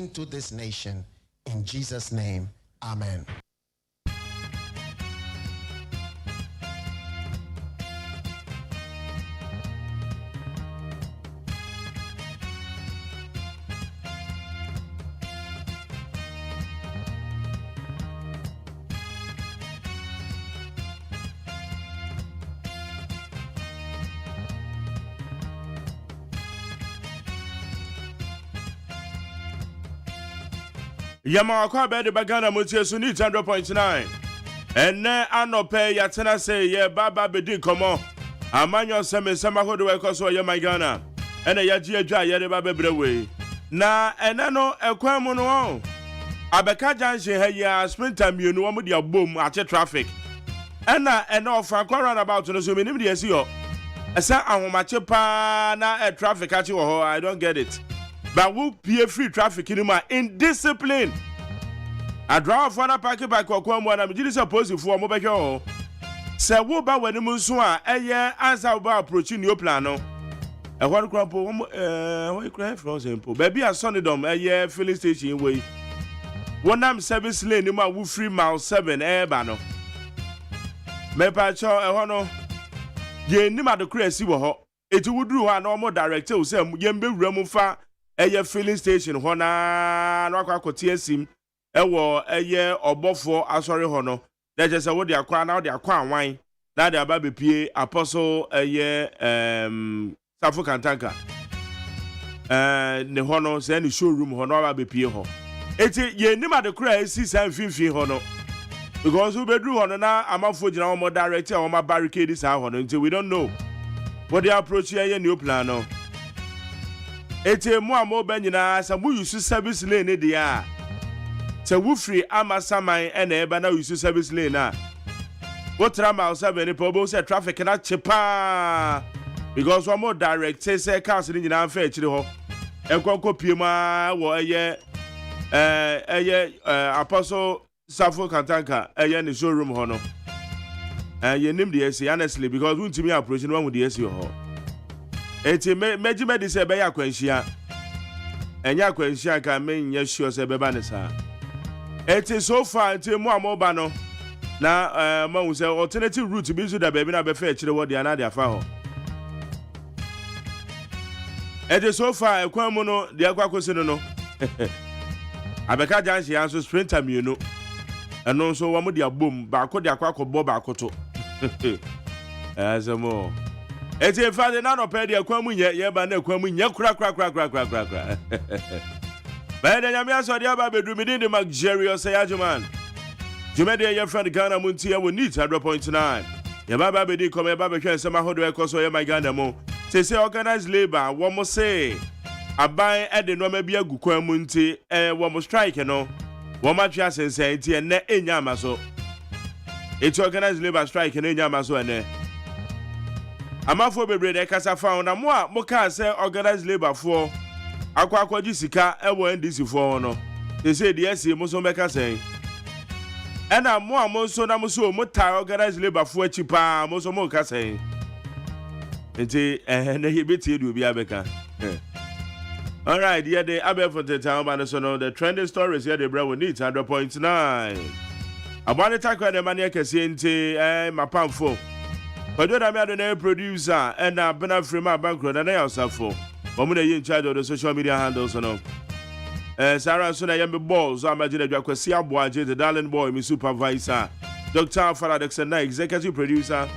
into this nation. In Jesus' name, amen. Yama kwa bede bagana mutie so ni 100.9 enne anope yatena se ye baba bedi komo amanyo seme sama hodo we koso ye magana ene yaji adwa ye de baba brewe na ene no ekwan mu no abeka junction ha ya sprinter mienu wo de abom ate traffic ene ofa kwa roundabout no so menim de asi ho esa ahomache pa na traffic achi wo ho. I don't get it. But we pay free traffic in discipline. I drive for a packet by Coquam when I'm just supposed to form over here. Say, what about when the Musua, a year as I about approaching your plan? A one crumple, we cry for simple. Baby, a sonidom, a year filling station way. One am service lane in my woo 3 miles 7 air banner. Me patch a honor. Ye nima the crazy wo. It would do a normal director who said, Yembe Remufa. Eye filling station hona no akwa sim ewo eye obofo asori hono na je se wo de akwa na wo de akwa anwan na de aba bepie apostle eye Safu Kantanka ne hono se ne showroom hono aba bepie ho eti ye nima de kura esi san finfin hono because we bedru hono na amafo gina wo director wo ma barricade sa hono until we don't know what the approach eye new plan no. Ete mo amo banyina sa mu use service lane de a se wo free amasaman ena eba na use service lane a what trama 7 people say traffic na chepa because one more direct say cars ni nyina fa akire ho enkoko piema wo eye apostle Safu Kantanka eye ne showroom ho no ye nim de esi honestly because we ntimi approach no one de esi ho. Eti mejime di se be ya kwanhia enya kwanhia ka menye sure se beba ne sa eti so far eti mu amoba no na ma wu se alternative route bi so da baby na be fa akire wo dia na dia fa ho eti so far ekwan mu no dia kwa kwesi no abeka janshi anso sprinter mienu eno so wo mu dia bom ba ko dia kwa kobo ba koto azamo eti fade na no pedi akwamu ye ba na akwamu nye kura ba de nyame aso de aba bedu mi de luxurious AGYEMAN jumede ye friend Ghana MONTIE we need 100.9 ye baba be di come baba hwe nsema hodo e koso ye my Ghana mo say organized labor wo mo say aban e de no ma bi agukwan mu nti wo mo strike no wo ma twa sensen nti ene enya amaso eti organized labor strike no enya amaso ene amafo bebre de kasa found na mo a mo ka say organized labor for akwa sika ewo NDC for no they say the SC mo so meka say ena mo a mo so na mo so mo ta organized labor for chipa mo so mo ka say enti na ye beti edu obi abeka. All right, yeah, the Abe for the town man so no the trending stories here the bro we need 100.9 abane takwa de mania kese enti mapamfo Kodo na me adona producer and bena free my bankroll na yourself. Woman in charge of the social media handles no. Sarah so na yambe balls so imagine you kwesi aboaje the darling boy my supervisor. Dr. Faradex and executive producer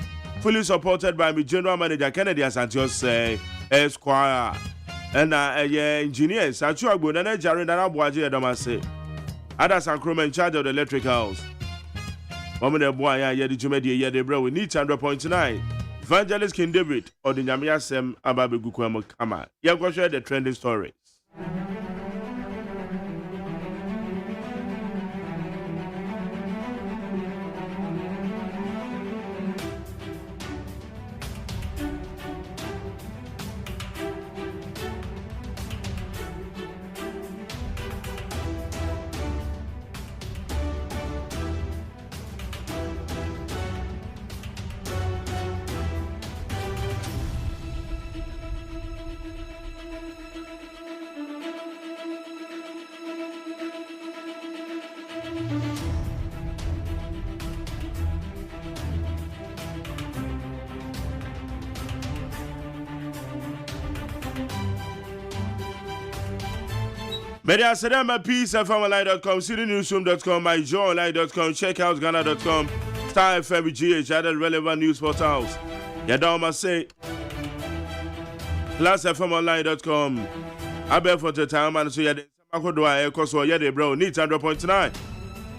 fully supported by my general manager Kennedy Asantios Esquire. And engineers Achuagbo na jare na aboaje edomase. Others are crew in charge of the electricals. Woman boy ya the jumedi ya the bro we need 100.9 Evangelist King David or the Nyamia Sem Ababegukwamo Kama. Ya go share the trending stories. Media Sedema, peacefmonline.com, citynewsroom.com, myjoyonline.com, checkoutghana.com, Star FM, GH, other relevant news portals. Yadama say, plusfmonline.com. I bet for the time and so you had Samakodoa, Ecoso, Yade, bro, needs 100.9.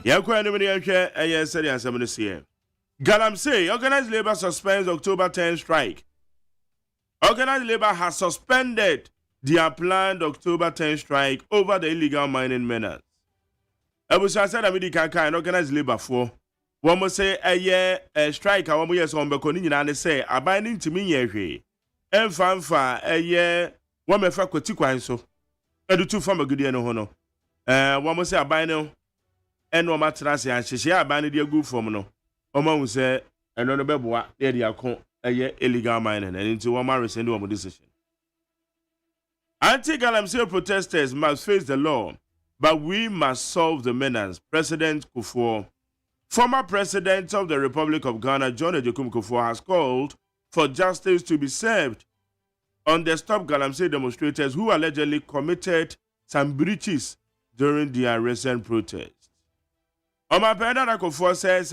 Yanko anybody here, and yes, said the 7 this year. Galamsey, organized labor suspends October 10 strike. Organized labor has suspended their planned October 10 strike over the illegal mining menace. I was said American and organized labor for one must say a year a strike. I want to say on Beconi and say a binding to me ye. And fanfa a year one me fa kwati so. I do two from a good year no hono. One must say a binding and no matrasi and she a binding dear good for no. Oma will say another beboa there the account a year illegal mining and into one man rescind one decision. Anti-Galamsey protesters must face the law, but we must solve the menace. President Kufuor, former president of the Republic of Ghana, John Ejiokum Kufuor, has called for justice to be served on the Stop Galamsey demonstrators who allegedly committed some breaches during their recent protest. Omapenda Kufuor says,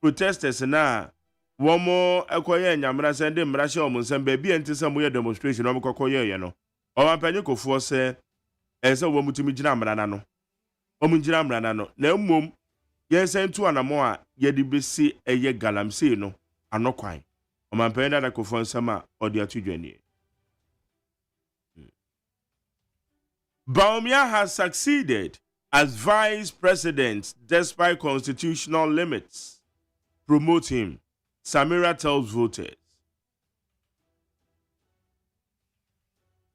protesters now. One more acquire Yamra sending Mrasha Monsen baby and some weird demonstration of Cocoye, no. Or a panico for say, as a woman to me Jamranano. Omunjam Ranano, no mum, yes, and two and a more, yet the BC a ye Galamsey, no, and no quite. Or my penda that could find summer or the two journey. Baumia has succeeded as vice president despite constitutional limits. Promote him. Samira tells voters.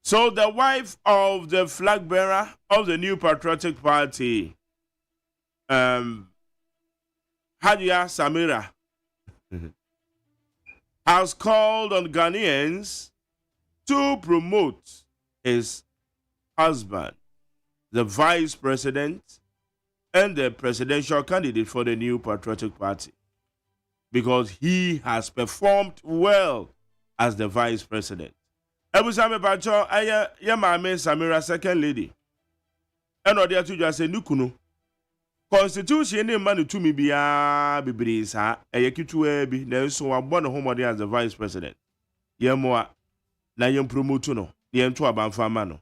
So the wife of the flag bearer of the New Patriotic Party, Hadia Samira, has called on Ghanaians to promote his husband, the vice president, and the presidential candidate for the New Patriotic Party, because he has performed well as the vice president. Ebusame Bacho, Yamame Samira, second lady. And Odia to just say, Nukuno. Constitution in Manu to me be a bibrisa, a yakitu ebi, there is so a born home as the vice president. Yemoa, na yem promotuno, the entwa banfamano.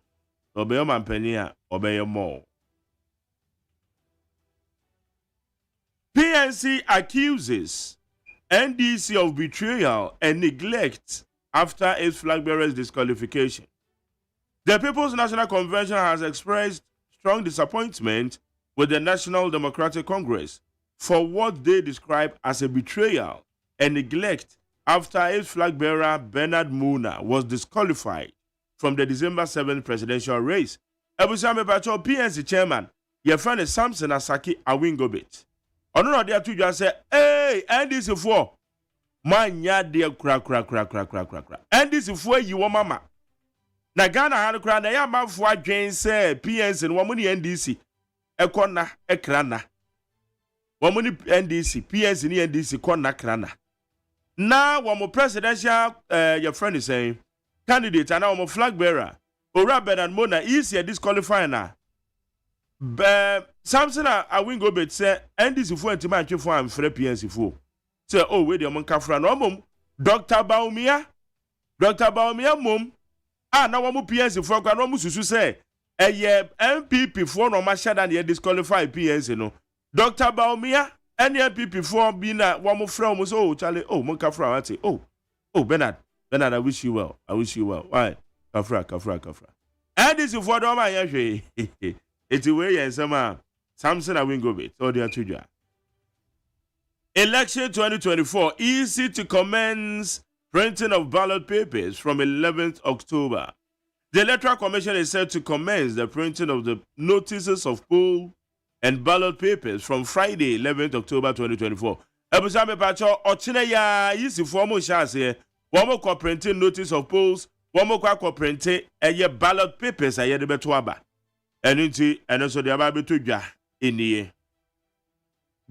Obey your man penia, obey your more. PNC accuses NDC of betrayal and neglect after its flag bearer's disqualification. The People's National Convention has expressed strong disappointment with the National Democratic Congress for what they describe as a betrayal and neglect after its flag bearer Bernard Muna was disqualified from the December 7th presidential race. Ebusame Bacho PNC chairman, your friend is Samson Asaki Awingobit. Ono no dia tu just say, "Hey, NDC for man ya dia kra. NDC for yi wo mama." Na Ghana ha kra na ya manfo adwen say PNC no wo ni NDC ekona ekrana. Wo ni NDC, PNC ni NDC kona krana. Na wo mo presidential your friend is saying candidate and wo mo flag bearer. Ora Bernard Mona is here disqualifying na. Samson Awingobet say NDC for anti-match for am free PNC for. Say oh we dey mon kafra no mum Dr. Baumia mum na wo mu PNC for kwa no mu susu say MPP for no ma shada na disqualify PNC no. Dr. Baumia any MPP for be na wo mu frɛ mo so oh Charlie oh mon kafra what oh Bernard I wish you well. Why? Kafra. NDC for do ma yehwe. It's way and some Samson Awingobit or their tuja. Election 2024 easy to commence printing of ballot papers from 11th October. The Electoral Commission is set to commence the printing of the notices of poll and ballot papers from Friday 11th October 2024. Ebusame Pacho ochine ya yisi formo shase womo ko printing notice of polls womo ko printing ballot papers aye de beto aba. And also the Ababetuja in the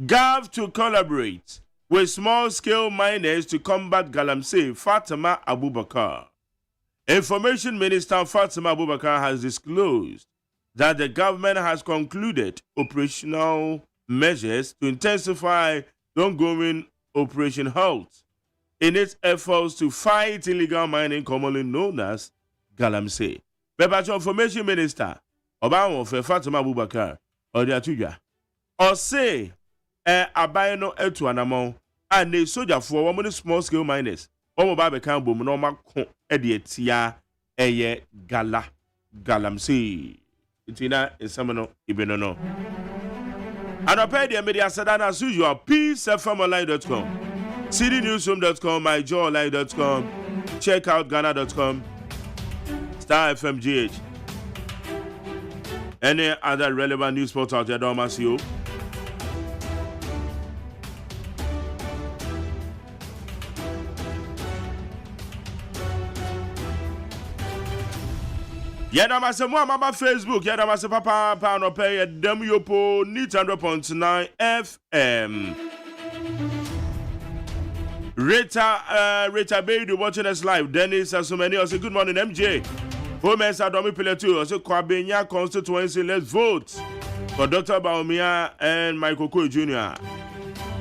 GAV to collaborate with small-scale miners to combat Galamsey, Fatima Abubakar. Information Minister Fatima Abubakar has disclosed that the government has concluded operational measures to intensify the ongoing Operation Halt in its efforts to fight illegal mining, commonly known as Galamsey. Bebacho Information Minister Obama for Fatima Abubakar or the Atuja or say abayano etu anamo and the soldier for one small scale miners. Omo ba bekan bom no ma ko e de tia eye Galamsey. Itina insamano ibenono. And I pay the media sadana as usual. peacefmonline.com, cdnewsroom.com, myjoyonline.com, checkoutghana.com, Star FMGH. Any other relevant news portal out there, don't miss you. Yadamase mo amaba Facebook, Yadamase papa no pay dem yopo need 100.9 FM. Rita Baby watching us live. Dennis Asumeni also good morning MJ. Homes Adomi Piletu also Kwabenya constituency. Let's vote for Dr. Baumia and Michael Koy Jr.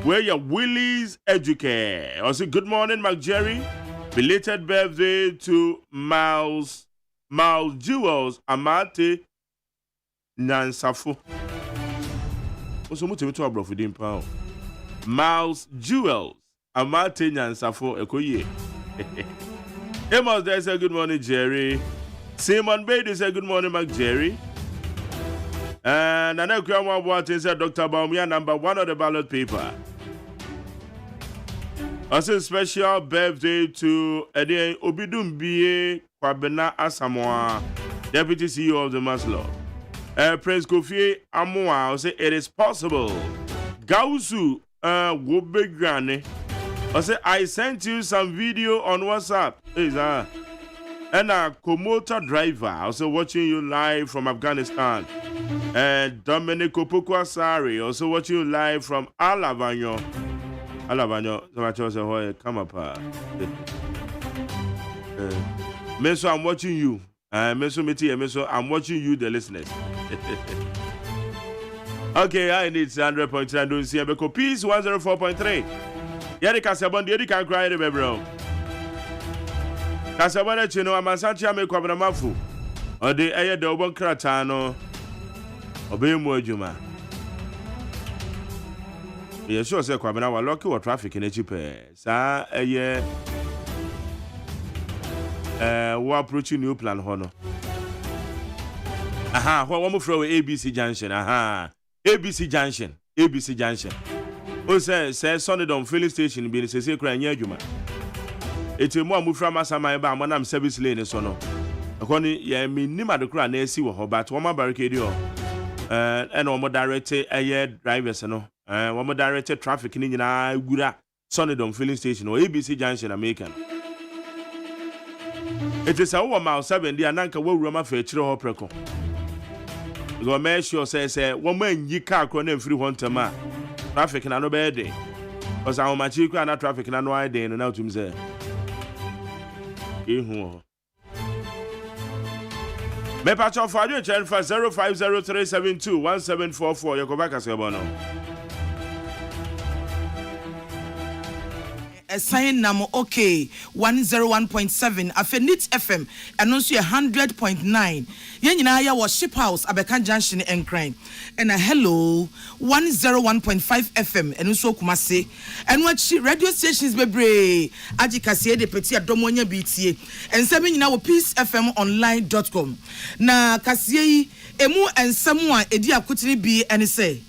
Where your Willie's Educare. Also good morning Mark Jerry. Belated birthday to Miles Jewels Amate Nansafo. Also mutu to abro fudin pa. Miles Jewels Amate Nansafo Ekoye. Amos there say good morning Jerry. Simon Baby say good morning Mark Jerry. And Anekwa Mwabwate said Dr. Baumia number 1 on the ballot paper. Also special birthday to Ede Obidumbiye Kwabena Asamoah, Deputy CEO of the Maslow. Prince Kofi Amoah will say it is possible. Gausu Wobegrane. I say I sent you some video on WhatsApp. And a Komotor driver also watching you live from Afghanistan. And Dominic Opokwasari also watching you live from Alavanyo. So come up. Meso, I'm watching you. Meso, I'm watching you, the listeners. Okay, I need 100.9. Don't see a peace 104.3. Yeri Casabon, Yeri can cry, bro. Casabona Chino, Amasancha make Mafu. Or the air the Obon Kratano. Obey Mojuma. Yes, sure, sir. Kwabena wa lucky or traffic in a cheap. Sa a we're approaching new plan honor. Aha, what one more from ABC Junction. Aha, ABC Junction. Oh, say Sunday on filling station being say cry near you man. It's a more move from us and my bar when I'm service lane so no. According yeah, me nima the crowd near see what but one more barricade and one more directed a drivers no. One more directed traffic in good Sunday on filling station or ABC Junction American. It is a 1 mile 7 the ananka wo roma fa chire ho preko. Go make sure say one man yi car kro na free one time traffic na no be dey. Cause our machi kra na traffic na no dey no na tum say. Ehu. Me patch of for you chen for 0503721744 you go back as your bono. Sign number okay 101.7 Afenit FM and also 100.9 Yenina ya was Ship House Abekan Junction and Crime and a hello 101.5 FM and also Kumase and watch radio stations bebre Ajikasiye de Petit Adomonya BTA and seven now peacefmonline.com na Kasiye emu and someone edi akutini bi and say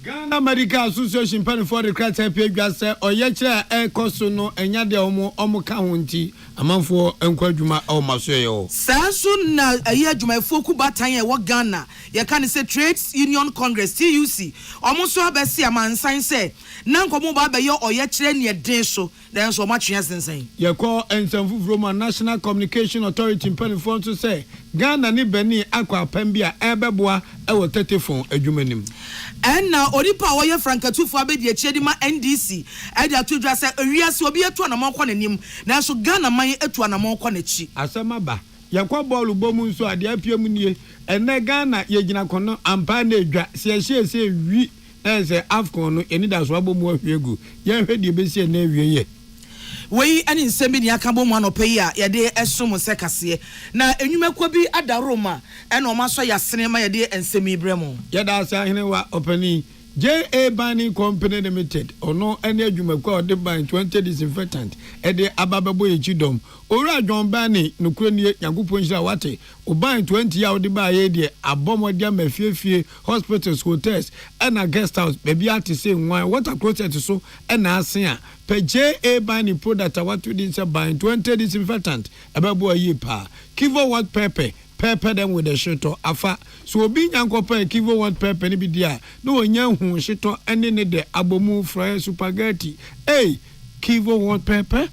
Ghana Medical Association pen for the criteria page say oyechre e koso no enya de omo ka honti amanfo enkwadwuma o masoyo sanso na ayi adwumayfo ku batan e wo Ghana ye kan say Trades Union Congress TUC omo so abesi amansan say na nkomo ba be ye oyechre ne den so den so matwe sensen ye call ensamfu from National Communication Authority pen for to say Ghana ni beni akwa pambia ebeboa e wo telephone adwumanim and now Odipa Oye Frankatufo abedi echedi ma NDC edi atudwa say wiase obi etu anamon kwa nanim na so Ghana man etu anamon kwa nachi asema ba yakwa ball bomu nso ade apia mu nie ene Ghana ye gina kono ampa na edwa se ehye wi se Afcon no eni da so abomu ahwegu ye hwede besi na awie ye wei ani nsɛm ni aka bɔ mu anɔpɛ yi a yɛde ɛsom sɛ kaseɛ na enwumakwa bi ada Roma ɛna ɔma so yɛasene ma yɛde nsɛm yi brɛ mu yɛda asa hene wa opani J.A. Banning Company Limited ono ene adwumakwa ode ban 20 disinfectant ede abababo yechidom owura John Banning nokure nie Nyankopɔn hira wate oban 20 ya ode ba ye de abomodia mafiefie hospitals hotels ena guest house baby ate say nwan water closet so ena asen a pe J.A. Banning product awatu din se ban 20 disinfectant ababo ayi pa Kivo what pepper them with the shito afa so obi nyankopa Kivo what pepper ni bi dia no onya hu shito ene ne de abomu fry spaghetti Kivo what pepper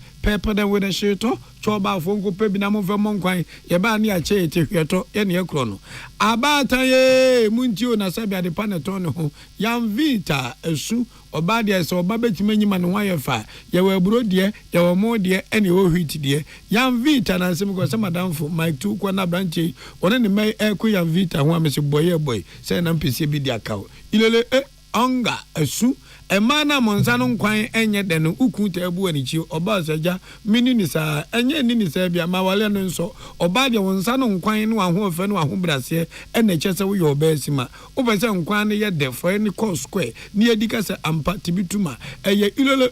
them with the shito choba fonko pe bi na mo fe mon kwan ye ba ne a che te hweto ye ne ekro no abata ye muntio na sabia de paneton ne ho yam vita esu oba de so oba betima nyima ne ho ayefa ye wa buro de ye wa mo de ene o hwiti de yam vita na nsem ko se madamfo mike tu kwa na branche one ne mai eko yam vita ho amese boy se na mpese bi de akawo ilele onga esu emana monsano nkwan enye de no ukuta ebu anichi oba saja mini ni sa enye ni sa bia ma wale no nso oba de wonsano nkwan no aho ofe no aho brase ena chese wo yo ba sima obese nkwan ne ye de fo ni cost square ni edika se ampa tibituma eye ilolo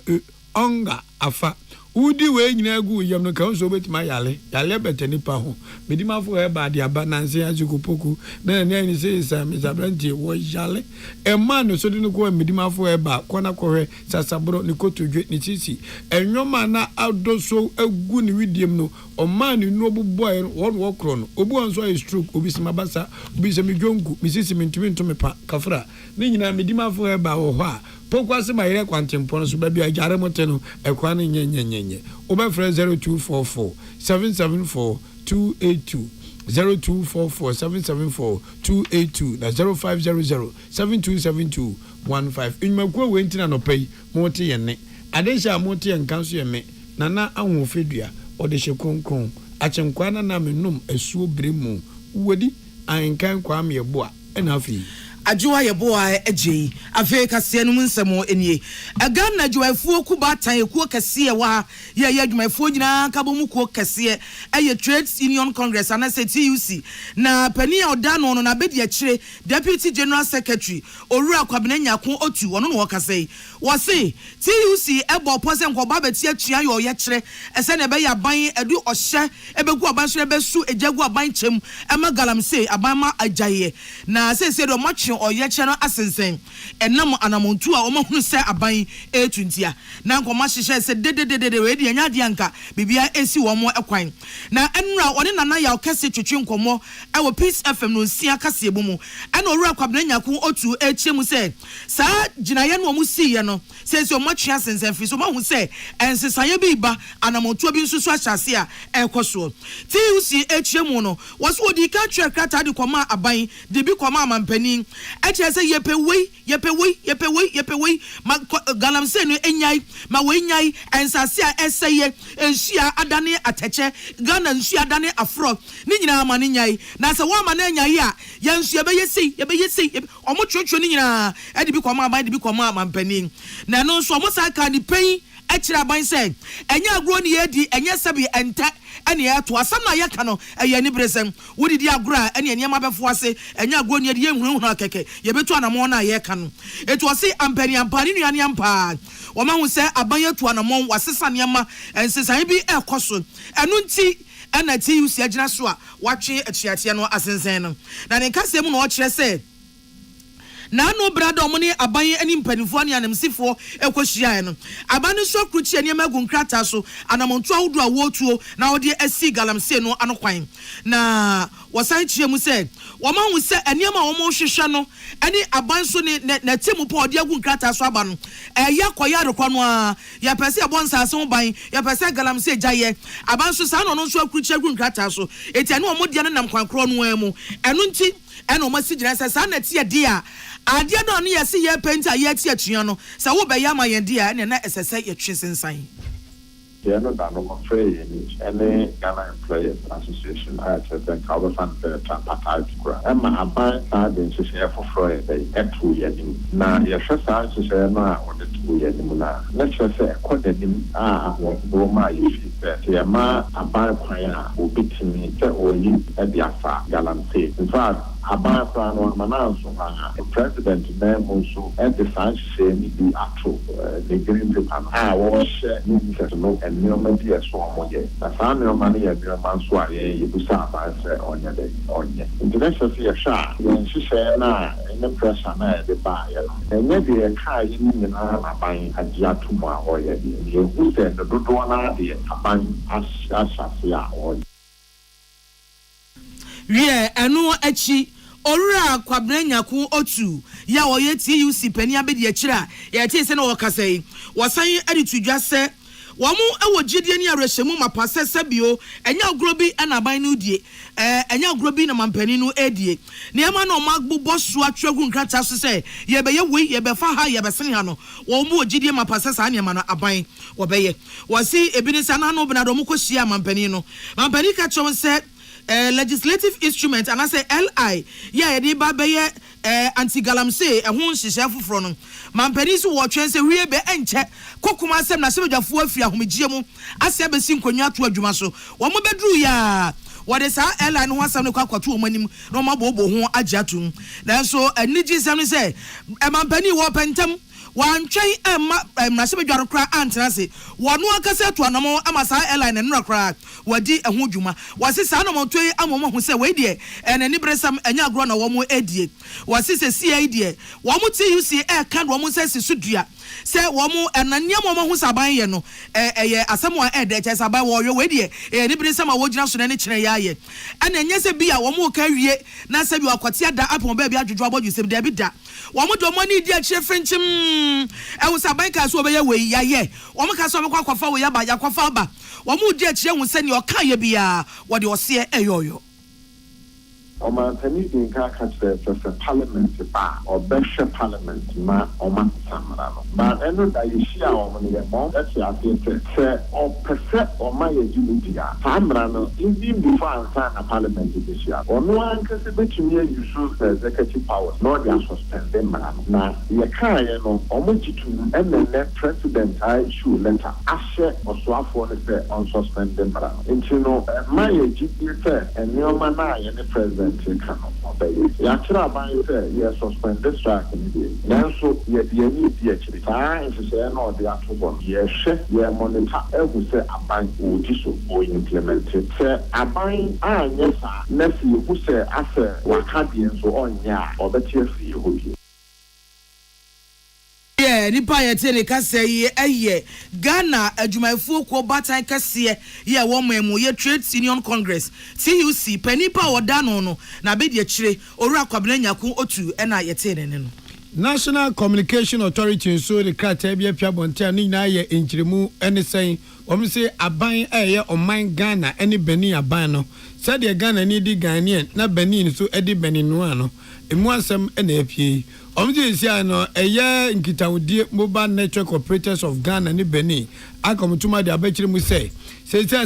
onga afa udi we nyina gu yam no kan so betima yale betani pa ho medima fo he ba de aba nanse azukupoku na ni say sa misabranti wo yale e man no so de no ko medima fo he ba kona ko hwe sasabro ni kotodwe ni sisi enwoma na adoso agu ni widiem no o man no boboy won wo kro no obu anso a stroke obi sima basa obi semi dwonku misisi mintumi ntome pa kafra ni nyina medima fo he ba wo ho a pokwase ma yire kwantempo so ba bia jare mote no ekwa ne nyenyenyenye obefre 0244 774 282 0244 774 282 na 0500 7272 15 inmakwa wentina no pay mote yene adesha mote yankanso yeme nana ahofedua ode hye kronkron achenkwa na menum asuo bremu wodi ankan kwa me ebo a ena afi ajuwa yeboa eje afi kase no nsemo enie agan na juwafuo kuba tan ekuo kase wa ye adwumafuo nyina kabomu kuo kase eye Trade Union Congress ana se TUC na pani a oda no na bedi a kire Deputy General Secretary Owura Kwabena Nyako otu ono no wakase wo se TUC ebo pose nkoba beti atua yo ye kire ese na be ya ban edu ohye ebegu aban so ebesu ejagu aban chem ema galamse aban ma ajaye na se do machi oye cheno asensen enam anamontu a omahunu se aban etuntia na nkoma hyehyɛ se dededede we de anya de anka bibia esi wo mo ekwan na enura one nana ya okese twetwe nkomo ewo Peace FM no nsia kase ebomu ana Owura Kwabena Nyako otu echiemu se sa ginaye no mu siye no se omachua asensen fi so mahu se ensesaye bi ba anamontu bi nsusu ahyase a ekoso TUC echiemu no woso odi ka twa krata de koma aban de bi koma amampani eche se yepe ma galamse no enyai ma we nyai ensase a eseye enhia adane ateche Ghana nhia adane afro ni nyina ma ne nyai na se wo ma na nyai a ye nhia be yesi omo twotwo ni nyina e de bi kwama aban de bi kwama amampani na no so omo sa ka ni pen echira aban se enye agro ni yedi enye sebi enta ene ato asam na yeka no eye ni bresem wodidi agro ene ene ma befo ase enye agro ni yedi ehunhunu akeke ye betu anamon na yeka no eto ase ampani nuane ampa wo ma hu se aban yetu anamon wasesa ne ma ensesan bi ekoso enu nti ena ti usi agina so a watwe achiatia no asensen no na ne kase mu no o kire se na no brada omoni aban ani mpanifo ani anemsifo ekohia no aban so kruchi ani magu nkrata so anamontu awudu awotuo na ode asi galamse no anokwan na wasan chie mu se wo ma hu se aniama wo mo hwehwe no ani aban so ne na temu po ode agu nkrata so aba no ya koya rekwa no a ya pese abonsa so ban ya pese galamse jaye aban so sa no no so kruchi agu nkrata so etiane wo mo de no nam kwankro no emu enu nti eno ma sigina sa na tie de a ade no no yesi ye penta ye tie atua no sa wo be ya ma ye de a na esese ye twe sensan yɛ no da no kɔfrɛ yɛ ni ɛne Ghana Employers Association a kyerɛ sɛ nka wobɛfa no sɛ tripartite kora ɛma aban saa de nhyehyɛeɛ foforɔ yɛ bɛyi ɛtoo yɛ anim na yɛhwɛ saa nhyehyɛeɛ no a wɔde too yɛ anim no a na kyerɛ sɛ ɛkɔ n'anim a ahoɔborɔ ma a yɛfii sɛ yɛma aban kwan a obɛtumi sɛ ɔyi de afa galamsey. In fact, aban kwan no amana nso a president na mo nso de saa nhyehyɛeɛ no bi ato the green paper no a wɔhyɛ ne nsɛs no nneɛma bi ɛso ɔmo yɛ na saa nneɛma no yɛ nneɛma nso a yɛbusa aban sɛ ɔnyɛ dɛ ɔnyɛ nti na hyɛ sɛ yɛhwɛ a yɛn nhyehyɛeɛ no a ɛne pressure no a yɛde baeɛ no ɛnyɛ deɛ yɛkaa yɛ no nyinaa aban agye ato mu a ɔyɛ deɛ yɛhu sɛ ne dodoɔ no adeɛ aban ahyɛ ase a ɔyɛ. Wie enu echi Owura Kwabena Nyaku otu ya oye TUC pani abedi akira ya tie se na wokasa yi wosan ade tudwa se wamu ewo gidie ni arehemu mapase sebio enya ogrobi na ban no die enya ogrobi na mampani no edie ne ema na omagbo so atwegu nkrata so se ye be ye we ye be fa ha ye be sene ha no wo mu ogidie mapase sa ne ema no aban wo be ye wasi ebini sa na no bena do mu kohia mampani no mampani ka chom se legislative instrument and I say LI yeah the babaye anti-galamsey ehun hyehyɛ foforɔ no mampani so wɔtwen sɛ wie be enche kokuma asɛm na sɛbadwafo afiri ahomegie mu asɛ besi nkonwa to adwuma so wɔn bedru ya wɔde saa LI no ho asɛm no kwakwato wɔn anim na wɔn abobo ho agye atum nanso anigi sɛm no sɛ mampani wɔ pentam wantwen na sɛbadwaro kra antena se wɔno akasa to anamo ama saa airline no kra wadi eho dwuma wase saa no montoi amomo ho sɛ we de enani bresam anya agro na wɔn edie wase sɛ CI de wɔn TUC kan wɔn sɛ sisudua sɛ wɔn enania wɔn ho saban yɛ no ɛyɛ asɛm a ɛde kyɛ saban wɔyɛ we de enani bresam a wɔgyina so na ne kyerɛ yɛ ayɛ ɛna nyɛ sɛ bi a wɔn ka wie na sɛ bi akwate ada apon ba bi adwodwo abɔdwo sɛ bi da bi da wɔn do wɔn ni di akyerɛ frenchim ewu saban ka so obeye we yaye wo mka so obekwa kwafa we yaba yakwafa ba wo mu di akire hu se ne oka ye bia wo de ose eyoyo Oma Tanidi Kaka Parliament ba or Besha Parliament ma Oma Samarano. But I know that you see our money that's your say or percent or my Julia. Samarano, even before I sign a parliament this year. Or no one can say to me you should executive powers, nor they are suspended man. Now you can't almost to and the president I should letter Asher or Swafo unsuspended man. And you know my Julia and your man and the president. Yachira ban say yes suspend this strike in the so ye need the actually time to say no the atobo ye she monitor every say aban oji so implement it say aban yes next who say as waka bi enso onya obetie fi hobi nipa yete ne kase ye eye Ghana adwumayfo ko batan kase ye wo mamu ye Trade Union Congress TUC panipa oda no na be de akire Owura Kwabena Nyaku otu na yete ne no National Communication Authority so the krata bia pia bontia ni na ye enkyiremu ene sen om se aban eye oman Ghana ene Benin aban no said the Ghana ni di Ghanaian na Benin so edi Benin no ano emu asem ene apie omje sia no eye nkitawudie mobile network operators of Ghana ni Benin akomutuma de abekire mu say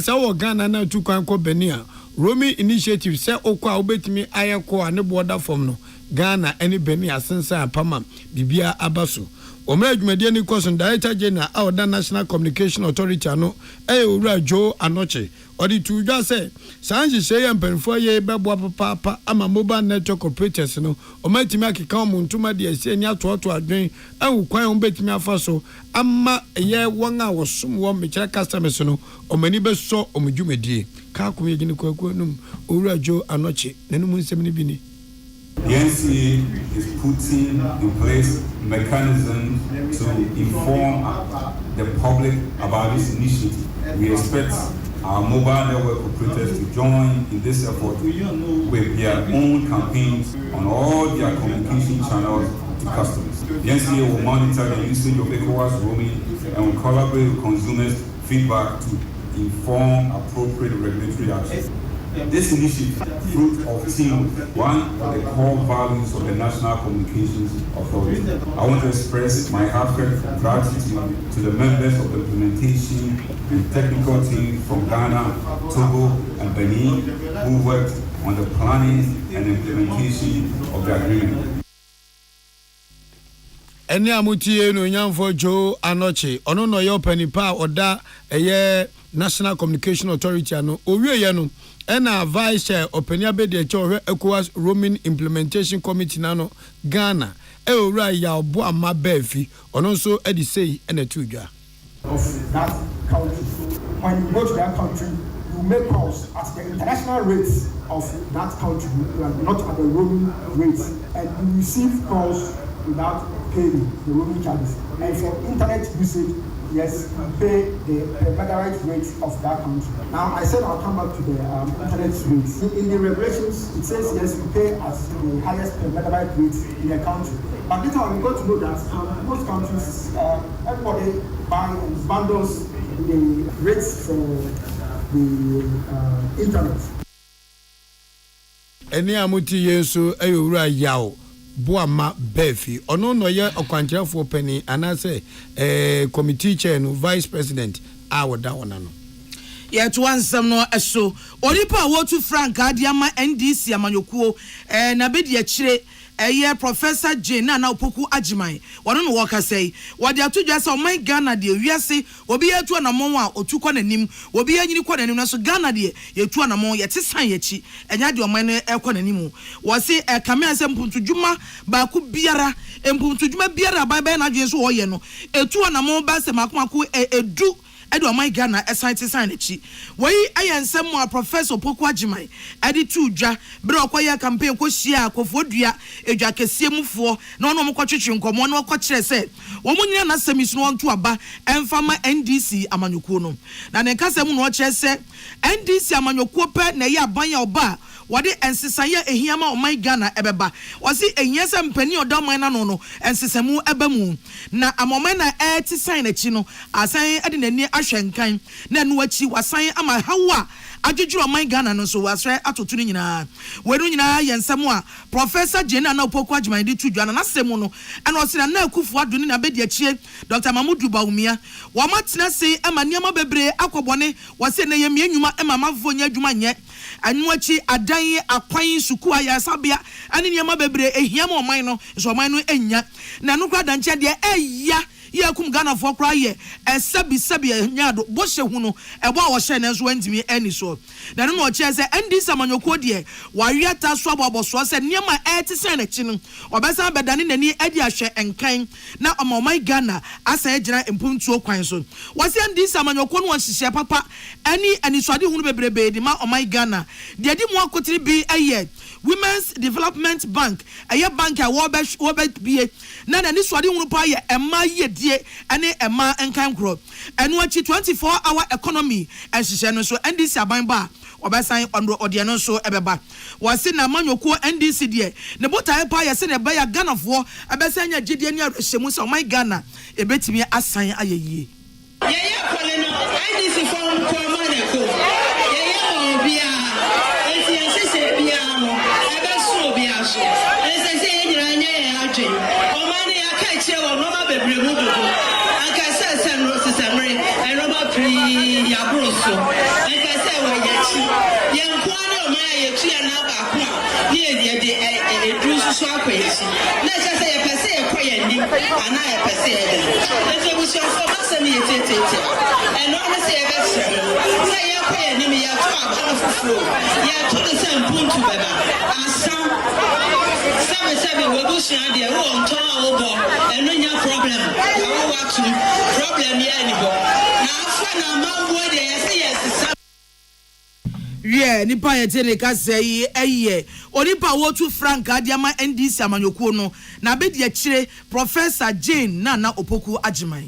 wo Ghana na tu kwan ko Benin a Romi initiative say okwa obetimi ayeko ane border form no Ghana any Benin asensa apama bibia abaso Omra adwumadie ni Koson Director General of the National Communication Authority ano Owura Joe Anoche odi tudwa say sanje shey mpanfo ye bebo papa ama mobile network operators no omatimi akeka omuntuma de ase ani atoto adwen awu kwan ombetimi afaso ama ye won a wosom wo mekira customers no omani beso omdwumadie ka akomi gini kwaku num Owura Joe Anoche nanum nsem ni bi ni The NCA is putting in place mechanisms to inform the public about this initiative. We expect our mobile network operators to join in this effort with their own campaigns on all their communication channels to customers. The NCA will monitor the usage of ECOWAS roaming and will collaborate with consumers' feedback to inform appropriate regulatory action. This initiative, fruit of teamwork, one of the core values of the National Communications Authority. I want to express my heartfelt gratitude to the members of the implementation and technical team from Ghana, Togo, and Benin who worked on the planning and implementation of the agreement. Eni amutie no nyamfo Jo Anoche ono no ye opanipa oda eye National Communication Authority ano owie no ena vice chair opania be de che ohwe ECOWAS roaming implementation committee nano Ghana e owura ya obo ama bafi ono so edi sei ena tudwa of that country. When you go to that country, you make calls at the international rates of that country, not at the roaming rates, and you receive calls without paying the roaming charges. And for internet usage, yes, you pay the megabyte rate of that country. Now, I said I'll come back to the internet rates. In the regulations, it says yes, you pay at the highest per megabyte rate in the country. But later on, we got to know that most countries, everybody bundles the rates for the internet. Eni amuti yeso eyowura yawo Boama Befi ono no ye okwankyerefo pani anase committee chair no vice president awoda wona no ye to ansem no eso onipa wo to Frank Adiama NDC amanyokuo na be de akire Professor Jane na opoku AGYEMAN wono no woka sei wode atodwa se o man Ghana de wiase obi yetu anamon a otukọ nanim obi yanyini kọ nanim na so Ghana de yetu anamon ye tesan yechi enya de o man ekọ nanim wo se kamea se mpuntudwuma ba ku biara mpuntudwuma biara ba na adwen so wo ye no etu anamon ba se makomako edu Edo my Ghana SIT sign echi. Wei ayensem mo Professor Opoku AGYEMAN edi tu dwa bre okoye campaign ko hia akofo dua edwa kesie mufo na ono mo kwetwetwe nkomo na okokire se wo munyina na semisu no nto aba emfama NDC amanyokuo no na ne kasem no okire se NDC amanyokuo pe na ye aban ya oba wade ensesanya ehiama o my Ghana ebeba wasi ehiasa mpani odaman na no ensesemu ebamu na amoman na eti sign echi no asan edi nani ahwenkan na no achi wasan ama hawa adwedwuru o my Ghana no so wasre atoto ni nyina weru nyina yensem a Professor Jane na Opoku AGYEMAN di tudwa na nasem no ana osira na akufu adoni na bedi achie Dr. Mamudu Baumia wa matena se ama niam bebre akobone wase na yem enwuma ema mafo nya adwuma nye anwachi adan akwan suku aya sabia ani niam bebre ehiam o man no so man no enya na no kra danche de eya ye kum Ghana for kra ye sabi nyado bo hye hu no ebo a wo hye na so antimi ani so na no no che se ndi samanyoko de wariata so aboboso se niam etise na chi no obesa bedane nani adi ahwe enkan na omomai Ghana asa ejira empumtuo kwan so wase ndi samanyoko no hihye papa ani swade hu no bebrebe di ma omai Ghana de di mo akotiri bi aye Women's Development Bank aye bank a wo be bie na ni swade hu no pa ye ema ye die ane ema enkan kro enu achi 24-hour economy ehihye no so NDC aban ba obesan ode no so ebeba wase na manyokuo NDC de ne bota pa ye se ne ba ya Ghana fo abesan nya gidie ni ahwemu so my Ghana ebetimi asan ayeye ye kwale no NDC fo ko maneko ye obia esi se bia no ebeso bia so esi se nyira nya ye adwen o mane ya ka kire wo no ma bebre mu dodo anka se no sisamre eno ba pri ya broso anka se wo yachi ye nkwani o ma ye tu ya na ba ko a ye de edu so akwesi na che se ye pese ye koye ni ana ye pese ye de ese buso fo ba se mi ye tete eno na se ye be se ye koye ni mi ya tu aba fufu ye tu de se mpuntu beba asam sebe we go share de wo nton a wo bo eno nya problem wo watu problem ye ni bo na afa na mambo de ye se yes yeah nipa ye tele ka sei eye onipa wo to Frank Adiama NDC amanyokuo no na be de akire Professor Jane na Opoku AGYEMAN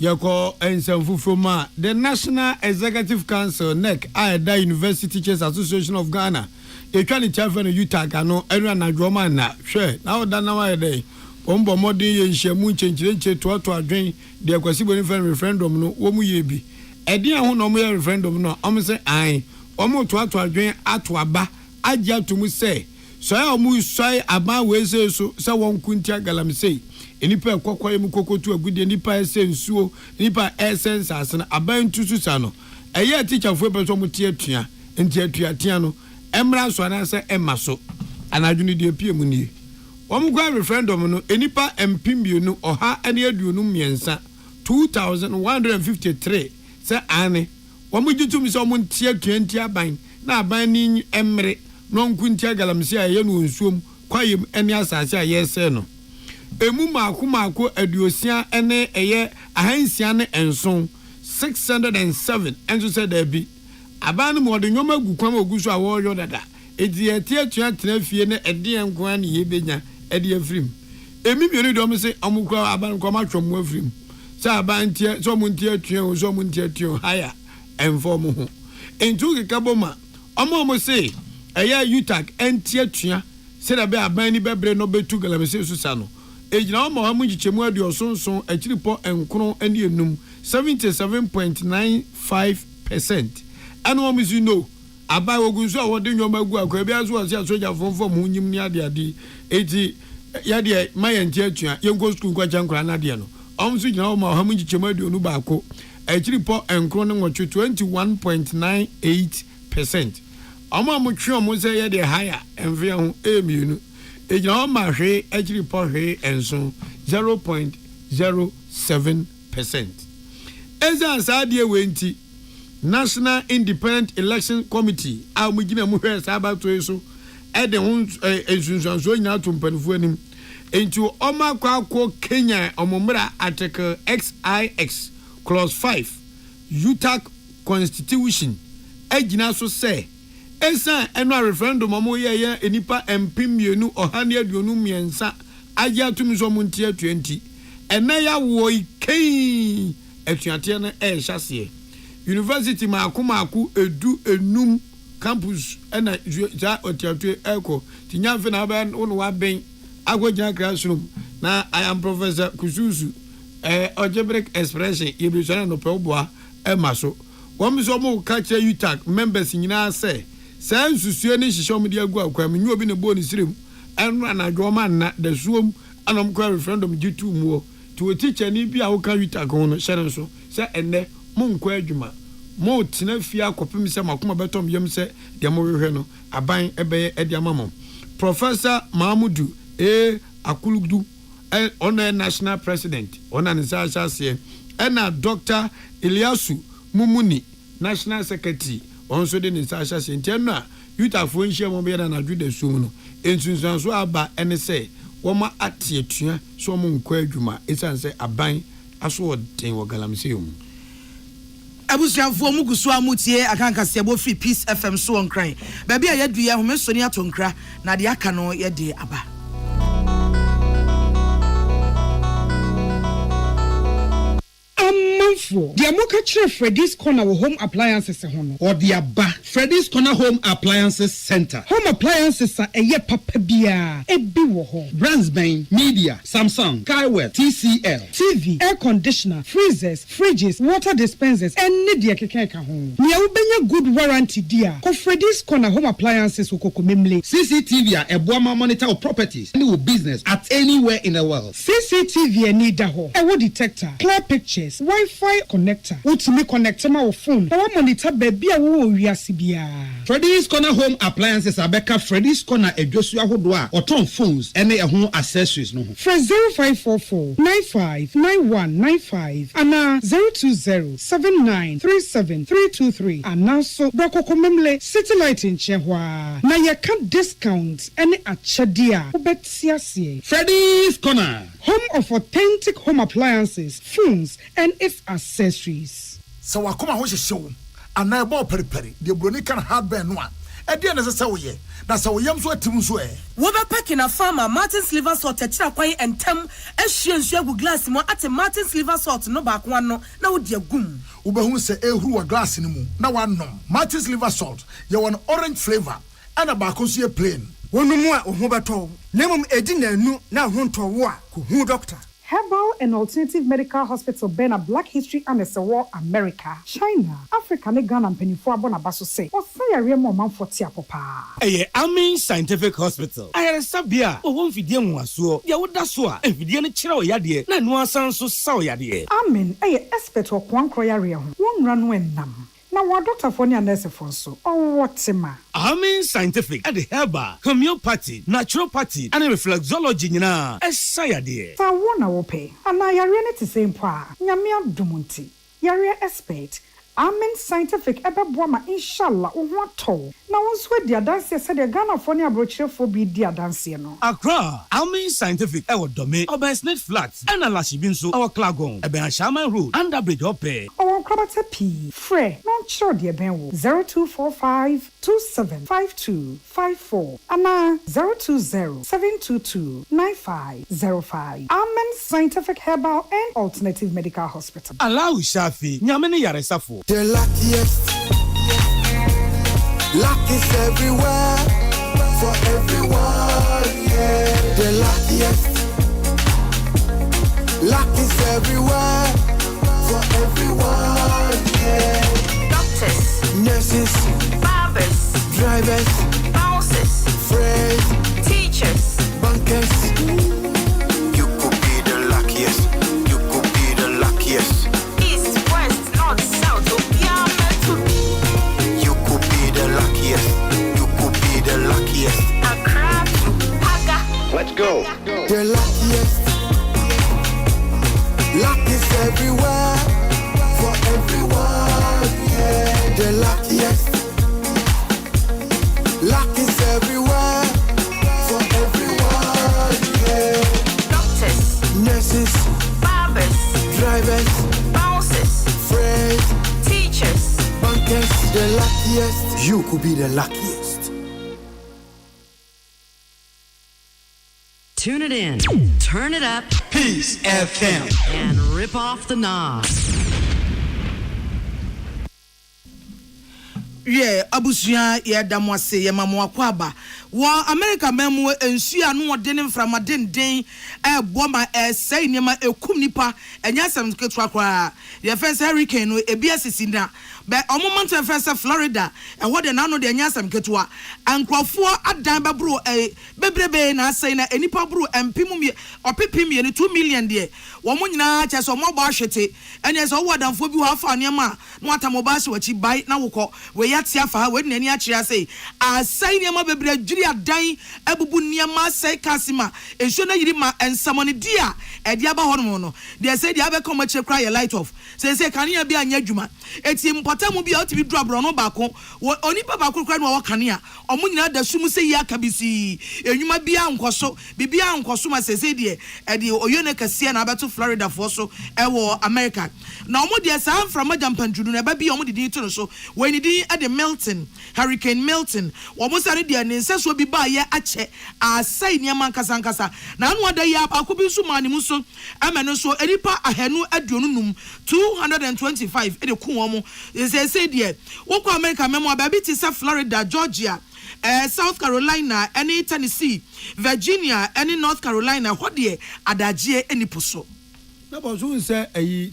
yako ensemfufuma the National Executive Council NEC Aida University Teachers Association of Ghana etwa ni chafe no Utah no enra na dwoma na hwe na oda na wa dey ombo modin ye nhyiamu nche to adwen de akwasi boni referendum no wo mu ye bi edi ahu no mo ye referendum no om se an omo to adwen ato aba agye atomu say so ya omu so aba we say so se won kuntia galamsey enipa ekokwa mu kokotu agudie nipa ese nsuo nipa essence asena aban tusu sa no eye teacher fo be so mutie atua enti atua no emra so na se emma so anadwuni de pie mu nie omgwa referendum no enipa empimbienu oha ene aduonu miensa 2153 se ane omugitum se omuntie atua aban na aban ni emre no nkuntia galamsey aye no nsuom kwayem ene asase aye se no emu maako aduosia ene eye ahansia ne enson 607 enso se da bi aban mo de nyoma gukwam oguso awoyo dada edi etie tena fie ne ede enkoa ne yebenya ede afrim emi bienu dom se amukwa aban ko ma twom afrim se aban tie so muntie atuen so muntie atuen haya enform ho entu kekaboma omo se eye yutak entie atuen se da be aban ni bebre no betu galamse susa no ejina omo ha munjichemu aduosonson akiripo enkron ene enum 77.95%. And one is about Ogunso, what do you know? Maybe as well as a soldier from Hunim Yadi 80 Yadia, my and Tia, young goes to Quajangradiano. Almost now, Mohammed Chemedu Nubako, a report and chrono 21.98%. Ama Mucho Mose de higher and Vian Emu, a young marche, a report and so 0.07%. Eza Sadia Wenti. National Independent Election Committee a mugina muhwe saba to eso e de hun ensunsanso nya to mpanfo anim enti oma kwa Kenya omomra article XIX clause 5 UTAC constitution agina so say esa eno referendum omo ye enipa empimienu ohane aduonu miensa agya tum so montie 20 ena ya wo ikei etuate na hyase University maku edu enum campus ena za otiatwe eko tinyafe na ba no wa ben agwagina classroom na I am Professor Kususu algebraic expression yebisana no peboa emaso womso mo ka kire UTAC members nyina say nsusuo ne hihye omde agu akwa menyu obi ne bo ni sirem enu anadwo ma na da suom anom kwa referendum gitu muo to teacher ni bia wo ka UTAC ho no hyere so say enne monkwa adwuma mo tina fia kopem se makoma betom yem se de mo hwehwe no aban ebeye ede amamo Professor Mahmudu Akuludu ona national president ona nisa hyase ena Dr. Eliasu Mumuni national secretary onso de nisa hyase ntenu a yutafo nhia mo be na adwuda sum no ensunsanso aba ene se wo ma atietua so mo nkwa adwuma esanse aban aso den wo galamse mu abusuafo mugusu amutie akankase abo free peace FM so on cry baby ayadu ya homesoni atonkra na de aka no ye de aba For the Amoka Freddy's Corner Home Appliances or the Abba Freddy's Corner Home Appliances Center. Home appliances are a ye papabia, a biwo brands Bain, Media, Samsung, Kaiwell, TCL, TV, air conditioner, freezers, fridges, water dispensers, and Nidia Keka home. We are good warranty, dear. Freddy's Corner Home Appliances Ukokomemle. CCTV a Boama monitor of properties and business at anywhere in the world. CCTV and Nidaho, a wood detector, clear pictures, Wi-Fi connector. Ultimate connector my phone. Our monitor baby a wo wiasibia. Freddy's Corner Home Appliances Abeka Freddy's Corner e Joshua Hodwa or ton phones and a home accessories no. Fresh 0544 959195 and 02079373323 and now so Brako Komemle City Light in Chehwa. Na ya can discount any achadia. Ubetiasie. Freddy's Corner. Home of authentic home appliances, phones, and its accessories. So wakoma ho hyehyɛ ana ebo periperi de broni kan hardware no a ɛde na sɛ wo ye na sɛ wo yam so atim so wo be packing a farmer Martin's liver salt tira kwan entem ehwie nsu agu glass mo ate Martin's liver salt no ba kwa no na wo de agum wo be hu sɛ ehuru wa glass ni mu na wanom Martin's liver salt ye won orange flavor ana ba ko so ye plain wonumu a ho beto nemum edi na anu na ho ntowo a ko hu doctor. Herbal and Alternative Medical Hospital Bena Black History and the War America, China, Africa, ne Ghana and Penifua Bonabaso say, or say a real moment for Tiapopa. Amen Scientific Hospital. I had a sabia, or one Fidian was so, Yawudaswa, and Fidian Chiro Yadi, and one sound so sour Yadi. Amen, a expert or one croyaria, one run when nam. Now, what Dr. Fonia Nurse Fonso, or what's ma? Amen Scientific at the Herbal, Homeopathy, Naturopathy, and Reflexology, na, as Sayadi. So I want to pay, and I are ready to say, Yamia Dumunti, Yaria expert. Amen Scientific Ebebwama inshallah what tall. Now once with the dance said the Ghana Fonia brochure for be dear dance no. Accra, Amen Scientific Ewo Dome, Obersnet Flats, and Alashibinso, our Klagon, Eben Shaman Road, Underbridge Ope. Our Krabata P. Frey, not sure dear Benwo 0245 275254 Anna 020 722 9505. Amen Scientific Herbal and Alternative Medical Hospital. Allow Shafi, Nyamene Yaresafo. The luckiest, luck is everywhere, for everyone, yeah. The luckiest, luck is everywhere, for everyone, yeah. Doctors, nurses, barbers, drivers, bouncers, friends, teachers, bankers. You could be the luckiest, you could be the luckiest. Let's go. The luckiest. Luck is everywhere, for everyone, yeah. The luckiest. Luck is everywhere, for everyone, yeah. Doctors, nurses, barbers, drivers, bouncers, friends, teachers, bankers. The luckiest. You could be the luckiest. Tune it in, turn it up, Peace FM, and rip off the knob. Yeah, Abusia, yeah, Damwase, Yamamoa Kwaba. Wa America memu ensu anu ode ne mframa den bɔ ma say nema ekum nipa enya sam ketwa kwa the first hurricane no ebia sisina be omomant first Florida ɛhɔ de na no de enya sam ketwa ankrofo adan babro bebrebe na say na enipa bro empim opepim ye 2 million de wo mo nyina kyɛ so mo bɔ ahwete enya so wo adanfo bi ho afa nema no atamoba se wachi bai na wokɔ we yate afa ha we nani akyia say asai nema bebre adan abubu niama sai kasima enso na yiri ma ensamone dia edi aba hono no de say dia be come che kra ye light off say kanea bi anya adwuma eti mpotamu bi a otibi drabro no baako oni papa kra no kanea omo nyina da sum say ya kabisi enwuma bi ankoso bibia ankoso ma say de edi oyone kase na abeto Florida for so ewo America na omo de sa from Jampanjudu na ba bi omo de din to no so when di e de Milton Hurricane Milton omo sare de ne nseso bi ba ye ache asai niam nkasa na anu ada ya akobi so mani mu so ameno so eripa ahenu aduonunum 225 e de ku omo say de woko America memo ababi ti sa Florida, Georgia, South Carolina, any Tennessee, Virginia, any North Carolina, what de adagye eni poso na boso say ayi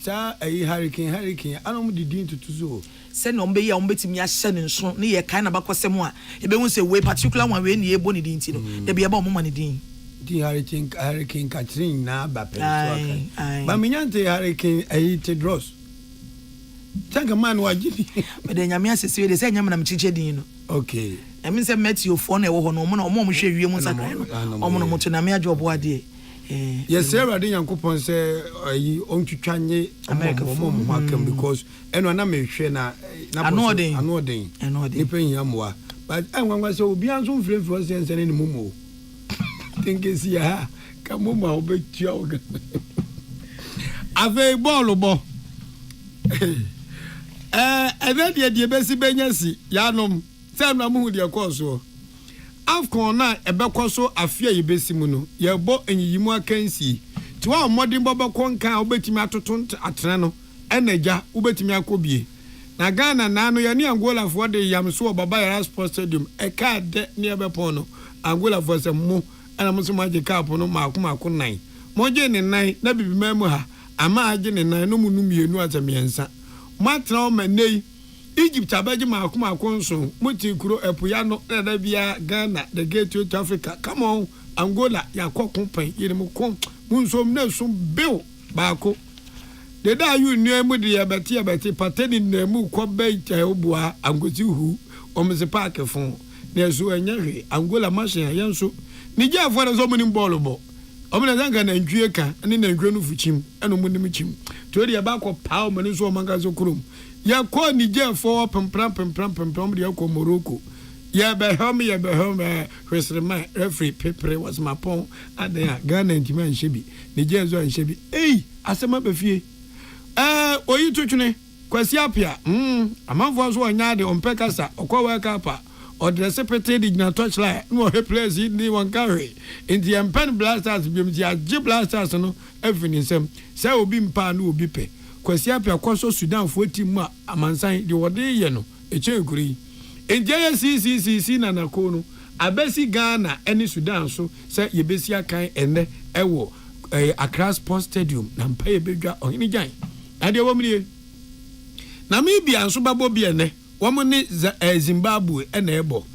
hurricane anom di din tutuzo se no mbe ya ombetimi ahye ne nso ne ye kan na bakosem a ebe hu se we particular one we ne ebo ne din ti no de bia ba o mama ne din di hurricane Catherine na ba pe so aka ba minyante hurricane ayi Tedros tanga man wa gidi me de nyame asese de se nyame na mchiche din no okay I mean say Matthew 4 na ewo ho no mo hwe wie mu sakran no omo no mo to na me adwobo ade yes Sarah de yankopon say ayi ontwitwanye America for mo akam because eno na me hwe na anoden ni penya moa but anwanwa say obi anso mfrefro say nse ne mumo think is ya ka mumo obetua oga ave ball bo ebe de besi benyasi yanom say na mu de koso afcon na ebekoso afia yebesi mu no ye bo enyiyimu akansi ti wa modern bobo konka obetimi atoto atena no enaja obetimi akobie na Ghana na no ye ni Angola for de yam so baba yara sports stadium e ka de ni ebepon no Angola for se mo ana mo so maje cap no mako 9 moje ne nan na bibi mamu ha ama age ne nan no mu no mienu atamiensa matra o manei Egypt abaji makoma nso muti kuro epuya no na bia Ghana the gateway to Africa come on Angola yakokon pen yiremu kon munsom na so bill baako de da you nemu de yabeti pateni nemu ko be obua angozi hu omze park fon na so anyahwe Angola machine yanso Nigeria for the so many ball bo omna zanga na ndwie ka ne na ndwie no fuchim eno mu nim chim to de ba ko paw mani so manga so krum ya ko Nigeria for pempram de ko Morocco ya be hom Hwesreman referee pepre was my pon ada Ghana ntima nhyebi Nigeria zo nhyebi asema be fie oyi tutune kwasi apia amanfo so onya de ompekasa okwa ka pa or the secretary did not touch line no he place ni one carry in the pen blasters bim the ag blasters no everything say obi mpa na obi pe kwasi apia kwaso Sudan fo team ma amansan de wode ye no echekuri enje CCC na nako no abesi Ghana any Sudan so say yebesi akan ene ewo Accra Sports Stadium na mpa yebedwa ohini jan ade womrie Namibia nso babo bi ene womne Zimbabwe ene ebo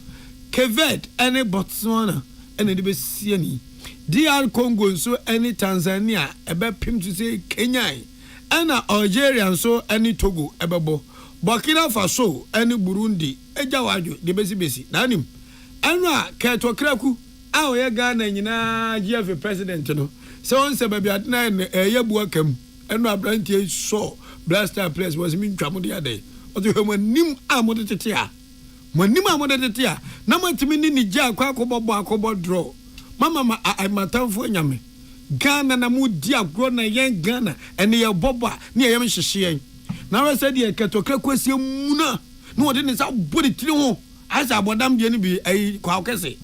Kevet ene Botswana ene de besie ni DR Congo nso ene Tanzania ebe pim to say Kenya ena Algeria nso ene Togo ebebo Burkina Faso ene Burundi ejawadwo de besi nanim eno a keto kraku a oye Ghana nyina GF president no so on se baby adna yebu akam eno abrantie so blaster place was min twamo de ade oto hema nim amode tete a manim amode tete a na matimi ni nija akobo draw mama matamfo nyame Ghana na mu di agro na yen Ghana ene ye bobo na ye mhyehyeye na we said ye ketoka kwesi muna no de ne sa body tiri ho asa abodam de ni bi ai kwa okese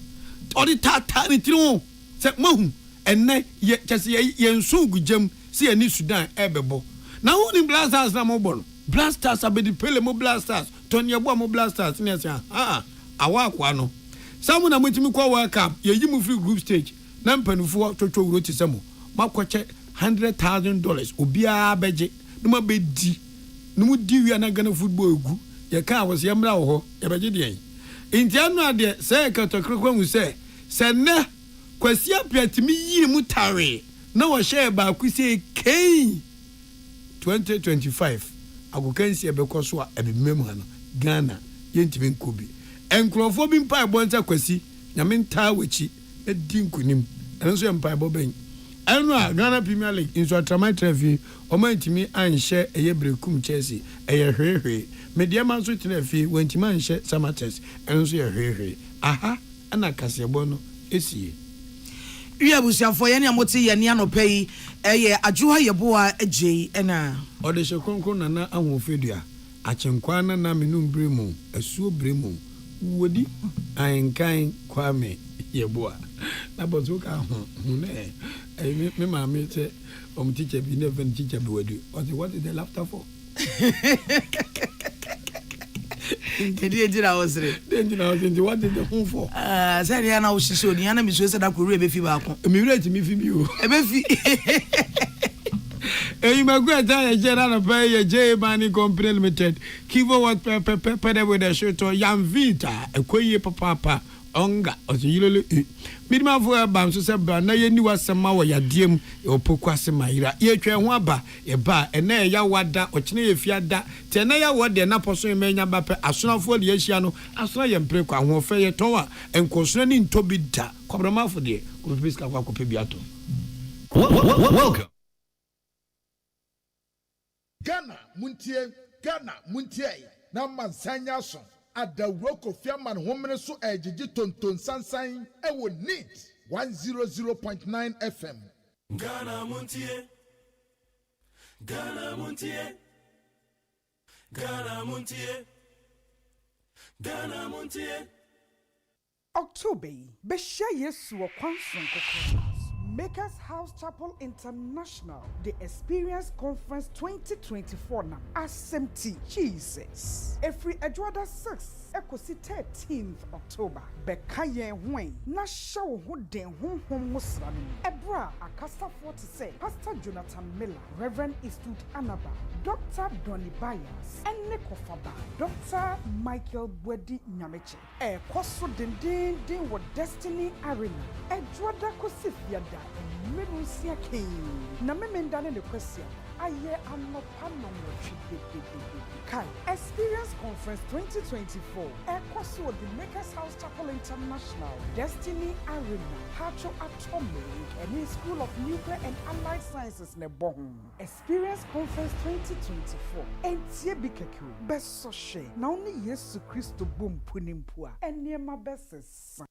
odi tata ni tiri ho se mahu enne ye kese ye nso gujam se ye ni Sudan ebebo na hu ni blasters na mo bon blasters abedi pele mo blasters tonya bo mo blasters ne se awa akwa no samu na mutimi kwa World Cup ye yi mu free group stage na mpanufo twotwo wuro ti samu makwache $100,000 obia beje numa bedi numu diwi na Ghana football egu ye ka was ye mra wo ho ye beje de enti ade se katokro hu se ne kwasi apiatimi yiri mu tare na wo share ba ku se kei 2025 agokansi ebekoso a ebemem ha no Ghana yentimi nkobi enkrofo bi mpa ebonta kwasi nyame ntaa wachi edinkunim enso mpa eboben enu a Ghana Premier League inso atramai trafi omantimi anhye eyebrekum Chelsea eyehwehwe mediama nso trafi wantimi anhye Samatex enso yehwehwe aha ana kasebo no esie Uya busiafo ye ne amoti ye ne anopai eye adwoha yeboa agye ena ode hyekonkron na ahofedua achenkwana na menum bremu asuo bremu wodi ankan kwame yeboa na bozuka ho ne me mama say teacher be never teacher be wadu what is the laughter for Kedira wasre what is the home for say ya na wo hyeso ni ana mi so say da ko re be fi ba ko mi re ti mi fi bi o e be fi magweta ya jera na pay ya AGYEMAN Company Limited kivo what pepper with the shirt or yam vita ekoye papa onga osiyilele midima fo aba so se ba na ye ni wasema wo yadiem opokwase mayira ye twa ho aba ye ba ena ya wada okine ye fiada te na ya wode na poso emenya bape asonafo de yehia no asona ye mpre kwa ho fe ye towa enkosona ni ntobi da kwabramafo de ko piska kwa ko pebiato welcome Ghana muntie na mansanya so adawro kofiaman homene so ejiji tonton sansan ewo neat 100.9 FM Ghana muntie October, Besha Yesu Kwanson Kokora. Makers House Chapel International, the Experience Conference 2024 now. SMT Jesus. Every Edward 6. ekosi 13th October. Beka yen hwen na show ho den honhom ho sra no. Ebra akasa for to say Pastor Jonathan Miller, Reverend Institute Anaba, Dr. Donny Byers, and Nekofaba, Dr. Michael Bwedi Nyameche. Koso den wo Destiny Arena. Edwada kosifia da merusia king. Na memenda ne question. Aye anopano Kai Experience Conference 2024. Koso the Makers House Chapel International, Destiny Arena, Hacho Atomic, and School of Nuclear and Allied Sciences ne Bohum. Experience Conference 2024. Entie bikeku beso she. Na only Yesu Christo boom punimpua. Enyema beses.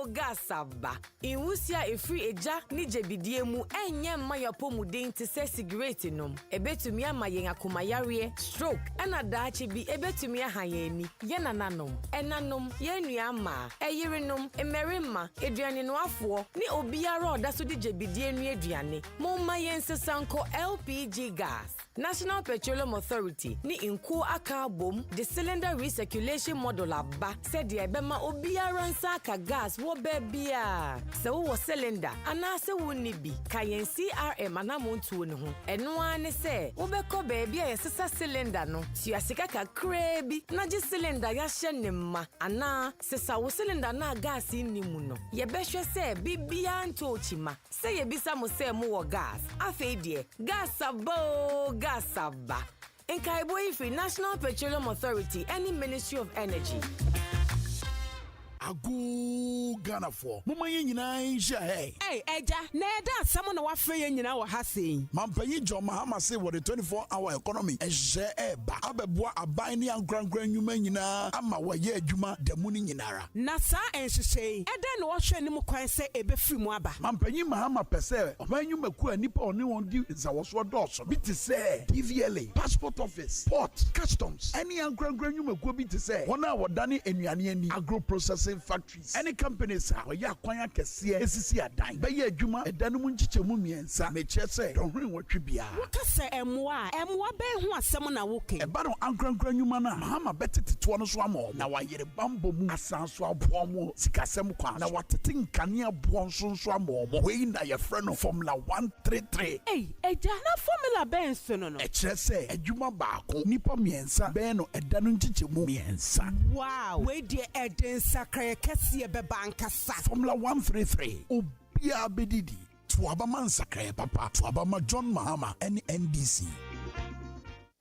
Gasaba. Inwusia efri eja ni jebidie mu enye mayapo mu den te se cigarette nom. Ebetumi amayen akomayare stroke ana daachi bi ebetumi ahayeni ye nananom. Enanom ye nuama, eyirenom, emerima, eduane no afo ni obiara odaso di jebidie nu eduane. Momma yensesanko LPG gas. National Petroleum Authority ni inko aka bom the cylinder recirculation model aba said the ebema obiara nsa aka gas wo bebia se wo cylinder ana se wo ni bi kayen CRM anamontuo ne ho eno ane se wo beko bebia yesesa cylinder no siasika kakra bi na je cylinder ya hye ne ma ana sesa wo cylinder na gas ni mu no ye behwe se bibia nto ochima se ye bisa mo se mo wo gas afei de gas abo Gasaba. In Kaiboy Free National Petroleum Authority, any Ministry of Energy. Agu Ghana for Mama nyina insha hey eja na eda asam na wafe nyina wo ha sei Mampanyi John Mahama say what the 24-hour economy ehye eba abeboa aban ne ankrankran nyuma nyina ama waye adwuma da mu ni nyinara na sa enhyehyei eda na wo hwe ni mu kwan se ebefiri mu aba Mampanyi Mahama pese oban nyuma ku anipa oni won di zawoso doso bi te say DVLA passport office port customs any ankrankran nyuma ku bi te say wona wodane enuane ani agro processing factories any companies are ya kwanya kese esisi adan be ya adwuma edanum nchichemu miensa meche se donhwen watwebia woka se emwa be hu asem na woke eba no ankrankran nyuma na Mahama beteteto no so amo na wayere bambo mu asanso abo mu sikasem kwa na watete nkane abo nso amo we na ye frɛ no formula 133 eja na formula ben so no eche se adwuma baako nipa miensa be no edanum nchichemu miensa wow we de edensa kese beba nkasa formula 133 obia bedidi to abama nsakre papa to abama John Mahama NDC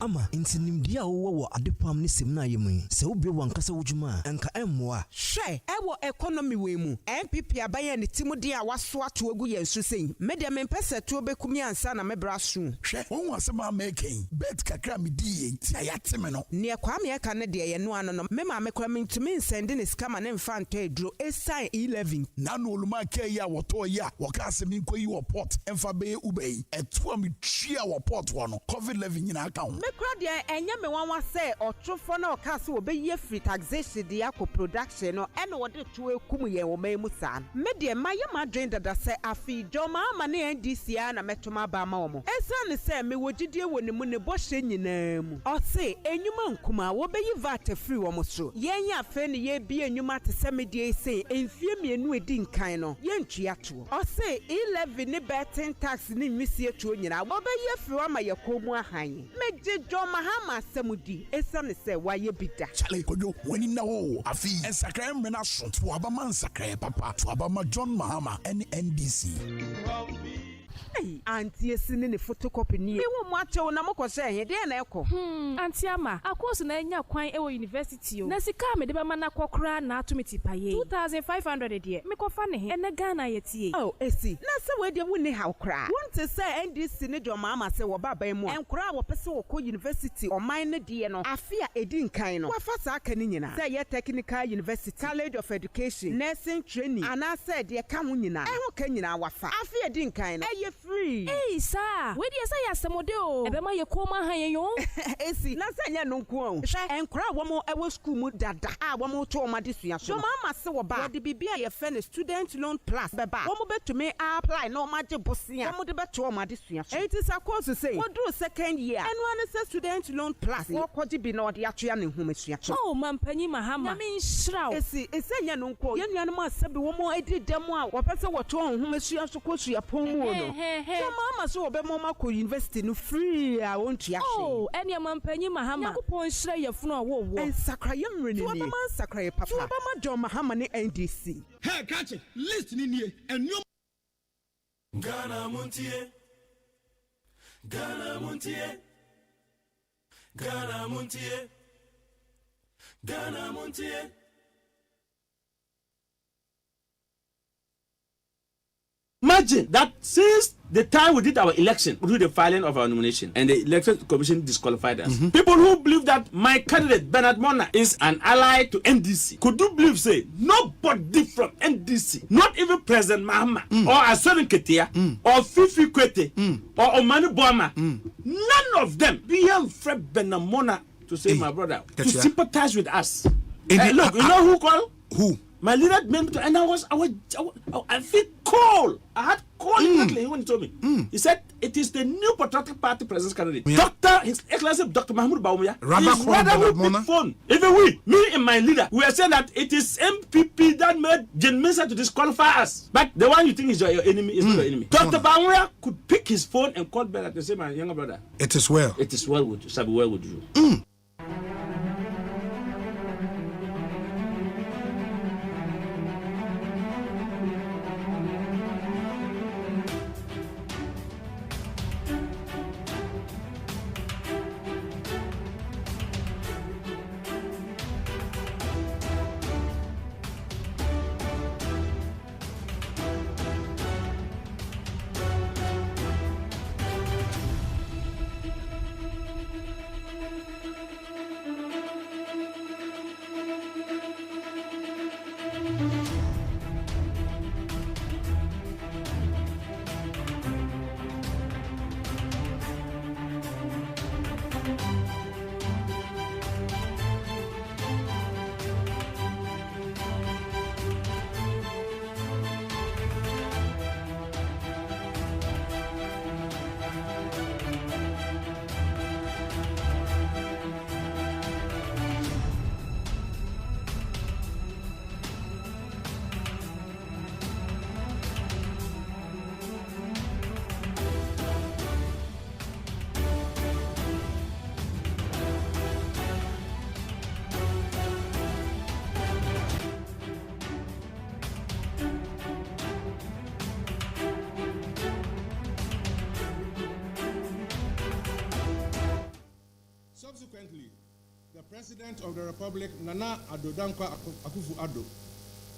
ama intinimdia wo adepam ne semna yemu se obre wankasa wodwuma enka emmoa hwe ewo economy we mu MPP abaye ne timudi a waso ato agu yensu sei media mempese to obekumi ansa na mebra su hwe won asema making bet kakra medie ti ayateme no ne kwa me eka ne de ye no ano no me ma me kwa mentumi nsende ne skama ne mfa nto eduro esai 11 na no oluma kai ya woto ya woka asemi nkoyi wo port emfa be ubei eto am twia wo port wo no COVID-19 nyina aka ho Kradia enye me wanwa se otrofo na okase obeyi free taxation de akọ production no ene wode to ekum ye wo mamu san me de maye madwen dada se afi joma ama ne NDC na metoma ba ma wo esane se me wogidie woni mu ne bohye nyina mu o se enyuma nkuma wo beyi VAT free wo mo so yenya afa ne ye bi enyuma te se me de se enfie mienu edi nkan no ye ntwia to o se 11 ne betting tax ne nwisie to nyina wo beyi free wo ma ye komu ahan meje John Mahama samudi esane se waye bida chale kojo wani na wo afi ensakra mena so to abama nsakra papa to abama John Mahama NDC Auntie esine ne photocopy ni ewo mu achewo na mokose he de na ekọ auntie ama akoso na enya kwan ewo university o na sika me de ba mana kokora na atomiti paye 2500 de me kofa ne he ene Ghana yetie esi na se we de woni ha okra wonte se NDC ne John Mahama se wo baba mu enkora wo pese wo ko university o man ne de no afia edi nkan no wafa sa aka ni nyina se ye technical university college of education nursing training ana se de ka ho nyina eho ka nyina wafa afia edi nkan no free. Hey, sir. Where do you say yasamodo? Ebema ye koma hayo. Esi, na senya no nko. Hwe enkra womo ewo school mu dada. Womo to oma desua so. Mama se wo ba. De bibia ye friend student loan plus beba. Womo betumi apply na oma je bosia. Womo de beto oma desua so. It is a course say. Wo do second year. Eno an say student loan plus. Wo kwaji bi na ode atoya ne homesua so. Oh, mampanyi mahama. Nyame nshraw. Esi, esenya no nko. Ye nuanu ma sabi womo edi demo a wo pese wo to homesua so kosua pon mu no. So mama so wo be mama ko university no free a won tua hwe. Oh, ene mampanyi mahama. Yakupon nshra yefunu a wo wo. Ensakra ye mrene ni. Wo be man sakra ye papa. So wo be ma John Mahama ne NDC. Hey, catch it. List ni nie. Enyo Ghana Montie. Ghana Montie. Ghana Montie. Ghana Montie. Imagine that since the time we did our election, we did the filing of our nomination, and the election commission disqualified us. People who believe that my candidate Bernard Mona is an ally to NDC, could you believe say nobody from NDC, not even President Mahama or Asorin Ketia or Fifi Kwete or Omani Boama, none of them beyond Fred Bernard Mona to say my brother to sympathize with us. Look, you know who called? Who? My leader meant to, and I feel cold. I had cold immediately when he told me. He said it is the new Patriotic Party president's candidate, His Excellency Dr. Mahmoud Bawumia. His rather with big phone. Even me and my leader, we are saying that it is MPP that made Jen Mensah to disqualify us. But the one you think is your enemy is not your enemy. Dr. Bawumia could pick his phone and call back to say, my younger brother. It is well. It is well with you. Shall be well with you. Subsequently, the President of the Republic, Nana Addo Dankwa Akufo-Addo,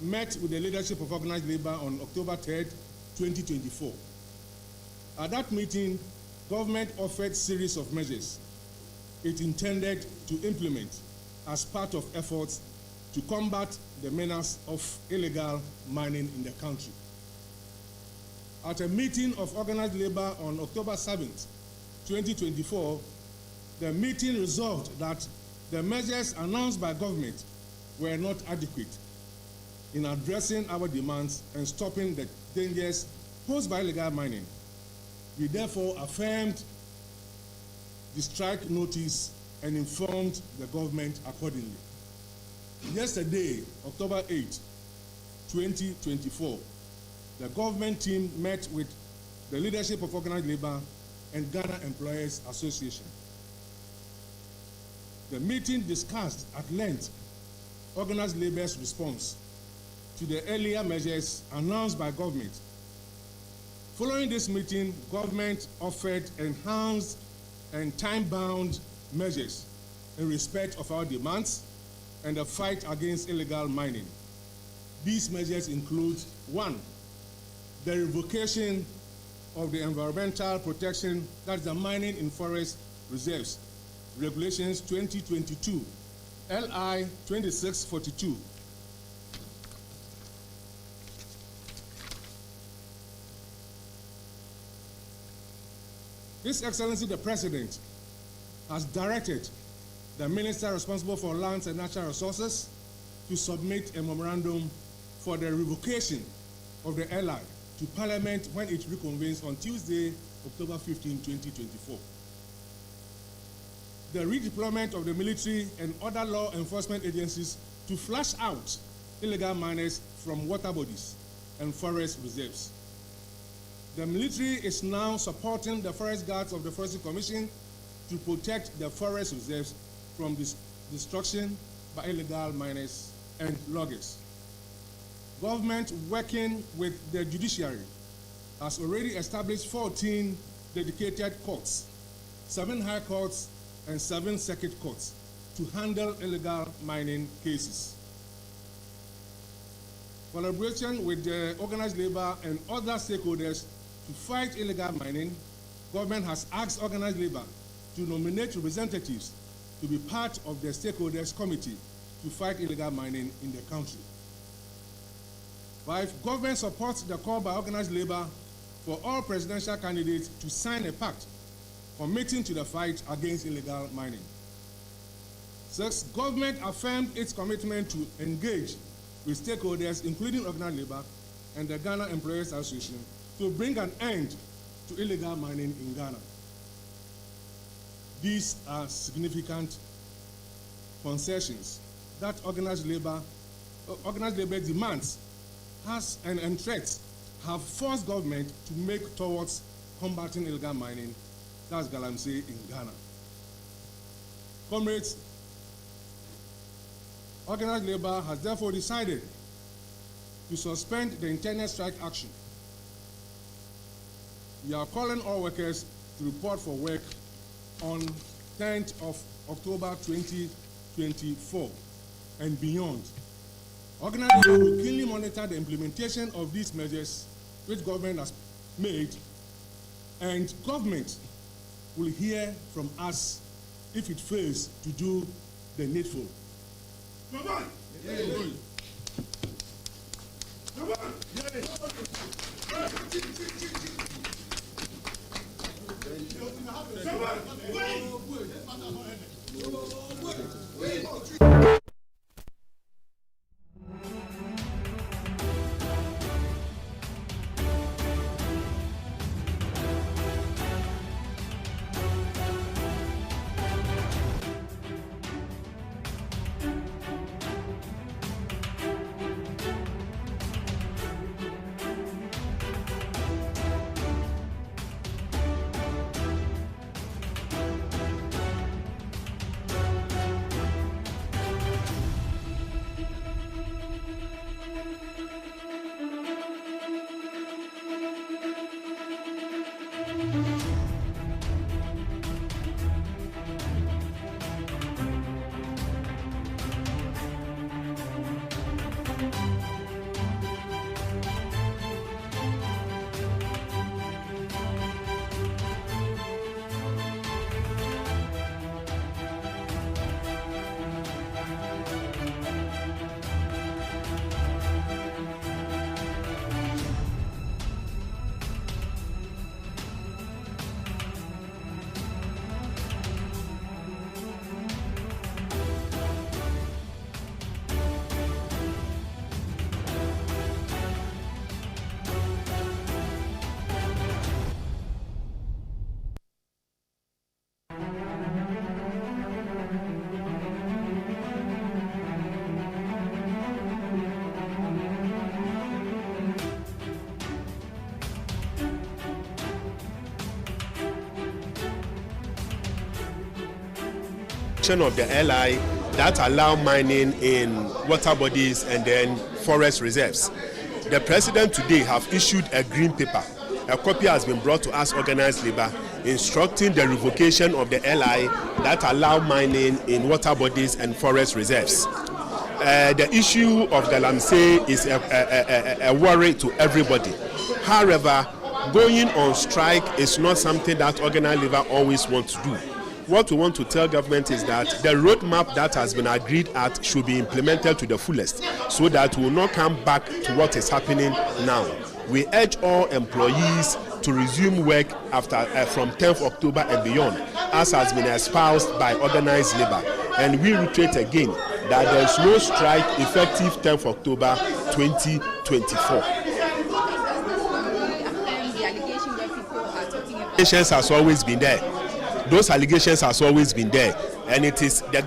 met with the leadership of Organized Labour on October 3rd, 2024. At that meeting, government offered a series of measures it intended to implement as part of efforts to combat the menace of illegal mining in the country. At a meeting of Organized Labour on October 7th, 2024, the meeting resolved that the measures announced by government were not adequate in addressing our demands and stopping the dangers posed by illegal mining. We therefore affirmed the strike notice and informed the government accordingly. Yesterday, October 8, 2024, the government team met with the leadership of Organized Labour and Ghana Employers Association. The meeting discussed at length Organized Labour's response to the earlier measures announced by government. Following this meeting, government offered enhanced and time-bound measures in respect of our demands and the fight against illegal mining. These measures include: 1, the revocation of the environmental protection, that is the mining in forest reserves, Regulations 2022, LI 2642. His Excellency the President has directed the Minister responsible for lands and natural resources to submit a memorandum for the revocation of the LI to Parliament when it reconvenes on Tuesday, October 15, 2024. The redeployment of the military and other law enforcement agencies to flush out illegal miners from water bodies and forest reserves. The military is now supporting the forest guards of the Forestry Commission to protect the forest reserves from destruction by illegal miners and loggers. Government, working with the judiciary, has already established 14 dedicated courts, 7 high courts, and 7 circuit courts to handle illegal mining cases. Collaboration with the organized labor and other stakeholders to fight illegal mining, government has asked organized labor to nominate representatives to be part of the stakeholders committee to fight illegal mining in the country. 5, government supports the call by organized labor for all presidential candidates to sign a pact committing to the fight against illegal mining. 6, government affirmed its commitment to engage with stakeholders, including organized labor and the Ghana Employers Association, to bring an end to illegal mining in Ghana. These are significant concessions that organized labor demands and threats have forced government to make towards combating illegal mining, that's Galamsey in Ghana. Comrades, organized labor has therefore decided to suspend the intended strike action. We are calling all workers to report for work on 10th of October 2024 and beyond. Organized labor will keenly monitor the implementation of these measures which government has made, and government will hear from us if it fails to do the needful. Come on. Yeah. Come on. Of the LI that allow mining in water bodies and then forest reserves. The president today have issued a green paper. A copy has been brought to us, organized labor, instructing the revocation of the LI that allow mining in water bodies and forest reserves. The issue of the Galamsey is a worry to everybody. However, going on strike is not something that organized labor always want to do. What we want to tell government is that the roadmap that has been agreed at should be implemented to the fullest, so that we will not come back to what is happening now. we urge all employees to resume work after from 10th October and beyond, as has been espoused by organized labor. And we reiterate again that there is no strike effective 10th October 2024. Allegations has always been there. Those allegations has always been there, and it is the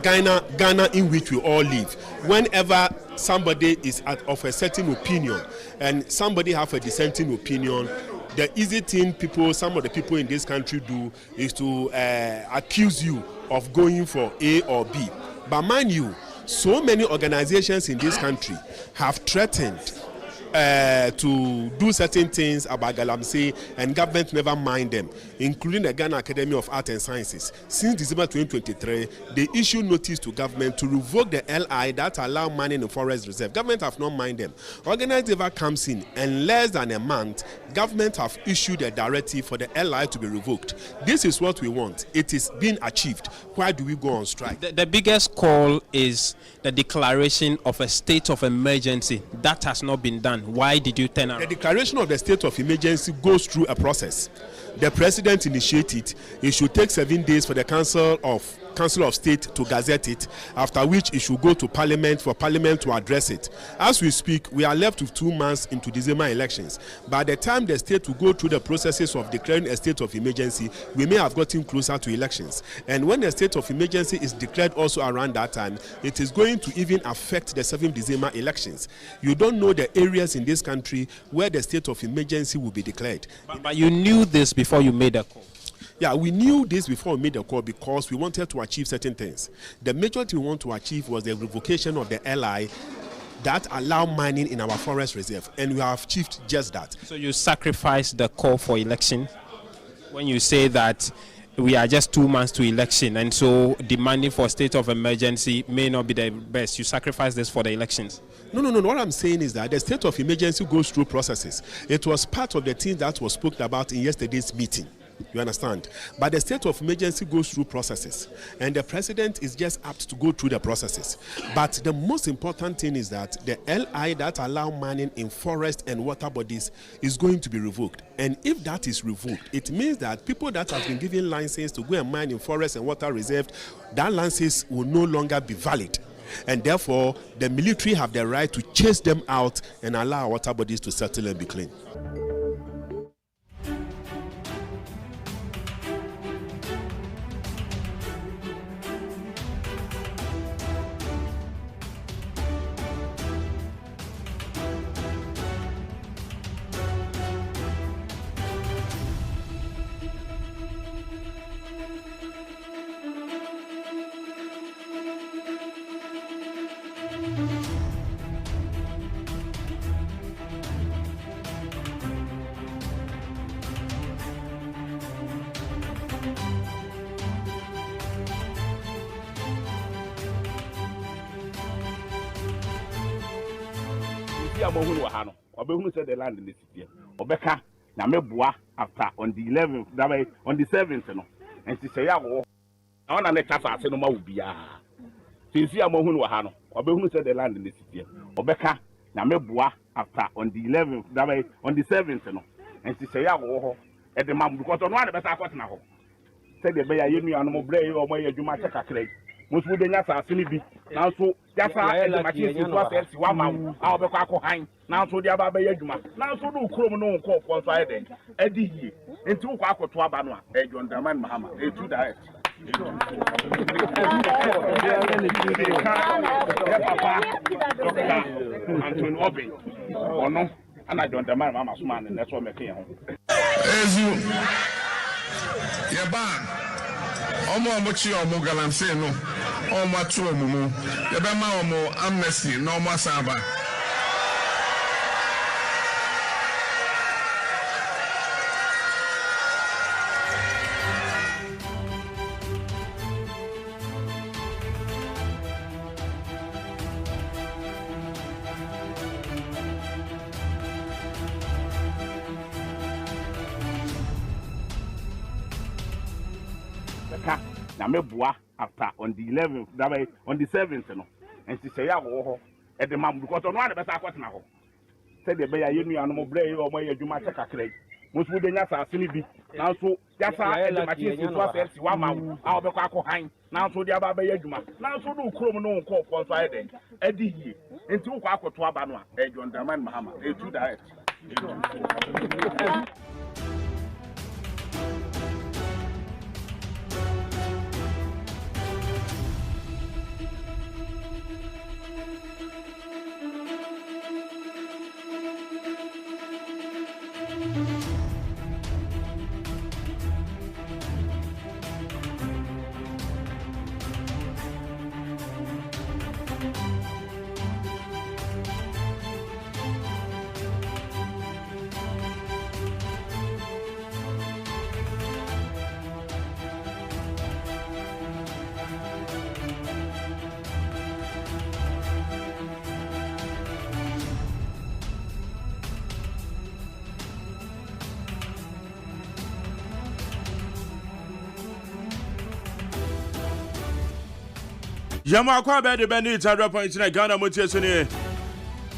Ghana in which we all live. Whenever somebody is of a certain opinion and somebody have a dissenting opinion, the easy thing some of the people in this country do is to accuse you of going for A or B. But mind you, so many organizations in this country have threatened to do certain things about Galamsey, and government never mind them, including the Ghana Academy of Art and Sciences. Since December 2023, they issued notice to government to revoke the LI that allow mining in forest reserve. Government have not mind them. Organized labor comes in less than a month, government have issued a directive for the LI to be revoked. This is what we want. It is being achieved. Why do we go on strike? The biggest call is the declaration of a state of emergency. That has not been done. Why did you turn around? The declaration of the state of emergency goes through a process. The president initiated it. It should take 7 days for the Council of State to gazette it, after which it should go to Parliament for Parliament to address it. As we speak, we are left with 2 months into December elections. By the time the state will go through the processes of declaring a state of emergency, we may have gotten closer to elections. And when the state of emergency is declared also around that time, it is going to even affect the 7th December elections. You don't know the areas in this country where the state of emergency will be declared. But you knew this before you made a call. Yeah, we knew this before we made the call because we wanted to achieve certain things. The major thing we want to achieve was the revocation of the LI that allow mining in our forest reserve, and we have achieved just that. So you sacrificed the call for election when you say that we are just 2 months to election, and so demanding for state of emergency may not be the best. You sacrifice this for the elections. No. What I'm saying is that the state of emergency goes through processes. It was part of the thing that was spoken about in yesterday's meeting. You understand? But the state of emergency goes through processes, and the president is just apt to go through the processes. But the most important thing is that the LI that allow mining in forest and water bodies is going to be revoked. And if that is revoked, it means that people that have been given license to go and mine in forest and water reserve, that license will no longer be valid. And therefore, the military have the right to chase them out and allow our water bodies to settle and be clean. Who said the land in this city? Obeka, Namebua, after on the 11th, on the 7th, and she say, I want to let us say no more will be. Since you are Mohun Wahano, who said the land in this city? Obeka, Namebua, after on the 11th, on the 7th, and she say, I want at the mom because on one of us I got now. Said the Bay, you knew animal brave or my Jumata clay. Most would not have seen it. Now, so that's why the machine was 1 month. I'll be quite high. Now, so the Abba Yajuma. Now, so do criminal call for Friday. Eddie, and 2 Quaco to Abana, John Daman Mahama, a 2 diet. Anton Obi, or no, and I don't demand Mama's man, and that's what making home. As you, Yaban. Omo mochi omo galamsey no omo atu omo mu ye be ma omo amnesty no omo asaba Namebua after on the 11th, on the 7th, and she say, I will at the mom because on one of us I got now. said the bear you and more brave or more you might check a crate. Most would then yasa sinibi. Now so yasa the machine to us 1 month. I'll be quack behind. Now so the ababa yeduma. Now so do chrome no call for Friday. Eddie into quack to Abano. John Daman Mahama. A 2 direct. Yama kwa be de beni 100.9 Ghana Montie sene.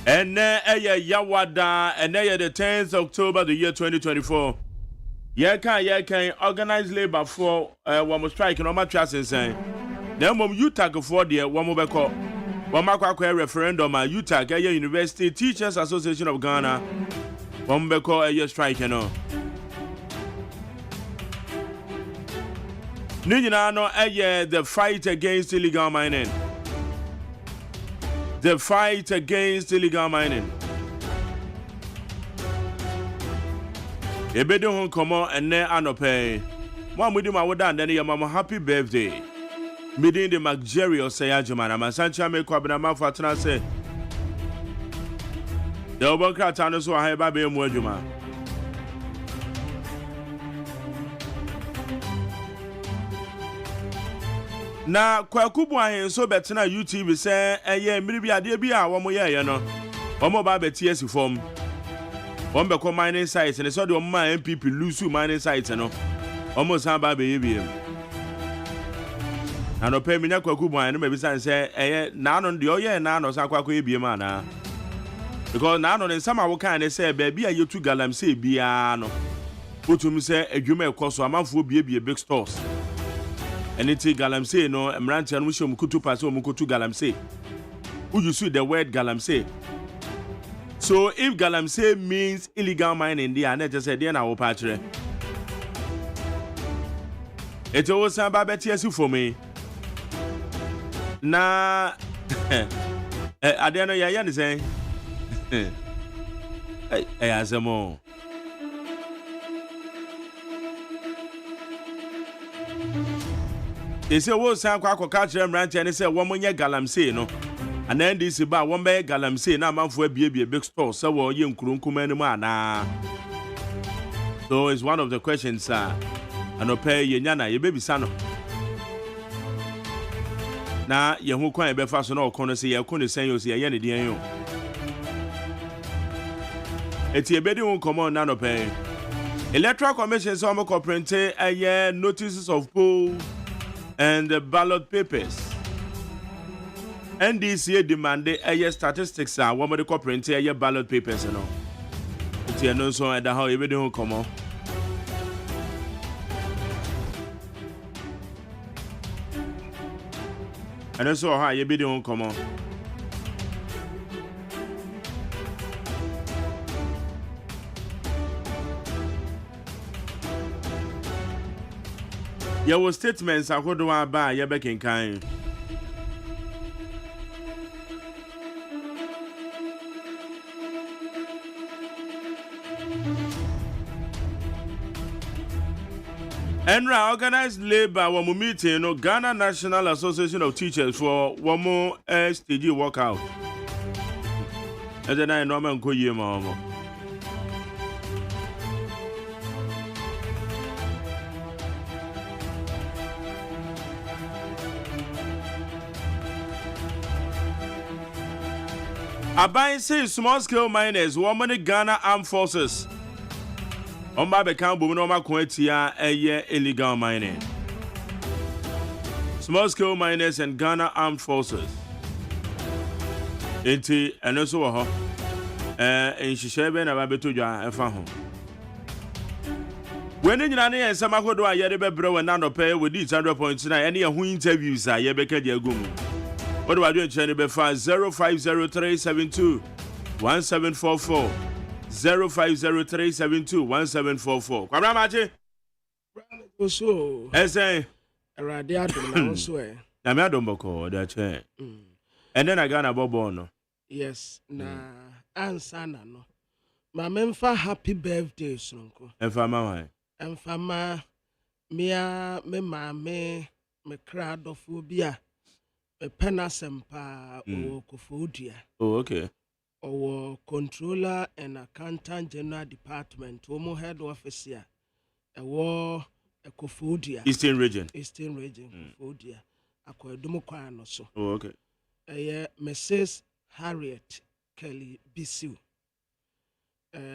Ene eye yawada ene the 10th October the year 2024. Ye can organize labor for one strike no match asensen. Na mom UTAG for the one mo beko. One makwa referendum UTAG University Teachers Association of Ghana. One beko strike no. The fight against illegal mining. The fight against illegal mining. Ebedo hon komo ene anope. Mo amudi ma woda ndene ya mama happy birthday. Midin the McJerry OSEI AGYEMAN. Amasancha me kwa bina mafu atena se. De obokra tano so ha eba be mu adwuma. Na kwakubu ahen so betena YouTube se eye mmiri bi ade bi a wo mo ye no wo mo ba betie asifom wo be ko mining site ne so de wo ma MPP lusu mining site no wo mo san ba be ye bi na no pe mi nya kwakubu ahen no be bi san se eye na no de oye na no san kwakọ ye bi ma na because na no ne sama wo kan ne se be bi a yetu galamsey bia no otum se adwuma ekoso amanfo bie big stores. And it's galamsey no emrantia no shom kutu pass o mukutu galamsey. Who you see the word galamsey? So if galamsey means illegal mining there, and just said na wo patre. It was some babetiasu for me. Na adeno ya yan say. Azemo. They say wo san kwa catch rent and say wo monye galamsey no. And then this ba wo be galamsey na manfo abie big store so wo ye nkurunkum animu ana. So it's one of the questions anope ye nyana ye baby sano. Na ye hu kwan be fa so na okono say ye kono sen yo say ye ne den yo. Eti e bedi hu komo na anope. Electoral Commission so mo printe notices of poll and the ballot papers. NDC demanded statistics are one of the corporate ballot papers and all. It's no so at the how you do come on. And also how you be doing come on. Your statements are what do I buy your back in kind. Enra organized labor one meeting no Ghana National Association of Teachers for one more STG workout. And then I know I'm going to mama. Abai says small scale miners, woman Ghana Armed Forces. On my account, women on my quetia illegal mining. Small scale miners and Ghana Armed Forces. And also, nhihye be na ba beto dwa efa ho when nyina ne ensam akodo a yede bebre we na no pay we di 100.9 ene ye hu interviews a ye beka di agum odo wa dwen chene be fa 050372 1744 050372 1744 kwabra mache so ese erade adom na so na me adom boko da che and then I got a bobo no yes na ansana no ma memfa happy birthday sonko emfa ma emfa ma mia me maame me kradofo bia me penasempa o kofodia oh okay our controller and accountant general department omo head office here ewo kofodia eastern region kofodia akodumo kwa no so oh okay Mrs. Harriet Kelly Bisu.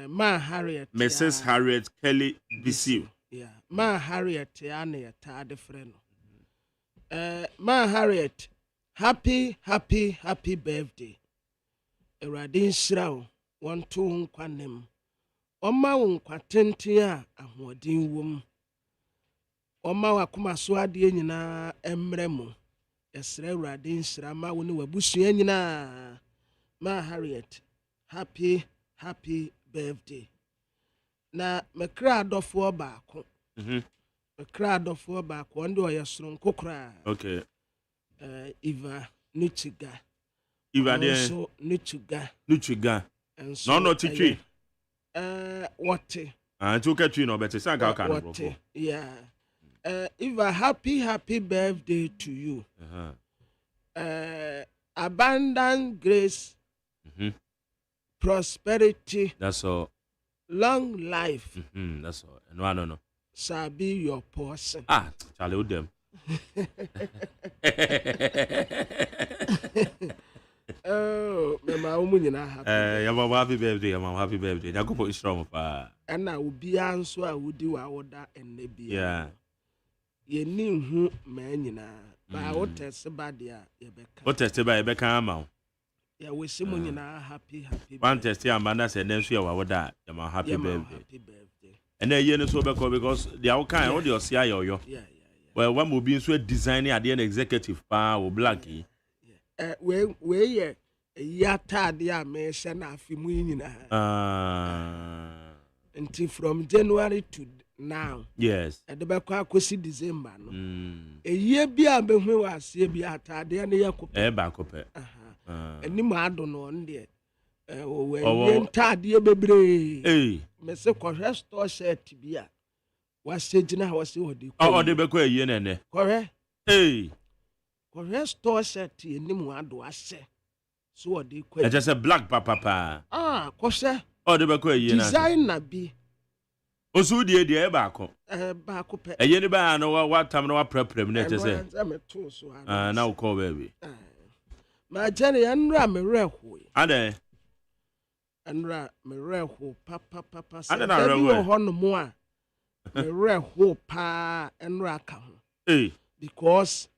Ma Harriet. Mrs. Harriet Kelly Bisu. Yeah. Ma Harriet Yane Tade Freno. Ma Harriet, happy birthday. Eradin Shrao, 1-2 kwanem. Oma unkwatentia ahwadin wom. Oma wakuma swadi nyina emremo. Esre radin shrama woni wabusua nyina ma Harriet happy birthday na mekra adofo baako mekra adofo baako ndo oyesoro nkokra okay Eva Nuchiga de Nuchiga no titwi what antu katwi no bete sanka ka no yeah Eva, happy birthday to you. Abundant grace, prosperity. That's all. Long life. That's all. No. Shall be your portion. Charlie with them. Oh, my woman, happy birthday. I'm happy birthday. I go put strong pa. And I will be answer. I will do our order and maybe. Yeah. Ye knew who man but what test about the what tested by Rebecca Amount? Yeah, we see money happy. One test here, Amanda said, then she will that. I'm happy birthday. And then you know because the outcome of your CIO. Yeah. Well, one will be so designing at the end executive power or Blackie. We yata dia me shana fimu until from January to now. Yes. At the back akosi December no. A year bi abehu asie bi atade na yakopɛ. Bakopɛ. Ani ma adono on there. We ntade bebre. Me se kɔhwɛ store shirt bi a. Wase gina wase odi. Odi bɛkɔ ayi na ne. Kɔhwɛ. Kɔhwɛ store shirt ani mu ado ahyɛ. So odi kɔ. Just a black papa. Kɔhwɛ. Odi bɛkɔ ayi na. Design na bi. Osu die baako. Baako pe. Eye ni ba no wa tam no wa prepare me na say. Na wo call baby. Ma jane anra me reho. Ade. Anra me reho papa. Ade na reho. Ho no mo a. Me reho pa anra ka ho. Because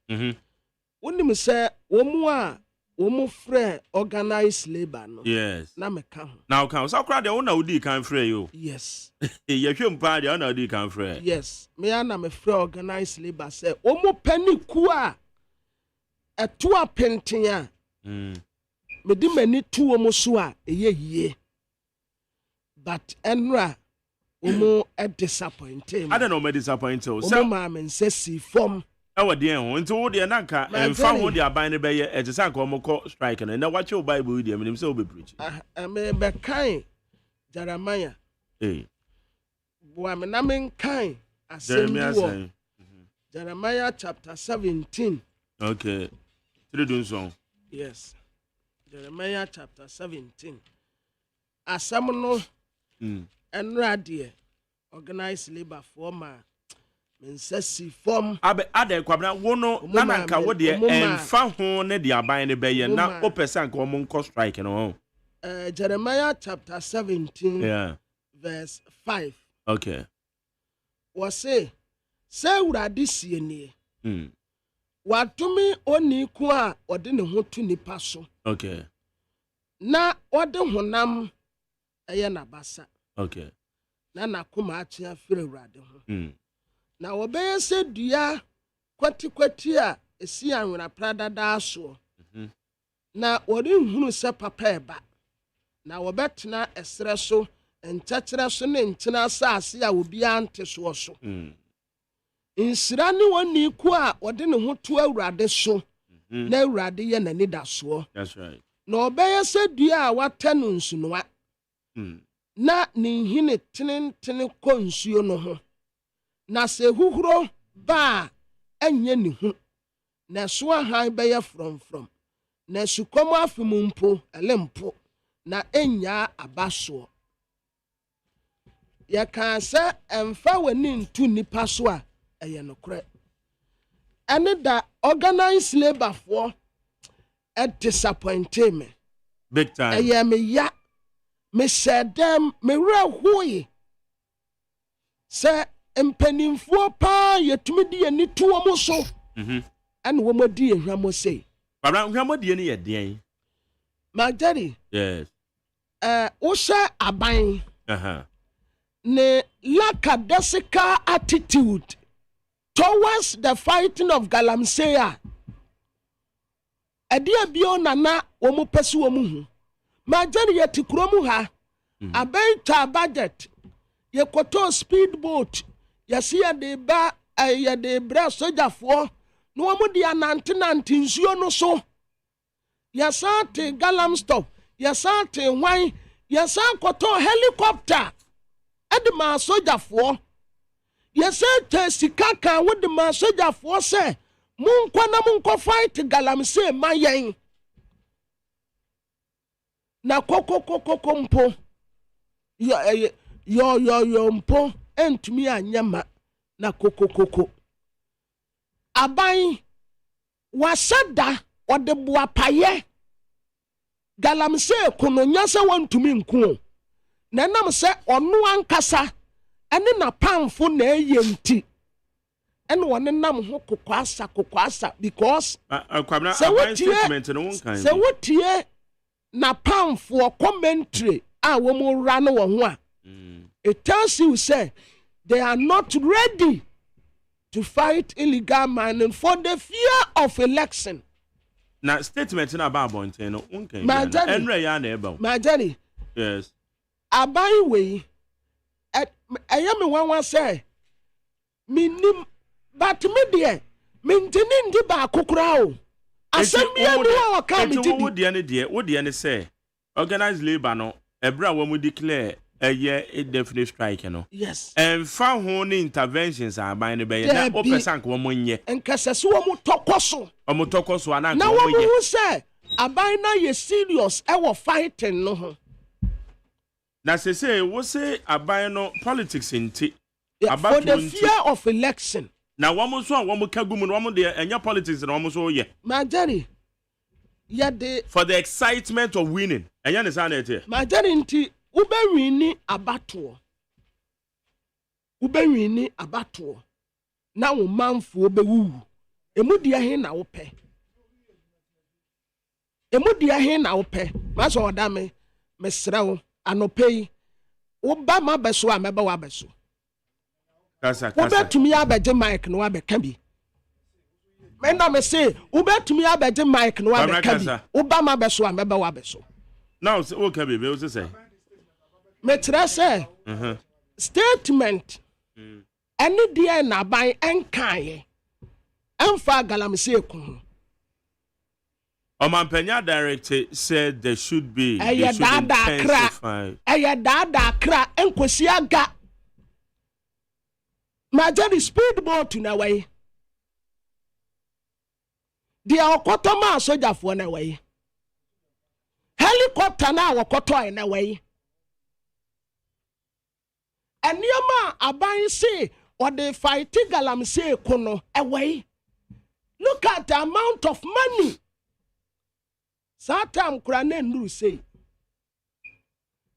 wonim say wo mu a wo mu frɛ organized labor no. Yes. Na me ka ho. Now kan so kra de wo na wodi kan frɛ yo. Yes. Ye hwempa de wo na wodi kan frɛ. Yes. Me ana me frɛ organized labor say wo mu pani ku a eto apenten a. Me di mani tu wo mu so a eye. But enra wo mu disappointed. I don't know me disappointed. So ma me say si form. Ewa de ho nti wo de na nka emfa ho de aban ne beye ejisa nka omko strike no na wache bible de menim se obe preach me be kan Jeremiah bo me na men kan asem Jeremiah chapter 17 okay 3 dun song yes Jeremiah chapter 17 asem no enrade organized labor for ma Mensesi form ade kwabna wo no na nka wo de emfa ho ne de aban ne beye na opesa nka omonko strike no Jeremiah chapter 17 verse 5 okay was say urade sie nie watumi oni ku a ode ne ho tu nipa so okay na ode honam ɛyɛ n'abasa okay na n'akoma akye afiri awurade ho na wɔbɛyɛ sɛ dua kwati a esi anwena pradada asoɔ na wɔrenhunu sɛ papa ɛba na wɔbɛtena ɛserɛ so nkyɛkyerɛ so ne nkyena asase a obiara nte soɔ so nsira ne wɔn ku a wɔde ne ho to awurade so na awurade yɛ n'ani da soɔ that's right na ɔbɛyɛ sɛ dua a watɛ no nsunoa na ne nhini tenentene kɔ nsuo no ho na sɛ huhuro ba a ɛnyɛ ne hu na ɛso ahan bɛyɛ frɔmfrɔm na sukɔm afe mu mpo ɛlempo na ɛnyaa aba soɔ yɛkaa sɛ ɛmfa w'ani ntu nnipa so a ɛyɛ nokorɛ ɛne da organized laborfoɔ disappointed me big time ɛyɛ me ya me hyɛ dɛm me werɛ hoe sɛ mpanimfoɔ paa yɛtumi de yɛni to wɔn so ɛne wɔn di yɛhwɛmɔ sei babra hwɛmɔ die ne yɛ deɛn magari yes wohyɛ aban ne lackadaisical attitude towards the fighting of galamsey a ɛde abio nana wɔn pɛ so wɔn hu magari yɛte kurom ha abɛntwa budget yɛkɔtɔ speedboat yɛsi yɛde ba yɛde brɛ sogyafoɔ na wɔn de anantenante nsuo no so yɛsan te galam stop yɛsan te hwan yɛsan kɔtɔ helicopter ɛde ma sogyafoɔ yɛsan tɛ sika kan wɔde ma sogyafoɔ sɛ munkɔ na munkɔ fight galamsey ma yɛn na kokokokoko mpo yɔ mpo entumi anyama na kokokoko aban wasada ɔde boapayɛ galamsey kono nyasa wɔntumi nko na nam sɛ ɔno ankasa ɛne na pamfo na ɛyɛ nti ɛne wɔne nam ho kokoasa because sɛ wotie na pamfo commentary a wɔn ra no wɔ ho a it tells you say they are not ready to fight illegal mining for the fear of election. Na statement na ba abonten no unkan enre ya na eba. Majari. Yes. Abai we ɛyɛ me wanwa sɛ minim but me deɛ mentini ndi ba kokora o asɛm bia bi wɔ ka me tidi wo deɛ ne sɛ organized labor no ebra wo mu declare ɛyɛ indefinite strike no yes ɛmfa ho ne interventions aban no bɛyɛ na opesa nka wo nyɛ nkasɛse wo mu tɔkɔso ana na wo mu sɛ aban na yɛ serious ɛwɔ fighting no ho na sese wo se aban no politics nti for the fear of election na wo mu so a wo mu kagu mu no wo mu de ɛnya politics na wo mu so yɛ majari yɛde for the excitement of winning ɛnya ne sa na ɛte majari nti ubewini abatoɔ na wo manfo bewuwu emu dia he na wopɛ ma so oda me mesrɛw anopɛyi wo ba ma beso a meba wa beso kasa wo betumi abegye mic no abeka bi mena me say wo betumi abegye mic no abeka bi wo ba ma beso a meba wa beso now okay baby what you say metre say statement any dia na ban enkaye emfa galamsey kun Omampenya director said there should be intensify kra enkosi aga major speedboat na way dia okoto ma sojafo na way helicopter na okoto na way enioma aban say or the fight galamsey kono away look at the amount of money Satam krane nuru say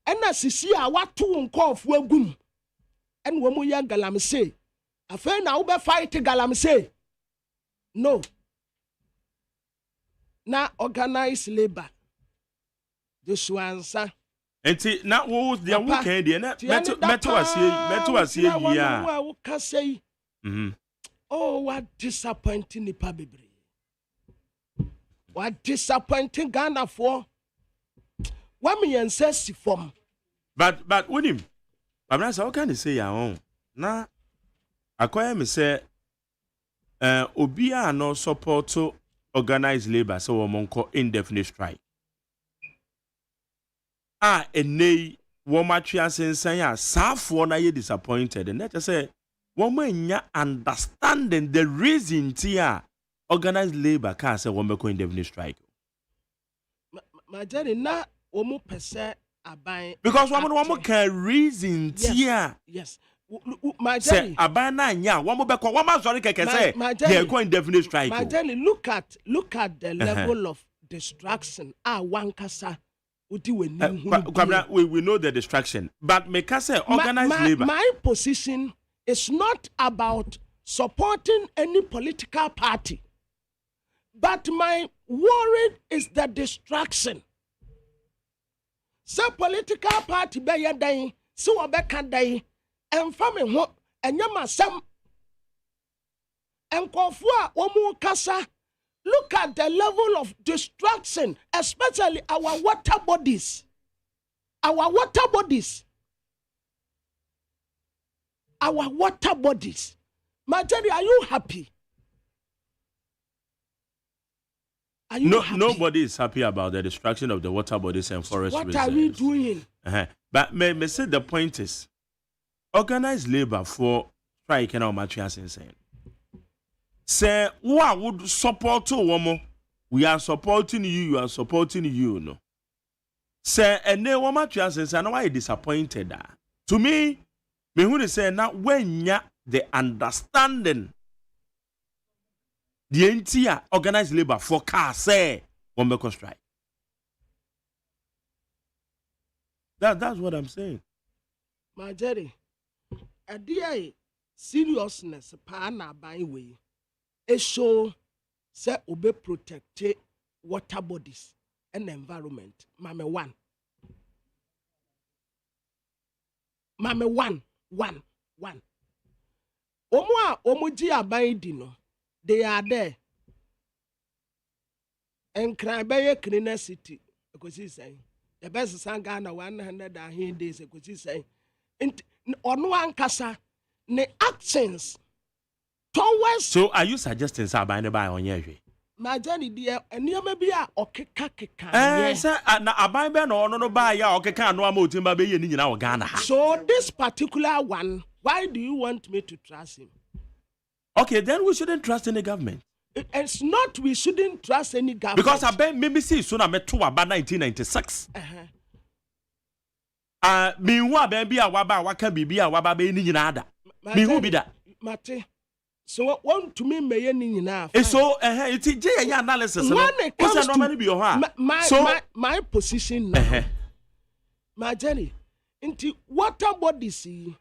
ena sisi a watu nkofo agum en wo mu ya galamsey afa na wo be fight galamsey no na organized labor this one sir Enti na wo dia wo kan de na meto asie ya. Wo ka say. Oh, what disappointing nipa bebre. What disappointing Ghana for. What me insist from. But with him. I'm not so can say ya own. Na akoya me say obia no support to organized labor so wo monko indefinite strike. Enei wo matwe asensan ya safo na ye disappointed and that say woman understanding the reason tia organized labor can say woman go indefinite strike. My journey na woman pese aban because woman can reason tia. Yes. My journey aban na nya woman be ko woman sorry keke say they go indefinite strike. My journey look at the level of distraction one kasa we know the distraction but make us say organized labor. My position is not about supporting any political party, but my worry is the distraction. So political party be ya dying, so abeka dying, and family ho, and yama sam, and kofua omu kasa. Look at the level of distraction, especially our water bodies. Our water bodies. Our water bodies. Majari, are you happy? Are you happy? Nobody is happy about the destruction of the water bodies and forest reserves. What are we doing? But may say the point is, organized labor for strike and our materials insane. Say, what would support a woman? We are supporting you are supporting you, no. Say, and then woman chances, and why disappointed. To me who say now when ya the understanding the entire organized labor for car say one make strike. That's what I'm saying. My Jerry, a dear seriousness pa na by way. A show say obe protect water bodies and environment. Mame one. Omuji abai dino. They are there. And Krabaye Cleaner City, because he's saying the best Sangana 100 days, because he's saying on one casa, the actions. So are you suggesting Sabine by on your my journey, dear, and you may be a okay, sir, and a Bible or no buy ya okay, can't no more timber be in our Ghana. So this particular one, why do you want me to trust him? Okay, then we shouldn't trust any government. It's not we shouldn't trust any government. Because I bet maybe see soon I met two about 1996. Meanwhile, baby, a waba, what can be a waba be in other. Me who be that? Mate. So want to me may enough. So it's a analysis. When it comes to my position now, my journey into water body see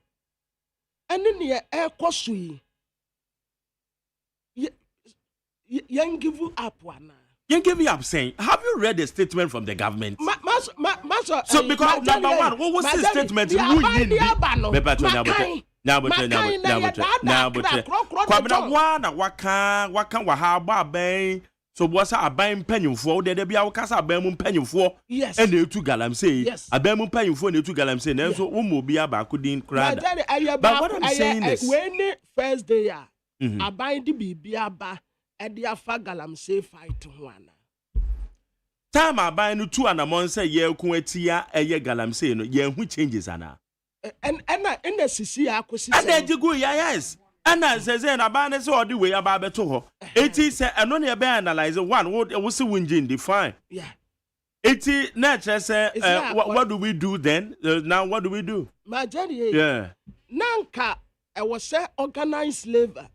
and in the air cost you give you up one. You give me up saying, have you read the statement from the government? So because number one, what was the statement? Now, but so what's a buying penny for? There be our casa bemum penny for? Yes, and the two galam say, yes, a bemum penny for the two galam say, and so be about couldn't cry. But what I'm saying is, when first day, I buy the baby aba and the afa galam say fight one. Time I buy no 2 and a month say, yeah, kuetia, a ye galam say, no, yeah, who changes Anna. And in the CC, and then you go, yes. And I says, and a banner so the way about to her. It is and only a bear analyze one was a winging define. Yeah. 80 nature say, what do we do then? Now, what do we do? My journey, yeah. Nanka, I was say organized labor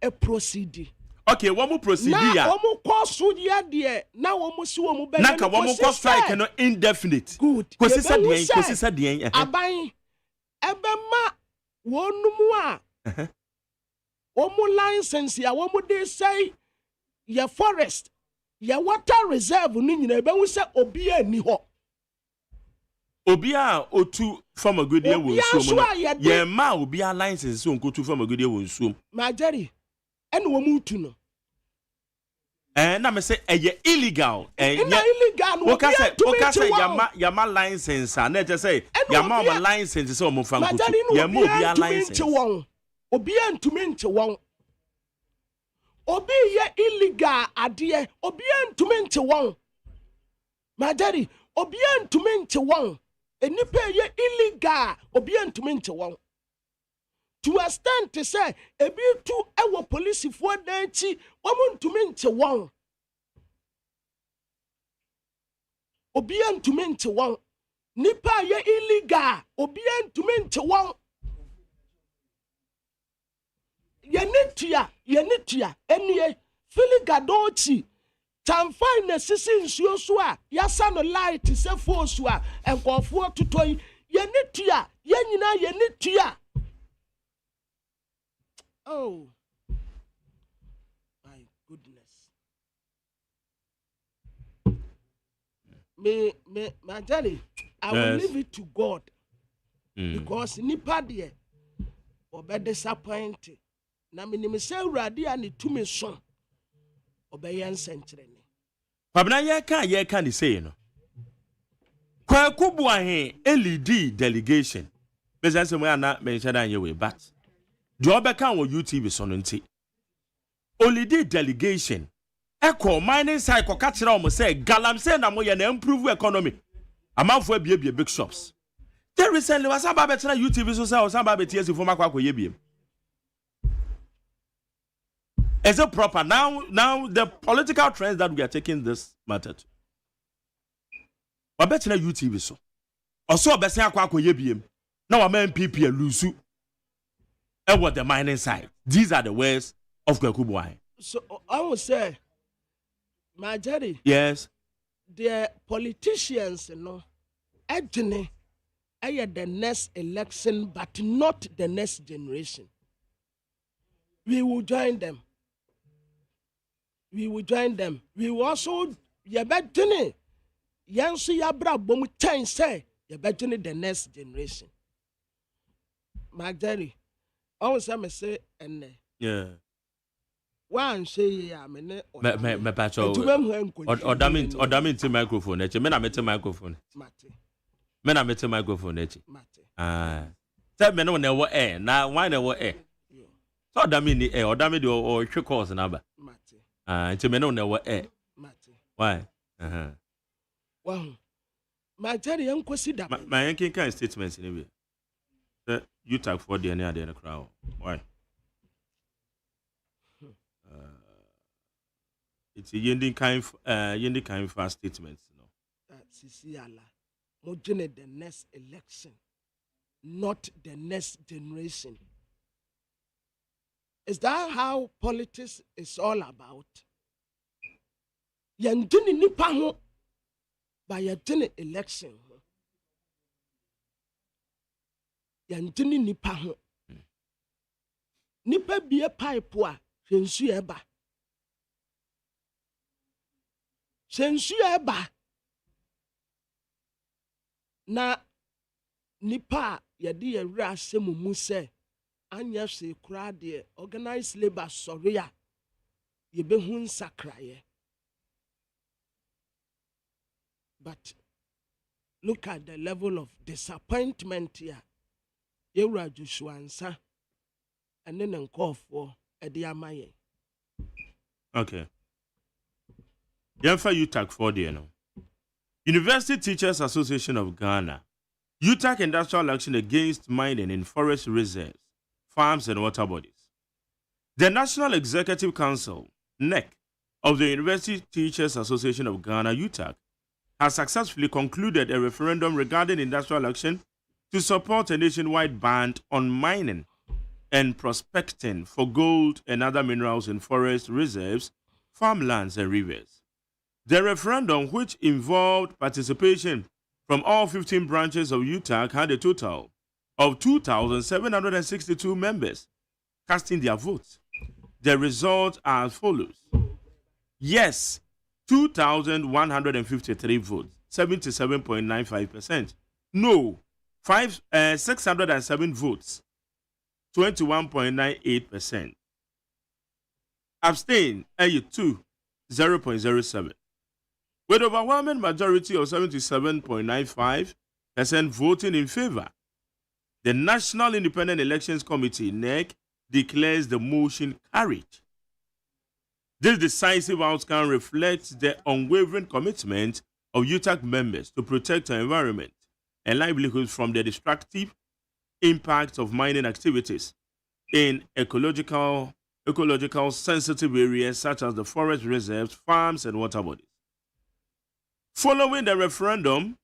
a proceed. Okay, one more procedure. Now, one more course would ya dear. Now, almost one more Naka, one more course strike and indefinite. Good. Because it's a day. I buy Ebema one more. One more license, ya one more day say, your forest, your water reserve, Nina, but we say, Obia Niho. Obia otu from a good year will so yeah, ma will be a license soon go to from a good year will soon. My Jerry, and woman to know. And I'm say illegal. Illegal. Okay, yama license. And let just say yama license is almost from Yama license. Obia to me to one. Obi ye illegal adie. Obia to me to one. My daddy, Obia to me to one. And you pay ye illegal. Obia to me to one. To a stand to say, a bit two our police for nancy, woman to me to one. Obian to me to one. Nipa ye illegal. Obian to me to one. Yenitia, any filigadochi. Tamfine sissing sua, yasan a light to say for sua, and go for to toy. Yenitia, yenitia. Oh, my goodness. My daddy, I will leave it to God. Because nipa dear, or be disappointed. Na me say radi ani to me son. Obeyan century. Pabna ye can say no. Kwa kubwa he LED delegation. Beza se mo ana mention an ye we but. Do obeka wo UTV so no nti. LED delegation. Eko mining side ko ka kire o mo say galamsey na mo ye na improve economy. Amanfo abie big shops. They recently was about better UTV so say o san ba betie si foma kwa koye biem. Is it proper? Now the political trends that we are taking this matter to. I bet you UTV so. Also, best say akwa koye biem. Now a man MPP lose. And what the mining side. These are the words of Kwekubuai. So I would say, my daddy. Yes. The politicians, actually, the next election, but not the next generation. We will join them. We will also, yabetini, yansu yabra bomu time say, yabetini the next generation. My daddy, always I say, and yeah. One say, yeah, me pacho. Or damn microphone. Men are microphone. Men are microphone. Tell me no never air. Now why never air? So damn the air or damn it or three calls number. Until me no never air. Why? Wow. My daddy uncle see that. My yanking kind statements in a you talk for the any other crowd. Why? It's a yending kind fast statements, Sisiala, Mojene the next election, not the next generation. Is that how politics is all about? Yandini nipa ho by yandini election. Yandini nipa ho. Nipa biye pipe wa sensu eba. Sensu eba. Na nipa yadi yewra asemu mu se anya se kura de organized labor sorry a yebehu nsakraye. But look at the level of disappointment here. Yewra Joshua Ansa and then call for Ediamaye. Okay. Yemfa UTAC for the no. University Teachers Association of Ghana. UTAC industrial action against mining in forest reserves, farms and water bodies. The National Executive Council, NEC, of the University Teachers Association of Ghana, UTAC, has successfully concluded a referendum regarding industrial action to support a nationwide ban on mining and prospecting for gold and other minerals in forest reserves, farmlands and rivers. The referendum, which involved participation from all 15 branches of UTAC, had a total of 2,762 members casting their votes. The results are as follows. Yes, 2,153 votes, 77.95%. No, 607 votes, 21.98%. Abstain, 2, 0.07. With overwhelming majority of 77.95% voting in favor, the National Independent Elections Committee, NEC, declares the motion carried. This decisive outcome reflects the unwavering commitment of UTAC members to protect our environment and livelihoods from the destructive impacts of mining activities in ecological sensitive areas such as the forest reserves, farms, and water bodies. Following the referendum,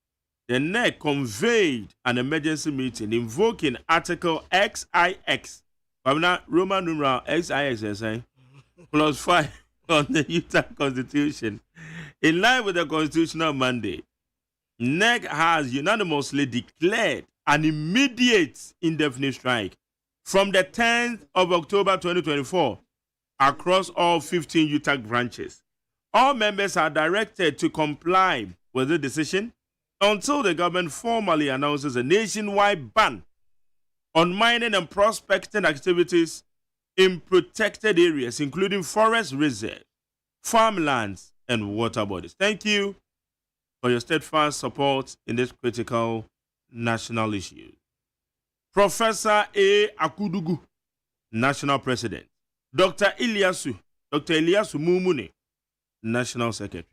the NEC convened an emergency meeting invoking Article XIX, Roman numeral XIX, plus 5 on the Utah Constitution. In line with the constitutional mandate, NEC has unanimously declared an immediate indefinite strike from the 10th of October 2024 across all 15 Utah branches. All members are directed to comply with the decision until the government formally announces a nationwide ban on mining and prospecting activities in protected areas, including forest reserves, farmlands, and water bodies. Thank you for your steadfast support in this critical national issue. Professor A. Akudugu, National President. Dr. Ilyasu Mumune, National Secretary.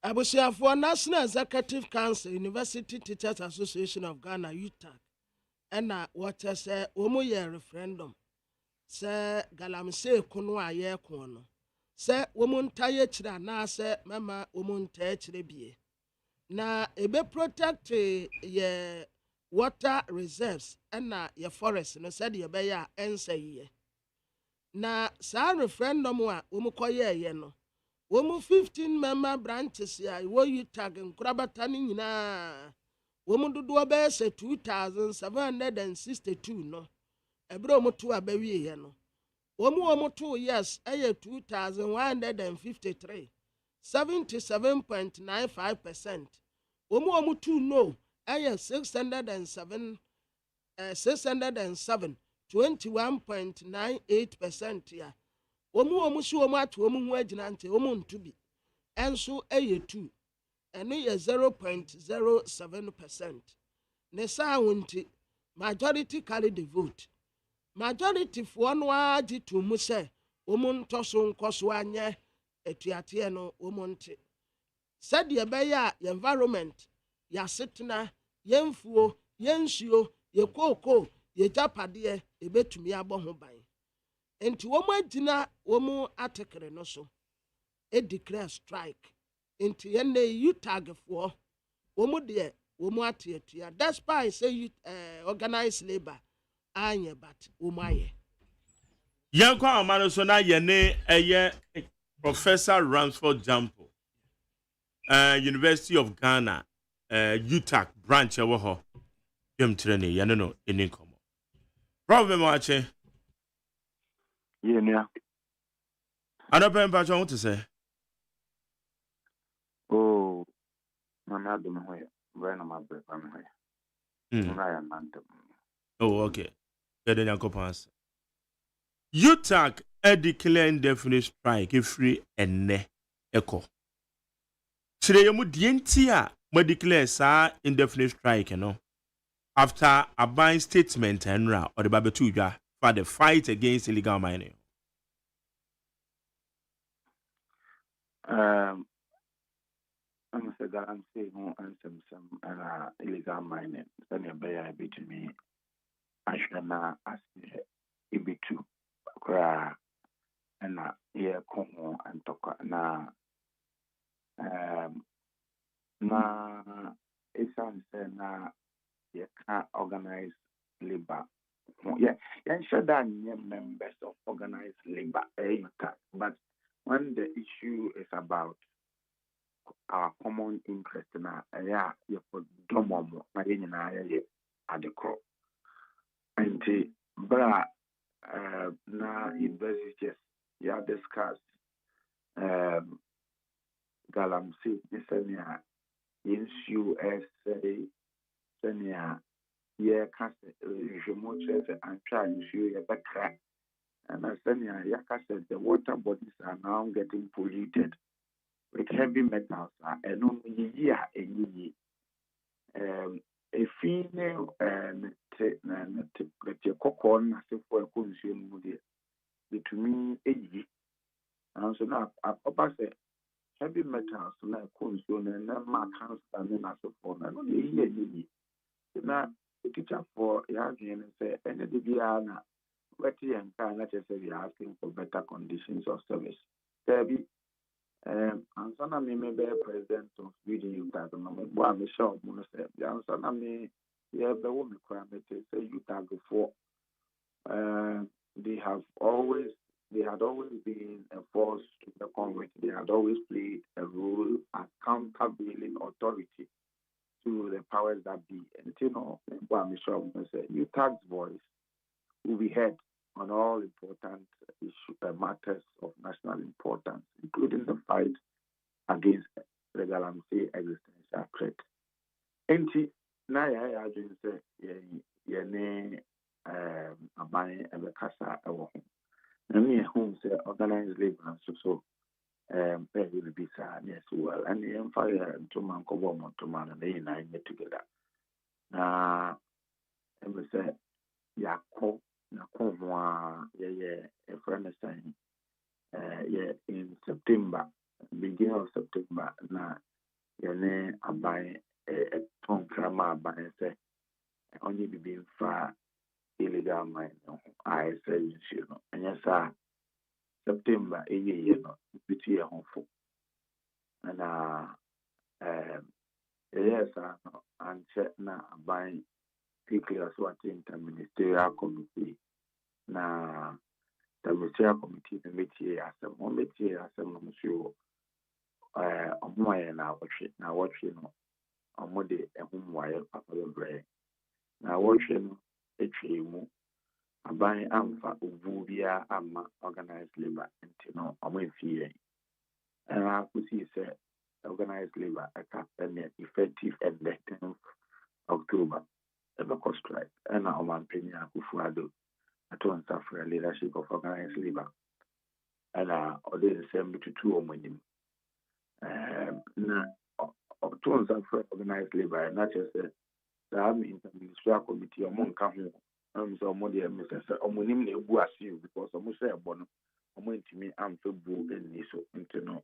Abusiafo National Executive Council, University Teachers Association of Ghana, UTAG, and what I say, Omoye referendum. Say Galamse Kunwa ye kono. Say woman taye chira na say mama woman taye chire bie. Na ebe protect ye water reserves and ye forest no said ye beya ense ye. Na sa referendum wa umukoye ye no. Womu 15 member branches ya wo UTAG nkurabata ni nyina. Womu dudu be se 2762 no. Ebro omutu abawie ye no. Omutu yes eye 2153. 77.95%. Omutu no eye 607 21.98% ya. Omu shi omu atu omu hu agina nte omu ntubi. Enso eye 2. Eno ye 0.07%. Ne sa wonti majority carry the vote. Majority for no agi to mu se omu ntoso nkoso anye etuate no omu nte. Said ye beya environment ya setna yemfuo yensuo ye koko ye japade ebetumi abo ho ban. Enti womu agina womu atekere no so e declare strike. Enti yene UTAG for womu de womu atetua. Despite say organized labor anye but umaye. Yankwa amano so na yene eye Professor Ramsford Jampo, University of Ghana, UTAC branch ewo ho. Yem training yene no eni komo. Problem wache. Yeah. I don't pay what to say. Oh, I'm not doing it. When I'm up, I'm here. Oh, okay. Better than coupons. UTAC declare indefinite strike free and ne echo. Today, you would declare sa indefinite strike, you know, after a buying statement and or the Babatuja for the fight against illegal mining. I'm saying that I'm saying no answer some illegal mining. Then you bear between me. I should not ask it be true. And yeah, come and talk na it's answer na you can't organize labor. Yeah, sure that members of organized labor, but when the issue is about our common interest na you put domomo na at the crop. And bra na universities discuss galamsey this yɛnsuo ɛsɛ sɛnea yɛka sɛ nhwɛmu kyerɛ sɛ antwa a nsuo yɛbɛkra and sɛnea yɛaka sɛ the water bodies are now getting polluted with heavy metals ɛno yiyi a ɛnyɛ yie efi ne te kɔkɔɔ no n'asefoɔ ɛkɔ nsuo no mu deɛ betumi eyiyi nanso na akɔba sɛ heavy metals na ɛkɔ nsuo no na ma cancer ne n'asefoɔ no ɛno deɛ eyi ɛnyɛ yie na teacherfoɔ yɛadwene no sɛ ɛne de biara na wɛte yɛn kaa na kyerɛ sɛ we are asking for better conditions of service daabi ansa na me bɛyɛ president of Sweden UTAG no mebɔ a mehyɛ ɔmo no sɛ ansa na me yɛbɛwɔ me koraa mete sɛ UTAGfoɔ they had always been a force to the congress. They had always played a role as countervailing authority to the powers that be. And UTAG's voice will be heard on all important matters of national importance, including the fight against the Galamsey existential threat. And now I just say, aban ebekasa ewo ho na me home say organized labor so pay will be sa yes well and the fire to man ko bo mo to man na yin na together na e be say yakko na ko ho a ye e friend sign in September, beginning of September na ye ne aban ton krama aban say only be in fa illegal mine I say you know and yes September a year no between home and yes and check na buying quickly as what interministerial committee na the ministerial committee the meeting as a meeting as a monsieur na watch no omode ehum wire papa bre na watch no etwemu aban amfa ovu bia ama organized labor nti no amafie akusi say organized labor academy effective at the 10th October ever cost strike and omanpenya akufuado aton safra leadership of organized labor and other assembly to two omonim na aton safra organized labor and not just the interministerial committee among kahu so mo de message omonim na ebu ase because omo say ebo no omo ntimi amfa bu eni so ntino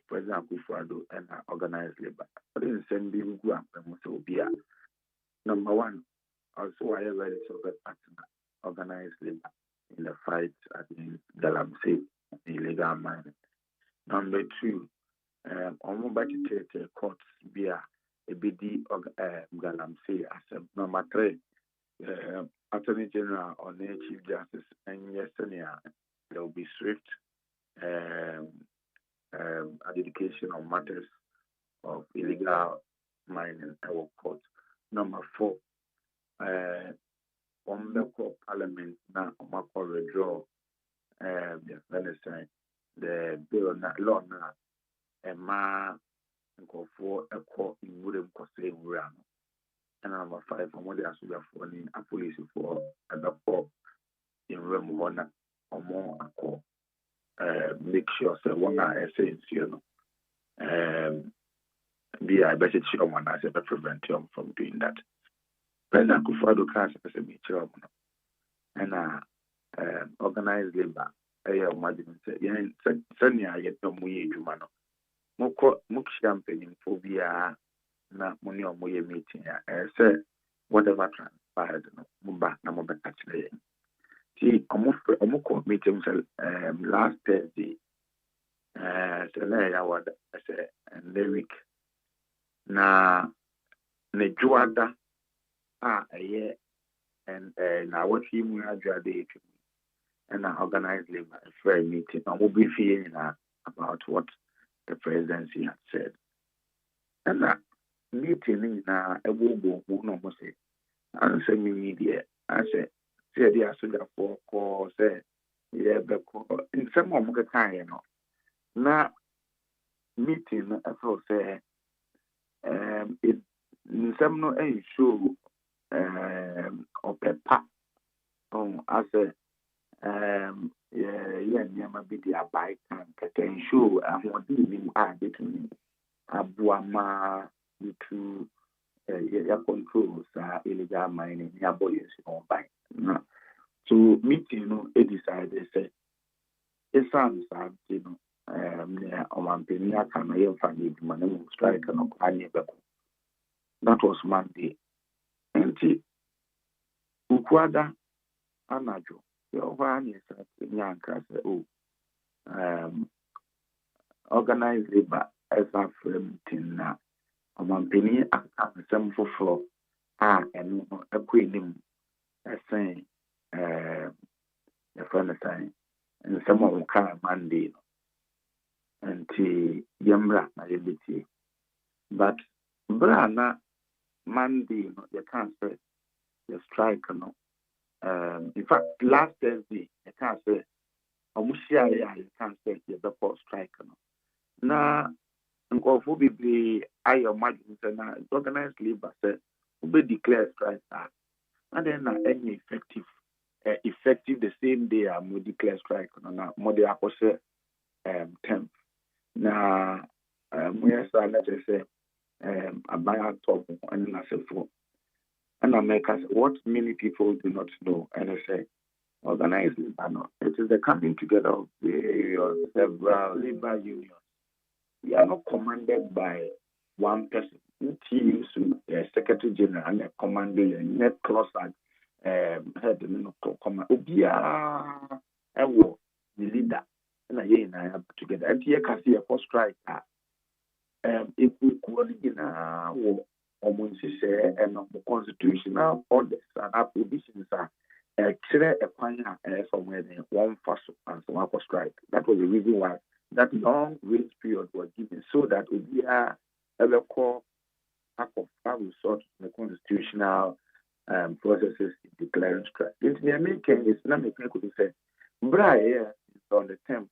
president akufuado and organized labor the same be gu am so bia number 1 also I have very so partner organized labor in the fight against Galamsey illegal mining. Number 2 omo budget courts bia ebedi Galamsey as number 3 Attorney General on the Chief Justice and yesterday there will be swift adjudication on matters of illegal mining our court. Number 4 on the court parliament now withdraw the bill not law now and ma for a court in wooden costing round. And number 5, from what they are a police for the court in Remona or more a court. Make sure that one essence, you know, be I better sure one as a prevent him from doing that. President Kufuor class as a major and organized labor. I imagine send ya get no muye jumano. Muk champagne phobia. Na money or more meeting say whatever transpired no na mo back actually see almost meeting last Thursday so na ya wada say lyric na ne juada aye and na what him juada and na organized labor fair meeting na mo be feeling about what the presidency had said and meeting na ebobo no mo say answer me media I say the asoja for call say yeah be in some of the time no na meeting I feel say it nsɛm no show ɔpɛpa asɛ yɛ nneɛma bi de abae kan kɛkɛ show ahoɔden nim a betumi aboa ma to ya control sa illegal mining ya boys on by na so meeting no e decide say esan sa you know ne omampeni aka na ye fa ni duma na strike no kwanye beko that was Monday enti ukwada anajo yo wa ni sa nyanka say organized labor as a meeting na omampeni aka nsɛm foforɔ a ɛno ɛkɔ anim ɛsɛn yɛfrɛ no sɛn nsɛm a wɔkaa Monday no nti yɛmmra na yɛbɛtie but bra na Monday no yɛka sɛ the strike no in fact last Thursday yɛka sɛ ɔmo hyiaeɛ a yɛka sɛ yɛbɛkɔ strike no na nkɔfo bebree ayɛ ɔmadwene sɛ na organized labor sɛ wobɛ declare strike and then any effective the same day a mo declare strike no na mo de akɔhyɛ 10th na mo yɛ saa na kyerɛ sɛ aban atɔ ho ɛne n'asefo ɛna mɛka sɛ what many people do not know ɛne sɛ organized labor no it is the coming together of the several labor unions. We are not commanded by one person. TU, Secretary General, and a commander, net close at head command. Obia, the leader, and I have together. And here can see a first strike. If we coordinate almost say and constitutional orders and provisions are clear a plan somewhere one first and so on for strike. That was the reason why that long grace period was given so that we are ever call resort to the constitutional processes in declaring strike. In the American is not a people to say, Bray is on the 10th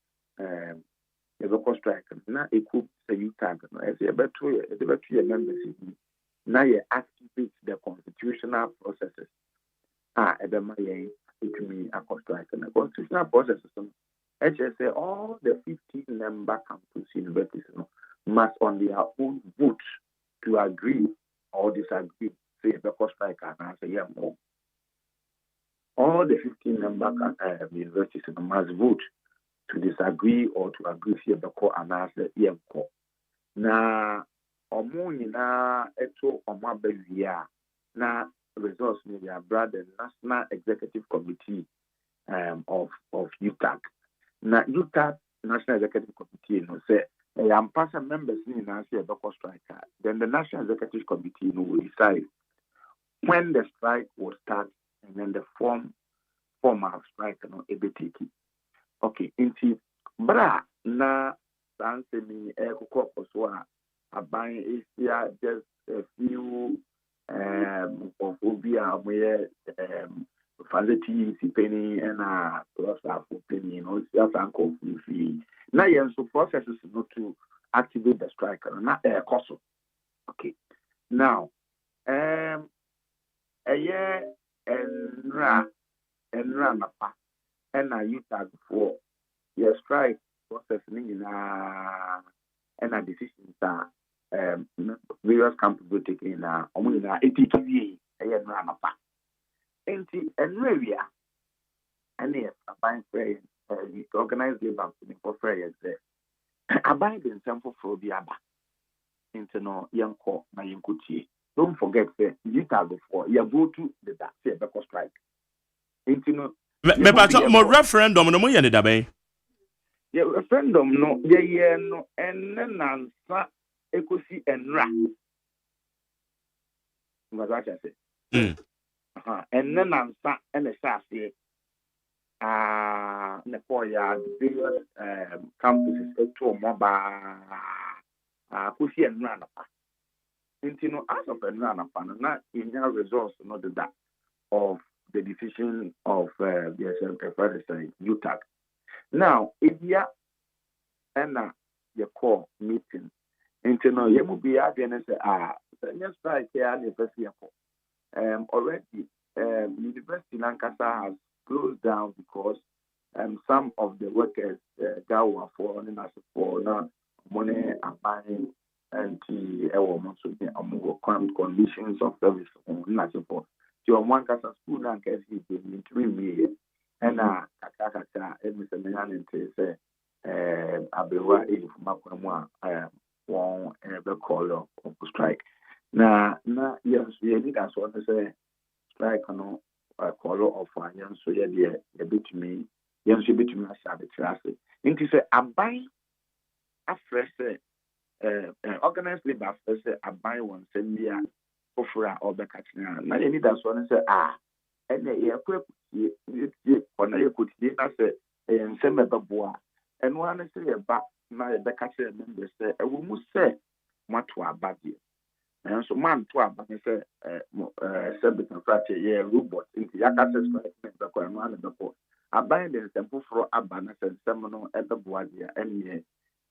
ever strike. Now it could say you tag as a better members now you activate the constitutional processes. Ever my it mean a strike and the constitutional processes. HSA, all the 15 member campus universities must on their own vote to agree or disagree. Say the strike and answer yeah more. All the 15 member universities must vote to disagree or to agree. See the core and answer yeah more. Na omuni na eto omabezia na results in their brother National Executive Committee of UTAC. Na UTAC National Executive Committee say I'm passing members in answer the strike. Then the National Executive Committee will decide when the strike will start and then the form of strike ABTK. Okay, inti bra na answer me abang is just a few of Obia where facility penny and plus penny, just uncle fee. Now, so processes not to activate the strike, not a cost. Okay. Now, a year and run up and I use that before your strike process and a decisions are various companies will take in only 80 kVA a year run up. And area and yes, a buying prayer organized labor for prayers there. A buying in sample for the abba into no young call my incutie. Don't forget that you have before you go to the say the strike. Into no me pato mo referendum no mo ye ne dabe. Yeah, referendum no ye no and nansa ekosi enra. What I say. And then I'm sat and a sassy Nepoya, various campuses to mobile pussy and run up. Intino as of a run up and not in their results, not that of the decision of the UTAC. Now, if you and your call meeting Into no, you will be at the end say, just strike here and the first year. Already, University Lancaster has closed down because some of the workers that were falling as for now money are buying and the conditions of service on as for. So one casa school and case is in 3 million and kaka Mr. Menan say Abewa if Makwa one ever call of strike. Now yes, we need as one say strike no call of one so yeah a bit me yes a bit me as a trust. Into say I buy a fresh organized labor first I buy one send me offer or the catching. Now you need as one say and you on a could say and send a boa and one say a back my the catcher members say a woman say what to a body. And so man to a body say Sabbath and Friday, yeah, robot into Yakas's the one and the poor. I bind the temple for a banner and seminal at the Boadia, and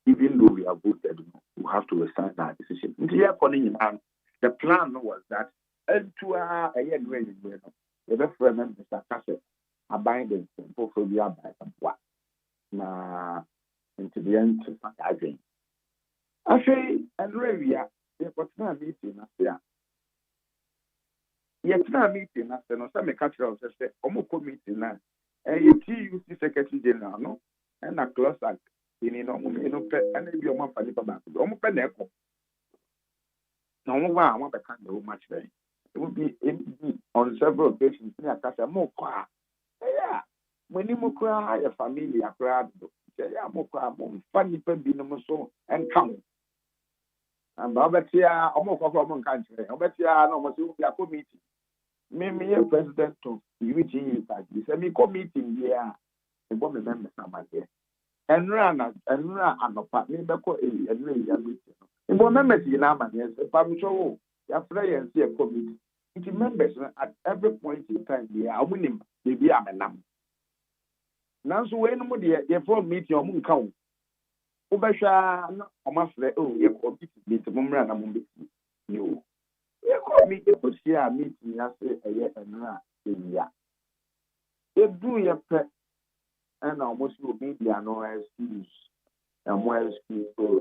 even though we are voted, we have to resign that decision. The plan was that to a year rain, the referendum is a cassette. I bind the temple for the other what now into the end to again. I say, and Ravia, what's not meeting us there. Yet, not meeting us, and some cultural say, Omoko meeting now. And you TUC Secretary General, no, and a close act in and maybe your mom for the back. Omopeneco. No one want to can't do much there. It would be on several occasions near Casa Moka. Yeah, when you cry a family, a crowd, yeah, Moka, funny so and come. And Babatia, almost a common country. Babatia, no, must be a committee. Maybe a president of UG, he said, me committee here. The woman members are here. And run and a partner, and really a meeting. The woman members in Amman, yes, the public show, your prayer and see a committee. It members at every point in time, yeah, I win maybe I'm a lamb. Now, so when you from meet your moon count. Obasha almost oh, you could meet the Mumran among you. You could meet the Pusia meeting as a year and a year. You do your pet and almost will be the annoyance use and well school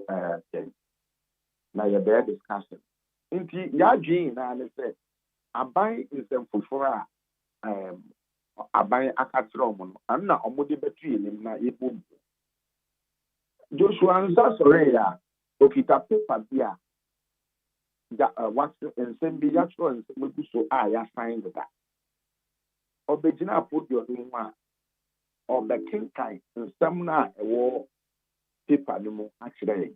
now you're there discussing. Into Yaji and I said, I buy is them for I buy a catron. I'm not a moody battery in my ebook. Joshua Nzasoreya okita paper bia what nsem bi ya tro nsem bi so ya sign that obegina put your nwa obekinkai nsem na ewo paper no mu akire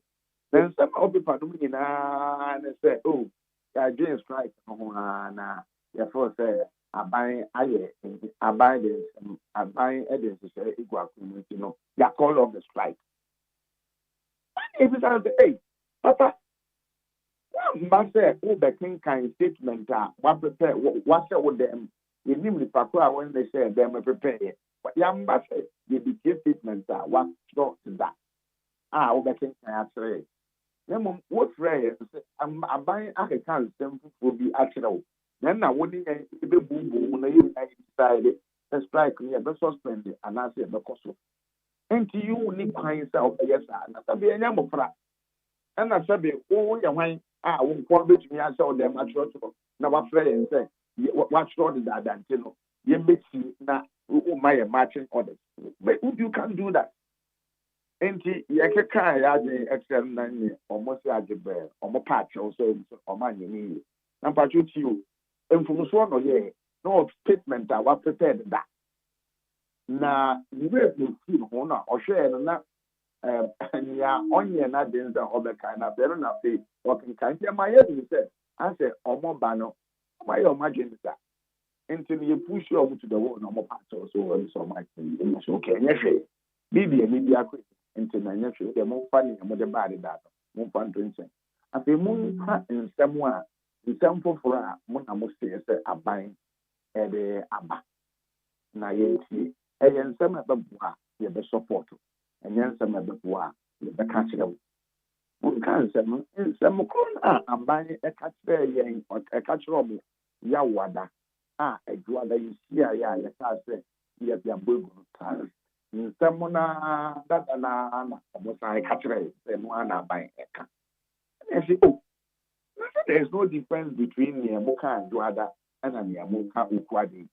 then some of paper no nyina na say oh ya join strike no na ya for say aban aye aban edense say igwa community no ya call of the strike. If it's out hey, Papa, what say, oh, the king kind statement, what prepare, what say with them? You need the Pakua when they say them prepare. But young Bassett, you be statement, what short is that? Oh, the king can say. Then what phrase? I'm buying a can, will be actual. Then I wouldn't be boom boom when you decided to strike me, but suspended, and I said, the cost. And to you, need kind self, yes, and I be a number for. And I said, oh, your wine, I won't call me, I saw them at church. Now, my friend said, what short is that, you know, you make now, my matching orders. But you can do that. And you can't add extra 9 almost add the bear, or more patch also, or my knee. And patch you, and from so on, no statement that was prepared that. Na niwe mti hona ohwe na ya onye na denza obeka na bero na fe okinkan je maye ni se ase omoba no maye omagenta until you push you to the wall no more part so so much so okay nyehwe bibi akọ until na nyehwe de mo fa ni mo de ba de da mo fa ntwense afi mo ha nsem a nsem foforo a mo na mo se aban ede aba na yenti and some of the bois, you have support, and then some of the bois, the catcher. Monka nsɛm koro a aban ɛka kyerɛ yɛn ɛka kyerɛ ɔmo yawada a adwuada yɛsi a yɛ a yɛka sɛ yɛbɛabɔ egu no taa nsɛm na dada na ɔmo san ɛka kyerɛ sɛ no ana aban ɛka ɛna ɛsɛ there is no difference between nea moka adwuada ɛna nea moka okuade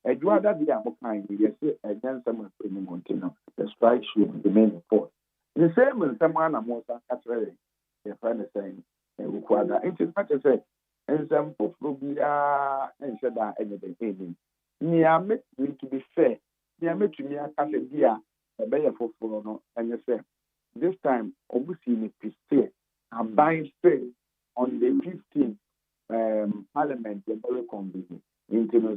adwuada bi a moka yɛsɛ ɛnyɛ nsɛm a ɛni mo nti no the strike should remain in force the same nsɛm a na mo san ka kyerɛ yɛn yɛfrɛ no sɛn okuada nti na kyerɛ sɛ nsɛm foforɔ biara nhyɛ da ɛnyɛ dɛ ɛnim nea metumi to be fair nea metumi aka sɛ bi a ɛbɛyɛ foforɔ no ɛnyɛ sɛ this time ɔmo si ne piste aban sɛ on the 15th parliament the very convened into the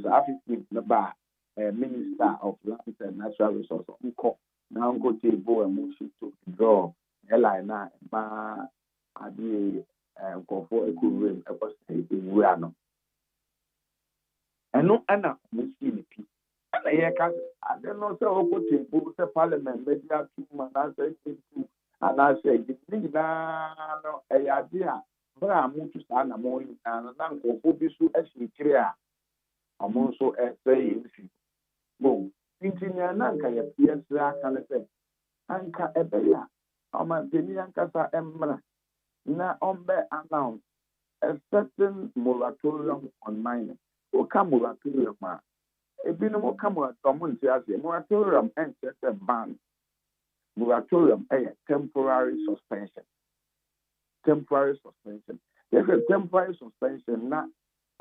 15th number minister of land and natural resources unko now go table and motion to draw na ba adi go for equilibrium e ko say ewura no eno ana mo si ni pi ana ye ka ade no say o go table say parliament media two man na say two and I say the na no e ade a bra mutu saa na mo na nkofo bi so ahyikire a ɔmo nso ɛsɛ yɛsi bo ntinya na nka yɛsɛ aka ne sɛ anka ɛbɛyɛ a ɔmantani ankasa ɛmmra na ɔmbɛ announce a certain moratorium on mining oka moratorium a ebinom oka moratorium nti ase moratorium ɛnkyɛ sɛ ban moratorium ɛyɛ temporary suspension. There's a temporary suspension na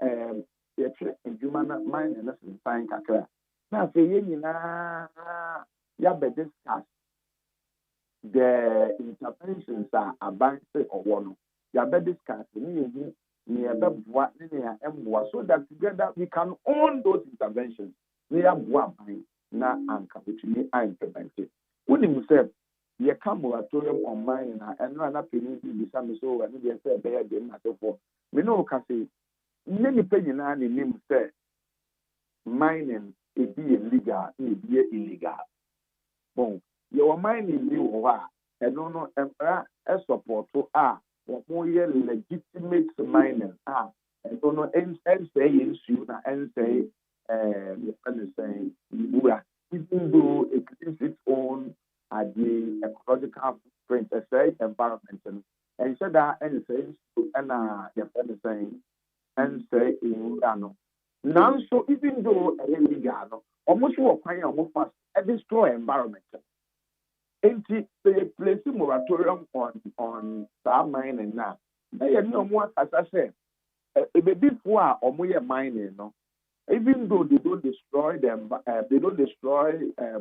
yɛtwerɛ adwuma na mine na sensan kakra na afei yɛn nyinaa yɛabɛ discuss the interventions a aban sɛ ɔwɔ no yɛabɛ discuss ne yɛhu ne yɛbɛboa ne nea ɛmboa so that together we can own those interventions ne yɛaboa aban na anka betumi implement it wonim sɛ yɛka moratorium on mining na ɛno a na panyin bi bisa me so ɛno deɛ sɛ ɛbɛyɛ deɛ nnatɛfoɔ me ne wo ka sɛ nye nipa nyinaa ne nim sɛ mining ebi yɛ legal na ebi yɛ illegal bon yɛwɔ mining bi wɔ hɔ a ɛno no mmara ɛsɔpɔto a wɔn yɛ legitimate mining a ɛno no ɛnsɛe yɛ nsuo na ɛnsɛe yɛfɛ no sɛn wura even though it is its own the ecological footprint ɛsɛe environment no ɛnhyɛ da ɛnsɛe nsuo ɛna yɛfɛ no sɛn ɛnsɛe nwura no nanso even though ɛyɛ legal no ɔmo nso wɔ kwan a ɔmo fa destroy environment nti sɛ yɛ place moratorium on saa mining na ɛyɛ ne ɔmo akasa sɛ ebebifoɔ a ɔmo yɛ mining no even though they don't destroy them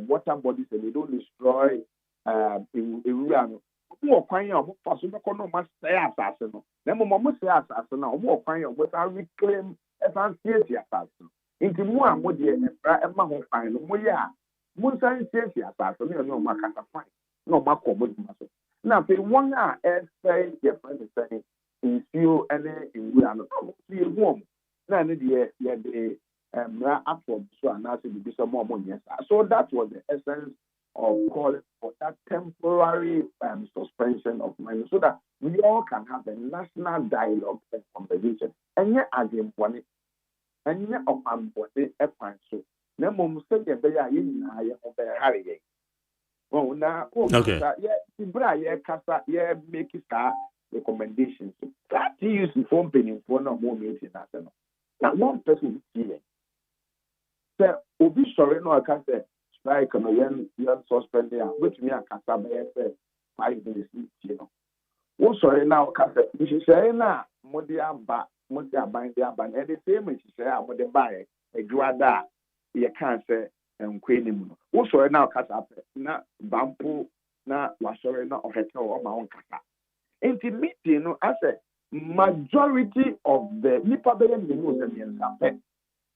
water bodies and they don't destroy ewura no ɔmo wɔ kwan a ɔmo fa so bɛkɔ na ɔmo asɛe asase no na mmom ɔmo sɛe asase no ɔmo wɔ kwan a ɔmo san reclaim ɛsan siesie asase no nti mu a mo deɛ ɛfra ɛma ho kwan no mo yɛ a mo nsan siesie asase no yɛ ne ɔmo akasa kwan na ɔmo akɔ ɔmo dwuma so na afei wɔn a ɛsɛe yɛfrɛ ne sɛe nsuo ɛne ewura no ɔmo nso yɛ hu ɔmo na ne deɛ yɛde mmara atɔ so anaasɛ bibi sɛ ɔmo nyɛ saa so that was the essence of calling for that temporary suspension of mining so that we all can have a national dialogue and conversation. Ɛnyɛ adwemmɔne, ɛnyɛ ɔkwanbɔne ɛkwan so. Na mmom sɛdeɛ ɛbɛyɛ a yɛn nyinaa yɛn ho bɛhare yɛn. Wɔn na wɔkasa yɛ bere a yɛkasa yɛ make saa recommendations. Saa TUC fo mpanyinfoɔ na ɔmo meeting n'asɛ no. Na one person bi tie yɛn. Sɛ obi sɔre na ɔka sɛ strike no yɛn suspend a wetumi akasa bɛyɛ sɛ 5 minutes tie no. Wosɔre na ɔka sɛ nhyehyɛe na mode aban de aba na ɛde sɛ nhyehyɛe a mode baeɛ adwuada a yɛka sɛ nkwa anim no. Wosɔre na ɔkasa pɛ na bampo na wasɔre na ɔhɛtɛ ɔma wo nkasa. Nti meeting no asɛ majority of the nipa bɛyɛ mmienu sɛ mmiɛnsa pɛ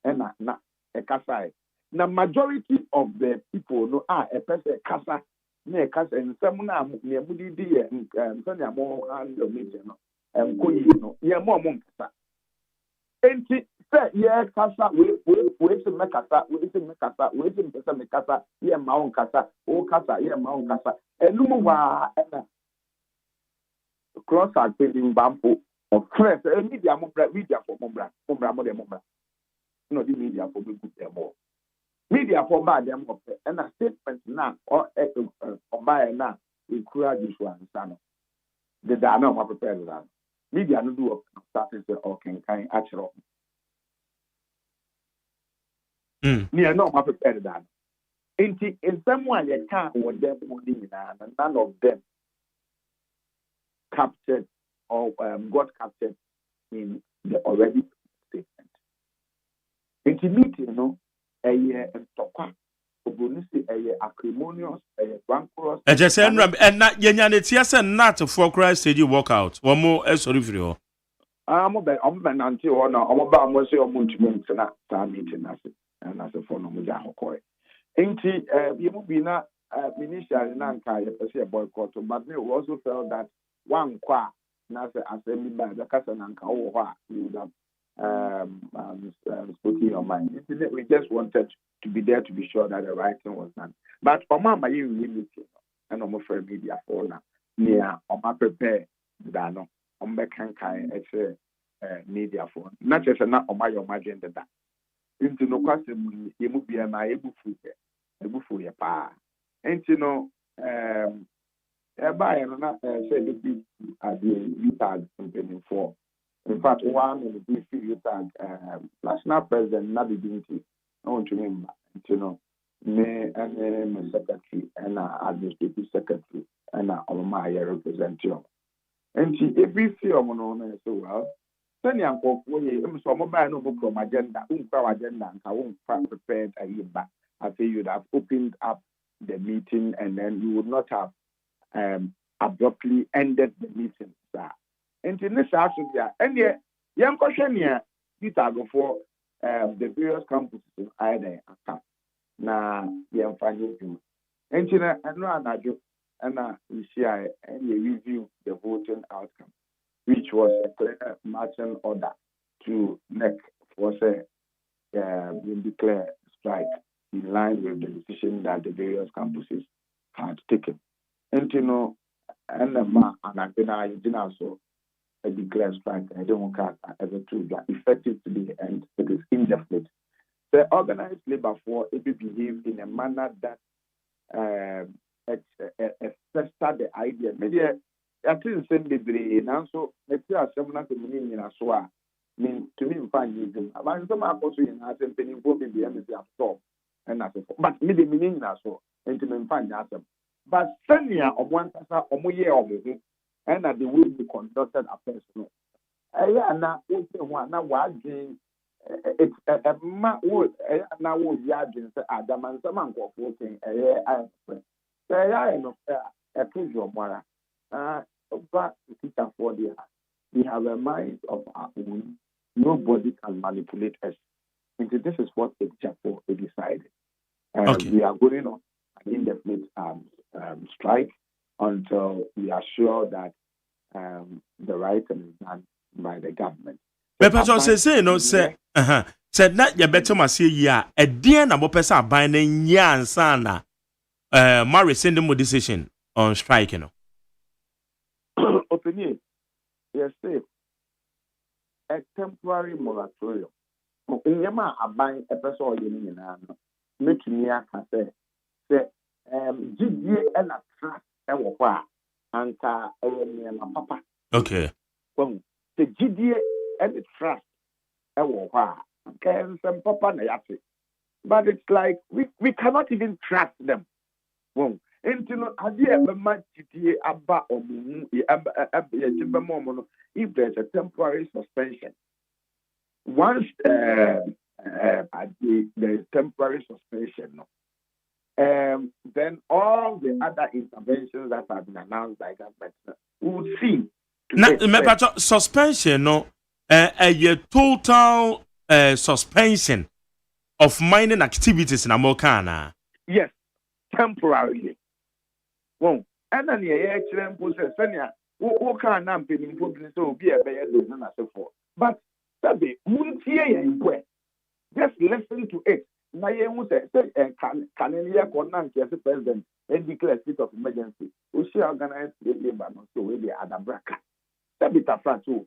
ɛna na ɛkasae. Na majority of the people no a ɛpɛ sɛ ɛkasa na ɛkasa nsɛm na nea mode di yɛ nsɛnea mo handle meeting no nkɔ yie no yɛ mo ɔmo nkasa. Enti sɛ yɛkasa weesi mɛkasa weesi mpɛ sɛ mekasa yɛ ma wo nkasa wokasa yɛ ma wo nkasa ɛnum waa ɛna cross acting bampo of press media for mombra no the media for good them more media for bad them up and a statement now or buy now encourage this one son the dana of prepared that media no do starting say okay kind actual near no prepared that in someone you can't want them money and none of them captured or got captured in the already statement. Intimate, you know, a tokwa, obonisi, a acrimonious, a rancorous. I just said, and not Yanit, yes, and not for Christ did you walk out. One more, sorry for you. I'm until or no, I'm about Monsieur Munchman, and meeting us, and as a phone of Mujaho. Ain't you will be not minister in Nanka, a boycott, but they also felt that one qua. As assembly by the Casananka, you would have spoken your mind. We just wanted to be there to be sure that the right thing was done. But Oma, you really and I'm afraid media for now. Near Oma prepare Dano, Ombekankai, media for not just not Oma your margin that. Into no question, you would be my able for your pa. And you know, by and say the big at the UTAG campaign for. In fact, one of the big UTAG national president, not the dignity. I want to remember, you know, me and my secretary and administrative secretary and my representative. And she every film on so well. Send young folk, so mobile no book from agenda, agenda, and I won't prepared a year back. I say you'd have opened up the meeting and then you would not have abruptly ended the meeting, sir. And in this house, and yet, young question here, you go for the various campuses in either account. Now, young family, and you know, and we share and you review the voting outcome, which was a clear marching order to NEC for say, declare strike in line with the decision that the various campuses had taken. And you know, and I've been also a declared strike. I don't want ever to effective to the end. It is indefinite. The organized labor for it behave in a manner that fester the idea. Maybe I think same degree. And so let's say a seminar to me in a soa. Mean to me find you. About some are also in a penny for the embassy of stop and as but me the meaning na so and to me find asem. But senior of one person or year of it, and that they will be conducted affairs. Yeah, now one now watching it's a man would now would yarding Adam and some uncle working a year. I know a prison mara. But teacher for the we have a mind of our own. Nobody can manipulate us. And this is what the chapel decided. Okay. We are going on an indefinite strike until we are sure that the right is done by the government. But say no say said not your better must say yeah a dear number person binding yan sana Mary send them a decision on strike, you know. Opinion. Yes, sir. A temporary moratorium. In Yama, I buy a person in make me a say GDA and a trust and papa. Okay. Well, the GDA and the trust and some papa nayati. But it's like we cannot even trust them. Well, and you know, idea much GDA abba or if there's a temporary suspension. Once there is temporary suspension, then all the other interventions that have been announced by government will see. Now, suspension, no, a total suspension of mining activities in Amokana. Yes, temporarily. Well, and then the excellent process, who can't be a better than as before. But Sabi, MONTIE, just listen to it. Now you say, can as president and declare state of emergency. We should organize the labor, so we be at a bracket. So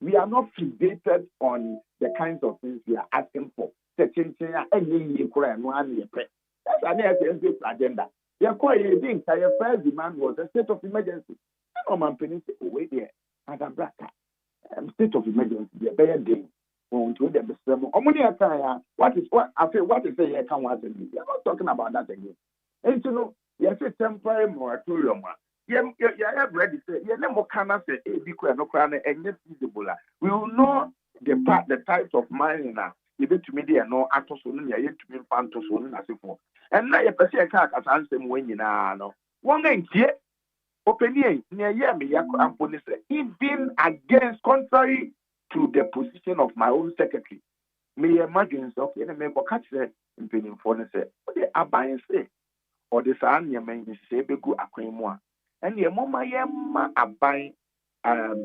we are not fixated on the kinds of things we are asking for. That's an agenda. Your first demand was a state of emergency. No man penny wait there. State of emergency, the better day. What is what I feel? What is the year can watch? We are not talking about that again. And you know, yes, a temporary moratorium. Yeah, have ready say, yeah, no can say, because no crown and yet feasible. We will know the types of mining now. You bet to me, there no atosonia, yet to be pantoson as before. And now you perceive a car as answer when you know. One thing here, opinion near me, even against contrary to the position of my own secretary. Me imagine okay, and me catch the opinion for say, what they are buying say, or the son your man is say be go akwenwa. And the mama yema abai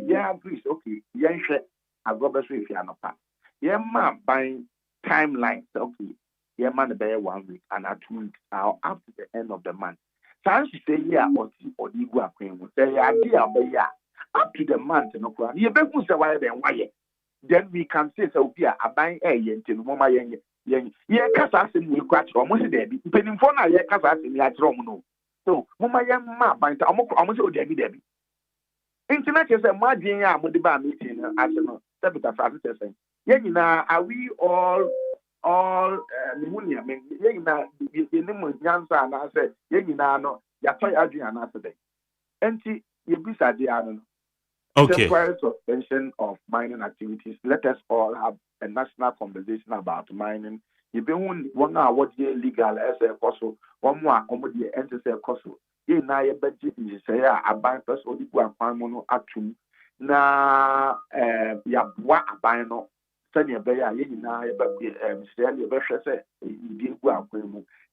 yeah agrees okay yen hwe agobe so if you no pa yema buying timeline okay yema the be 1 week and at 2 weeks up to the end of the month sans say yeah or the go akwenwa say idea be yeah up to the month no kwa ye be hu say why be why then we can say so be abai yen tin mama yen ye kasa asem we kwa tro mo se dey bi penimfo na ye kasa asem ya tro mo no. So, Mama Yama, by the almost Debbie. Internet is a margin, ya Mudiba meeting, as a Sabita Francis. Yena, are we all Munia? Yena, the name was Jansa, and I said, Yena, no, Yatoy Adrian, I said, Enti, you be Sadiano. Okay. Temporary suspension of mining activities. Let us all have a national conversation about mining. You be one hour what ye legal as a coso, one more comedy enter a coso. Ye na ye budget is say a bank plus or the mono atum. Na ya wa abino. Send your bear ye na ye sell your best say you didn't go out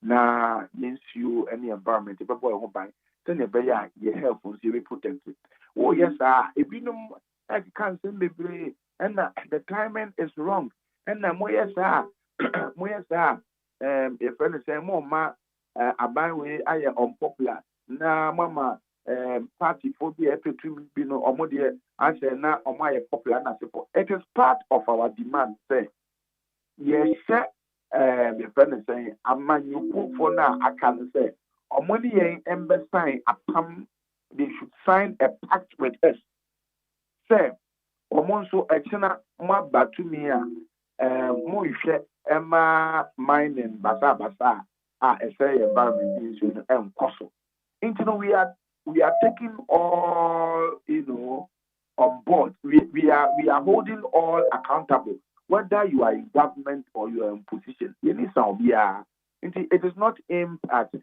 na yen you any environment if a boy won't buy. Send your bear ye helpful to be protected. Oh yes, if you know I can't send me and the timing is wrong. And more yes, if friend say more ma abandon I am unpopular na mama party for the to be no omodie I say na my popular na support. It is part of our demand say yes the friend say amanyu for now I can say omodie embe sign apam they should sign a pact with us say omonso echena ma batumia mo ihwe Emma mining basa say environment issue and cost. We are taking all on board. We are holding all accountable, whether you are in government or you are in position. It is not aimed at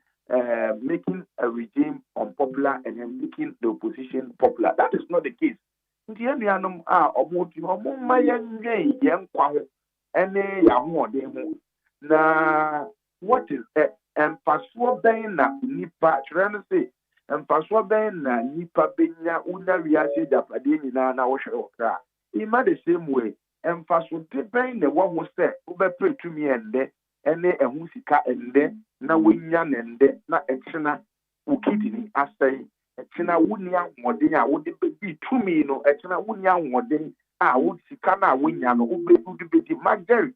making a regime unpopular and then making the opposition popular. That is not the case. Any yahu na what is emphaso ben na nipa trying say emphaso ben na nipa benya una wiase japade nyina na wo hwe okra ima the same way emphaso de ben na wo ho say wo be pretumi ende ene ehu sika ende na wonya nende na ekena ukidini asai ekena wonia hoden a wo de be tumi no ekena wonia hoden would see Kana Winyan, who be Magdari.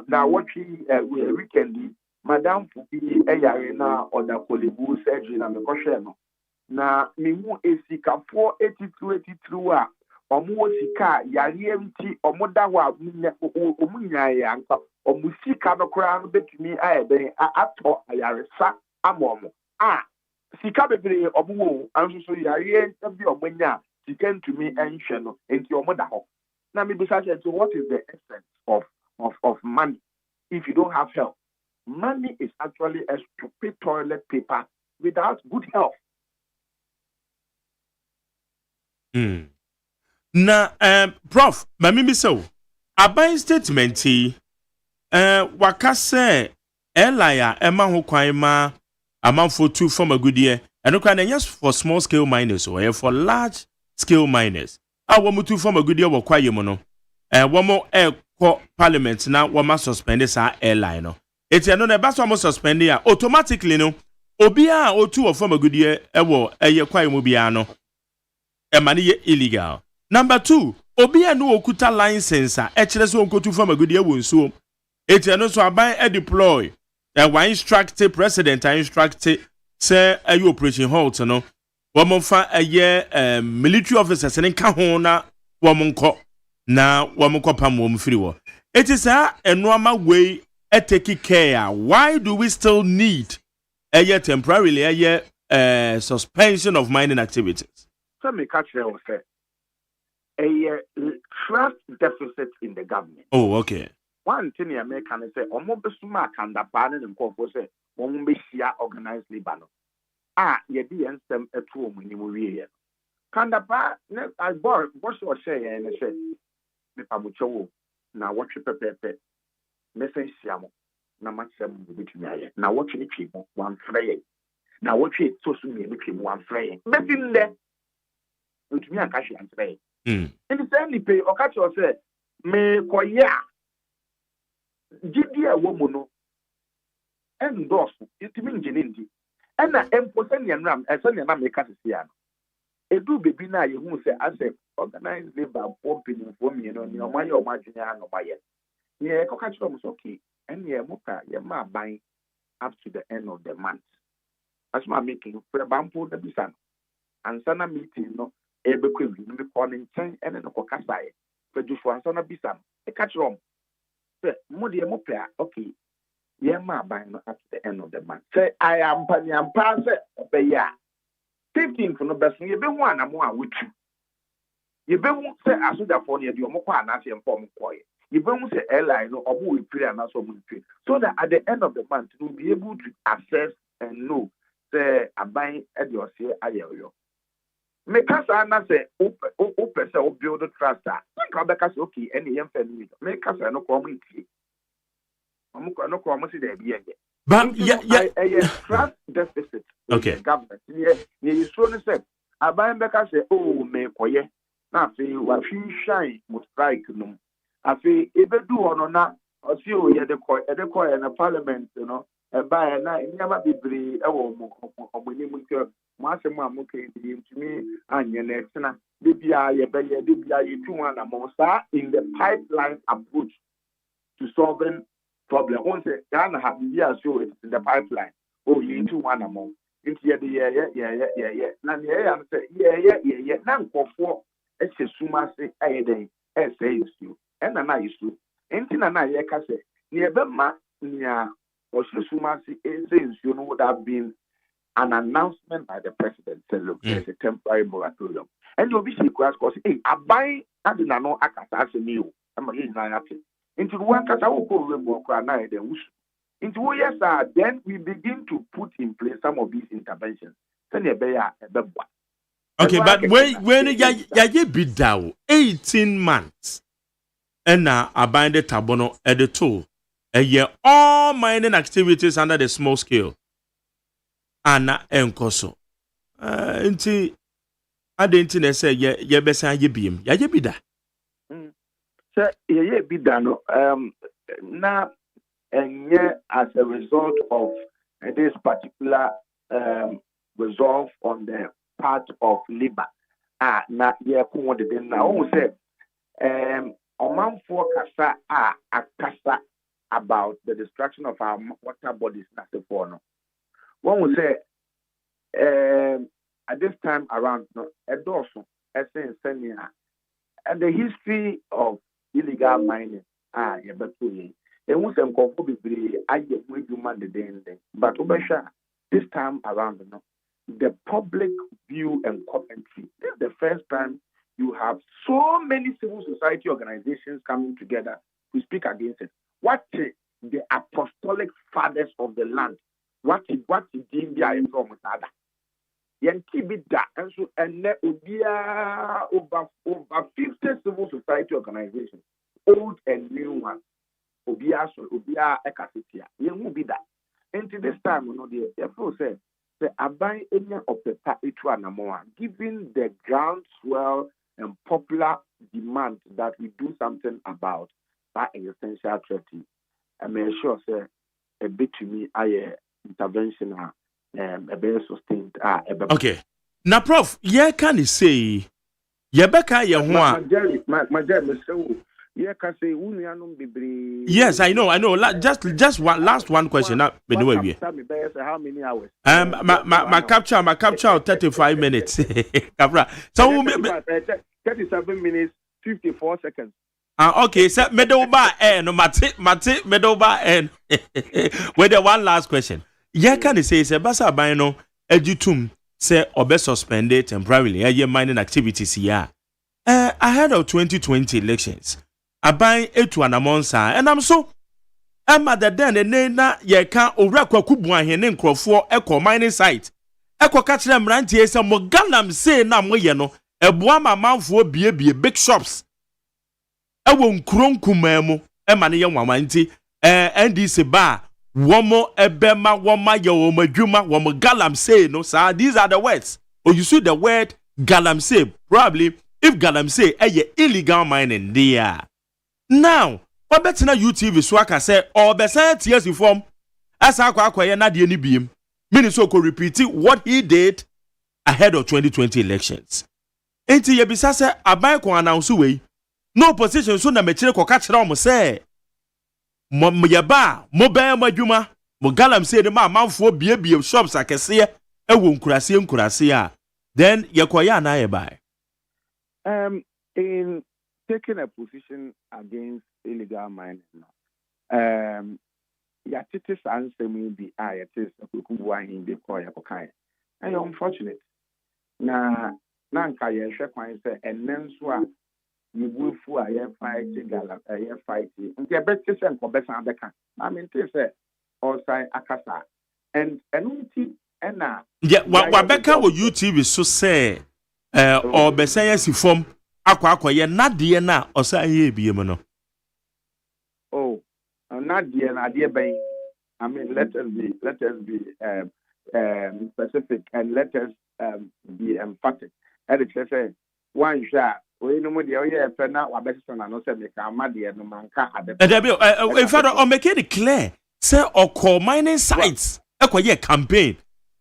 Now, what weekend, Madame Fuki, Ayarena, or the Polibu surgery, and the Kosheno. Now, Mimu is Sika 482 or more Sika, Yariemti, or Modawa, Munya, or Musika, no crown, bet me, I ato Ayaresa, Amom. Sika Baby, or Moo, and so Yarien, or Wenya. You came to me and channel into your mother. Now, maybe such as what is the essence of money if you don't have health? Money is actually a stupid toilet paper without good health. Na Prof, mami so aban statement waka say Elia Emma ho kwan ma amanfo tu from a good year and no can yes for small scale miners or for large scale miners. Womu tu from a good year wo kwaye mo no. Womo parliament na woma suspend sa airline no. Eti no na ba so mo suspend ya automatically no. Obi a otu from a good year wo kwaye mo bia no. money illegal. Number 2, obi anu okuta license a echere so nkotu from agudi ewo nso. Eti eno so aban e deploy. Wa instruct president and instruct say ayi operation halt no. Womo fa aye military officers ne ka ho na womo nko na womo kopam wo mfiri wo. It is a normal way take care. Why do we still need a temporarily a suspension of mining activities? So me catch there was a trust deficit in the government. Oh, okay. One thing I make can say, omo besuma kanda pa ne nkofo say, omo be share organized labor no. Ye di ensem etu omo ni mo wie. Kanda pa ne I bought what so say and say me pa mo chewo na watwe pepepe. Me say siamo na machem bitumi aye. Na watwe ni twi mo wan frey. Na watwe so so me twi mo wan frey. Betin de bitumi akashi antrey. In the same pay or catch or say me koya Gidia womono endorse it means genendi and na emposenian ram as any na make asiano edu baby na ye hu say as organized labor pumping for me no ni omaye omagina no maye ye ko catch them so okay and ye muka ye ma ban up to the end of the month as ma making for bampo the bisan and sana meeting no ebekwe bi no call nchen ene no kokasa ye for Joshua and sana bisan e catch them okay, yeah, my buying up to the end of the month. Say, I am Penny and Pass it, ya 15 for no best. You be one and more with you. You be won't say, I should have phone you, Mokwa, and I inform quiet. You won't say, airline or we pray and also pray. So that at the end of the month, you'll be able to assess and know, say, I'm buying at your say, I you. Make us say, open, say, build a trust. Think back as okay, any young family. Make us no community. No community there be again. But yeah, trust deficit. Okay. The government. You so say, I buy back say, oh, me koye. Na fe wa fi shine mo strike no. Afi ebedu ono na osi o ye de koye na parliament no. E ba na nyama bebre e wo mo ogboni nke mwase mu amoke ndi ntumi anye na exna bibia ye be ye bibia ye tun na mo sa in the pipeline approach to solving problem. Once Ghana have bibia so it's in the pipeline. Oh, you tun na mo. Inti ye de na ye am say ye na nkofo e se suma se ayeden e say you and na you inti na ye ka se ne be ma nia Osumasi would have been an announcement by the president saying, look, there's a temporary moratorium. And you'll be seeing because, hey, I buy and no akasa meal. I'm a happy. Into one kasa will go into yes, then we begin to put in place some of these interventions. Okay, but when you be down 18 months and now I bind the tabono at the tool. All mining activities under the small scale. Ana enkoso. Inti adenti ne say ye besa ye biem. Ya ye bida. Sir, ye bida no. Na enye as a result of this particular resolve on the part of labor. Na ye ko de den na o say omanfo kasa akasa about the destruction of our water bodies. One will say, at this time around, and the history of illegal mining, but this time around, the public view and commentary. This is the first time you have so many civil society organizations coming together to speak against it. What the apostolic fathers of the land, what India is from Sada. Yankibida, and so and over 50 civil society organizations, old and new ones, Obia Ekasitia, Yangubida. And to this time, the therefore said, the Abai area of the Taitua Namoa, given the groundswell and popular demand that we do something about that essential threat. I may sure say a bit to me intervention a very sustained okay. Now Prof, yeah can you say Yebeka ye ho a. My Jerry, so yeah, can say Unianum Bibri. Yes, I know. Just one last one question. Now, how many hours? My capture 35 minutes. Capra. So 37 minutes 54 seconds. Okay, so Medoba and Mate Medoba and with the one last question. Yeah, can you say Basa Bino Edutum say obe suspended temporarily a mining activities here ahead of 2020 elections. I buy it to an amonsa and I'm at the den and na ye can orakwa kubuan here name for eco mining site. Eco catch them ranty some moganam say na moye no a boama man for be big shops. I won't crunk kumemo, a money young wamanti, and this bar, womo, a bema, woma, yo, majuma, womo, galam say, no, sir, these are the words. Or you see the word galam say, probably, if galam say, illegal mining, there. Now, what better na UTV swaka say, or beside tears reform, as I acquire not the any beam, Minnesota repeating what he did ahead of 2020 elections. Ain't ye bisasa, a bank on announce way. No position so na mechire ko ka kire o mo say mo yeba mo ban madwuma mo galam say de ma manfo biebie shops akese e wo nkurase a then ye koya na ye bai in taking a position against illegal mining ya tete sansem bi a ya tete akubu ahin bi ko ya kokan and unfortunate na nka ye hwe kwan say enenso a you will for a fight gala a fight nke better sen ko better abeka I mean say OSEI akasa and unti na yeah wa beka wo UTV so say or besa yesi form akwa ye nade na OSEI ye biem no oh nade na ade ben I mean let us be specific and let us be emphatic and it say one shot we no mo de o ye fe na wa beso na no se me ka amade no manka abeto in fact o make it clear say okọ mining sites ekoye campaign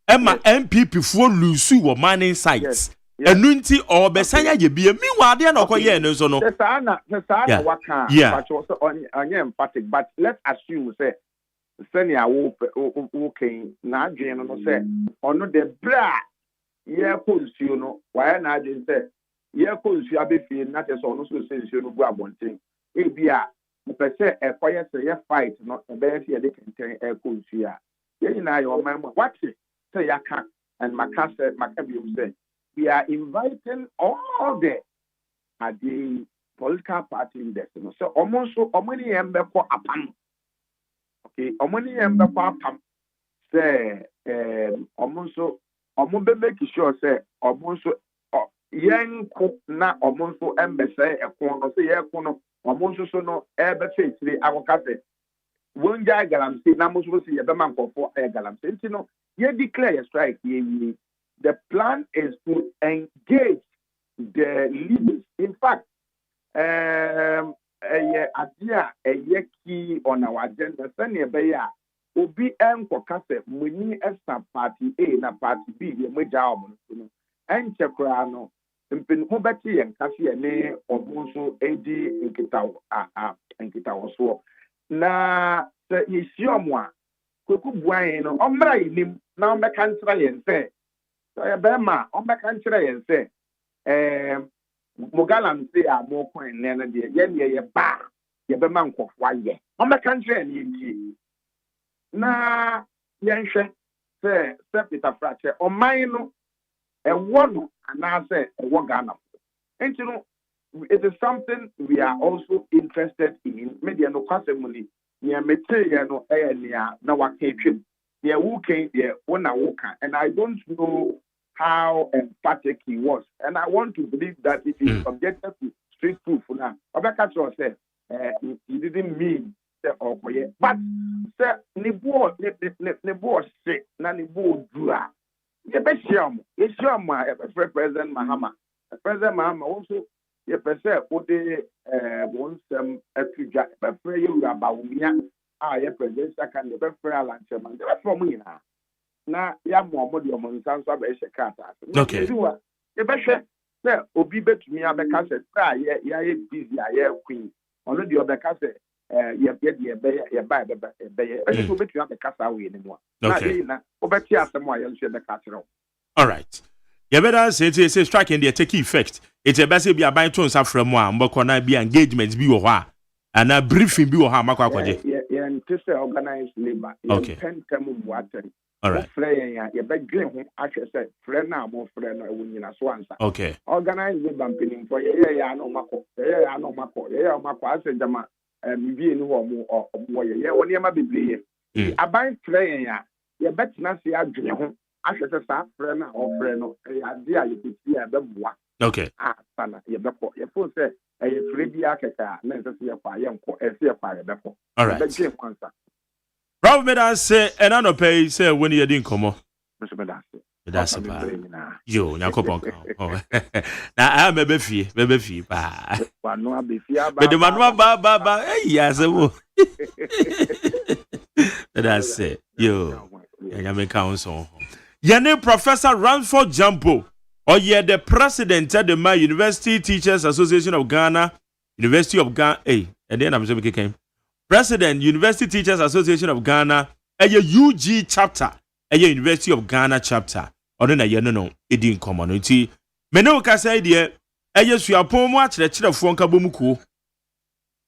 ema MPP for lusu wo mining sites enu nti o besanya ye bia mi wa de na okoye no so no se sana waka but so on emphatic but let's assume say senior wo ken na adwen no say ono de bra ye konsuo no wa na adwen say ye konsuo abefie na te so ono so sensuo no bu abonten e bia pe se e koye se ye fight no e be ye de kenten e konsuo a ye nyina ye o man what say yaka and makase makabium say we are inviting all the political party leaders so almost so omani embeko apam okay omani embeko apam say almost so ombe make sure say almost so yenko na almost so embese ekon no say yekon no almost so no ebe fetire akokase wonja galam say na mo so say yebema nkofo galam say ntino ye declare a strike ye the plan is to engage the leaders. In fact, a key on our agenda. Sani beya obi enko kase muni esta party A na party B ye meja omo no. Enche kra no mpin ho beti yen kase ne obunso edi nkitawo so. Na se yesiom a kweku buan no omra yinim na omeka ntra yen se Bema, on back and say, Mogalam say, I'm more coin than a dear, ye bar, ye beman of why ye. On back and say, na yanshe, say, step it a fracture, or mine, a one, and I say, a wagana. And you know, it is something we are also interested in. Media no possibly near material no air near no occasion. Yeah, who came there, one and I don't know how emphatic he was. And I want to believe that it is subjected to strict proof now. Obakacho said he didn't mean the okoye. But say Nibo say na Nibo dua. Ye be sham. Ye sham President Mahama. President Mahama also ye pese ode one sem atuja be free you about umia ye president second be free alancheman. Be from ina. Na ya mo de omo nsanso aba ehye kata. Okay. E behwe sɛ obi betumi abɛka sɛ sɛ yɛayɛ busy ayɛ queen ɔno deɛ ɔbɛka sɛ yɛbɛyɛ ɛbɛyɛ so obetumi abɛka saa wɔ yɛn mu a na yɛyi na wobɛte asɛm a yɛn nso yɛbɛka kyerɛ wo. All right. You better say strike in the take effect. It's a best be a buy to nsa from one, but can be engagements be or and a briefing be or how much and to say organized labor. Okay. Water. All right. You bet green actually said friend now more friend when you know okay. Organized labor pinning for no mako. No mako. Mako I said jama be in one or when you might be. I buy friend you bet not see a dream. I said, friend or friend, idea you could see a beboa. Okay. Sana, your beppo, your phone said, a free biaka, necessary fire, and a fire beppo. All right. Rob Medas say, and I don't pay, say, when you didn't come on. Mr. Medas. That's a you, Nakopon. Now I'm a beefy, but the man, Baba, yes, that's it. You, and I make counsel. Yene Professor Ramford Jampo, or ye the president of the University Teachers Association of Ghana, University of Ghana, and then I'm saying, President, University Teachers Association of Ghana, a UG chapter, a University of Ghana chapter, or then a no, it didn't community. Meno Kasa dear, a yes, we are poor watch the children of Fonka Bumuku,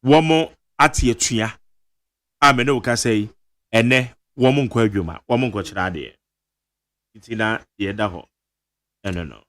one more at your tria. I meno Kasa, and ne, woman quadruma, woman quadrade. It's in a year daho. No.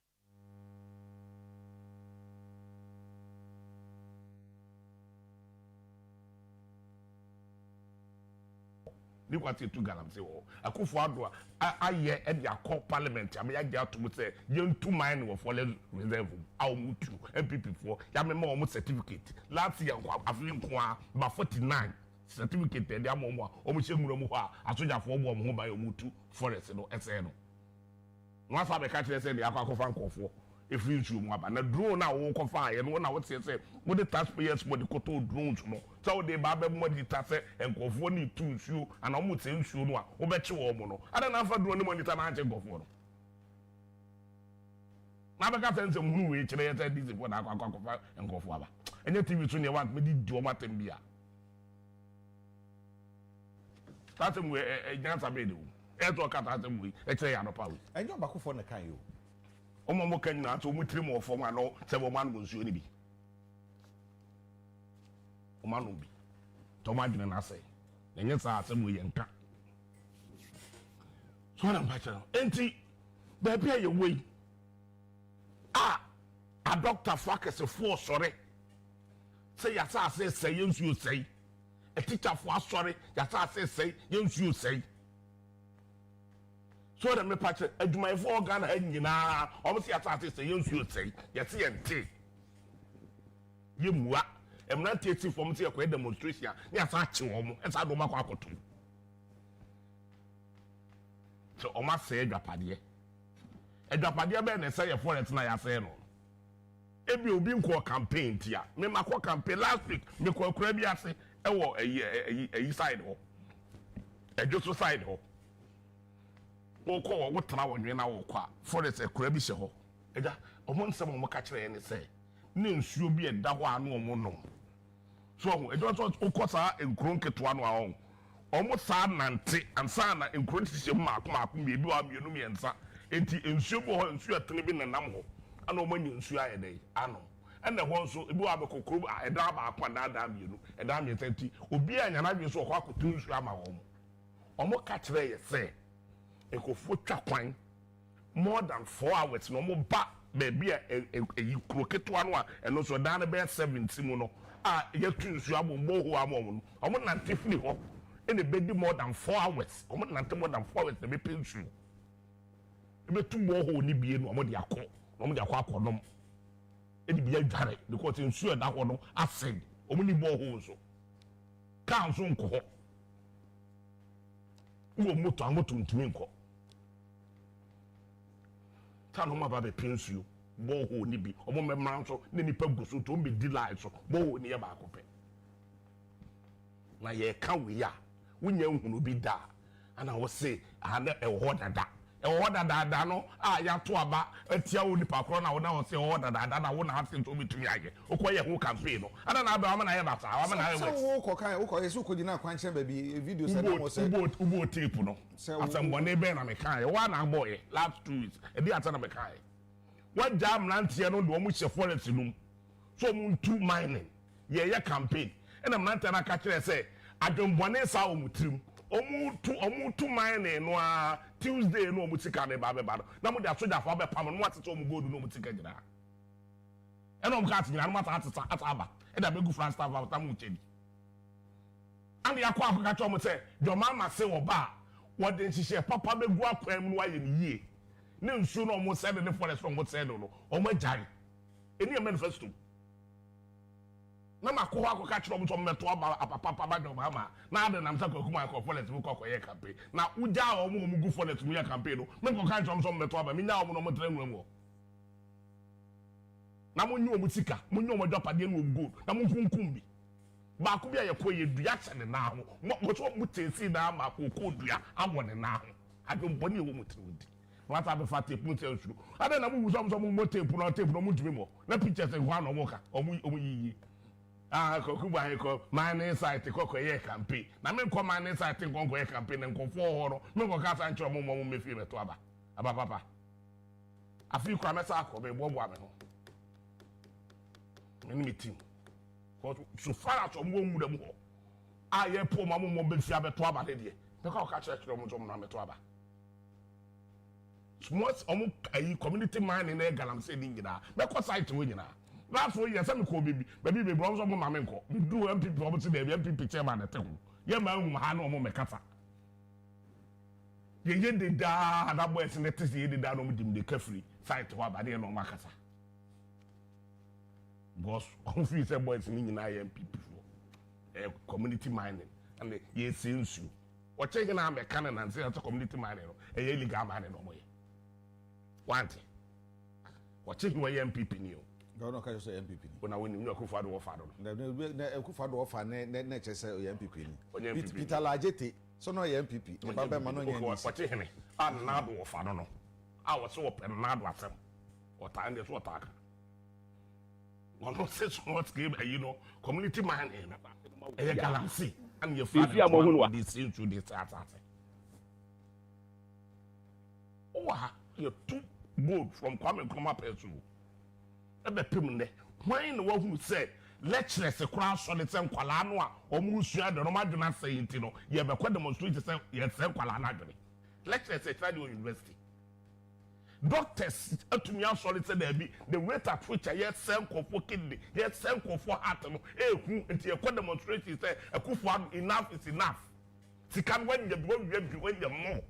Ni kwati tu galam se wo akufo ado aye e dia call parliament am ya dia to mo say yen two mine wo for reserve aw mutu MPP for ya me ma certificate last year afin ko ba 49 certificate dia mo mo o mo cheguro mo ho a asojafo bo mo ho ba yo mutu forest no ese no no fa be ka kire say dia akwakofa nkofo efiri nsu mu aba na drone na wo kofa ye no na wo tie say wo the taxpayers mo de koto drones no so they ba be mo di tase nkofo ni tu nsu ana mo tie nsu no a wo be che wo mo no ada na fa drone ni monitor na che nkofo no na be ka sense mu we kire ye say this for na akwakofa nkofo aba enye TV so ne want me di o matem bia tatem we nyansa be de e to ka tatem we e kire ya no pa we enyo bakofo na kan yo omo mo kan na so mo tiri mo fo ma no se mo man go nsuo ni bi o ma no bi to ma dwene na say enye sa se mo ye nka so na mpacha enti ba bia ye wei a doctor focus for sorry say ya sa say ye nsuo say a teacher for sorry ya sa say ye nsuo say so that me patch adwuma for Ghana nyina o se ata say yensuo say yete yente yemua emnant eti form say ekwa demonstration ni asa ache wo mo esa do makwa akoto so o ma say adwapade be na say ye forest na ya say no ebi obi nko campaign tia me makwa campaign last week me ko akura bi ase e wo eyi side ho ejoso side ho wo tena wonwe na wo kwa forest ekura bi hye ho eja omo nsem mo ka kire ne se ne nsuo bi eda ho anu omo no so eja so okosa enkron keto anu ahon omo sa nante ansa na enkron tihye maako bi wa mienu miensa enti nsuo bo ho nsuo atene bi nanam ho ana omo nyi nsuo ayedai ano ene ho nso ebi wa be kokoro eda ba akwa na ada mienu eda miensa enti obi anya na bi so ho akoto nsuo ama ho omo ka kire ye se ekofo twa kwan more than 4 hours no mo ba baby e kroketo anu a eno so dan be 70 mu no a ye tunsu abombo ho amom no omo nante fini ho ene bedi more than 4 hours omo nante more than 4 hours na be pensu e be tumbo ho ni bie no omo de akonom edi bia dware because nsu da ho no asen omo ni bo ho so kan so nko ho wo moto ntumi nko tano ma ba be pensuo bo ho ni bi omo memran so ne nipa guso to be delight so bo ho ni ya ba akopɛ na ye ka we ya wonya nhunu bi da ana wo se ana e ho dada order that no ya to aba atia wo nipa kro na wo na wo se order that na wo na have to betumi aye okoye ho campaign no ana na ba na ye bata wa na ye wo ko kan wo ko yesu ko dina kwanche ba bi video se na mo se ubo tape no asem ne be na me kan wa na boy last 2 weeks e bi ata na me kan wa jam nantie no do mo hye forest num so mo two mining ye campaign ena mnante na ka kire se adwonbone sa o mutrim omu tu mine no a Tuesday no omu tika ne ba no na mo dia soja fa be pam no atete omu gold no omu tika gira ena omu ka atinyina no mata ataba eda begu France staff ata mo chedi andi akwa afika cho mo se joma ma se wo ba wo de nhihye papa begu akwam no aye ni yie ne nsu no omu se de ne forest from what said no omu ajari eni manifesto na makọ akọ ka kire omuto meto aba apapa ba do mama na ade na msa kwakuma akọ forest mu kokọ ye campaign na uja omu gu forest mu ye campaign no me ko ka kire omuto meto aba mi nya omu no mo tre nwam na mo nyu omu sika mo nyu omu dopade no gold na mo kunkum bi ba ko bia ye ko ye dua chane na ho mo so mo tensi na ma ko dua awo ne na ho ade mboni e wo mo tre wodi what have fat tape mu tell you ade na mo wu so mo tape no mo dumi mo na pictures e ho na mo ka omu yiyi Kokuba ko mining site ko ye campaign na me ko mining site ko ye campaign en ko fo horo me ko ka san chiro mo me fi me to aba papa afi kwa me sa ko be bobo ame ho me meeting ko so far at mo mu dem ho ye po mo be fi abeto aba de me ka ka chiro mo na me to aba small community mining na galamse ni nyina me ko site wo nyina last 4 years I'm call baby bro so mo ma me nko do MPP oboti dey MPP chairman na tehu ye ma hu ha na o mo mekata ye de da na boys na tese ye de da no mo dim de kafri site ho abade no makasa boss on fi say boys ni nyina ye MPP for community mining and ye sensu o chege na me kan na say community mining no ye legal mining no mo ye want o chege we MPP ni o no ka say MPP ni bona woni no akufo ado ofa do na akufo ado ofa na che say MPP ni Peter Lajete so no MPP ni baba ma no nya ni wache hene an na do ofa no a wo so open na do asem o ta ande so ta ka one say so what game you know community man e galamsey and your father mo hu no this into this ata oh you too good from come up here ebe pim ne when no who said lecturers ekura so ne sen kwala no a omu sua de no maduna say nti no ye be kwa demonstrate say ye sen kwala na adwene lecturers at radio university doctors atumi asori say there be the rate at which ye sen kofo kidney ye sen kofo heart no ehu nti ye kwa demonstrate say ekufo enough is enough sikan when you when you more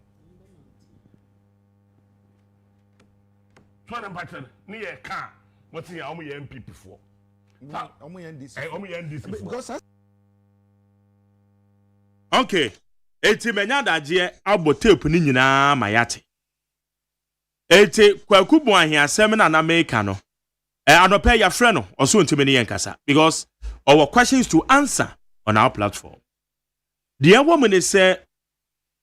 twana pattern ni ye kan what you are MPP for? Okay. Eti menya daje abo tape ni nyina mayate. Eti kwakubu ahiasem na na make no. Anope ya frɛ no oso ntime ne yenkasa because our questions to answer on our platform. The woman is say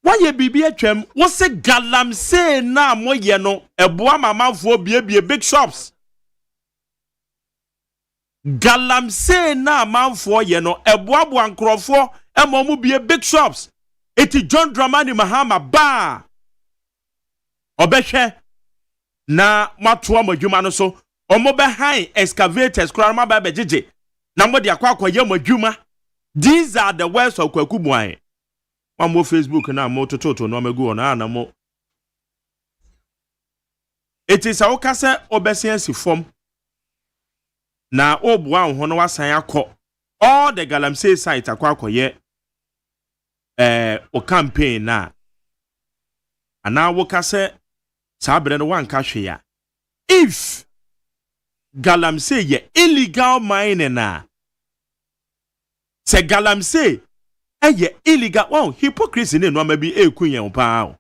why ye bibi atwam wo se galamsey na moye no eboa mamafo bie big shops. Galamsey na manfo ye no eboabo ankrofo emomu bie big shops eti John Dramani Mahama ba obehwe na mato amadwuma no so omo be high excavators kura ma ba bejeje na mo de akwa ye madwuma. These are the words of kwakubuan mo Facebook na mo tototo no megu ona na mo eti sa okase obesiansi form na obua ho no wasan akọ all the galamsey site akọ akoye o campaign na ana wokase sabre no wanka hwe ya if galamsey ye illegal mining na se galamsey ye illegal wow hypocrisy ne no amabi ekunyen pa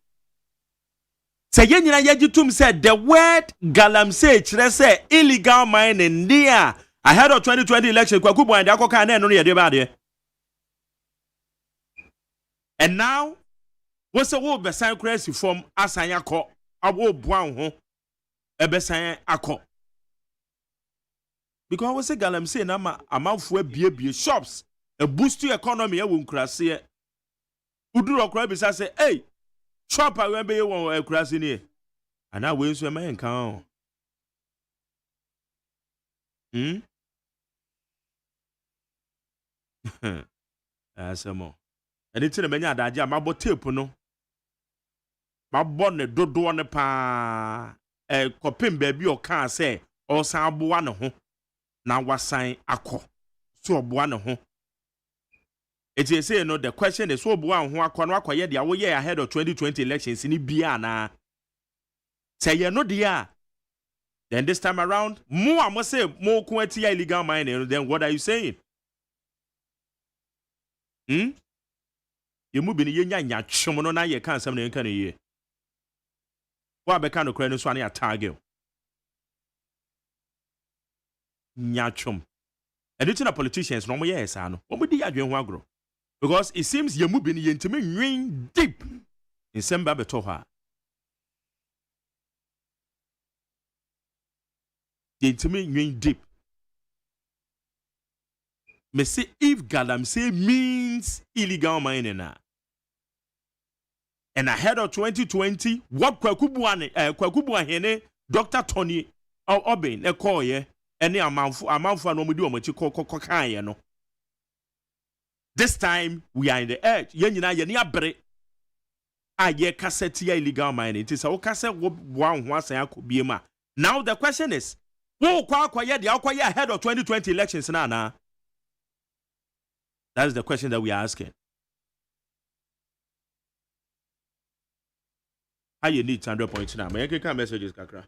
se yenyina yagitum said the word galamsey kire say illegal mining near ahead of 2020 election kwakubu and akoka na eno ye de ba de. And now what's a wo besan crazy from asanya ko abo boa ho ebesan akọ because we say galamsey na ma amanfo abie shops a boost to economy e wo nkurase uduru okra bisa say hey shop a we be won nkurase ni ana we nso e ma nkan asemo eni tire menya adaje amabo tape no mabɔ ne dodo ne pa kopim ba bi o kan say o san aboa ne ho na wasan akọ so oboa ne ho eti say no the question is so oboa ho akọ no akọ ye dia wo ye ahead of 2020 elections ni bia na say ye no dia then this time around mo am say mo ko atia illegal mining then what are you saying ye mu bi ni ye nya twom no na ye kan sam na ye kan ye wa be kan no kra no so na target nyachum and it's not politicians no mo yes ano mo di adwen ho agro because it seems ye mu bi ni yentimi nwin deep in semba beto ha yentimi nwin deep me say if galamsey means illegal mining and ahead of 2020 what kwakubu ahene Dr. Tony Obin e call ye any amanfo no mudi omachi kan ye no this time we are in the edge ye nyina ye ne abere a ye cassette illegal mining it is a cassette one ho asan akobiema now the question is wo kwa ye de akoye ahead of 2020 elections na that is the question that we are asking. How you need 100.9 my can messages kakra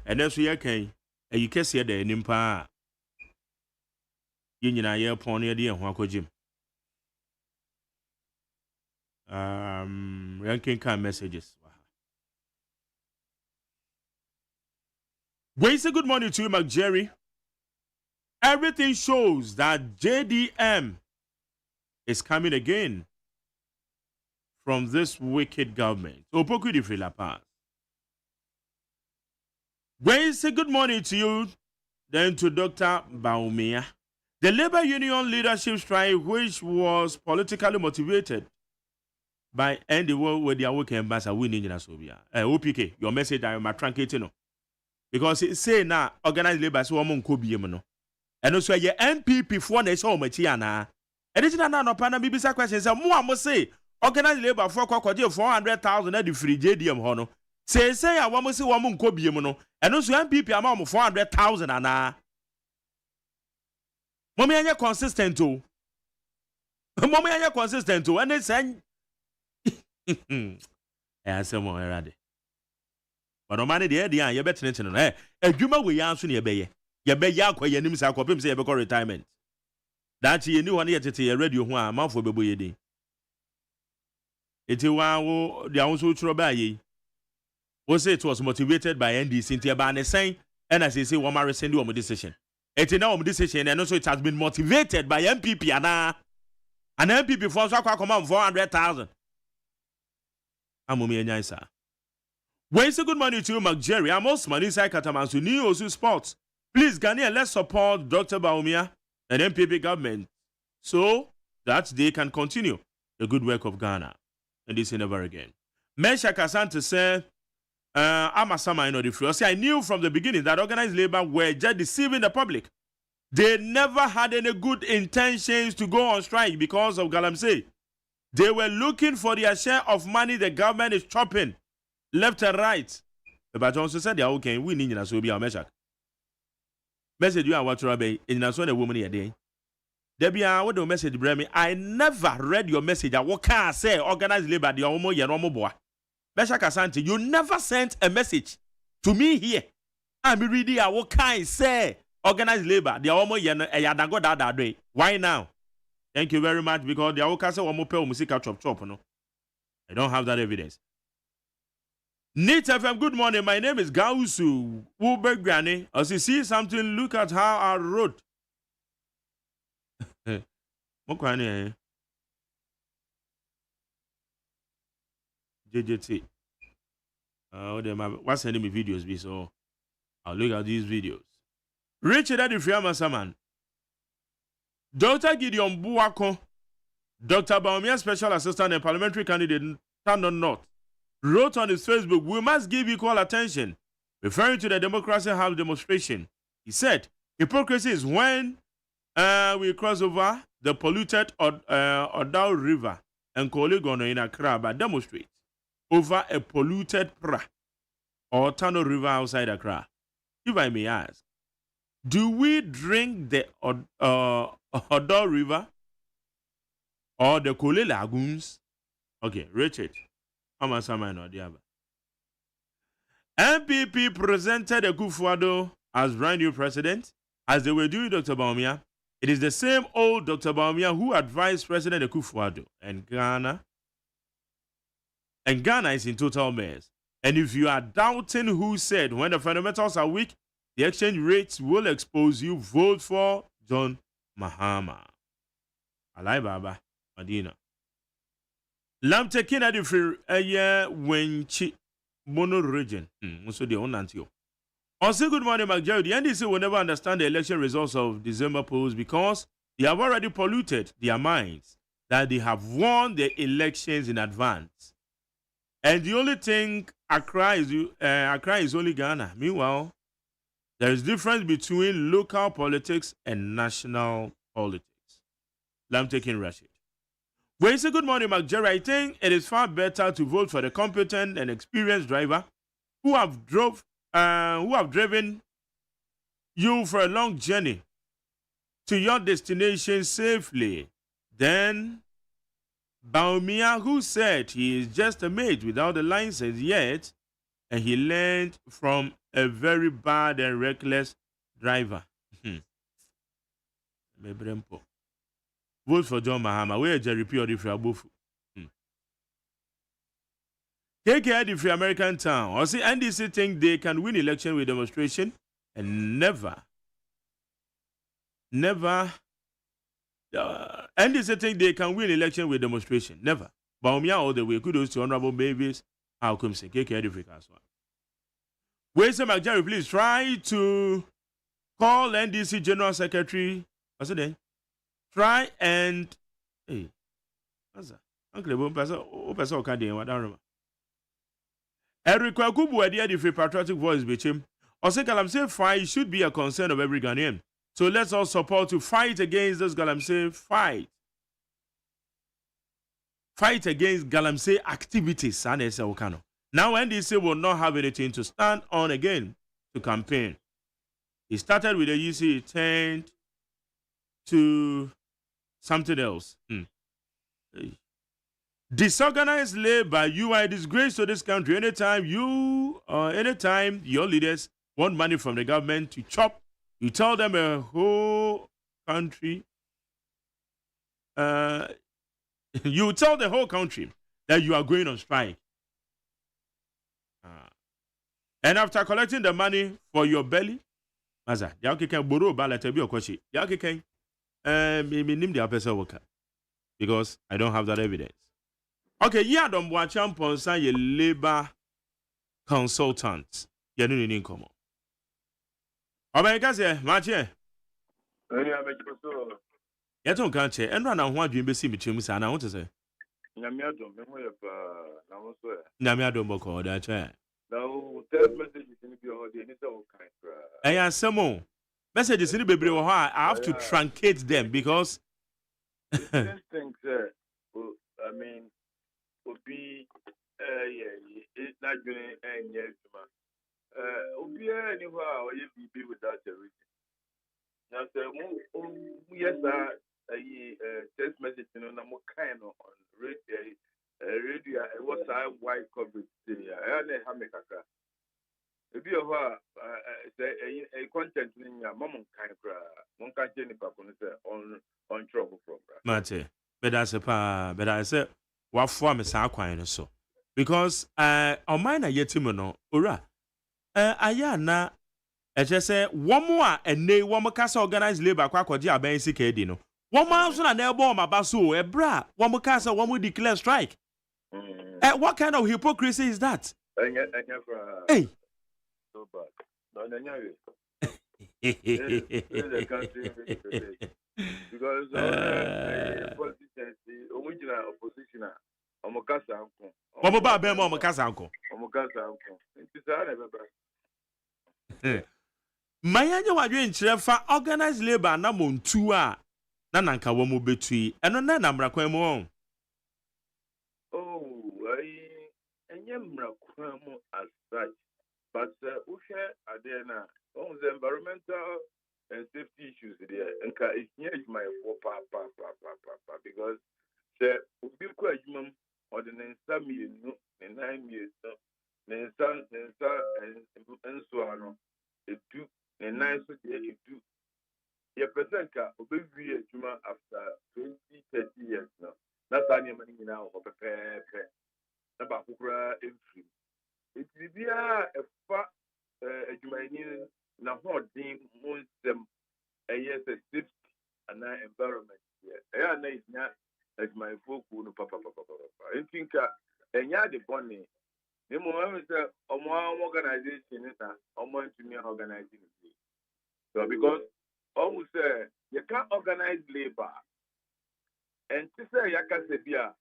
and then so you can you can see the nimpa yinyina ye pon ye de ho akogim ranking can messages we say good morning to you Mark Jerry. Everything shows that JDM is coming again from this wicked government. Opoku di Free La Paz. We say good morning to you, then to Dr. Baumia. The labor union leadership strike, which was politically motivated by end the world with their weekend bass are winning in Asobia. OPK, your message I am truncating. Because it say now organized labor so woman could be no. And also your MPP for the show machiana. And it's not no panel BBC questions. And more say organized labor for 400,000 at the free JDM hono. Say I want to see woman could be no. And also MPP amount 400,000 ana. Mommy are consistent too. Mommy are consistent too. And they say some more already. But no money the idea you better no eh adwuma we yanso ne yebeye akwa yanim sa akopem say yebeko retirement that ye ni won ye tete ye radio ho a manfo bebo ye din eti wa wo dia wo so churo ba ye wo say it was motivated by NDC ntia ba ne sen and as say wo ma resend wo decision eti na wo decision and also it has been motivated by MPP ana an MPP for so akwa come 400,000 amomi enya isa. When say good morning to you, Mark Jerry. I'm Osman inside Katamansu New Osu Sports. Please, Ghanaian, let's support Dr. Baumia and MPP government so that they can continue the good work of Ghana. And this is never again. Mesha Kasante said, I'm a summer in the free. I knew from the beginning that organized labor were just deceiving the public. They never had any good intentions to go on strike because of Galamsey. They were looking for their share of money the government is chopping left and right. But Johnson said, "Yeah, okay, we need to be our measure." Message you are what Rabbi in a son a woman a day. Debbie, what the message bring me? I never read your message. I what can I say? Organized labor, the Omo Yanomo boy. Besha Kasanti, you never sent a message to me here. I'm reading. I what can I say? Organized labor, the Omo Yanago that day. Why now? Thank you very much because the Okasa Omo Pel Musica chop. No, I don't have that evidence. Nate FM, good morning. My name is Gausu Uber Granny. As you see something, look at how I wrote. JJT. What's sending me videos, so I'll look at these videos. Richard Adifriama Saman. Dr. Gideon Buwako, Dr. Baumia, Special Assistant and Parliamentary Candidate, Tandon North, wrote on his Facebook, "We must give equal attention," referring to the Democracy House demonstration. He said, "Hypocrisy is when we cross over the polluted Odao River and Koligono in Accra, but demonstrate over a polluted Pra or Tano River outside Accra. If I may ask, do we drink the Odao River or the Kole Lagoons?" Okay, Richard. MPP presented Akufo-Addo as brand new president as they were doing Dr. Baumia. It is the same old Dr. Baumia who advised President Akufo-Addo and Ghana is in total mess. And if you are doubting who said when the fundamentals are weak, the exchange rates will expose you, vote for John Mahama. Alai Baba, Madina. Lam taking at the free Wenchi Mono region. Also the own antio. Also, good morning, McJerry. The NDC will never understand the election results of December polls because they have already polluted their minds that they have won the elections in advance. And the only thing Accra is only Ghana. Meanwhile, there is difference between local politics and national politics. Lam taking Rashid. When you say good morning, McJerry, I think it is far better to vote for the competent and experienced driver who have driven you for a long journey to your destination safely than Baumia, who said he is just a mate without a license yet, and he learned from a very bad and reckless driver. Vote for John Mahama. Where Jerry P. or the Frabofu? KK the Free American Town. Or see, NDC think they can win election with demonstration and never. NDC think they can win election with demonstration. Never. Baumia all the way. Kudos to Honorable Babies. How come say KK the Free Castle? Wait, sir, McJerry, please try to call NDC General Secretary. What's it name? Try and hey, what's that? Uncle, one person can't do what I remember. Eric Kwakubu, the free patriotic voice, bitch him. Ose Galamsey fight should be a concern of every Ghanaian. So let's all support to fight against this Galamsey fight. Fight against Galamsey activities. Now NDC will not have anything to stand on again to campaign. It started with the UC, it turned to something else. Disorganized labor, you are a disgrace to this country. Anytime your leaders want money from the government to chop, you tell them a whole country, you tell the whole country that you are going on strike. And after collecting the money for your belly, Maza, can borrow ballot be a question. Can name the person worker because I don't have that evidence. Okay, yeah, don't watch champion say your labor consultant. You don't need income. America say, match here. You don't can't say. And run on what you be see me to I want to say. Nyamia don't boko that chair. Now, tell messages in the I am some more. Messages in the baby, I have to truncate them because. I mean, would be it's not going to end yet. Would be anywhere or you be without a reason. Now, yes, text message in on kind on radio, what I wide coverage. I have make a be a content in your mom kind of one can't on trouble from Mate, but that's a pa, but I said, what form is our quine so? Because on mine, I yet him no, ura. Ayana, I just say, one more and nay, one more cast organized labor, quack or dia, ben sick, no. 1 month on an elbow, my basso, a bra, one more cast, one will declare strike. What kind of hypocrisy is that? Hey. So bad. No, the country because politicians, original opposition, Omokasa uncle. Omoba be mo Omokasa uncle. Omokasa uncle. It is Mayanya wadwe nkyerɛ fa organized labor na montu a na nanka wo mo betui eno na namrakwan mu on. Oh, I namrakwan mu as such, but ushe adena on the environmental and safety issues there and it's near my pa because the ubi kwa jumam or the nensa mi no 9 years no nensa and so on it do the nice it do your percent ka obi juma after 20-30 years now that's any money now or prepare na ba kukura entry it be a fa juma na holding most yes a safety and environment yeah na is not as my folk no papa I think enya the bonny the moment say organization is omo to me organizing so because almost say you can't organize labor and to say you can say bia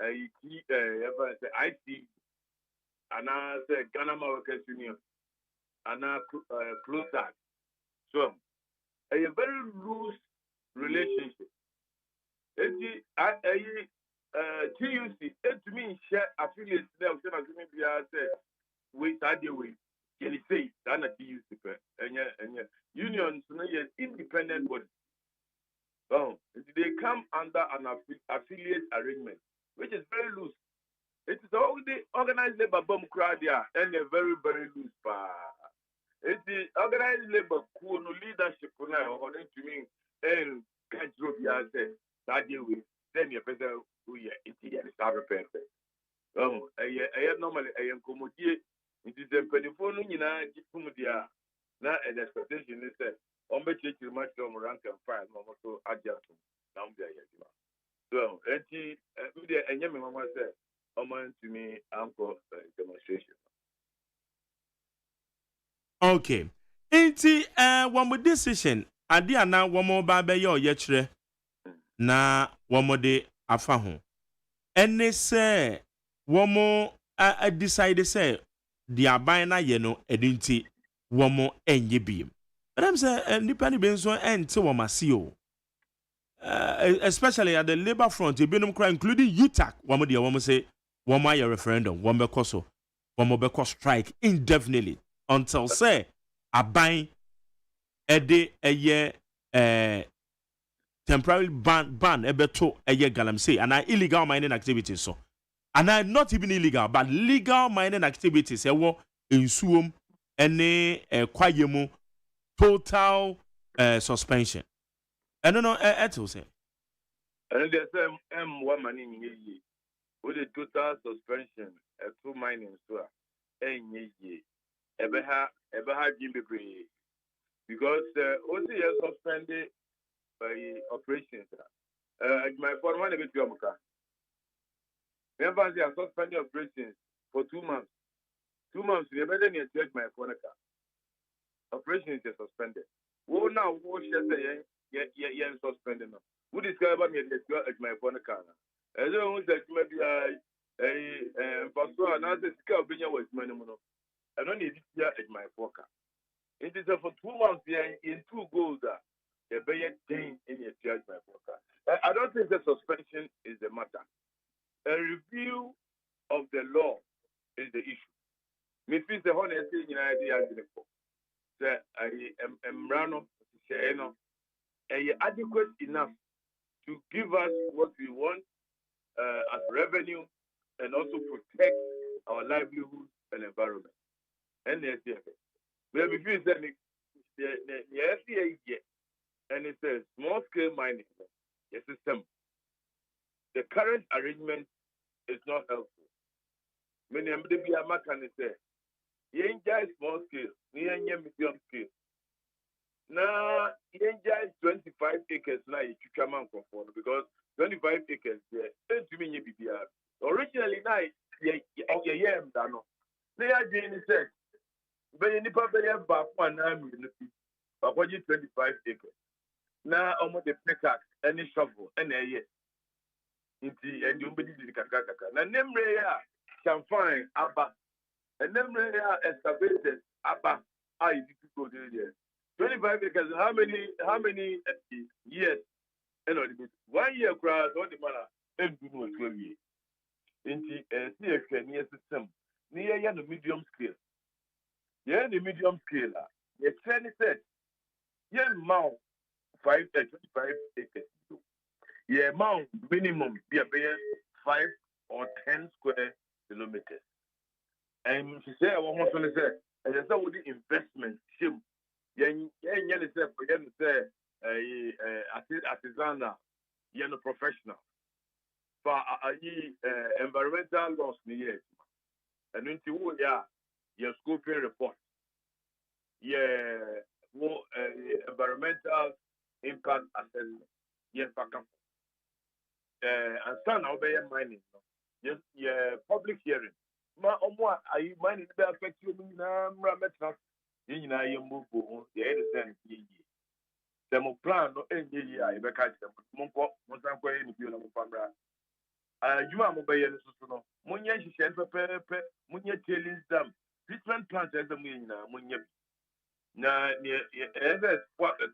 ever say IT and I say Ghana Workers Union and close that so a very loose relationship. TUC, it to me share affiliates there. So I think we are say we start the way. Can you say that not TUC? And unions, independent body. Oh, they come under an affiliate arrangement, which is very loose. It is all the organized labor bomb crowd there, and a very loose. It's the organized labor who no leadership now, according to me, and can't drop your say that deal with then your person who you it's the person. I normally I am commodity. It is a telephone in a commodia. Now, an expectation is that on the church you might come rank and file, so adjust now. So, and your mama said, Oman to me, uncle demonstration. Okay. Inti one more decision ade ana one more ba be ye oyekire na one more de afa ho. Ene se one more decide say the aban na ye no edinti one more enye biem. But I'm say nipa ni be nso ente wo mase o. Especially at the labor front, you cry, including UTAC, one more dear woman say one more referendum, one more coso, one more because strike indefinitely. Until say a buying a day a year temporary ban a beto a year galamsey and illegal mining activities so and not even illegal but legal mining activities in suum any kwayemu total suspension. I don't know to say. And there's one money in ye with the total suspension through mining so ye. Ever had Jimmy Bray because OSEI suspended by operations. My phone one a bit Yomuka. Remember, they are suspended operations for 2 months. 2 months, they better than check my phone. Operations are suspended. Oh, now, what shall say? Yeah, suspended. Who discovered me at my phone? As long as maybe Pastor and other scale being was money. I don't need it here at my pocket. It is for 2 months here in 2 goals that they pay a thing in your church my pocket. I don't think the suspension is the matter. A review of the law is the issue. Me feel the whole thing in idea that I am run adequate enough to give us what we want as revenue and also protect our livelihood and environment. And the maybe if you say the FCA and it says small scale mining, the system. The current arrangement is not helpful. Many of the can say, you enjoy small scale, you enjoy medium scale. Now, you enjoy 25 acres now, you come out because 25 acres, yeah, to me, originally, now, yeah, Say again, he said, but in the paper, you have back 1 million, but what you 25 acres. Now, almost the pickaxe, any shovel, and a year. And you believe the Kakaka. Now, Nemrea can find Abba, and Nemrea excavated Abba. I did go there. 25 acres, how many years? And 1 year crowd, all the manner, and do no 12 years. In the near system, near the medium scale. Yeah, the medium scale. The trend said, yeah, mount 25 acres. Yeah, amount minimum be a 5 or 10 square kilometers. And she said, I want to say, and that's what the investment. Artisanal, professional. For environmental loss, and into your scoping report. Environmental impact assessment. And stand out there mining. Yes, public hearing. I mining the affect you move the understand demo plan no any I be catch them monko monsan ko any bio na mfamra adwuma mo be ye so no munya hihye pepepe munya tailings dam different plants as them nyina munya na either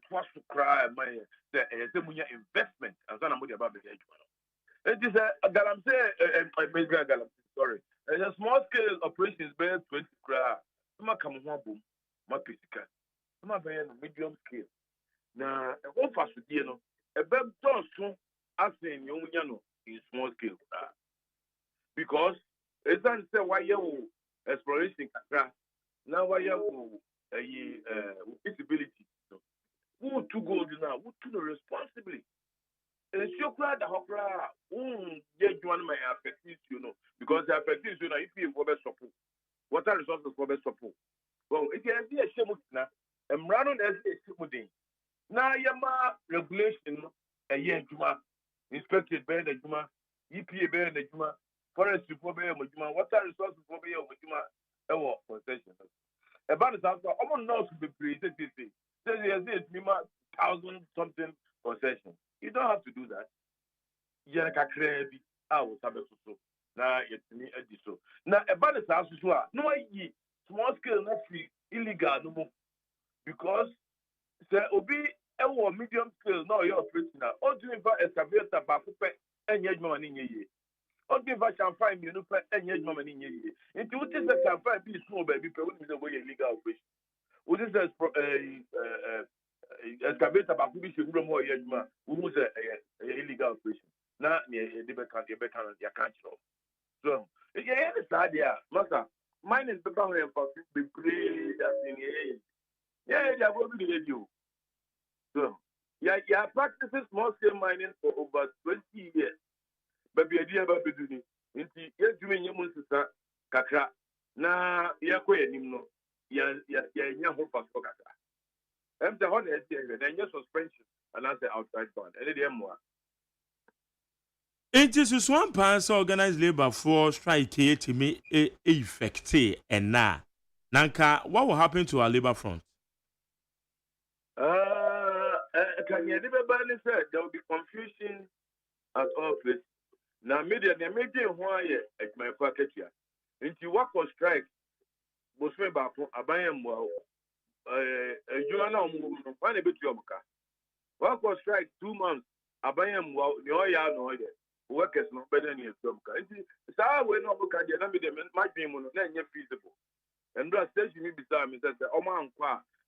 twas to cry my say munya investment and so na mo dey about be adwuma no it is a galam say galam sorry a small scale operations be 20 cry ma kam ho abom ma physical ma be medium scale. Now, one fast with no, a bed so as in no in small scale. Because it's not say why you exploration now why you visibility. Who to go now? Who to the responsibility? And so glad the hopra get one my affections, because the affections, if you go best support, what are resources for best support? Well, it can be a shame now, and run as a shame. Now, Yama regulation, a year Juma, inspected by the Juma, EPA by the Juma, forest report by Juma, water resources for by Juma, or concession. About the South, almost not to be created. Say, there's 1,000 something concession. You don't have to do that. Yanaka Krebi, I was so. Now, it's me, so. Now, about the South, no, small scale, not free, illegal, no more. Because say obi ewo medium scale now you're operating now. O do inva excavator ba kupe enye adwuma ni nyeye. O do inva champagne mi no pe enye adwuma ni nyeye. Nti what is the champagne be small baby pe we know we illegal operation. What is the excavator ba kubi sheguro mo ye adwuma. We know say illegal operation. Na de be kan ya kan chiro. So yeah is that there master mine is better when for be play that in here. Yeah, they are going to the radio. So, yeah, practicing small scale mining for over 20 years. But the idea about doing it, you're doing your sister, Kaka. Now, you're quite no. You're home for Kaka. I'm the honest here, then your suspension, and answer outside bond. And then more. It is one pass organized labor for strike to me effective and now. Nanka, what will happen to our labor front? Can you never say there will be confusion at all places? Now, media why at my pocket here. Into work for strike, was made back from Abayam. You are now moving a bit your car. Work for strike 2 months. Abayam, no, ya no, workers no better than your job. It's our way no book at the end might be feasible. And that station me beside me said, oh, man,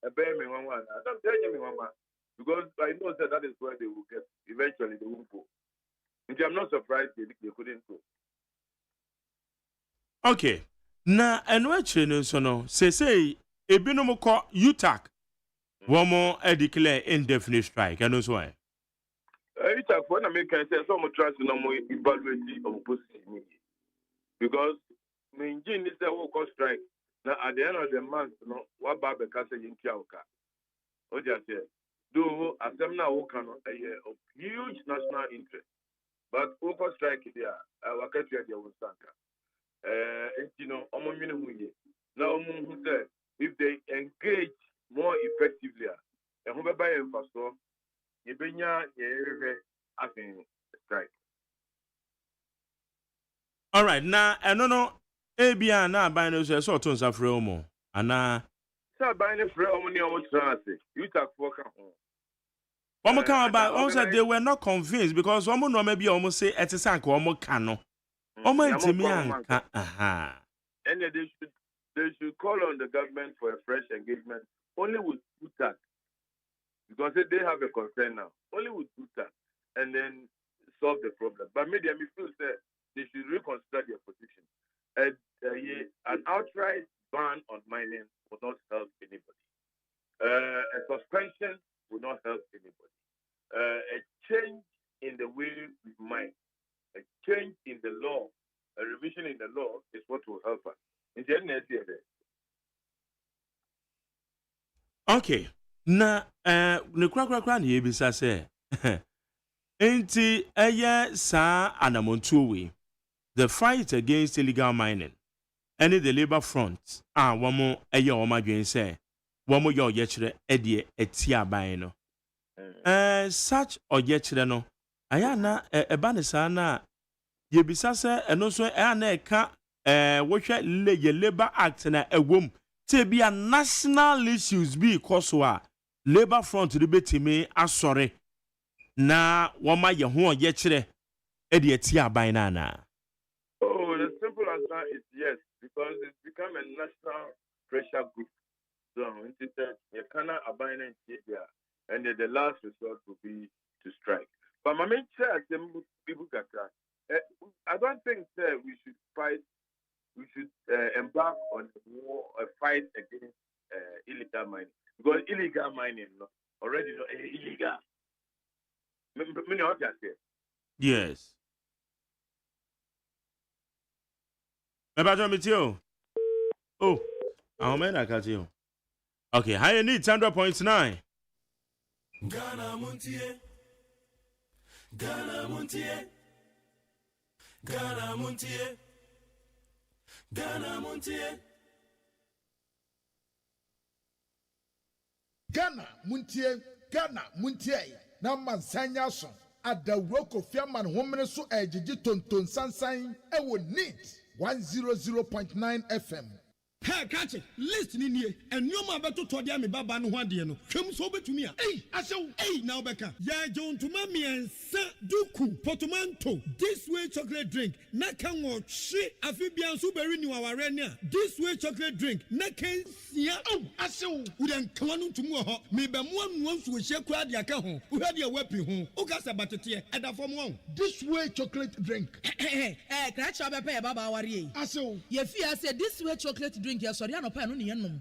a bear me one. I don't tell you, Mama, because I know that is where they will get. Eventually, they will go. And I'm not surprised they couldn't go. Okay. Now, and what you know, so no, say, a binomo call UTAC. One more, I declare indefinite strike. And also why? UTAC, when I make say, so much trust in more evaluation of position. Because, my engine is the whole strike. Now, at the end of the month, what Baba Casa in Kiauka? Oh, just say, do Assembly Wokan a huge national interest. But over strike there, our country at the Osanka. Now, if they engage more effectively, and whoever buy a pastor, you bring your strike. All right, now, I don't know. Ebia na buy no so to nsa frɛ omo ana Sir, buy no frɛ omo ni omo transit. You talk for ka ho. Omo kan ba on said they were not convinced because omo no maybe omo say etisan ka omo ka no. Omo ntimi anka aha. And they should call on the government for a fresh engagement only with TUTAC because they have a concern now. Only with TUTAC and then solve the problem. But maybe I feel that they should reconsider their position. An outright ban on mining will not help anybody. A suspension will not help anybody. A change in the way we mine, a change in the law, a revision in the law is what will help us. In the end, okay. Na ne kra ne yebisa se enti eye sa anamontuo we the fight against illegal mining and the labor front womo eye o madwen se womo ye oye kire edie eti aban no such oye kire no aya na eba ne sa na yebisa se eno so na eka wohwe labor act na ewom te bia national issues bi koso a labor front de betime asore na woma ye ho oye kire edie eti aban na na. Oh, the simple answer is yes, because it's become a national pressure group. So, you cannot abandon it there, and the last resort will be to strike. But my main chair, people can I don't think that we should fight. We should embark on a fight against illegal mining because illegal mining already illegal. Yes. Oh, I'm going to okay, higher need 100.9. Ghana Montie. Ghana Montie. Ghana Montie. Ghana Montie. Ghana Montie. Ghana Montie. Na mansanya so. Adawro Kofiaman homene so ejiji tonton sansan e wo neat 100.9 FM. Hey, catch it. Listen in here. And you ma beto to dia me baba no hwade no. Twem so betumi a. Hey, asew. Hey, now beka. Ya John tuma me ensa duku portmanteau. This way chocolate drink. Na kan wo hwe afi bia so beri ni waware ne a. This way chocolate drink. Na kan sia. Oh, asew. Wo den kan no tumu ho. Me be mo anu nsu wo hye kura dia ka ho. Wo hwade a wapi ho. O ka sa batete e da fom ho. This way chocolate drink. Kra cha be pe baba ware yi. Asew. Ye fi ase this way chocolate drink ya sorry anopa no ne yenom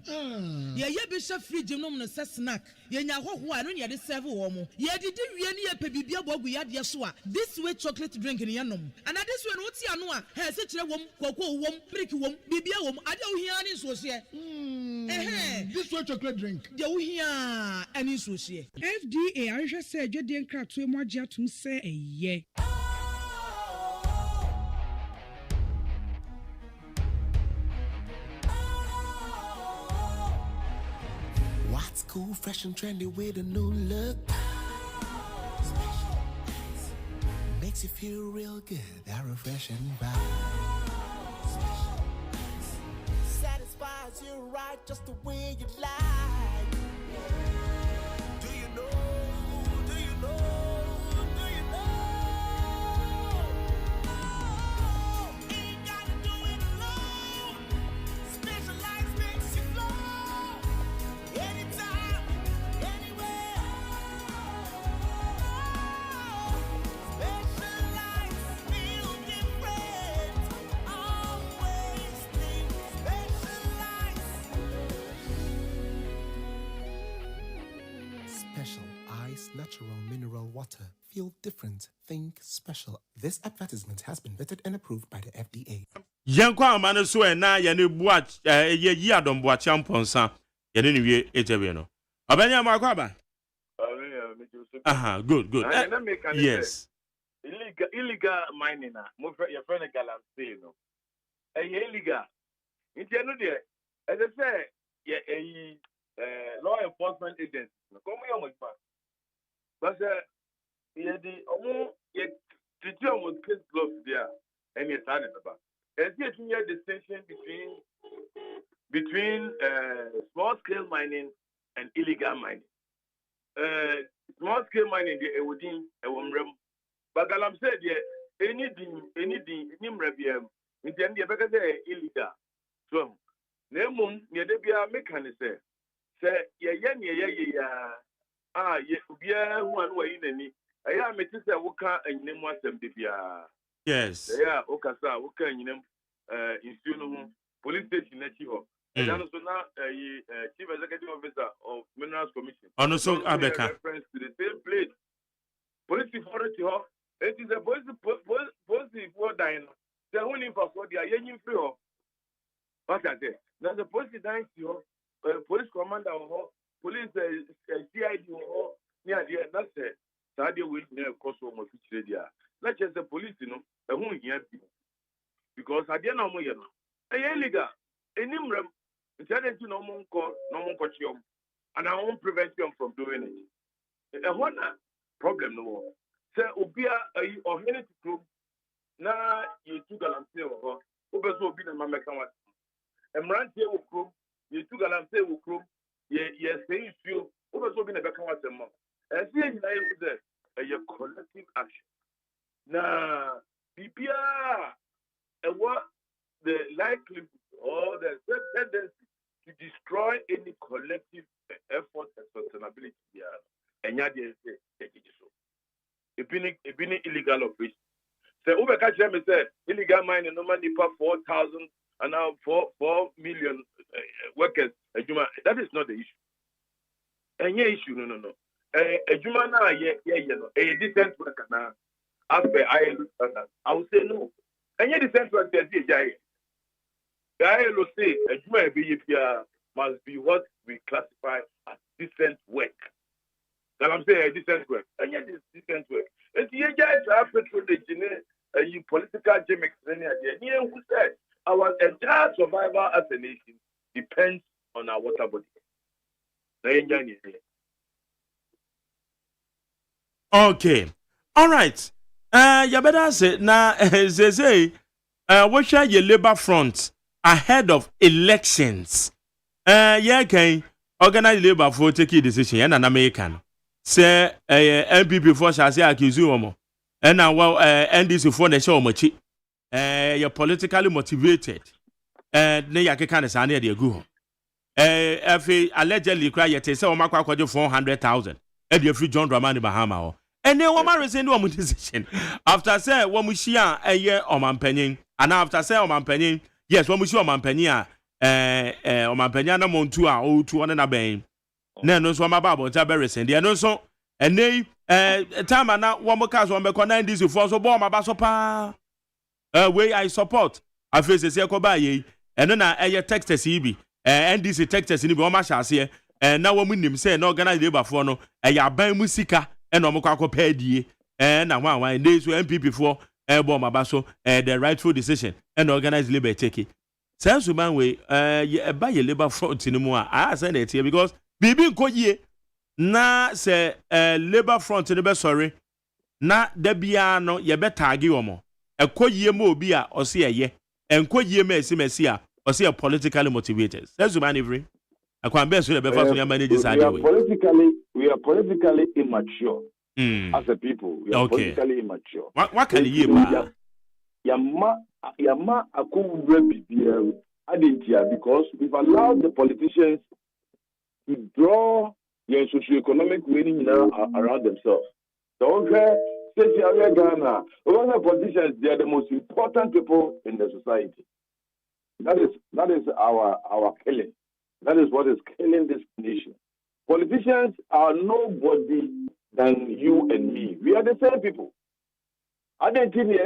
ye bi hye fridge nom no se snack ye nya hoho a no ne de serve wo mo ye didi wie ne ye pe bibia bogu ya de so a this way chocolate drink ne yenom and this way no ti ano a he se kire wom koko wom brick wom bibia wom ade wo hia ne so se this way chocolate drink de wo hia ani so se FDA ahwehwe se adwede nkrato mu agye atum se eye. What's cool, fresh and trendy with a new look? Makes you feel real good, that refreshing vibe. Satisfies you right just the way you like. Do you know? Do you know? Do you know? Oh, ain't gotta do it alone. Specialized makes you flow. Anytime, anywhere. Specialized feel different. Always think specialized. Special Ice Natural Mineral Water. Feel different. Think special. This advertisement has been vetted and approved by the FDA. Yankwa amane so na ye ne bua ye yi adom bua champonsa ye ne wie etebe no. Abanya makwa ba. Good. Yes. Illegal mining, your friend Galamsey, no. illegal. Nti eno de as I say law enforcement agents. Come here with man. But the treat almost case gloves there and you started about. There's yet a distinction between small scale mining and illegal mining. Small scale mining the within a woman. But I'm said anything nimrabiam in the end because they illegal. So Nemum near the Bia mechanism say yeah one way in any. I am it is a worker and name was them Bia. Yes. Yeah, Okasa, Oka in them in police station at you. And also now chief executive officer of Minerals Commission. And also Abeka. Reference to the same place. Police authority, it is a police for dying. The only for the Ayen free. What I say? Now the police dying to police commander or police CID or near the that's it. Sadia will never cost so much there. Not just the police, a woman here. Because I didn't know more. Illegal. Inimrem. Instead of no one coach you. And I won't prevent you from doing it. A one problem no more. Say, Obia or any group. Now you took a lamp or Obeso be the Mamma. And run here with group. You took a lamp with group. Yes, they feel Obeso be the Beckham. And seeing that a collective action. Now, PPR, and what the likelihood or the tendency to destroy any collective effort and sustainability here. And yet, they so. It's been illegal operation. So, over Kachem said illegal mining normally for 4,000 and now 4 million workers. That is not the issue. And yeah, issue, no. A human, a decent worker now. After I would say no. And yet, the central the ILO say a human behavior must be what we classify as decent work. That I'm saying a decent work. And yet, it's decent work. And the guys are patronage in political gimmicks. And who said our entire survival as a nation depends on our water body. Okay. All right. You better say now. They say, what shall your labor front ahead of elections? Yeah, can organize labor for taking decision. And an American say, MPP for shall say accuse you more. And now, NDC for the show much. You're politically motivated. Ne ya keka ne sane de agu ho. Allegedly cry yet say o makwa kwaje 400,000. E de free John Dramani Bahama ho. And then woman resend one decision. After say one mushia a year or mampenyin. And after say o mampenyin, yes, one mushia mampenya o mampenya na montu a o 200 na ben. Na no so mababo ta be resend. E no so ene time na one mo cast one be connect this for so bo mabaso pa. Way I support. I face say ko ba ye. Eno na text CB. NDC text ni be o ma shase. Na wo munim say na organize labor for no ban musika and no mokwa pay die na wan dey so MPP for bo maba so the rightful decision and organize labor take it sense man we buy your labor front ni mu I say that here because bibi nko yie na say labor front ni be sorry na da bia no ye be tag wo mo ekoyie ma obi a o se eye enkoyie ma esi a o se politically motivated sense man every we are politically immature as a people. We are politically immature. What can you do? Yama because we've allowed the politicians to draw their socio-economic winning around themselves. So especially Ghana, the politicians, they are the most important people in the society. That is our killing. That is what is killing this nation. Politicians are nobody than you and me. We are the same people. I didn't think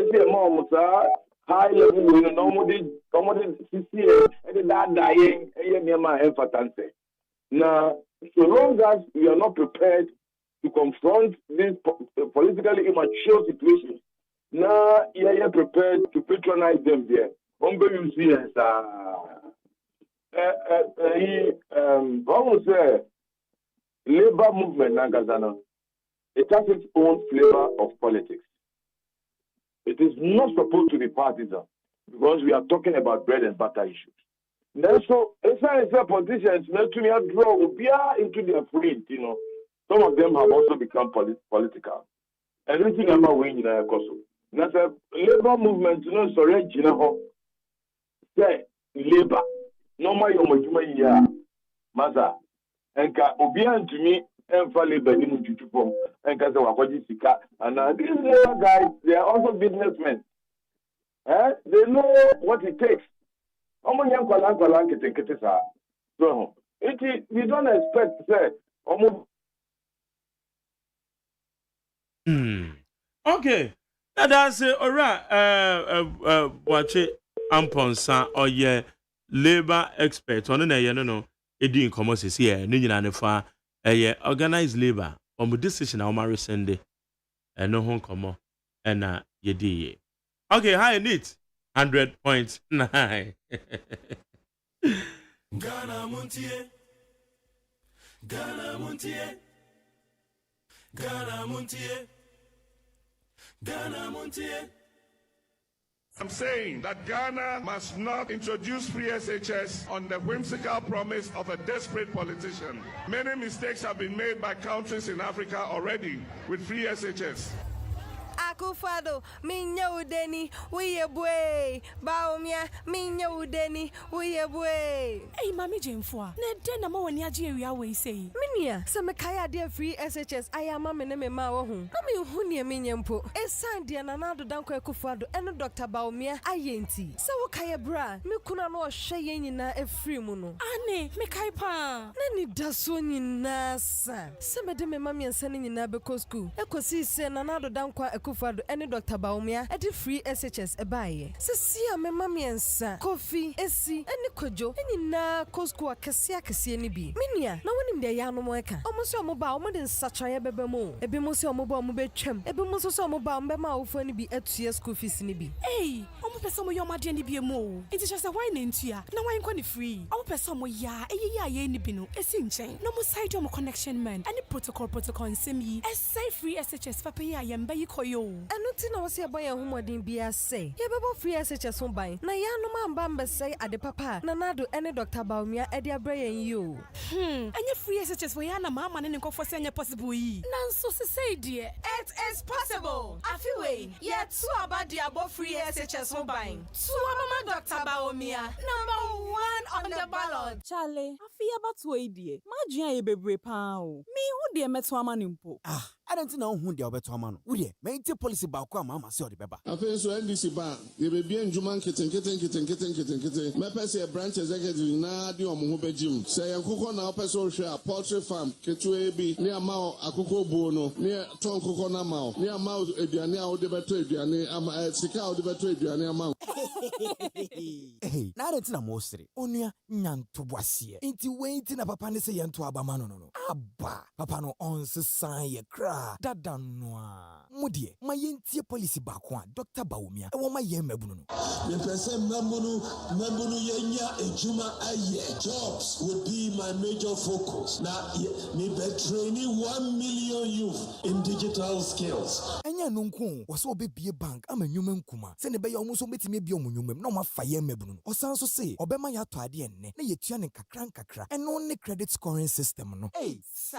high level, normally, and that dying, now, so long as we are not prepared to confront this politically immature situation, now you are prepared to patronize them there. you see as almost labor movement Nagazana. It has its own flavor of politics. It is not supposed to be partisan because we are talking about bread and butter issues. Then so it's politicians not to draw into their fleet, Some of them have also become political. Everything about winning a coso. That's a labor movement, sorry, say labor. No my Maza. And Obian to me, and for labor in Jutu and Kazawaji Sika. And these labor guys, they are also businessmen. They know what it takes. So we don't expect to say Okay. That's alright. Watch it. Amponsa or yeah, labor expert. On no. It doing commerce is here. No, fa. Organized labor. On the decision, I'll marry Sunday. And no home come and ye did. Okay, high neat. 100.9. Ghana Montie. Ghana Montie. Ghana Montie. Ghana Montie. I'm saying that Ghana must not introduce free SHS on the whimsical promise of a desperate politician. Many mistakes have been made by countries in Africa already with free SHS. Akufado, minya udeni, uye bwe. Baumia, minya udeni, uye bwe. Hey, Mami Jemfwa, ne dena ma wani aji we away say. Minia, some kaya dear free SHS, I am a name ma home. Nami hunia minyampo. Esan dear nanado danko Akufado, and Dr. Baumia, ayenti. So kaya bra, me kuna no shayin na e free muno. Ane, me kaipa. Nani dasoni nasa. Some de me mami and sending in Nabeko school. Ekosi se nanado danko Akufado and Dr. Baumia at the free SHS a buy. Sia me mami and sa coffee, esi, and Kojo, and na Cosco Cassia ni bi. Minia, no one in the Yano Moeka. Almost your mobile more than such a bebemo. A bimoso mobile mobile chem. A bimoso mobile bema for any be at 2 years school fees ni bi. Hey, I'm a person with your madi be a mo. It's just a wine into ya. Now I'm going free. I'm a person with ya, a ye bino, a sinchain. No more side your connection man. Any protocol and send me. A safe free SHS for pay I am by koyo. And nothing I was here by a woman didn't be a say. Ya babo free SHS home by. Na ya no man bamba say at the papa. Nanado any Dr. Baumia at their brain you. And your free SHS for yana mama and go for senior possible. Nanso say dear. It is possible. Afiwe, yet two about the above free SHS home buying. Two mama Dr. Baumia. Number 1 on the ballot. Charlie, Afia about 2 dear. Majia ye bebre pao. Me who dear meto manimpo. I don't know who they are better man. We maintain policy about Mama saw the Baba. I think so NDC bar. They be bien Juman kitten. My person a branch executive na di omo be gym. Say akuko na person share poultry farm. Ketu ebi near Mao akuko bono near ton kuko na Mao. Near Mao eduane a ode beto eduane am sika ode beto eduane am. Hey, na reti na mostre. Onua nyanto boasie. Inti wenti na papa ne se yento abama no. Abba, papa no on se san ye kra. Dada noa. Mudie, ma yentie policy bakwa Dr. Baumia. E woma ye mebunu no. The person mebunu yenya ejuma aye. Jobs would be my major focus. Now me be training 1 million youth in digital skills. Enya nunku wo so be bank ama nyuma nkuma. Se ne be yo so betime bi omnyumam na ma fa ye mebunu no. Osan so se obema ya to ade enne na yetua ne kakra. Eno ne credit scoring system no. Hey, sir.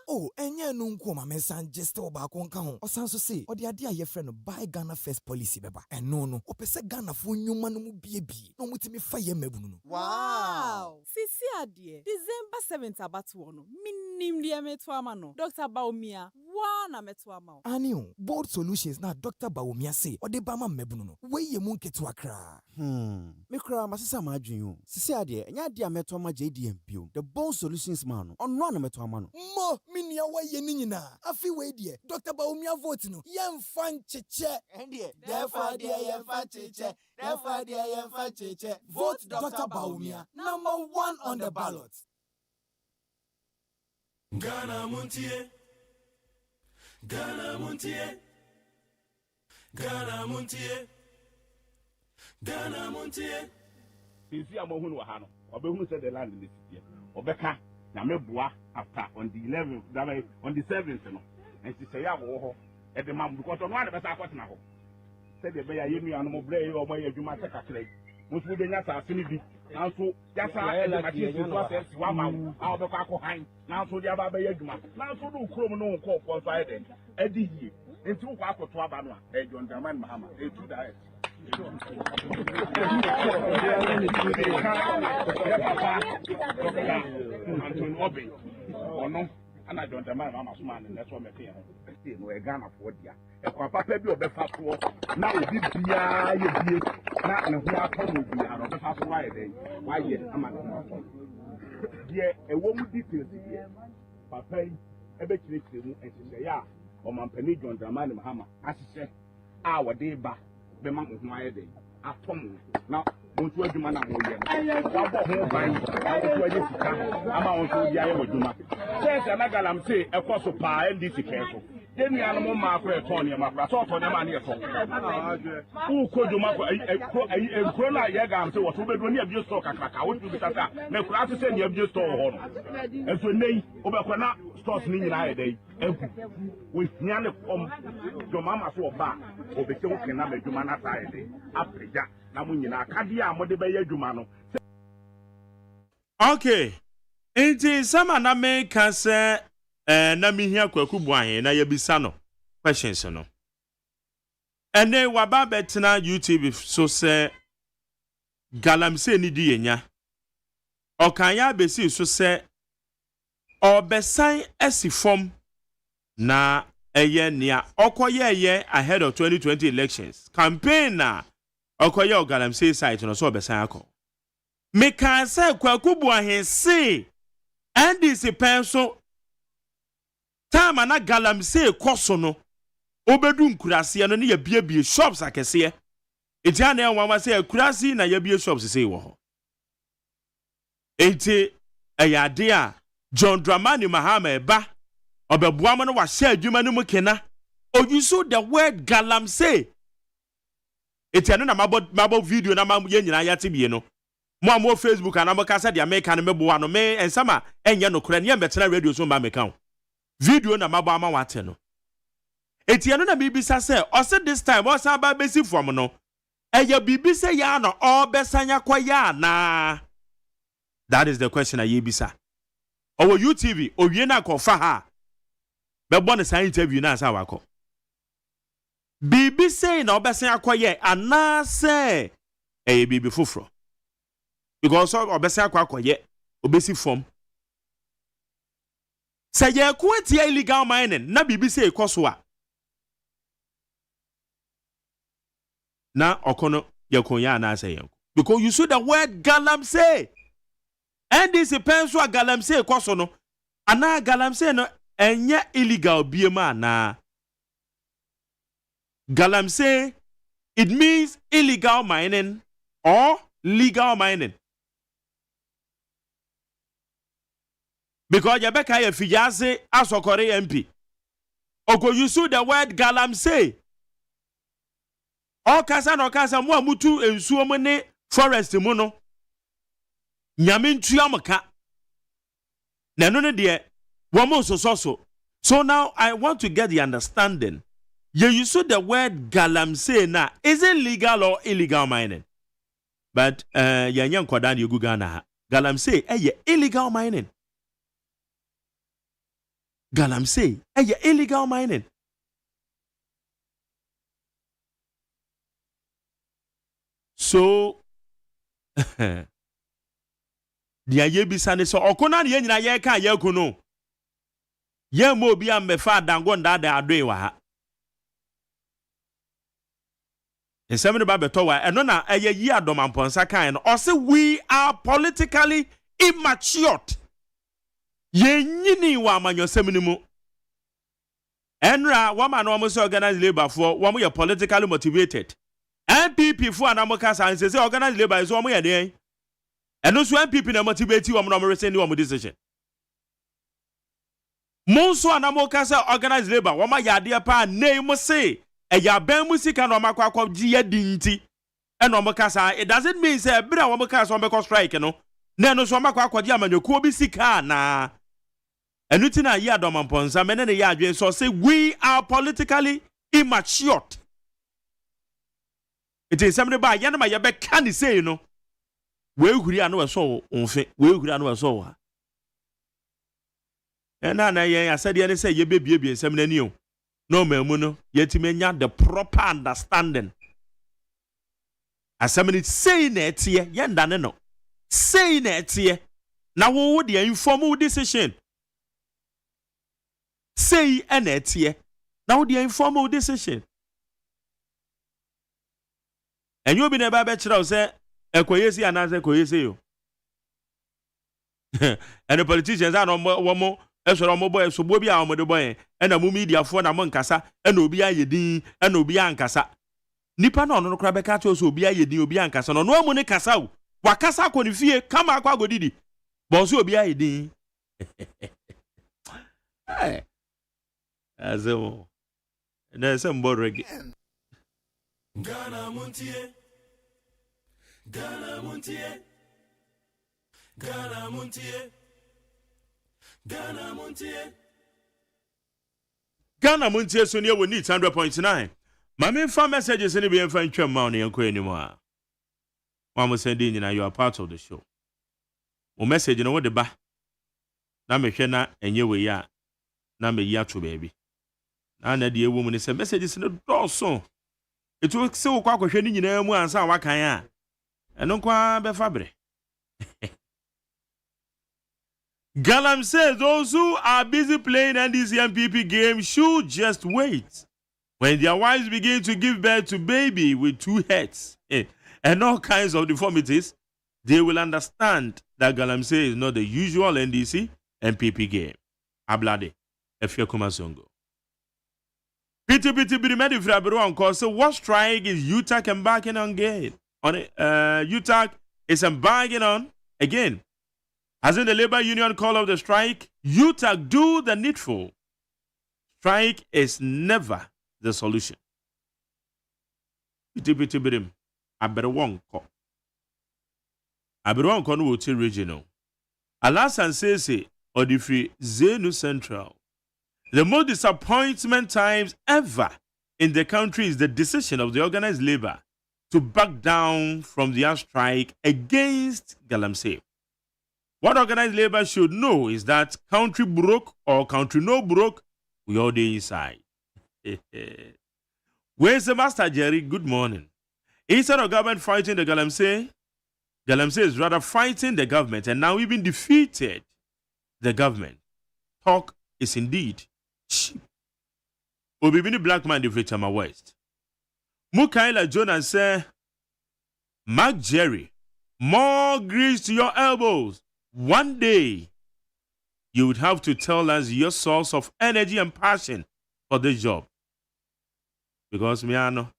Oh, enya nunku ma mensan just obako nka ho. Osan so se ode ade a ye friend buy Ghana first policy beba. Eno no opese Ghana fo nyuma no mu bie no mutimi fa ye mebunu no. Wow. Sisi ade December 7th abatu no. Minim dia meto ama no. Dr. Baumia wana meto ama. Ani bold solutions na Dr. Baumia say ode ba ma mebunu no. We ye mu nketu akra. Me kra masisa ma adwen o. Sisi ade enya ade a meto ama JDM bio. The bold solutions man no. Onno na meto ama no. Mo minia wa ye ni nyina. Afi we die Dr. Baumia vote no. Yemfa ncheche. Endie. Therefore dear yemfa cheche. Therefore dear yemfa cheche. Vote Dr. Baumia. Number 1 on the ballot. Ghana Montie. Ghana Montie. Ghana Montie. Ghana Montier. Since you are Mohun Wahano, or Behun said the land in this year, or Becca, Namebua, after on the 11th, that way, on the 7th, and she say, oh, at the mom, because on one of us I got now. Said the Bay, you animal blade or my Jumata clay. Which would not have finished. Now, so that's how I process 1 month out of Alcohine. Now, so the Abba Yagma. Now, so do criminal call for Friday. Eddie, and 2 Wako Twabana, and John Daman Mahama, and 2 diets. And I don't demand Mama's man, and that's what I'm saying. We're Ghana for dear. If Papa Pebby or the fast war, now we did be not and we are coming to the fast Friday. Why, yes, I'm at yeah, a woman details here. Papa, a bit and she say, yeah, or my penny John Dramani Mahama, as she said, our day back, the month of my day. Now, don't you do man? I'm also the Iowa Juma. Says another, I'm saying, a course of pie and this careful. Then the animal mark for Tony, my brother, for them and here. Who could you mark a corona yagam? So, what will be when you have your stock? I would be that. Now, class is in your store. And so, nay, Obakana stores me in a day. With Niana from your mama so back, or the king can have a Jumana side. After that, Namunina, Kadia, Modebaya Jumano. Okay. Inti sama na me ka se na me hia kwaku buan na yebisa no questions no. Ene waba betena YouTube so se galamse ni di yenya. Okanya besi so se obesan asifom na eye nia okoye ye ahead of 2020 elections. Campaign na okoye galamse site no so obesan akọ. Me kan se kwaku buan se and this penso time na galamse koso no obedu nkurase no ne ya bie shops akese eti ana ya nwa se akurase na ya bie shops se wo ho eti ayade a John Dramani Mahama eba obeboa no wa hye adwuma no mu kena oyuso the word galamse eti ana na mabo video na mam ye nyina yate bie no mo Facebook and amaka de America no mebo no me ensama enye no kora ne betena radio so ma meka video na mabo ama wate no eti eno na bibisa se o se this time o sa ba besi from no eye bibisa ya no o besanya kwa ya na that is the question aye bisa owo UTV owie na kofa ha bebo ne san interview na sa wako bibisa na o besanya kwa ye ana se eye bibi foforo because obesi akwakoye obesi form say ye kwati illegal mining na bibi say ekoso a na okono ye konya na say because you see the word galamse and this depends what galamse ekoso no ana galamse no enye illegal biema na galamse it means illegal mining or legal mining. Because Yabeka ye fijaze asokore MP. Oko you see the word galamse. Okasa no kasa mo amutu ensuo mo ne forest mu no. Nyame ntuamka. Na no ne de wo mo so. So now I want to get the understanding. You see the word galamse na is it legal or illegal mining? But yanyan kwadan you go Ghana. Galamse illegal mining. Galamse illegal mining. So the ayebisane so okona ne nyina ye ka ye kuno. Ye mo bi am mefa dango ndada adoe wa ha. Ensem ne ba beto wa eno na eye yi adomamponsa kan no. O say we are politically immature. Ye nyini wa amanyosem ni mu. Enra wama na omo se organize labor for wamo ye politically motivated. MPP for anamoka san say organize labor is wamo ye den. Eno so MPP na motivate wamo na mo resend wamo decision. Monso anamoka say organize labor wama yade pa name say eya ben musika na omakwa akwa ji ye dinti. And Omokasa, it doesn't mean say bra Omokasa on strike, you know. No so makwa kwadi amanyoku obi sika na. Enuti na ya do mamponsa menene ya adwen so say we are politically immature. It is somebody by yanama ya be can say you know. We huri anu so onfe, we huri anu so ha. Na ye asade ne say ye bebie nsem nani o. No memu no yetimenya the proper understanding. Asem say na etie yenda ne no. Say na etie. Na wo dey inform decision. Say na etie. Na wo dey inform decision. And you be never be chira say ekoyesi anaze koyesi yo. And the politicians are no mo esoro mo boy so bo bia o mo de boy and na mu media fo na mo nkasa and obi ayedin and obi ankasa. Nipa no no kra be ka cho so obi ayedin obi ankasa no no mu ne kasa o. Wakasa akọ fie kama akọ agodidi. Bo so obi ayedin. Eh. Azemo. Na some borreg. Ghana Montie. Ghana Montie. Ghana Montie. Ghana Montie. Ghana Montie so near we need 100.9. Mama fa messages ni be fan twam ma on yanko anymore. Mama sending you are part of the show. O message no de ba. Na me hwe na enye we ya. Na me ya to baby. Na na de ewu mu ni say messages no do so. Etu se wo kwa kwhwe ni nyina mu ansa wakan a. Eno kwa be fabre. Galam says those who are busy playing NDC MPP game should just wait. When their wives begin to give birth to baby with 2 heads and all kinds of deformities, they will understand that Galamsey is not the usual NDC MPP game. Ablade, Efia Kumasongo. Piti Birimedi Fraberon so what strike is UTAC embarking on again? UTAC is embarking on again. As in the labor union call of the strike, UTAC do the needful. Strike is never the solution. Piti Birim. Aberwonko no wote regional. Alasan says Odifri Zenu Central. The most disappointment times ever in the country is the decision of the organized labor to back down from their strike against Galamsey. What organized labor should know is that country broke or country no broke, we all day inside. Where's the Master Jerry? Good morning. Instead of government fighting the Galamsey is rather fighting the government and now even defeated the government. Talk is indeed cheap. Obibini Black Man defeated Chama West. Mukaila Jonas say, Mark Jerry, more grease to your elbows. One day, you would have to tell us your source of energy and passion for this job. Because me, I know.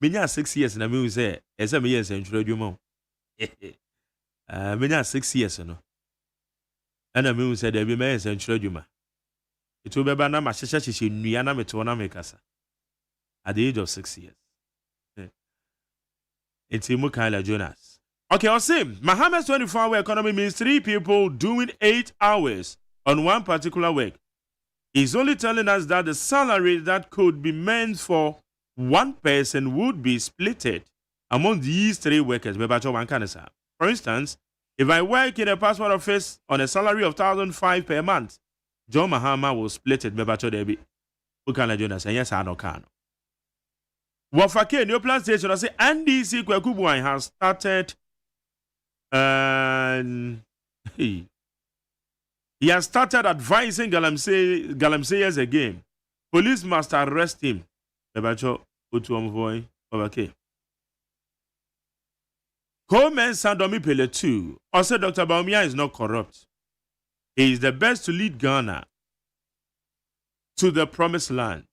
Menya 6 years na me say ese me yes entwere dwuma menya 6 years no ana me say da bi me yes entwere dwuma itu beba na ma hyehye nnua na meto na me kasa at the age of 6 years it's Mukala Jonas. Okay, Osim, Mohammed's 24-hour economy means 3 people doing 8 hours on one particular work. He's only telling us that the salary that could be meant for one person would be splitted among these 3 workers. For instance, if I work in a passport office on a salary of $1,005 per month, John Mahama will split it. Ukana Jonas, and yes, I know can. Wafake, new plan station, I say NDC Kwekubuan has started. He has started advising Galamseyers again. Police must arrest him. Bebacho Utuamvoy Obake. Coleman Sandomi Pele 2 also Dr. Baumia is not corrupt. He is the best to lead Ghana to the promised land.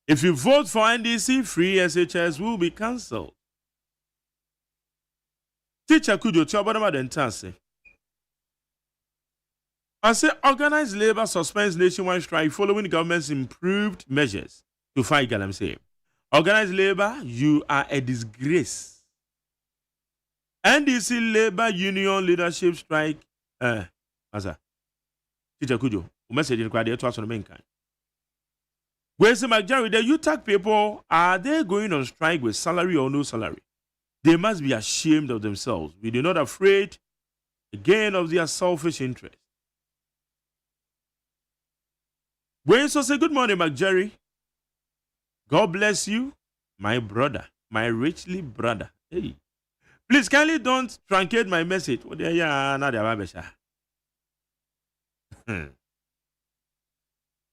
If you vote for NDC, free SHS will be cancelled. Teacher Kujo Chobodama Dentase. I say organized labor suspends nationwide strike following government's improved measures to fight Galamsey. Organized labor, you are a disgrace. NDC Labor Union leadership strike. Asa. Teacher Kujo. Message in Quadia to us on the main kind. Where's the majority? The UTAC people, are they going on strike with salary or no salary? They must be ashamed of themselves. We are not afraid again of their selfish interest. Wayne so say good morning, McJerry. God bless you, my brother, my richly brother. Hey. Please kindly don't truncate my message.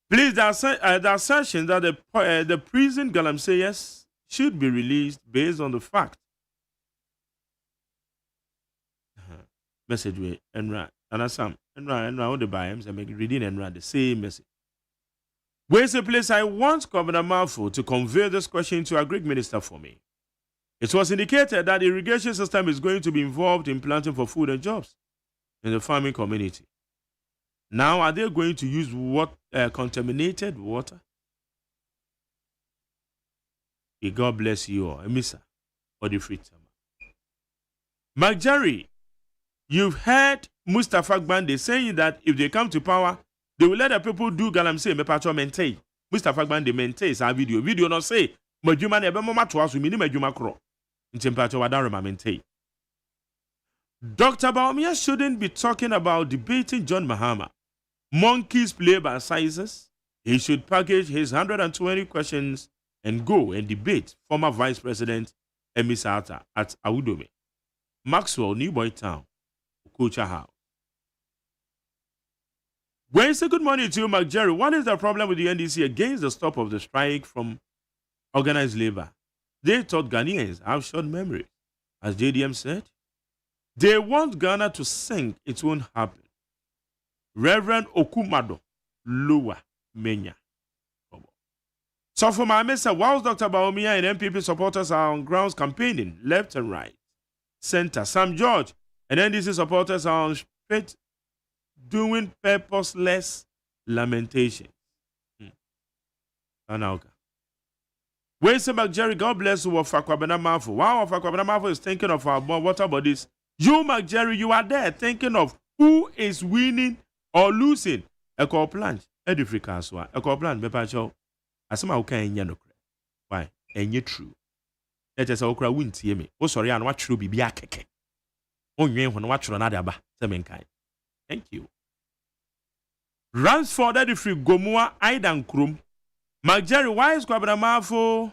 Please, the assertion that the prison galamseyers should be released based on the fact. Message way Enra and Assam Enra all the biomes and make reading Enra the same message. Where's the place I want Governor Malfo to convey this question to a Greek minister for me? It was indicated that the irrigation system is going to be involved in planting for food and jobs in the farming community. Now, are they going to use contaminated water? May God bless you all. Emisa, for the free time. McJerry, you've heard Mustafa Gbande saying that if they come to power, they will let the people do galamsey mepacho maintain. Mustafa Gbande maintains our video. Video not say, Majuma nebe mama to us, we mini Majuma kro. Intempacho wadarema maintain. Dr. Baumia shouldn't be talking about debating John Mahama. Monkeys play by sizes. He should package his 120 questions and go and debate former Vice President Emisata at Awudome. Maxwell, New Boy Town, Culture House. When say good morning to you, McJerry. What is the problem with the NDC against the stop of the strike from organized labor? They thought Ghanaians have short memory. As JDM said, they want Ghana to sink, it won't happen. Reverend Okumado, Lua Menya. So for my message, whilst Dr. Baumia and MPP supporters are on grounds campaigning left and right, center, Sam George and NDC supporters are on straight doing purposeless lamentation. Anauka. Where say McJerry, God bless you, Fakwabena Mafo. Wow, Fakwabena Mafo is thinking of our water bodies. You, McJerry, you are there thinking of who is winning or losing. A call plant, Edifrica, so a call plant, Bepacho. As some okay in Yanokre. Why? And you true. That is okra win to me. Oh, sorry, and what true be biakeke. Oh, you when watch another ba, seven kind. Thank you. Ransford Edifri Gomua Aidan Krum. McJerry, why is Kwabena Mafo?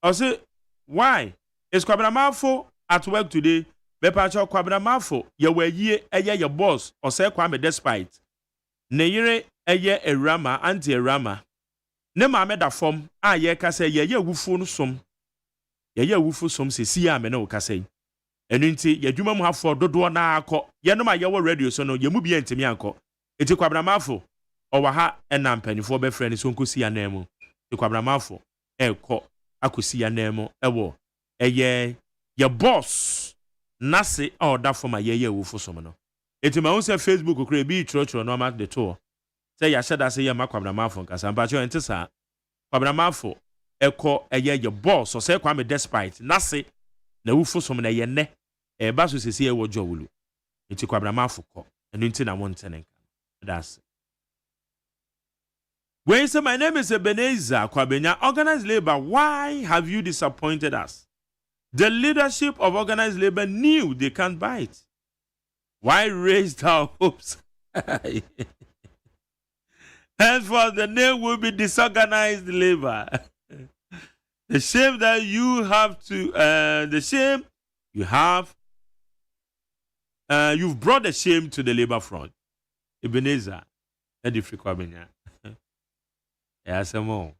I say, why is Kwabena Mafo at work today? Bepacho Kwabena Mafo, ye were ye your boss, or say Kwame despite. Neyere eye a rama, anti a rama. Nema made a form, ye kase ye wufu sum. Ye wufu sum se siya me no kase. Enunti ye dwuma mu hafo dodo na akọ. Ye no ma ye wo radio so no ye mu bi entimi anko. Eti Kwabena Mafo owa ha ena mpanifo be frɛ ne so nkosi ya na mu. Eti Kwabena Mafo ekọ akosi ya na mu ewo eye ye boss nase order for my ye wufu sum no. Eti ma unse Facebook kure bi trotro no ma de to. Say ya shada say ye ma Kwabena Mafo nkasa mpa cho ente sa. Kwabena Mafo ekọ eye ye boss so say Kwame despite nase na wufu sum na ye ne e ba so sesi e wo jowulu. Eti Kwabena Mafo kọ enu nti na wontene. That's it. When you say my name is Ebenezer Kwabenya, organized labor, why have you disappointed us? The leadership of organized labor knew they can't buy it. Why raised our hopes? Henceforth, the name will be disorganized labor. The shame that you have to, the shame you have, you've brought the shame to the labor front. Ebenezer, Edifri Kwabenya. Yes, more.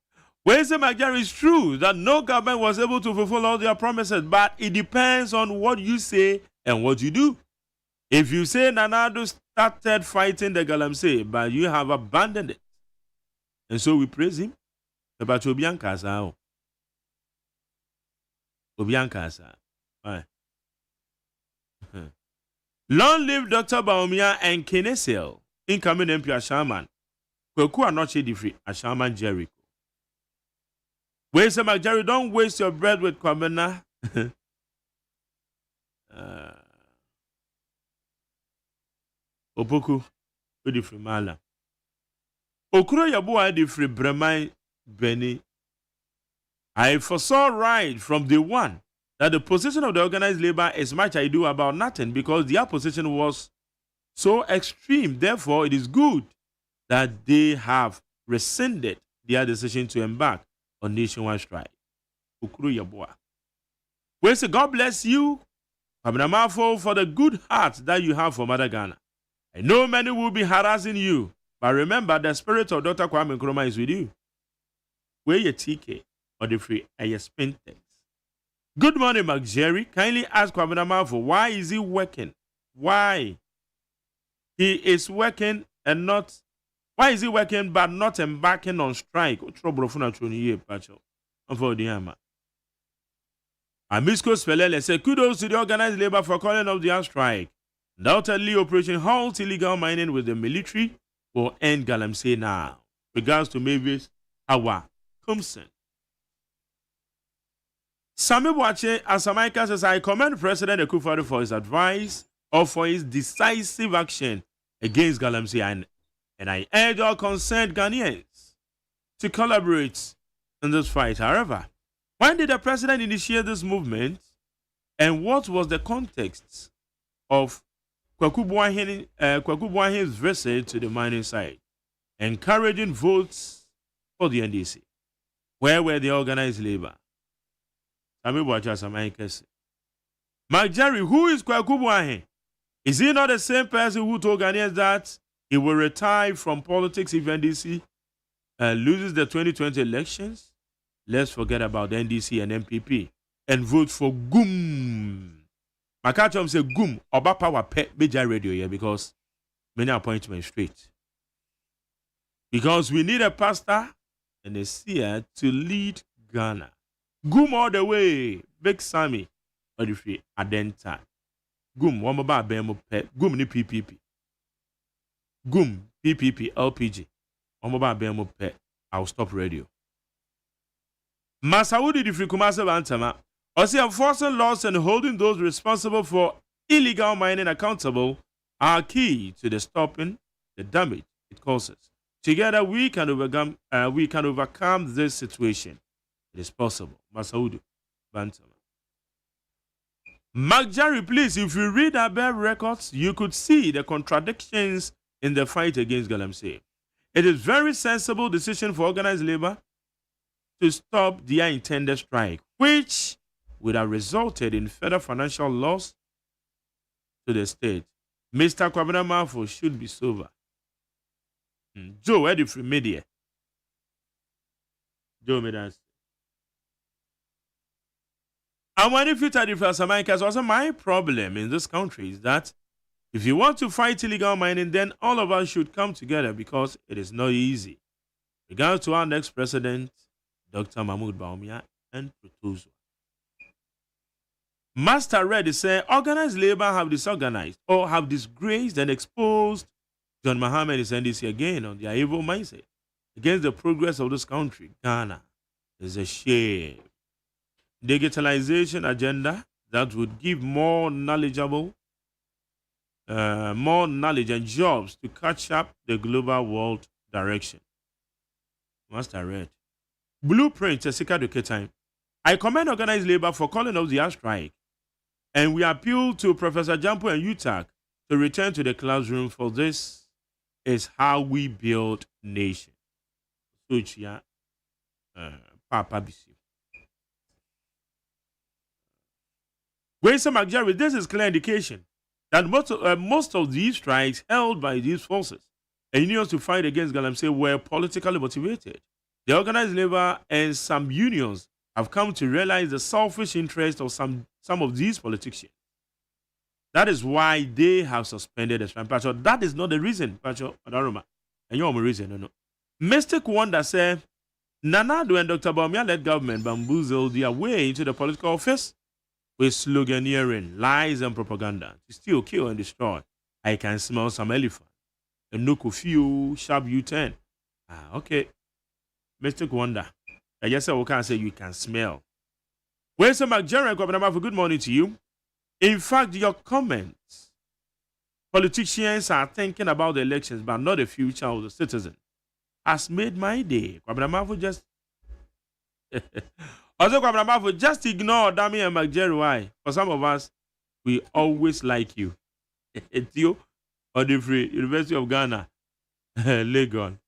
When the McJerry is true that no government was able to fulfill all their promises, but it depends on what you say and what you do. If you say Nanado started fighting the Galamsey, but you have abandoned it, and so we praise him. But Obianka, Obianka, right? Long live Dr. Baumia and Kenesel, incoming MP Ashaman. Kweku Anoche Difri, Ashaman Jericho. Wait, McJerry, don't waste your breath with Kwabena. Opoku, odi free Mala. Okuro Yabua di free Bremai Beni. I foresaw right from day one that the position of the organized labor is much ado about nothing because their position was so extreme. Therefore, it is good that they have rescinded their decision to embark on nationwide strike. Okuro Yabua. We say, God bless you, Abnamafo, for the good heart that you have for Mother Ghana. I know many will be harassing you, but remember the spirit of Dr. Kwame Nkrumah is with you. Where your TK or the free spintex. Good morning, Mark Jerry. Kindly ask Abnamafo, why is he working? Why? He is working and not. Why is he working but not embarking on strike? Amisco Spelele said, kudos to the organized labor for calling off their strike. Undoubtedly, Operation Halt illegal mining with the military will end Galamsey now. Regards to Mavis Awa Kumsen. Sami Boache Asamaika says, I commend President Akufo-Addo for his advice or for his decisive action against Galamsey, and I urge all concerned Ghanaians to collaborate in this fight. However, when did the president initiate this movement, and what was the context of Kwaku Boahen's visit to the mining site, encouraging votes for the NDC? Where were the organized labor? Mark Jerry, who is Kwaku Boahen? Is he not the same person who told Ghanaians that he will retire from politics if NDC loses the 2020 elections? Let's forget about the NDC and MPP and vote for GUM. Makachom say GUM, Oba Power Pet Beja Radio here because many appointments straight. Because we need a pastor and a seer to lead Ghana. GUM all the way. Big Sammy. Or the free Adenta. GUM, one more Bemo Pet. GUM ni PPP. GUM, PPP, LPG. One more Bemo Pet. I'll stop radio. Masaudi di Frikumasa Bantama, also enforcing laws and holding those responsible for illegal mining accountable are key to the stopping the damage it causes. Together we can overcome this situation. It is possible. Masaudi Bantama. Mark Jerry, please, if you read our bare records, you could see the contradictions in the fight against Galamsey. It is very sensible decision for organized labor to stop their intended strike, which would have resulted in further financial loss to the state. Mr. Kwabena Mafo should be sober. Joe, Eddie from media. Joe Medas. And when if you tell the first Americans, also my problem in this country is that if you want to fight illegal mining, then all of us should come together because it is not easy. Regards to our next president, Dr. Mahmoud Bawumia and Protozo. Master Red said, organized labor have disorganized or have disgraced and exposed John Mahama and his NDC again on their evil mindset against the progress of this country. Ghana is a shame. Digitalization agenda that would give more knowledge and jobs to catch up the global world direction. Master Red. Blueprint, Jessica Duke-time. I commend organized labor for calling off the strike, and we appeal to Professor Jampo and UTAC to return to the classroom, for this is how we build nation. Papa Bisi. Grace McJerry, this is clear indication that most of these strikes held by these forces and unions to fight against Galamsey were politically motivated. The organized labor and some unions have come to realize the selfish interest of some of these politicians. That is why they have suspended the strike. Pacho, that is not the reason, Pacho Adaroma. And you're the reason, no. Mystic Wonder said, Nanado and Dr. Bawumia-led government bamboozled their way into the political office with sloganeering, lies and propaganda to steal, kill and destroy. I can smell some elephant. A no few sharp U10. Okay. Mystic Wonder. I just said, we can't say you can smell. Where's the McJerry? Good morning to you. In fact, your comments Politicians are thinking about the elections, but not the future of the citizen. Has made my day. Kwabramafo just also Kwabramafo just ignore Dami and McJerry. Why? For some of us, we always like you. It's you or the free University of Ghana, Legon.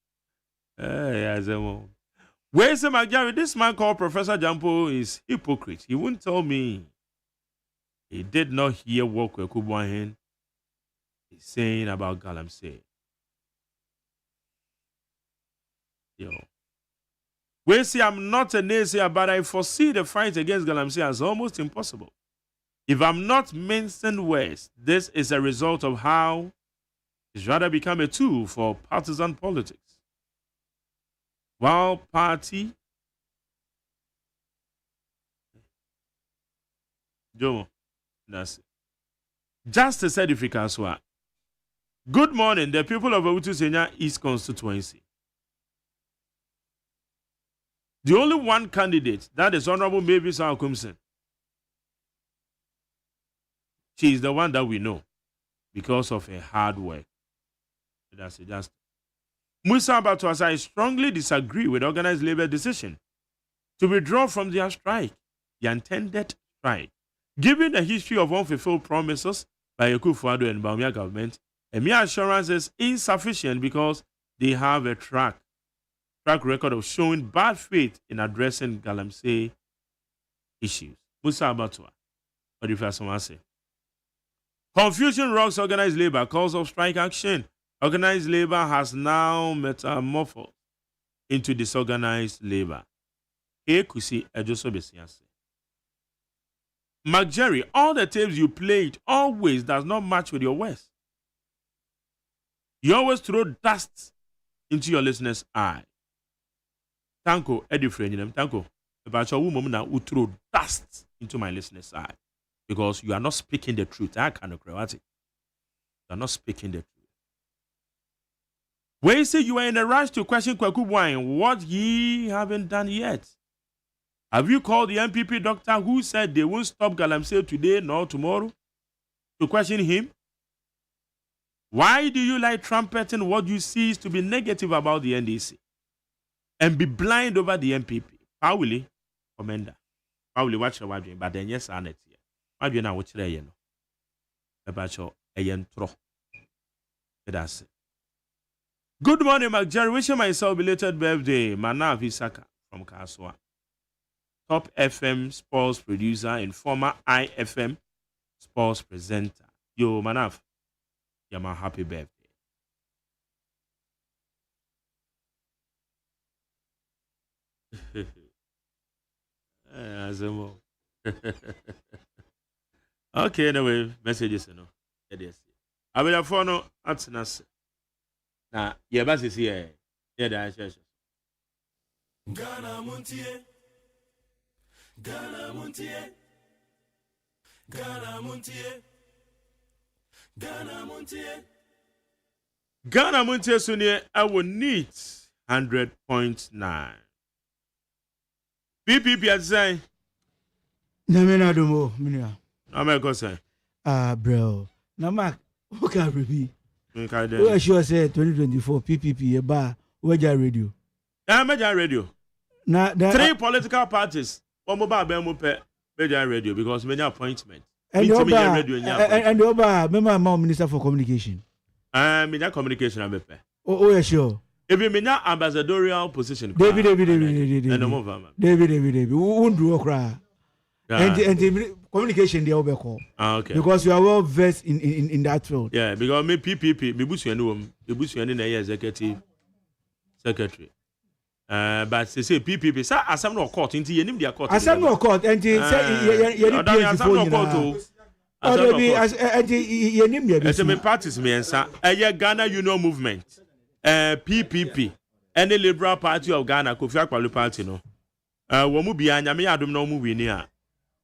Where's the McJerry? This man called Professor Jampo is hypocrite. He won't tell me he did not hear what Kwekubuahen is saying about Galamsey. Yo. We say I'm not a naysayer, but I foresee the fight against Galamsey as almost impossible. If I'm not mincing words, this is a result of how it's rather become a tool for partisan politics. While party Jomo, that's it. Justice Edifica as well. Good morning, the people of Awutu Senya East constituency. The only one candidate, that is Honorable Mavis Alcomson. She is the one that we know because of her hard work. That's it. Just Musa Batuasa, I strongly disagree with organized labor decision to withdraw from their strike, the intended strike. Given the history of unfulfilled promises by Akufo-Addo and Bawumia government, a mere assurance is insufficient because they have a track record of showing bad faith in addressing Galamsey issues. Musa Abatua, what do you first want to say? Confusion rocks organized labor, cause of strike action. Organized labor has now metamorphosed into disorganized labor. Ekusi Ejoso Besiase. McJerry, all the tapes you played always does not match with your words. You always throw dust into your listener's eye. Tanko, Eddie Freninem, Tanko, about your woman now who throw dust into my listener's eye. Because you are not speaking the truth. I kind of creative. You are not speaking the truth. When you say you are in a rush to question Kwekubuahen, what ye haven't done yet? Have you called the MPP doctor who said they won't stop Galamsey today nor tomorrow to question him? Why do you like trumpeting what you see is to be negative about the NDC and be blind over the MPP? Pauli, Commander. Pauli, watch your wife, but then yes, I Maybe now watch the about your tro. That's it. Good morning, McJerry. Wishing myself belated birthday. Manav Isaka from Kaswa. Top FM sports producer and former IFM sports presenter. Yo, Manav. You're my happy birthday. Azemo. Okay, anyway, messages, you know. I will have fun at Nas. Now, your bus is here. Yeah, that's yes. Ghana Montie. Ghana Montie. Ghana Montie. Ghana Montie. Ghana Montie Sunie, I will need 100.9. PPP at say. Namena Domo, Minia. I'm say. Bro. Namak, who can be? We sure say 2024 PPP a bar, Waja Radio. Major Radio. Now, 3 political parties. One mobile Major Radio because many appointments. And the Oba, member Minister for Communication. Media communication, I'm Oh, yeah, sure. If you mean ambassadorial position, David, David, we won't do a cry. And the communication they will call. Okay. Because you are well versed in that field. Yeah, because me PPP, me bush you in the executive secretary. But they say PPP, sir, as I'm not court, into you name their court. As I'm not court, and say you need PhD. Oh, baby, and you name them. It's a parties, me sir. Ghana Union Movement, PPP, any Liberal Party of Ghana, Kofi Akpaloo Party, no. Womu bianya me adum no mu wini.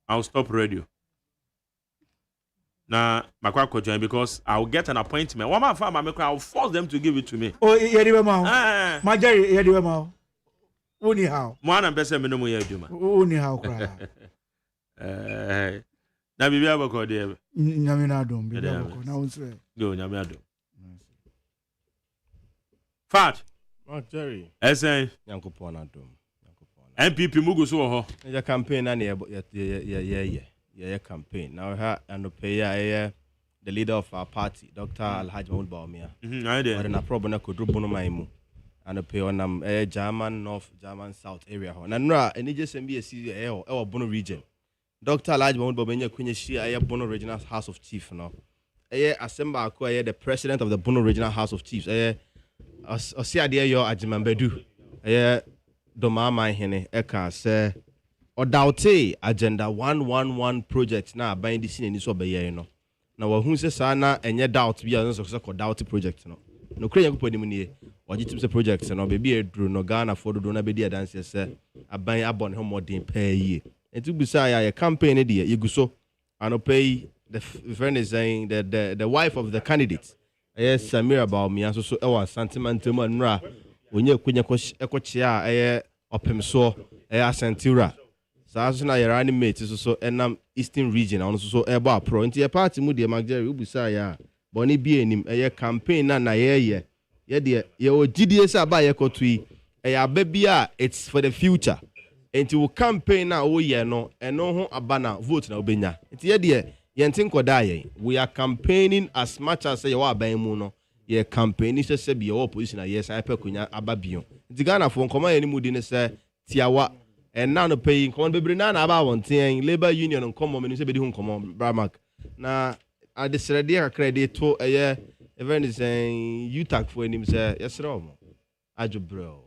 I'll stop radio. Now, Makwa join because I'll get an appointment. One man farm, I'll force them to give it to me. Oh, yeah, my Jerry, yeah, only how. One and best me no more, Juma. Only how. Na bibi abako de. Nyame na adom bibi abako na wonse. Go nyame adom. Fat. Jerry. Esen. Yankopon adom. MPP mugu so ho. Ya campaign na ye campaign. Now ha anopeya the leader of our party, Dr. Alhaji Mahmoud Bawumia. But na problem na kodru bono maimu. Anopeya onam German North, German South area ho. Na nra eni je sembi esi e Bono region. Dr. Alhaji Mahmoud Bawumia kwenye shia Bono Regional House of Chiefs no. Asemba akwa the president of the Bono Regional House of Chiefs. Osiade yo AGYEMAN bedu. Domama hene eka se odaute agenda 111 project na aban di sine ni so beye no na wahun se sa na enye doubt bia no so ko doubt project no kure yanko podi mu nie ogitim se project no be bia edru no Ghana for do na be dia dance se aban abon ho modern pay yi enti busa ya campaign de yeguso anopay the friend is saying that the wife of the candidate Samira Bawumia so e wa sentimental nra onye kwenya ekochia opemso asentura saa so na yera animate so enam eastern region on so eba pro nti ye party mu de magjeri ubusa ya boni bi enim campaign na ye de ye ogidie sa ba ye kotui aba bia it's for the future nti wo campaign na wo ye no eno ho abana vote na obenya nti ye de ye ntinkoda ye we are campaigning as much as ye wa aban mu no ye campaign is se bi your position yes I pekonya ababion nti Ghana for nkoma ye ni mudi ne se tiawa na no pay nkoma bebre na aba wonten labor union nkoma me ni se bedi hu nkoma bramak na adesrede akra de to even is UTAC for enim se yesra mo adwobro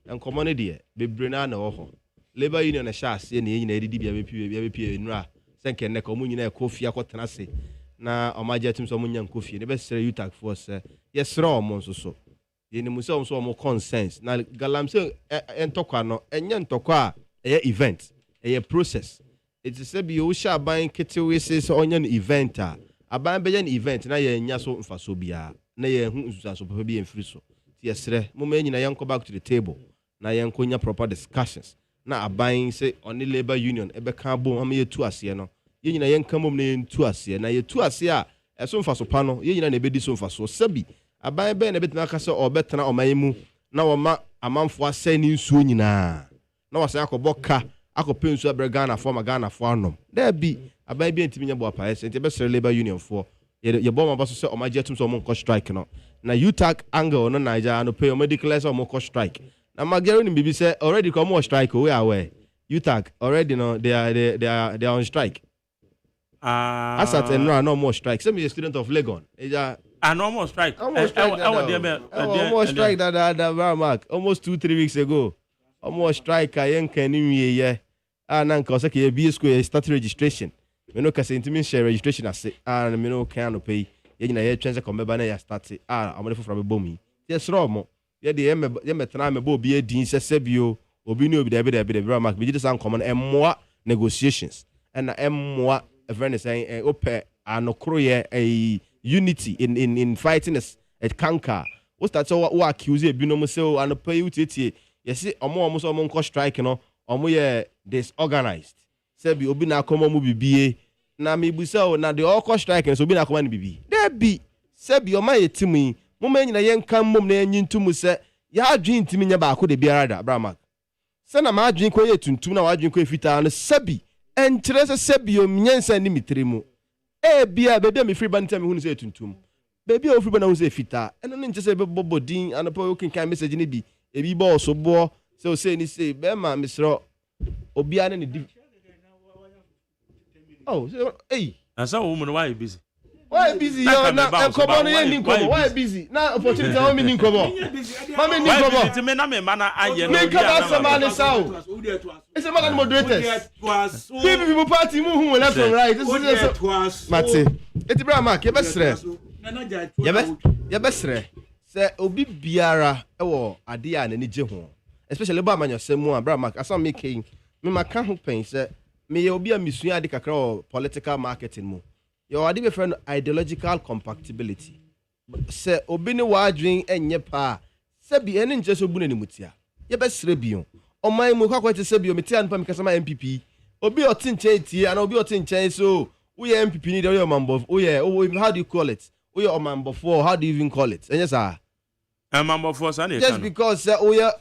nkoma ne de bebre na wo ho labor union na sha ase na yina edidi bia bepi nura senke ne ko mu nyina ekofia kwotena se na omaje atum so munya nkofie ne be sere UTAC force yesra mo so yeni muso so mo consent na galamse entokwa no enye ntokwa event process it is be o sha ban ketewe se onye no event aban be an event na ye nya so mfaso bia na ye hu nsusa so papa bi enfiri so ti yesre mo ma nyina yanko back to the table na yanko nya proper discussions na aban se on the labor union ebe kan bo am ye tu ase no ye nyina yanka mom na ye tu ase na ye tu ase a eso mfaso pa no ye nyina na ebedi so mfaso sabi aban be na betina ka se obetena omanmu na woma amanfo asani nsuo nyina na wasa akobɔka akɔpɛ nsuo abrɛ Ghana fo ma Ghana fo anom da bi aban bi ntimi nya bo apa ese nti be sere labor union fo ye bo ma ba so se omaje atum so mo nko strike no na UTAC angle no Nigeria no pay o medical so mo nko strike na magero ni bibi se already come on strike we are where UTAC already no they are on strike asat enra no more strike some is a student of Legon almost strike. Almost strike that mark. Almost 2-3 weeks ago. Almost strike I ain't can ye. Na nka say ke BS school start registration. Me no ka say intimi share registration ase. Me no can pay. Ye nyina ye twense come ba na ya start. Amone fofra be bomi. Yes ro mo. Ye de ye metena me bo bi edin sese bio. Obi ni obi da be mark. Be just an common emmoa negotiations. And emmoa a friend saying ope anokro ye unity in fighting us at canker. What's that so what accuse you no so and pay you tie. Yes, omo so omo strike no. Omo ye disorganized. Say bi obi na akoma mu bibie. Na me busa na the all strike so obi na akoma ni bibi. There be say bi o ma ye timi. Mo ma nyina ye nkan mom na enyi ntumu se ya adwen timi nya ba ko de biara da bramak. Se na ma adwen ko ye tuntum na wa adwen ko efita no sabi. Enkyere se sabi o mnyansa ni mitremu. Bia baby me free ban tell me hu say tuntum baby o free ban hu say fita eno no nche say be bobodin anapo you can message ni bi e bi bo so bo say ni say be ma misro obia na ni oh hey asa wo mu no why busy yo na enkomo no ye ninkomo why busy na opportunity how me ninkomo ma me ninkomo ti me na me mana aye no me ka ba sama ni saw ese ma na moderators people party mu hu left and right this is mate eti bra mark ye besre se obi biara ewo ade a na ni je ho especially ba amanyosem a bra mark asam me ken me maka ho pen se me ye obi a misua ade kakra o political marketing mu your ade be friend ideological compatibility se obi ni wa adwen enye pa se bi ene nje so bu na ni mutia ye besre bion oman mu kwakwete se bi o metia npa me kasama MPP obi otin cheti and obi otin chen so we MPP need your member how do you call it we are member for how do you even call it yes sir member for just because we are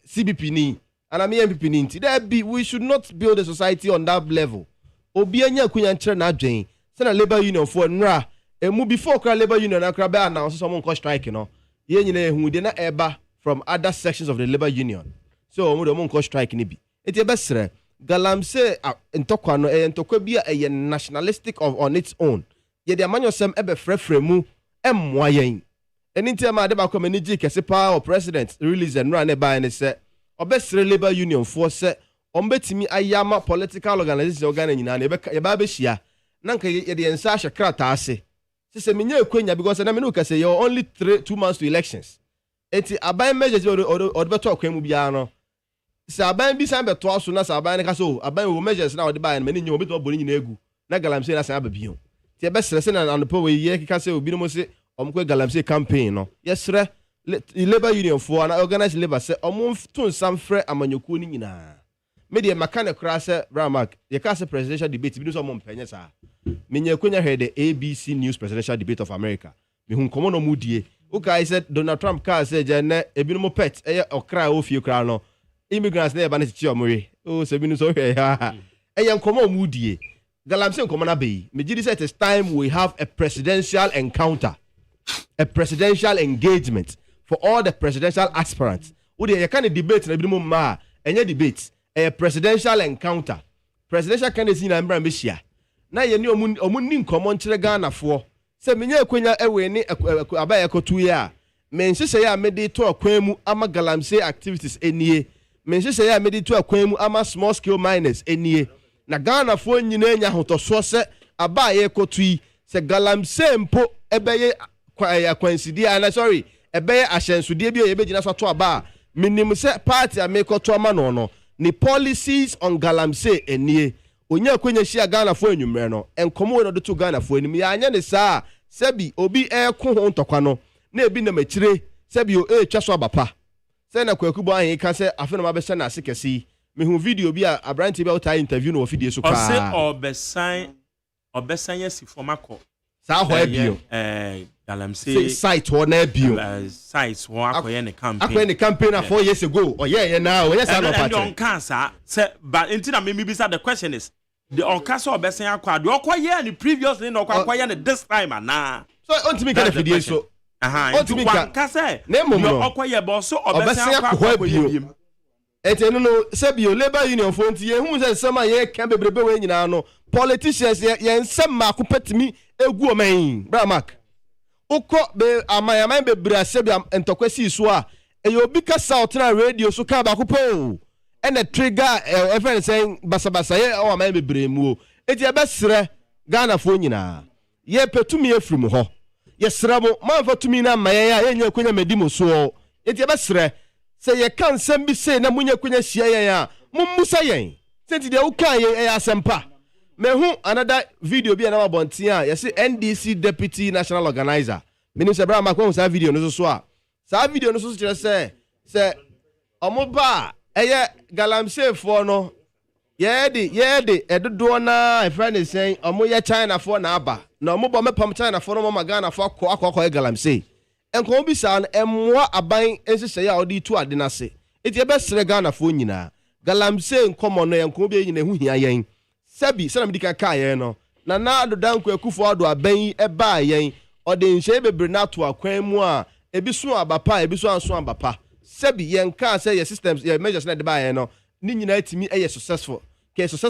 CBP ni and I'm MPP ni that be we should not build a society on that level obi anya kunya nkyere na adwen say na labor union for nra emu before kra labor union akra be announce someone call strike no ye nyina ehu de na eba from other sections of the labor union so omo de omo call strike ni bi eti ebesre galamse ntokwa no ntokwa bi a nationalistic of on its own ye de amanyosem ebe frefre mu emmoa yen enti ma de ba kwa maniji kese pa or president release and run e ba ne se obesre labor union for se ombetimi ayama political organization organ nyina na ye ba be hia nanka ye de ensa ahye krata ase se menye ekwenya because na me no kase you only 2 months to elections enti aban measures or beto akwemu bia no se aban bi san beto aso na se aban ne kase o aban wo measures na odi ba na me nyo beto boni nyina egu na galamse na san ababio ti e be sere se na anpo we ye kase obi no mo se omko galamse campaign no yesre labor union for na organize labor se omon tun sam frɛ amanyoku ni nyina me de makane kra se Ramak ye kase presidential debate bi no so mo mpenye sa menye kwenya hede ABC News presidential debate of America me hun komo no mudie uka said Donald Trump ka se je ne ebi no pet eye okra ofie kra no immigrants na eba na chichi omure o se bi no so hwe ha eye komo mudie galamse komo na be me gidi say it is time we have a presidential encounter a presidential engagement for all the presidential aspirants wo de ye kan debate na bi no ma enye debate a presidential encounter presidential candidacy na mbra mehia na ye ni omunni nkomo nkyere Ghana fo se menye ekwenya ewe ni abaye ekotu ya menhyehyɛ ya mede to akwan mu ama galamsey activities enie menhyehyɛ ya mede to akwan mu ama small scale miners enie na Ghana fo nyina nya hotoso se abaye ekotu yi se galamsey mpo ebeye akwansidi ana sorry ebeye ahyensudie bi yebegina so to aba minim se party amekoto ama no ni policies on galamsey enie onya kwenya hia Ghana fo enwumre no enkomo no de to Ghana fo enim ya anya ne saa sebi obi ko ho ntokwa no na ebi na machire sebi o twa so abapa se na kwakubo an ka se afi na ma be hye na ase kesi me hu video bi a abranti bi o interview no video so ka obesan yesi formako saa ho ebio galamsey site ho na ebio site ho akoye ne campaign 4 years ago oh yeah now yes I know part on cancer say but intina me bisa the question is the on cancer obesan akwa the okoye ni previously no okoye ni this time na so ontimi ka video so ontimi ka say the okoye bo so obesan akwa ebio etenu no sebio labor union fo nti ye hu se sema ye kan bebrebe we nyina no politicians ye nsem ma akopatimi egu oman Bramak uko be amayaman bebre asebia entokwesi so a eyobi ka south na radio so ka ba kupo ene trigger friend saying basabasa ye o amayan bebre mu o eti ebesre Ghana fo nyina ye petumi efrim ho ye srabo man fatumi na mayan ya nya kwenya medimo so eti ebesre se ye kan sem bi se na munya kwenya hia yen a mummusa yen senti de ukan ye asempa mehu another video bi na mabonti a yesi NDC deputy national organizer minister Abraham akwa sa video no so a sa video no so kire se omoba eye galamsey fo no ye de edodo na e friend is saying omo ye China fo na aba na omoba mepam China fo no mama Ghana fo akọ galamsey enko bi sa no emmoa aban ensese ya odi tu ade na se eti ebe sere Ghana fo nyina galamsey nkomo no enko bi nyina hu hia yen sabi sana medika kaye no na adodanko akufo ado aban eba yen ode nhye bebre na to akwan mu a ebi so abapa ebi so anso abapa sabi yen ka say your systems your measures na de ba yen no ni nyina timi successful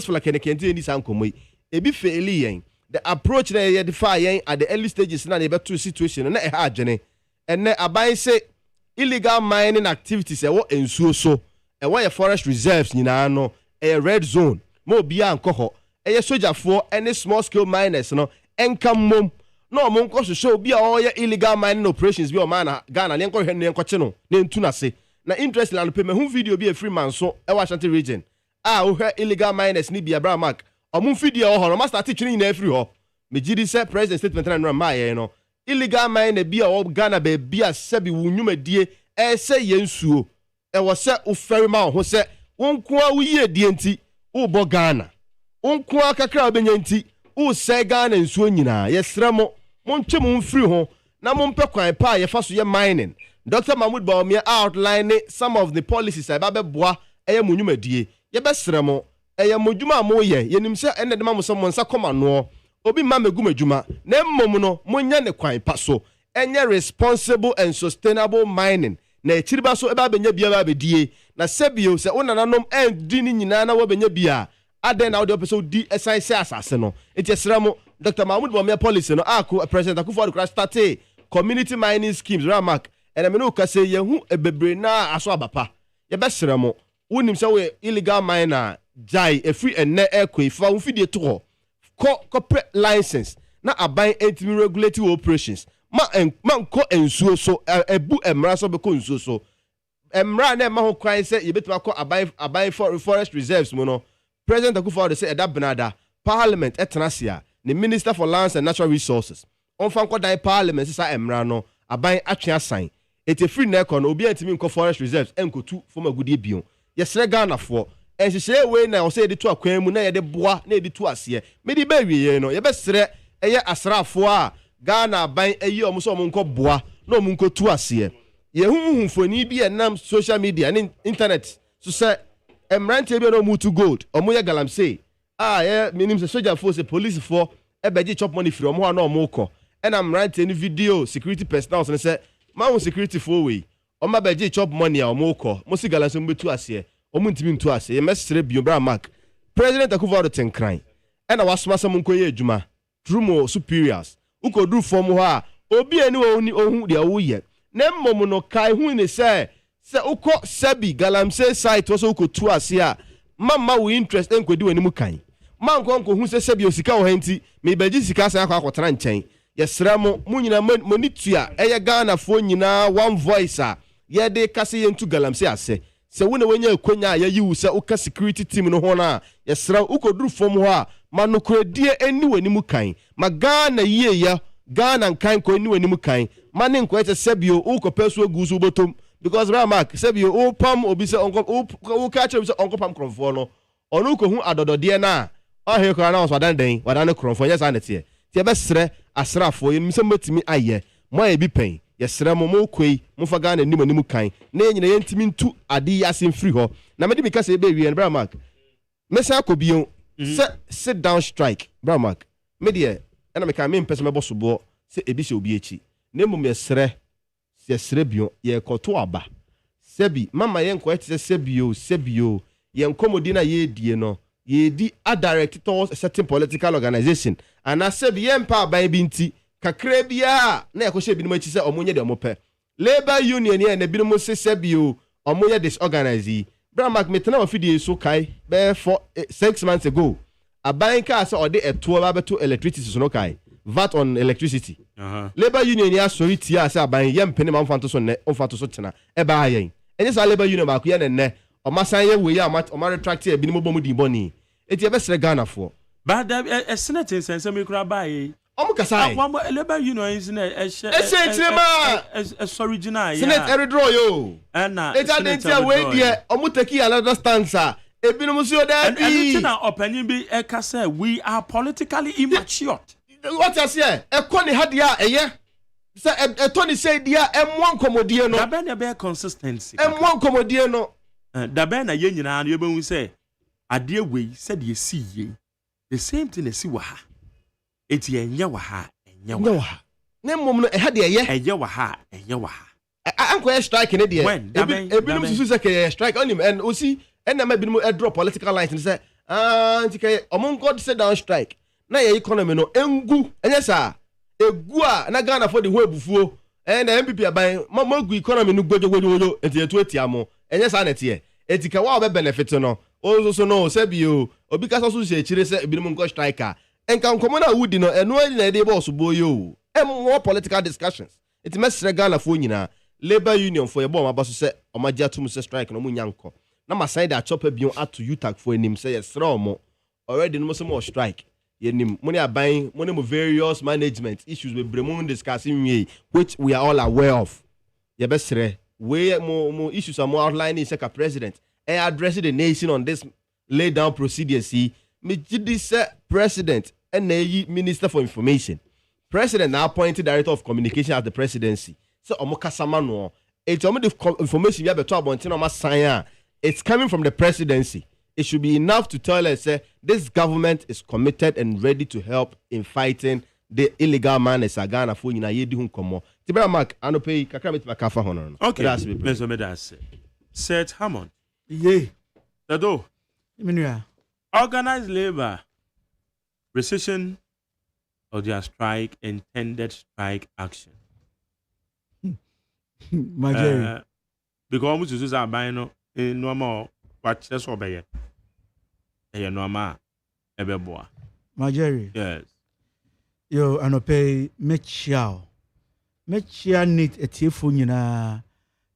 like kenti ni sankomoi ebi fail yen the approach na ye defy yen at the early stages na e beto situation na e ha adwene enne aban say illegal mining activities e wo ensuo so e wo ye forest reserves nyina no e red zone mo bia ankoho eye sojafo any small scale miners no enkamom no mo nko so bia o ye illegal mining operations bi o man Ghana ne nko hwe ne nkoche no ne ntu na se na interest land pe me hu video bi a free man so e Washington region o hwe illegal miners ni bia Bramak o mo video o ho no master teach ni na free ho me gidi se president statement na ma ye no illegal miner bia o Ghana be bia sebi wunyumadie e se ye nsuo e wo se o ferry ma ho se wonko a wo ye die nti wo bo Ghana unko akakra obenya nti wo sɛ Ghana nsuo nyinaa yɛsrɛ mo montwe mo mfiri ho na mompɛ kwan pa yɛfa so yɛ mining. Dr. Mahmoud Bawumia outline some of the policies aba bɛboa ɛyɛ mo nnwumadie yɛbɛsrɛ mo ɛyɛ mo dwuma mo yɛ yɛnim sɛ ɛnɛ de ma mo sɛ mo nsa kɔma no obi ma megum adwuma na mmom no monya ne kwan pa so ɛnyɛ responsible and sustainable mining na ekyiriba so eba benya bia ba bedie na sebio sɛ onananom ɛndi ni nyinaa na wobenya bia aden na wode opese di esan se asase no enti esra mo Dr. Mahmoud Bawumia policy no ako President Akufo-Addo kra start community mining schemes ramak ena me no ka se yehu ebebre na aso abapa ye besra mo wonim sɛ we illegal miner jai efri enne ekwefa wo fidie to ho corporate license na aban entimi regulating operations man ko ensuo so ebu emra so be ko ensuo so emra na ma ho kwan se yebetuma ko aban forest reserves mu no President Akufo-Addo say eda benada parliament etenasia the Minister for Lands and Natural Resources on fanko dan parliament sa emra no aban atwe asan ete free na ekon obi entimi nko forest reserves enkotu from agudie bion yesre Ghana for enhyehyɛ we na o say de to akwan mu na ye de boa na ye de to ase me di ba wiye no ye besre eye asrafo a Ghana ban eyi omo so omo nko boa na omo nko tu ase ye huhu foni bi enam social media and internet so say emrante bi no mutu gold omo ye galamsey ye minim se soldier force police for ebeji chop money free omo ha na omo ko ena emrante ni video security personnel so say ma security for we omo beji chop money a omo ko mo si galamsey mo betu ase omo ntimi ntu ase ye mesre bio bra mark President Akufo-Addo tenkran ena wasoma sam nko ye adwuma through superiors ukodu form ho a obi ani oni ohun de awo ye na mmom no kai hu ni se uko sabi galamsey site so ukotu ase a mama we interest enkodi wani mu kan man ko hu se sabi osika wo hanti me baji sika san akwa nchen yesra mo nyina monitua eye Ghana fo nyina one voice a ye de kase ye ntu galamsey ase se wo na wanya akonya a ye wu se uka security team no ho na yesra ukoduru form ho a manokrodie eni wani mu kan ma Ghana yie ya Ghana kan ko eni wani mu kan mane nko ete sabio ukopesu agusu botom because Ramak sabio o pam obi se onko o ka che obi se onko pam kronfo no onu ko hu adodode na o he ko na o wadan den wadan kronfo yes anete tie be sre asrafo ye mise matimi aye mo e bi pen ye sre mo koi mo fa Ghana ni mu kan na enyina ye ntimi ntu ade yasin free ho na me de bika se be wi en Ramak mesa ko bion sit down strike Ramak me de ena me kan me mpese me bosobo se ebi se obi echi na mum ye sre bion ye koto aba sebi mama ye nko ete sebio ye nkomodi na ye die no ye di a direct towards a certain political organization and na sebi ye mpa aban bi nti kakra bia na ye ko hye bi no machi se omonye de omope labor union ye na bi no se sebio omonye disorganize Bramak metena ofidie so kai be for 6 months ago aban ka se ode eto ba beto electricity so no kai VAT on electricity. Labor union ya sorry tia say aban ye mpene ma mfanto so ne mfanto so tena e ba ayen enye sa labor union ba ko ye ne o masan ye we ya o retract e bi ni mo bomu di boni eti e be sere Ghana for ba da e senate sense me kura ba yi omo kasa wa labor union is na e sorry gina ya senate every draw yo na e ja den tia we die omo take another stance e bi no mo so da bi and na opinion bi e ka say we are politically immature. What I say? E koni hadia eye. Say e Tony say dia e mo nkomodie no. Da be na be consistency. E mo nkomodie no. Da be na ye nyina no ye be hu say ade we say de si ye. The same thing esi wa ha. Eti enye wa ha, enye wa ha. Na mom no e ha de eye. Enye wa ha, enye wa ha. Anko e strike ne de. Ebi no susu say ke strike on him and osi and na ma bi no e drop political lines and say nti ke omon god say down strike. Na ye economy no engu enye sa egu a na Ghana for the whole bufuo na MPP aban magu economy no gbojogojo enti etu etiamo enye sa na tie etika wa be benefit no so no sebio obi ka so se chire se ebi no nko striker enka nkomo na wudi no eno ani na dey boss boyo more political discussions enti mesre Ghana for nyina labor union for ye bo mabaso se omagia tum se strike no munyanko na masai da chopper bion ato UTAG for enim se ye sre omo already no mo strike yenim money are buying money various management issues we bremun discussing which we are all aware of ye besre we mo issues are more outlining second president and addressing the nation on this lay down procedure see me jidi say president and minister for information. President now appointed director of communication at the presidency. So omo kasama no. It's only the information you have to about it's coming from the presidency. It should be enough to tell us this government is committed and ready to help in fighting the illegal man as a Ghana for yina yedi hun komo. Tibera Mark anope kakra met makafa hono. Okay. Meso me das. Seth Hammond. Ye. Dado. Minua. Organized labor rescission of their strike intended strike action. Majeri. Because almost use our bino in normal what that's obey. A normal ebeboa. Majeri. Yes. Yo anope mechiao. Mechia need a tifun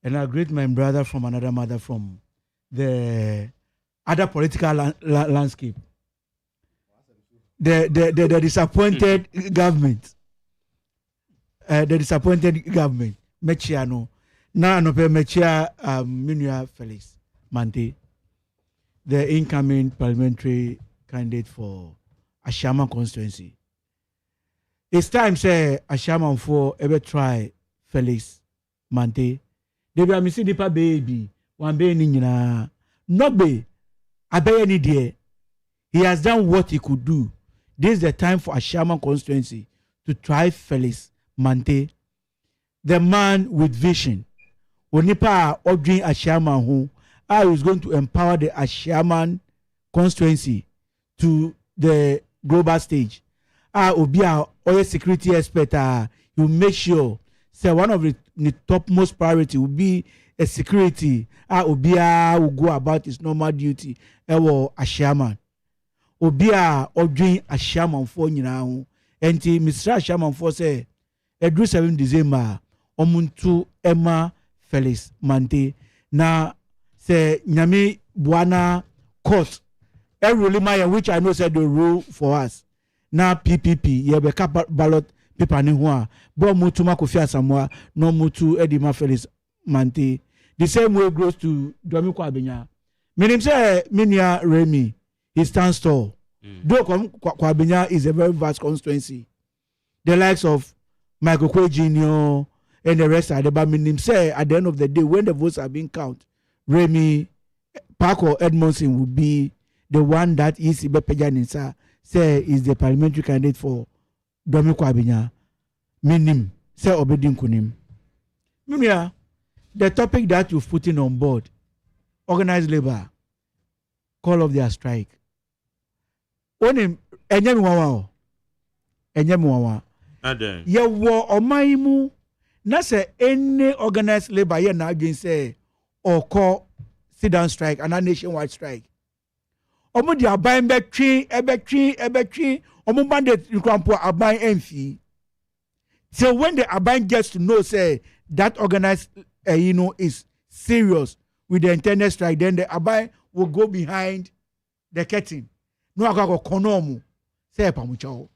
and I greet my brother from another mother from the other political landscape. The disappointed government. The disappointed government. Mechia no. Now no pay Mechia Minua Felix Mante, the incoming parliamentary candidate for Ashama constituency. It's time say Ashama for ever try Felix Mante. They be a missing nipa baby. One be nina. Not be. I be any day. He has done what he could do. This is the time for Ashama constituency to try Felix Mante. The man with vision. Onipa ordering Ashama who is going to empower the Ashaman constituency to the global stage. Obia oil security expert. You make sure say one of the topmost priority will be a security. Obia will go about his normal duty. Ewo Ashaman. Obia ordering Ashaman for nyina. Enti Mr. Ashaman for say Edru 7 December. Omuntu Emma Felix Mante na say nyame buana court every maya which I know said the rule for us na PPP ye be ballot paper ni ho a bo mutu Kofi Asamoah no mutu Edima Felix Mante the same way goes to Dwami Kwabenya meaning say minia Remy he stands tall though Kwabenya is a very vast constituency the likes of Michael Kwe Jr. and the rest are the Baminim say at the end of the day, when the votes are being counted, Remy Parker Edmondson will be the one that is Ibepejaninsa say is the parliamentary candidate for Dwami Kwabenya. Minim say Obedin Kunim. Mimia, the topic that you've put in on board, organized labor, call of their strike. Onim Enyamiwawa. Ye wo omaimu. Na say any organized labor here now again say or call sit down strike and a nationwide strike. Omo di aban between omo mandate nkrampo aban enfi. So when the aban gets to know say that organized is serious with the intended strike, then the aban will go behind the curtain. No akako konomu say pamuchao.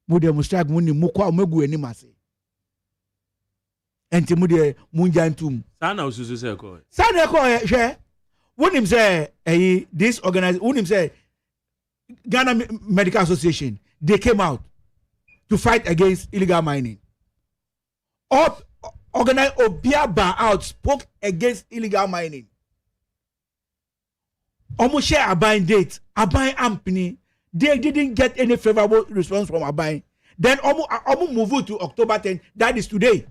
Mu de strike mu ni mu kwa megu eni mase. Enti mu de munjantum sana ususu se ko sana ko hwe wonim say this organized wonim say Ghana Medical Association they came out to fight against illegal mining. Organized Obiaba out spoke against illegal mining. Almost share Abain date Abain Ampini they didn't get any favorable response from Abain. Then almost move to October 10 that is today.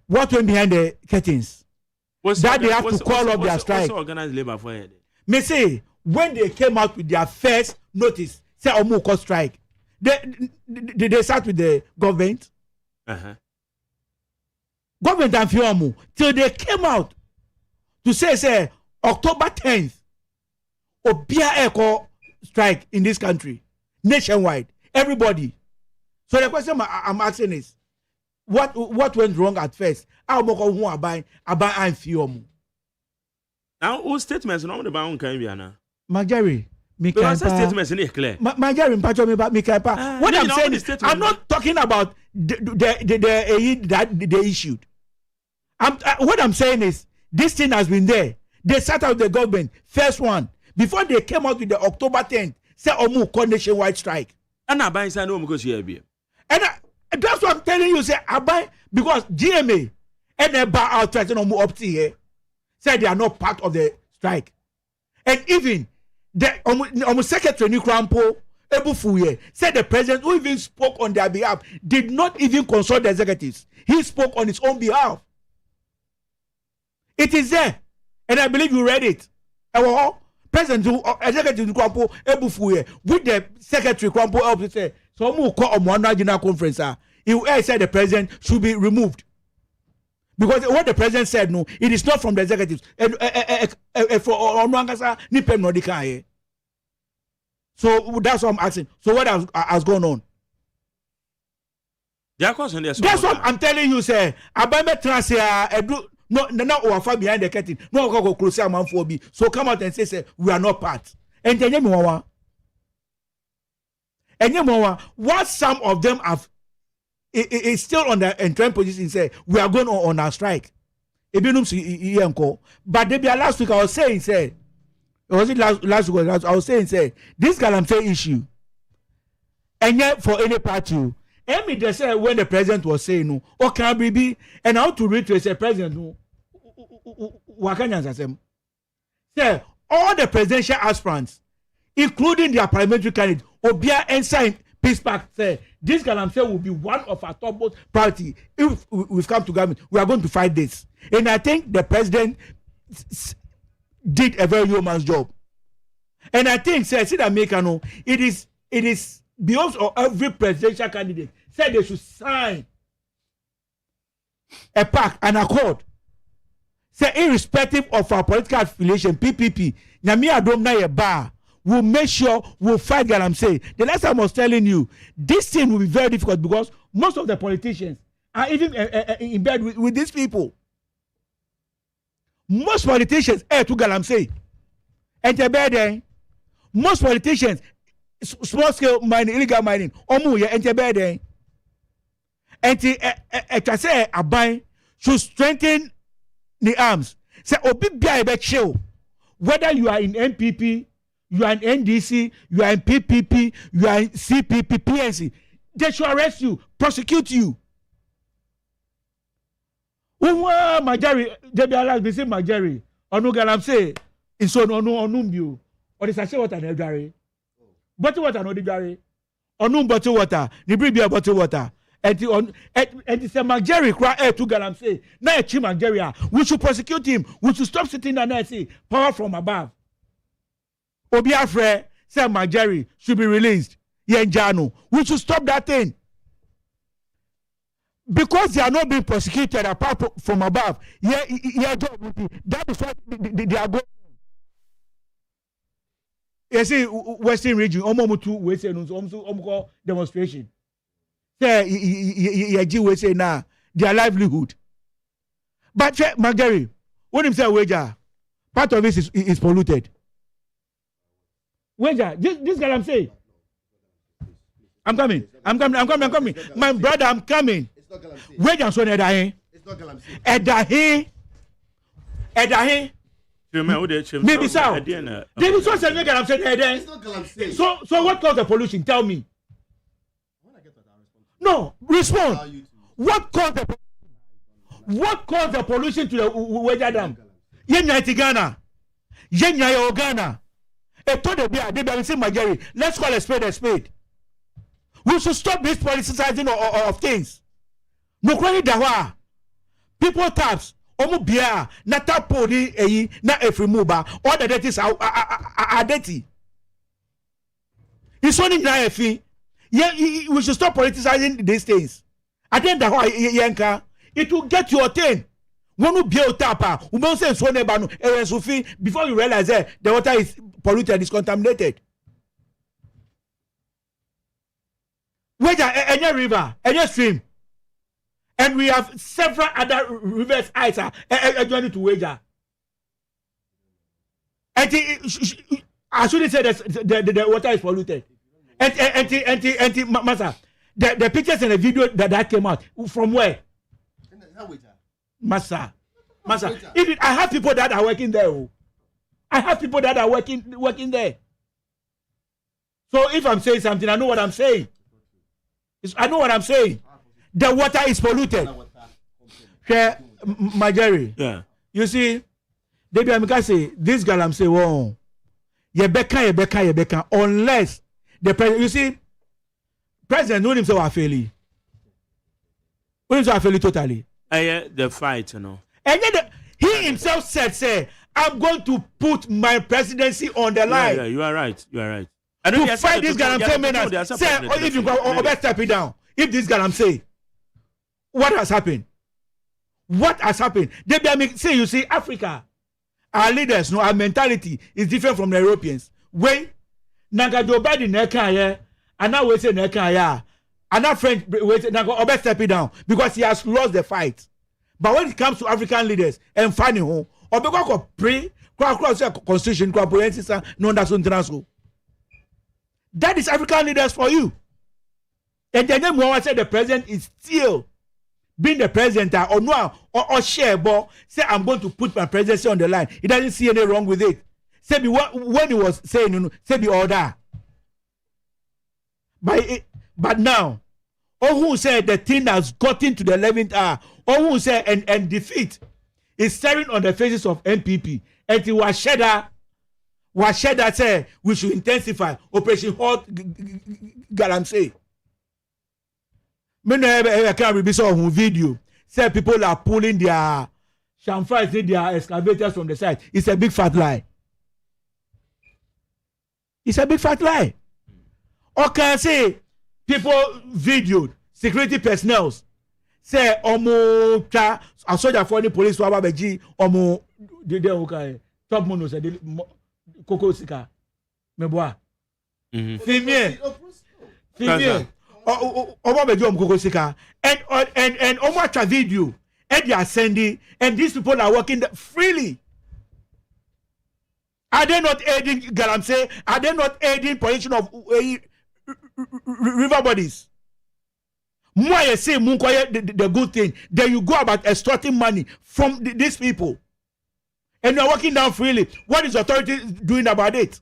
What went behind the curtains? That they have to call off their strike. What's organized labor for here? Me say when they came out with their first notice, say Omuko strike. They start with the government. Government and Fiomu till they came out to say October 10th, Obia Echo strike in this country nationwide. Everybody. So the question I'm asking is. What went wrong at first? How moko aban and fiomu. Now, all statements no the bound can be ana. Majari, statements in clear. Majari, mpacho me ba mikaipa. What I'm saying is, I'm not talking about the that they issued. What I'm saying is, this thing has been there. They set out the government first one. before they came out with the October 10th, say Omu call nationwide strike. And I buy no because here. And that's what I'm telling you. Say I buy because GMA and they bar out trying to move up to here. Say they are not part of the strike. And even the secretary New Crampo Ebufuye said the president who even spoke on their behalf did not even consult the executives. He spoke on his own behalf. It is there. And I believe you read it. President Executive Crampo Ebufuye with the secretary Crampo helped say so who call on one regional conference. He said the president should be removed. Because what the president said, no, it is not from the executives. So that's what I'm asking. So what has gone on? That's what I'm telling you, sir. Abame Transia, no, or far behind the curtain. No, go close a man for me. So come out and say, we are not part. And then what some of them have. It's still on the entering position. Say we are going on our strike. But last week I was saying, was it last week? I was saying, this Galamsey issue, and yet for any party, Amy they said when the president was saying no, okay, baby, and how to read to say president no, say all the presidential aspirants, including their parliamentary candidate, Obia and sign peace pact. Say this Galamsey will be one of our topmost priority. If we've come to government, we are going to fight this. And I think the president did a very yeoman's job. And I think, say, it is beyond of every presidential candidate said they should sign a pact, an accord. Say, irrespective of our political affiliation, PPP, Nyami Adom na ye bar. We'll make sure we'll fight Galamsey. The last time I was telling you, this thing will be very difficult because most of the politicians are even in bed with these people. Most politicians to Galamsey. And the bed most politicians, small scale mining, illegal mining, omuye and the bed and the say Abai should strengthen the arms. Say obi bia chill. Whether you are in MPP, you are in NDC, you are in PPP, you are in CPP, PNC, they should arrest you, prosecute you. Majari, they be allowed to say Majari. Onu Galamsey, in so no onumbu. Or the sachet water na Gary. Bottle water no the Gary. Onum bottle water, the bribia bottle water. And it's a Majari cry air to Galamsey. Now a chi Majari. We should prosecute him. We should stop sitting there and say power from above. Obiafre said Majari should be released. Yenjano. We should stop that thing. Because they are not being prosecuted apart from above. That is what they are going. You see, Western region, almost we say no demonstration. Say we say now their livelihood. But Majari, when him say wager, part of it is polluted. Wager, this guy I'm saying. I'm coming. My brother, I'm coming. Wait and so Edahin. It's not Galamsey. Edahin. Maybe so. David so said Galamsey Edahin. It's not Galamsey. So what caused the pollution? Tell me. No, respond. What caused the pollution to the Weja Dam? Yenya Tigana. Yenya Ogana. They be saying Majari. Let's call a spade a spade. We should stop this politicizing of things. No credit dawa. People taps. Omu bia na tapo ni eyi na efrimuba. All the debts are dirty. It's only na efi. Yeah, we should stop politicizing these things. At the end of yenka, it will get your thing. One will be a tapa. We don't say so nebanu. Before you realize that the water is polluted, is contaminated. Where's any river, any stream? And we have several other rivers adjoining to Weja. And I shouldn't say that the water is polluted. And Masa, the pictures and the video that came out from where? Masa. Even I have people that are working there. I have people that are working there. So if I'm saying something, I know what I'm saying. I know what I'm saying. The water is polluted. Majari. Yeah. You see, Debbie Amika say, this girl I'm saying, whoa, Yebeka, unless the president, you see, president know himself are failing. Know himself are failing totally. The fight, you know. And then he himself said, say, I'm going to put my presidency on the line. Yeah, you are right. You are right. To fight this guy, I'm saying, say, if you go, or better step it down. If this guy, I'm saying, what has happened? What has happened? Say, you see, Africa, our leaders, no, our mentality is different from the Europeans. Wait, Naga Joe Biden, Neka, and now we say Neka, and now French, wait, Naga, or better step it down because he has lost the fight. But when it comes to African leaders and finding home, or because of constitution, no, that's international. That is African leaders for you. And then Mohammed said the president is still being the president or no or share, but say I'm going to put my presidency on the line. He doesn't see any wrong with it. Say when he was saying, say the order. But now, who said the thing has gotten to the 11th hour, who said and defeat is staring on the faces of MPP. And it was Shedda say we should intensify Operation Hot Galamsey. I can't be saw video. Say people are pulling their chamfrais, their excavators from the side. It's a big fat lie. It's a big fat lie. Or can say people videoed security personnel say omo a soldier for the police wa babeji omo de okay top mono say koko sika meboa female omo beji omo koko sika and omo acha video and they are sending and these people are working freely. Are they not aiding Galamsey? Are they not aiding pollution of river bodies? More you say the good thing, then you go about extorting money from these people. And you're working down freely. What is authority doing about it?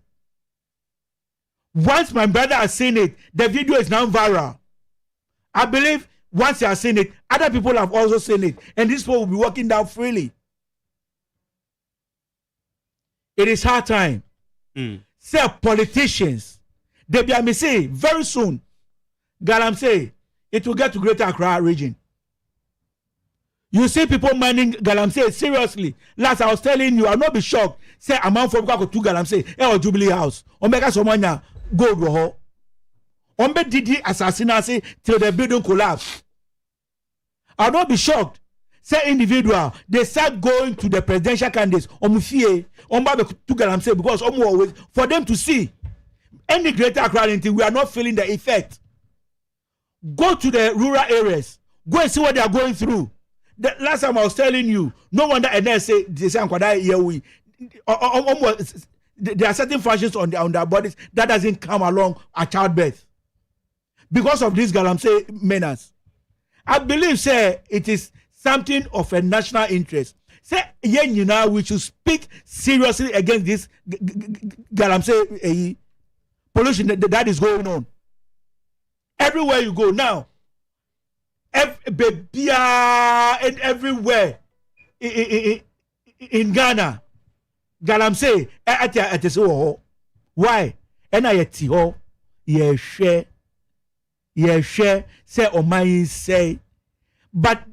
Once my brother has seen it, the video is now viral. I believe once he has seen it, other people have also seen it. And these people will be working down freely. It is hard time. Say politicians, they be say very soon, Galamsey, it will get to Greater Accra region. You see people mining Galamsey seriously. Last I was telling you, I'll not be shocked. Say amount for go to Galamsey or Jubilee House. Omega Somanya go ho. Ombe Didi assassination till the building collapse. I'll not be shocked. Say individual, they start going to the presidential candidates omufie omba to Galamsey because always for them to see any Greater Accra until we are not feeling the effect. Go to the rural areas. Go and see what they are going through. The last time I was telling you, no wonder and then say there are certain functions on their bodies that doesn't come along at childbirth because of this Galamsey menace. I believe, say, it is something of a national interest. Say, we should speak seriously against this Galamsey pollution that is going on. Everywhere you go now, and everywhere in Ghana, Galamsey, why? And I ho, ye share, say, or my say, but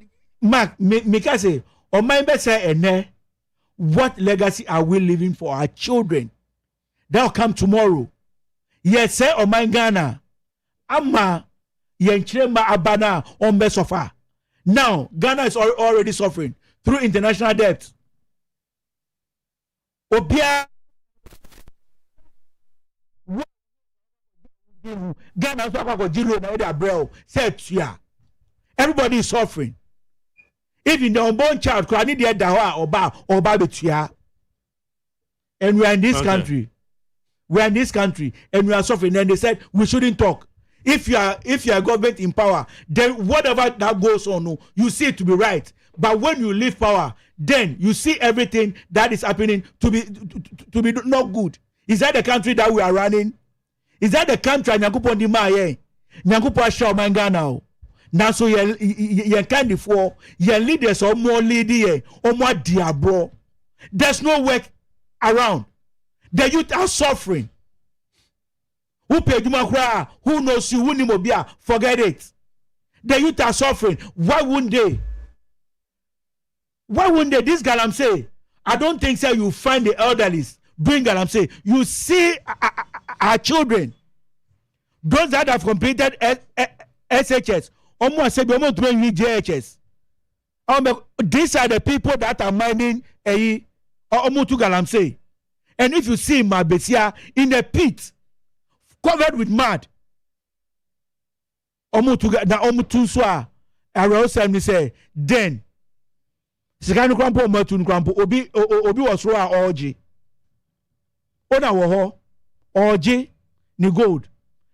Mark, me can say, or my best say, what legacy are we leaving for our children? They'll come tomorrow. Yes, say, or my Ghana. Ama yenchema abana on sofa. Now Ghana is already suffering through international debt. Obia Ghana everybody is suffering. Even the unborn child could need the dawa or babetia. And we are in this country. We are in this country and we are suffering. And they said we shouldn't talk. If you are government in power, then whatever that goes on, you see it to be right. But when you leave power, then you see everything that is happening to be not good. Is that the country that we are running? Is that the country Nyankopon di ma ye? Nyankopon show man now. Now so ye kind for ye leaders or more leader or more diabro. There's no work around. The youth are suffering. Who paid you makra? Who knows you? Who nimobia? Forget it. The youth are suffering. Why wouldn't they? Why wouldn't they? This galamsey, I don't think so. You find the elderlies doing galamsey. You see our children, those that have completed SHS, almost said almost doing JHS. These are the people that are minding a almost to galamsey. And if you see Mabesia in a pit, covered with mud, almost to swa, I will say, then. Sikanu krampo matun krampo obi was raw orgy. Ona wo orgy ni gold.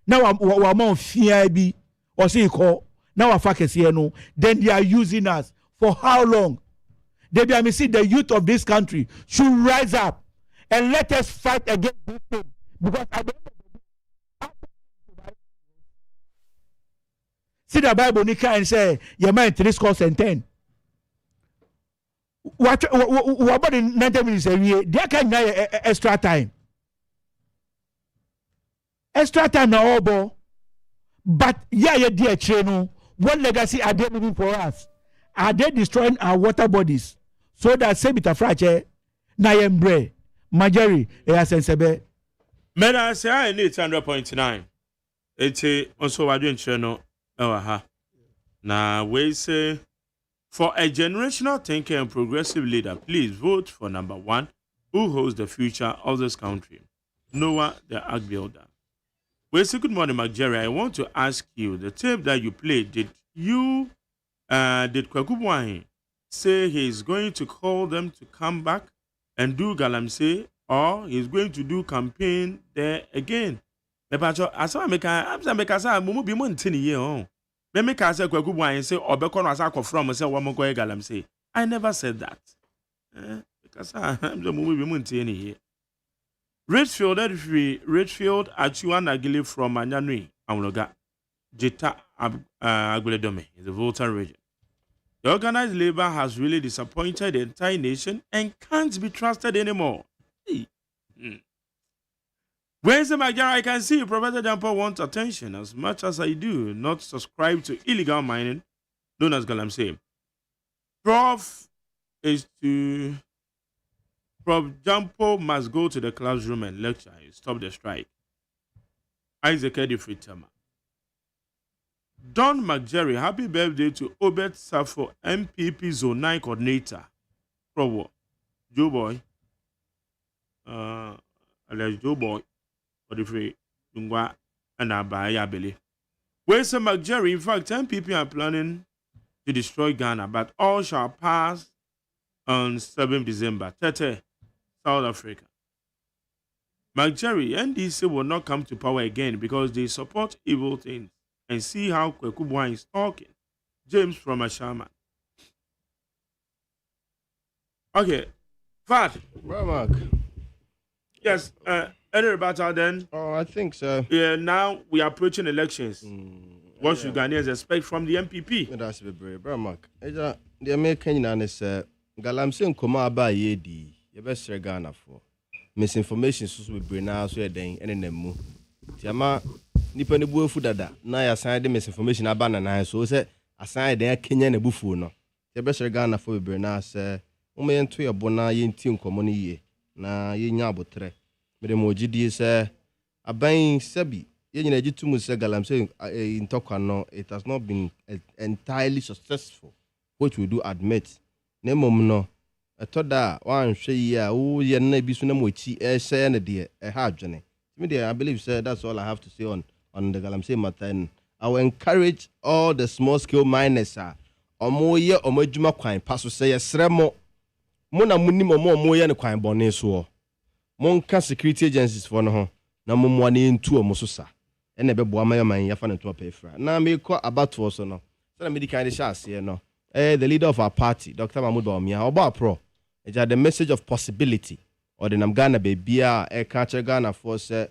Now wa mon fear bi or say call. Now wa fakes here no. Then they are using us for how long? They be see the youth of this country should rise up and let us fight against this thing, because at the end of the day, see the Bible nika and say your mind 3 scores and 10. What about in 90 minutes a year? There can be extra time. Extra time now, but yeah, dear Cheno, what legacy are they leaving for us? Are they destroying our water bodies so that Sebita Frache, Nayembre, Majeri, Easensebe? Men I say I need 100.9. It's also what doing Cheno. Now we say. For a generational thinker and progressive leader, please vote for number 1, who holds the future of this country, Noah the Ark Builder. Well, so good morning, Jerry. I want to ask you, the tape that you played, did Kwekubwahi say he's going to call them to come back and do galamsey, or he's going to do campaign there again? I never said that. Because I'm the movie Montie here. Redfield Achuan Agili from Anyanui, Amloga, Jeta Aguledome, the Volta region. The organized labor has really disappointed the entire nation and can't be trusted anymore. Where's the Magyar? I can see Professor Jampo wants attention as much as I do not subscribe to illegal mining, known as galamsey. Prof Jampo must go to the classroom and lecture and stop the strike. Isaac Edifri Tama. Don McJerry, happy birthday to Obed Safo, MPP Zone 9 coordinator. Provo, Joe Boy, alias Joe Boy. For the free Dungwa and Abaya Belly. Where's the McJerry? In fact, 10 people are planning to destroy Ghana, but all shall pass on 7 December. Tete, South Africa. McJerry, NDC will not come to power again because they support evil things. And see how Kwekubwa is talking. James from Ashaman. Okay, Fat. Mark. Yes, any about that then? Oh, I think so. Yeah, now we are approaching elections. What should Ghanaians expect from the MPP? That's a bit brave, Mark. The American is Galamsey Nkoma Aba Yedi. You best Ghana for misinformation. So we bring now so then and then move. Tiama nipa ne buafu dada. Na ya sign the misinformation abana na so say assign the Kenya ne bufu no. You best Ghana for we bring now say umentu ya bona yenti nkomo ne ye na yenya abotre. Medemojidi say aban sabi yenyina gitumu say galamsey in Tokano, it has not been entirely successful, which we do admit. Nemom no etoda wan hwe ya wo ye na bi so na mochi say na de ha adwene. I believe say that's all I have to say on the galamsey matter. And I will encourage all the small scale miners omo ye omadwuma kwan paso say yesremo mo na munim omo ye ne kwan bone so. Monka security agencies for no ho na momwane ntu omoso sa ene bebo amayaman yafa ne to pefra na me ko about for so no so na medical de sha ase no the leader of our party, Dr. Mahmoud Bawumia, about pro. It's the message of possibility. Or the Namgana baby, catch Ghana for say,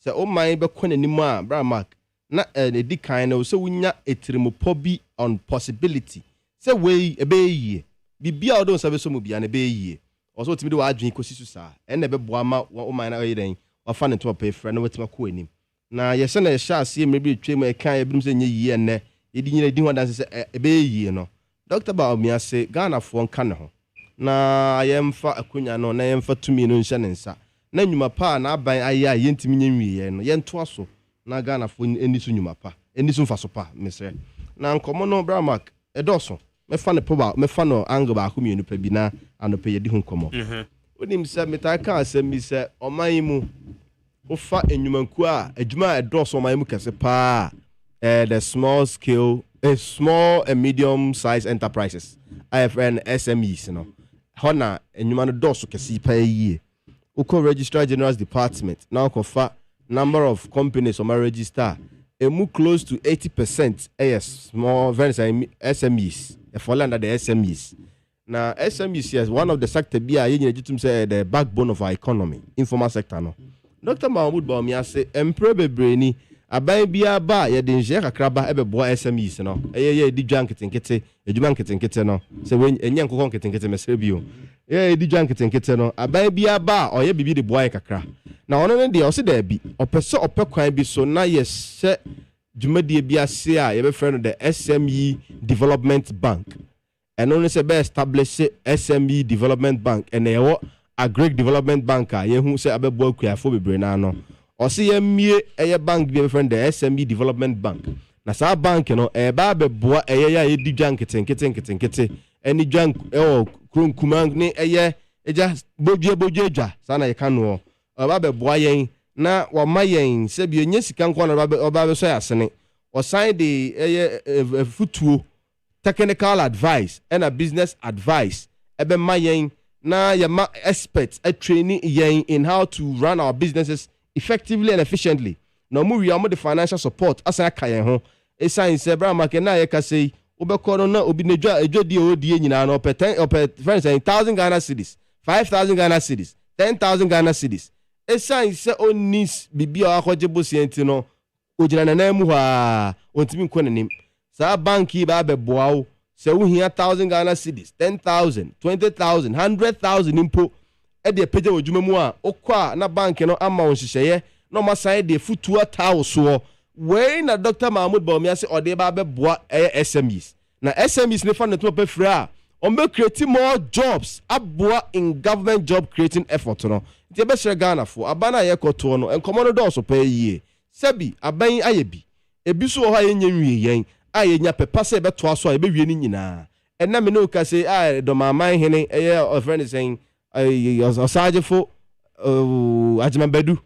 oh my, be kwen ni ma, bra Mark. Na the kind of so we nya etrimophobi on possibility. Say we ebe ye. Bibia odon sabe so mu bia na ebe ye. Also timi do adwen kosi so sa. E na be boa ma o man na yeden. Wa fa ne to pay fra na wetima ko anim. Na ye se na ye sha ase me bi twem e kan ebrum se nye ye enne. Ye di nyina di ho dan se ebe ye no. Dr. Bawumia say Ghana fo nka ne ho. Na yemfa akunya no na yemfa tumi no nhye ne nsa. Na nyuma pa na aban aye a yentimi nyenwie no. Ye nto aso. Na Ghana fo eni so nyuma pa. Eni so mfa so pa mesre. Na nkomo no bra Mark edoso. Me fa no angle ba ko mienu pa bi na anope ye di ho nkomo. Onim se metaka asem bi se oman mu ofa enyumanku a adwuma edoso oman mu kese pa the small and medium size enterprises IFN SMEs no hona enyuma no doso kese pa yie uko registrar general's department now kofa number of companies on my register emu close to 80% small very SMEs fall under the SMEs. Now SMEs is one of the sector be the backbone of our economy, informal sector no. Dr. Mahmoud Bawumia say emprebe breni aban bia ba ye de nje kakra ba ebe bo SMEs no. Ye di dwan ketenkete, edwuma ketenkete no. Se we enye nkokon ketenkete mesre bio. Ye di dwan ketenkete no. Aban bia ba oye bibi de boy kakra. Na ono ne de o se da bi. Opese opekwan bi so na ye se dwumadie bi ase a ye be friend the SME Development Bank. And only say be establish SME Development Bank and a Greek Development Bank ye hu say abebo akuafo bebre na no. O se ye mie eye bank bi be friend the SME Development Bank. Na sa bank no e ba beboa eye ya ye di dwan ketenkete eni dwan kronkumang ni eye eja bodwe dwa sa na ye ka no. O ba beboa yen na wa mayen se bi enye sika nkwa na ba be so ya sene. O sign the futuo technical advice and a business advice ebe mayen na yama experts a training yen in how to run our businesses effectively and efficiently. No mu wi am the financial support asa kayen ho e sign se bra market na ye ka sei obekọ no na obi nedwa edwadi odie nyina no friends 1,000 Ghana cedis 5,000 Ghana cedis 10,000 Ghana cedis e sign se onis bibia akwaje bosienti no ogina na mu ha ontimi nkonanim sa banki ba beboa wo se wo hia 1,000 Ghana cedis 10,000 20,000 100,000 impo e de peje odwuma mu a okwa na banki no ama won hyehyeye no ma sign de futua tawo so we na Dr. Mahmoud Bawumia se ode ba beboa SMEs na SMEs ne fa no to pa fira o me create more jobs aboa in government job creating effort no ti be share Ghana fo abana ye koto no enkomo no do so pa yie sabi aban ayebi ebi so ho ayenye nwie yen ayenya pepa se beto aso ebe wie ni nyina enna me no ka se do maman hene eye friend saying osajefo AGYEMAN bedu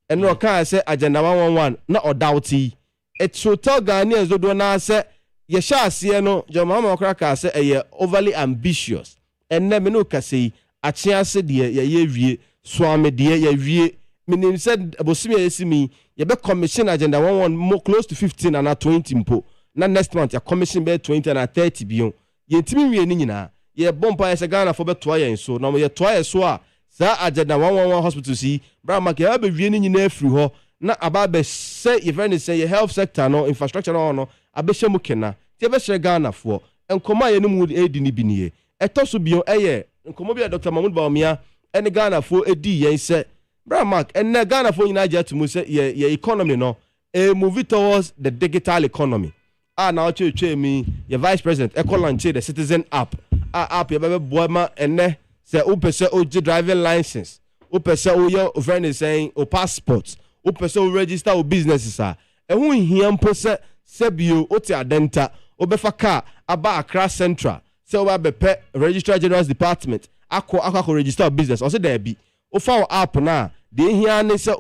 enno ka se agenda 111 na odouti it's so tell Ghanaians do na se ye sha ase no jomama okra ka se eye overly ambitious enna me no ka se achia se de ye wie so ame de ye wie menim said abosimi yesimi ye be commission agenda 111 more close to 15 and 20 mpo na next month ya commission be 20 and 30 bion ye ntimi wie ni nyina ye bompa ye Ghana for be toa yen so na ye toa ye so a sa agenda 111 hospital si bra market ya be wie ni nyina afiri ho na aba be say ye friend say ye health sector no infrastructure no abehye mu kena ti be share Ghana for enkoma ye ni mu edi ni binie etoso bion eye enkomo bi Dr. Mahmoud Bawumia ene Ghana for edi yen say bra mark and Ghana for nyina ja to mu say ye economy no move towards the digital economy. Now me your vice president launch the citizen app app your baby boy ma ene say upese oji driving license upese your friend is saying o passport upese register o businesses e hu hia mpo se bio oti adenta obefa car aba Accra Central say oba bepe registrar general's department akọ register business o say there be o fa app na de hia ne say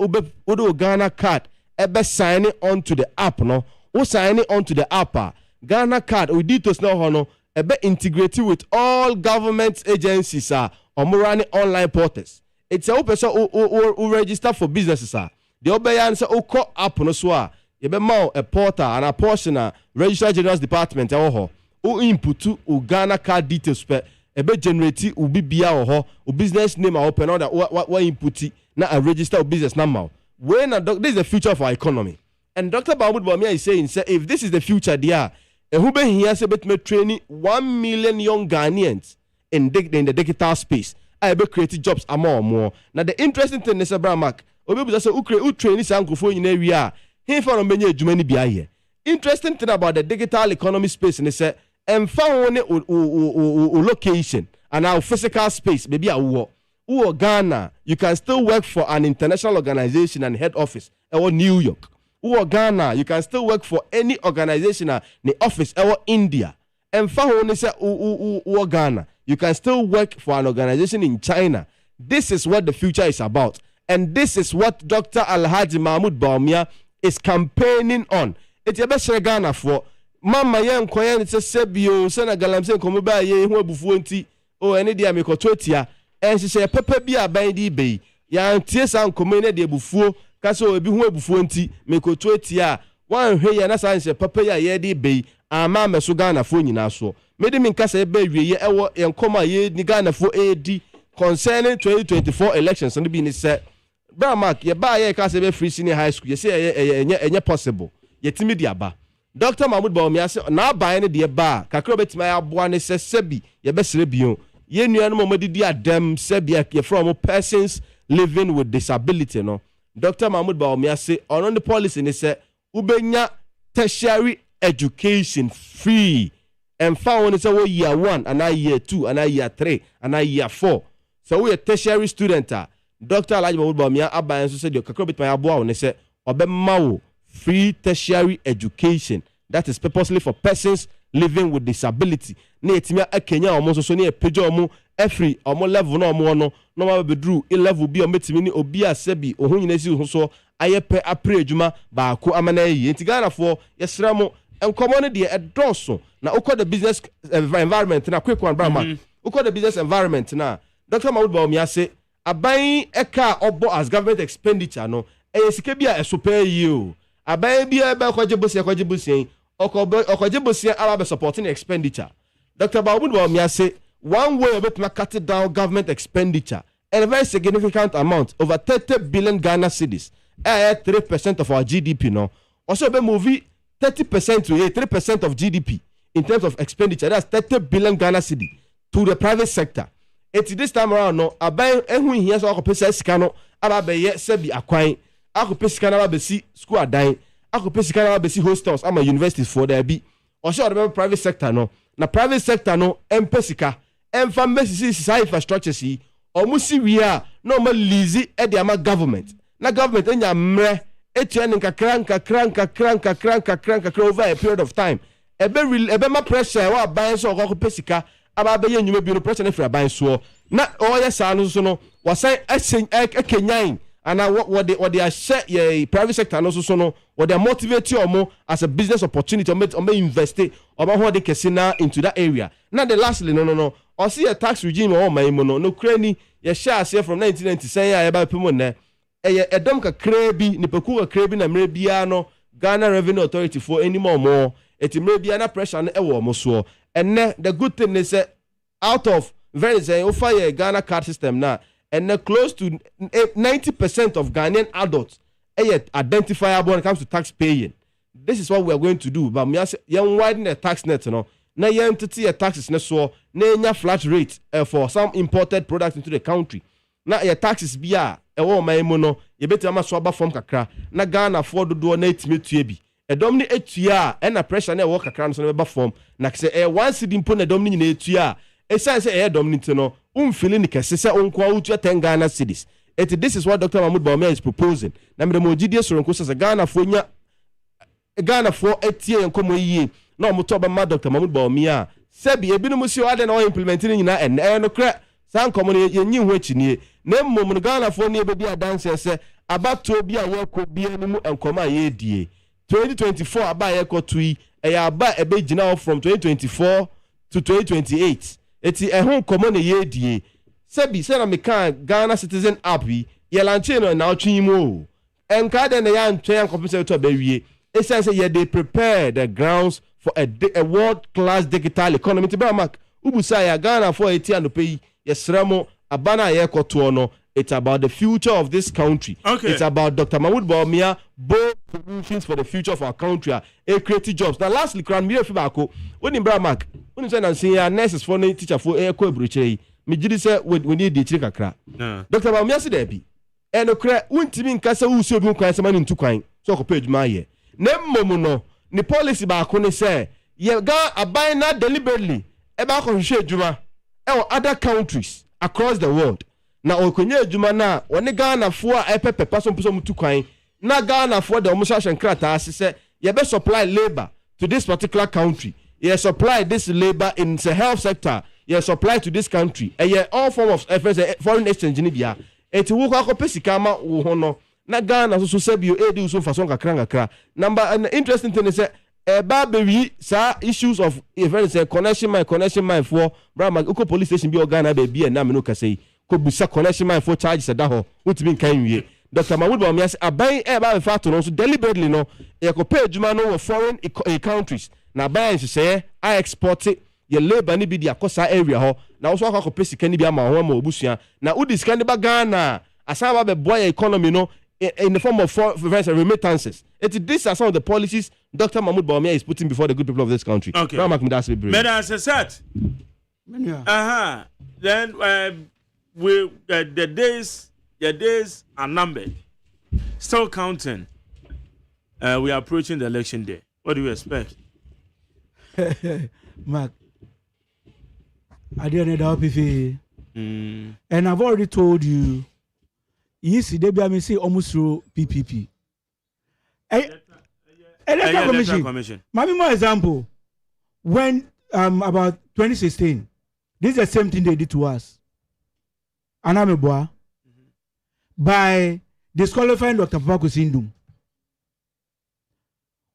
odo Ghana card ebe sign on to the app no who sign onto the app Ghana card we details now hono ebe integrated with all government agencies running online portals. It's a person who register for businesses the obeyan say o call app no so you be more a portal and a portion register general's department ho o input o Ghana card details pe ebe generate o bibia wo ho o business name a open order what input na a register o business number. When this is the future of our economy. And Dr. Mahmoud Bawumia is saying, say, if this is the future, there, who be here say bet training 1 million young Ghanaians in the digital space. I be creating jobs more. Now the interesting thing is Abramak, obi say who train this uncle in area. He for menye adwuma bi aye. Interesting thing about the digital economy space and say found location and our physical space maybe a Ghana, you can still work for an international organization and head office or New York. Ghana, you can still work for any organization and the office or India. And for Ghana, you can still work for an organization in China. This is what the future is about. And this is what Dr. Alhaji Mahmoud Bawumia is campaigning on. It's a best Ghana for Mama Yan Koyan, it's a Sebio, Senegal, I'm saying, come by ye, who buffoni, oh, any day I make a tweetia. And she said, Papa be a bandy bay. Yan tears and commune de buffo, Casso be who buffoni, make a tweetia. One hey, and as I said, Papa ye de bay, and Mamma Sugana phone in our so. Made him in Casa Baby, ye and comma ye, Nigana for AD concerning 2024 elections. And the being said, Bramak, ye buy a Casa free senior high school, you say, and possible. Yet media ba. Dr. Mahmoud Bawumia say, now buy any dear bar, Kakrobet my abuane says, Sebi, ye best rebio. Ye knew no more did dem Sebi from persons living with disability. No, Dr. Mahmoud Bawumia say, on the policy, and say, Ubenya tertiary education free. And found it's a year 1, and I year 2, and I year 3, and I year 4. So we a tertiary student. Dr. Alhaji Mahmoud Bawumia Abayan said, you can my abuane, and say, Obemao. Free tertiary education that is purposely for persons living with disability. Na etimia Kenya omo so ne epejo omo every omo level no omo no ma bedru e level bi o metimi ni obi asebi ohun nyina si so ayepe apre adwuma ba ko amana yi enti Ghana for yesra mo enkomo ne de edoso na ukọ the business environment na quick one brama ukọ the business environment na Dr. Mahmoud Bawumia say aban eka obo as government expenditure no sika bia esopa yi o aban bia ba kwaje bosia okwaje bosia aba supporting expenditure. Dr. Mahmoud Bawumia say one way about to cut down government expenditure and a very significant amount over 30 billion Ghana cedis 3% of our GDP no also be movie 30% to 3% of GDP in terms of expenditure. That's 30 billion Ghana cedi to the private sector. It's this time around no aban ehun here so akopesa sika no aba be ye sebi akwan akopesa sika na ba si school adan akopesa sika na ba si hostels ama universities for there be or sure the private sector no na private sector no empesika emfa mesisi sisa infrastructure si omusi wi a no ma lease e de ama government na government enya mre etuen nkakranka over a period of time ebe ma pressure wa ban so akopesika aba be ye nyuma bi no pressure na fra ban so na oye sa no so no wasan akenyan ana what they are share ye private sector no so no what they motivate you as a business opportunity or invest or how they can now into that area. Now the lastly no or see a tax regime or my no crany ye share from 1997 ya ba pemo na e dom ka krebi ni peku ka krebi na mrebia no Ghana Revenue Authority for any more it mrebia na pressure na e wo mo so and the good thing is out of very say offer Ghana card system now and close to 90% of Ghanaian adults identifiable when it comes to tax paying. This is what we are going to do. But we are widen the tax net, you know. Now you entity taxes so na flat rate for some imported products into the country. Now your taxes be a my mono, you better ma swaba from kakra. Na Ghana for do na etime tuebi. E domni etua and a pressure na work kakra so na form. Na say one cedi mpo na domni na etua. Esan say domni no feeling kese se onkwa utua 10 Ghana cedis. This is what Dr. Mahmoud Bawumia is proposing. Na me mo gidie so nko se Ghana for etie enkomo yi. Na mo to ba ma Dr. Mahmoud Bawumia. Sebi ebi no mo si o ade na o implementing nyina en no kra. San komo ne yenyi ho achinie. Na mmom no Ghana for ne ebedi adanse se abato bi a yeko bi animu enkomo aye die. 2024 aba yeko tui aba ebe gina from 2024 to 2028. Eti ehun komo ne ye die. Sebi se na me kan Ghana Citizen app yi ye lanche no na otwi mu o enka de na ya ntwe an compensate to ba wie esa say ye dey prepare the grounds for a world-class digital economy. Tibamak, Ubusaya, Ghana for Etiano pay, Yesremo, Abana Yekotuono. It's about the future of this country. Okay. It's about Dr. Mahmoud Bawumia, bold solutions for the future of our country, creative jobs. Now, lastly, Crown Media Fibako, when in Bramak, when you say and say nurses for teacher for air co-bruche, me say we need the chikakra. Dr. Bawumia said there be. And okra untimi nkasa uso bi nkwan sama ni ntukwan so ko page ma ye na mmom no ni policy ba ko ne say ye ga aban na deliberately e ba ko hwehwe adwuma e other countries across the world na okonye adwuma na woni Ghana fo a epepepa so mpuso mutukwan na Ghana fo de omusahwe nkrata ase say ye be supply labor to this particular country, ye supply this labor in the health sector, ye supply to this country and ye all form of foreign exchange ni bia. Eti wo kwa pesika ma wo ho no na Ghana so sebio edi so fason kakra number an interesting thing is ba be sa issues of events connection mine for brama uko police station bi Ghana be bi na me no kase ko busa connection mine for charges da ho utimi kan wie Dr. Mahmoud Bawumia say aban ba be fato no so deliberately no e ko pay adwuma no foreign countries na ban say I export it ye labor ni bi di akosa area ho na so akọ pesika ni bi ama ho ma obusua na udisika ni ba Ghana asaba be boy economy no in the form of remittances. These are some of the policies Dr. Mahmoud Bawumia is putting before the good people of this country. Okay. Madam set. Then the days are numbered. Still counting. We are approaching the election day. What do you expect? Mark, I didn't know and I've already told you, yes, they be say almost through PPP. Electoral Commission. Maybe more example. When about 2016, this is the same thing they did to us. Anameboa by disqualifying Dr. Papa Kusindum.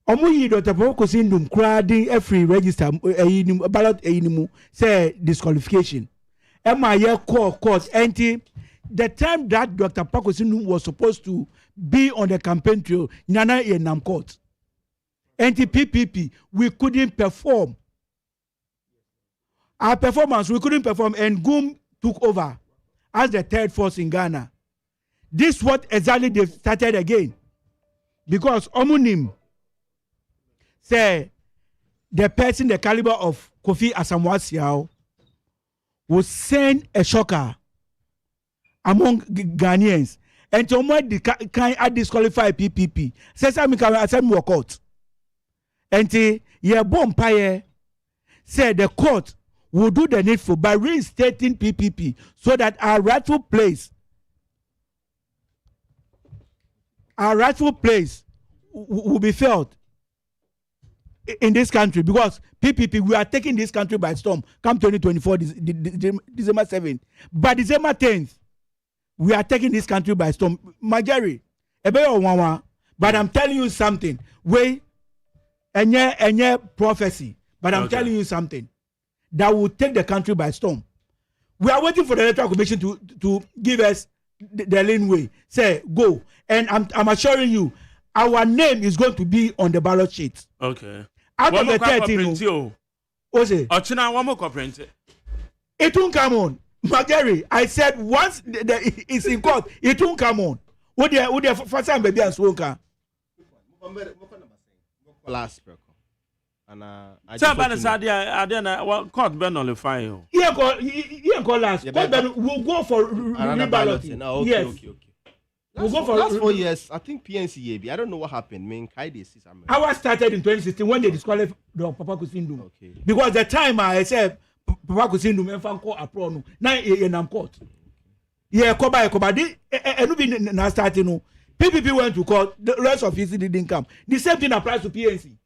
Omuyi Dr. Papa Kusindum crowding every register ballot say disqualification. MIA court anti the time that Dr. Papa Kusindum was supposed to be on the campaign trail, Nana in court. Anti PPP, we couldn't perform. Our performance, we couldn't perform, and GUM took over as the third force in Ghana. This what exactly they started again. Because Omunim say the person, the caliber of Kofi Asamoah will send a shocker among Ghanaians. And to the kind of disqualify PPP. Says I can work out. And ye bonfire said the court will do the needful by reinstating PPP so that our rightful place will be felt in this country, because PPP, we are taking this country by storm come 2024 December 7th. By December 10th, we are taking this country by storm. Majari, but I'm telling you something. Wait, and prophecy, but I'm telling you something that will take the country by storm. We are waiting for the Electoral Commission to give us the lane way. Say go, and I'm assuring you, our name is going to be on the ballot sheet. Okay. Out of the 13, it won't come on. Magari, I said once it's in court, it won't come on. Would you first time baby and swoka? Last and court ben nullify you. Yeah, call last. Court ben will go for reballoting. Okay. We'll go for last 4 years. I think PNC. I don't know what happened. Ours started in 2016 when they disqualified Papa Kusindum. Okay. Because the time I said Papa Kusindum and Fanko Apron now in court. Yeah, Koba. And now starting. PPP went to court. The rest of it didn't come. The same thing applies to PNC.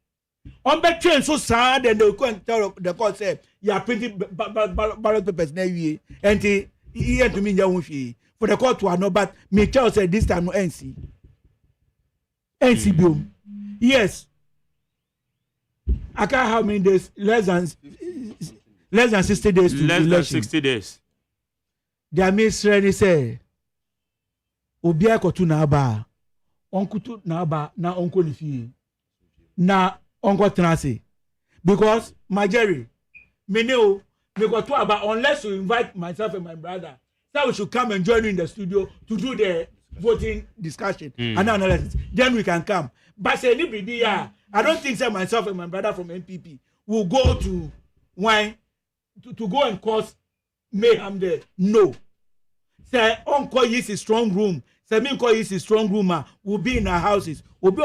On back train so sad, and they couldn't tell the court said, "You are printing ballot papers now." And he had to mean for the court to know, but Mitchell said this time no NC boom. Yes, I can't how many days less than 60 days to less election. Than 60 days. The administration say, "Obia kotu na aba, onkutu na aba na onko ni fi na onko transe." because my Jerry, me know, me go to about unless you invite myself and my brother, so we should come and join you in the studio to do the voting discussion and analysis. Then we can come. But say anybody, I don't think that myself and my brother from NPP will go to wine to go and cause mayhem there. No. Say uncle is a strong room. Say me uncle is a strong room. Will be in our houses. Will be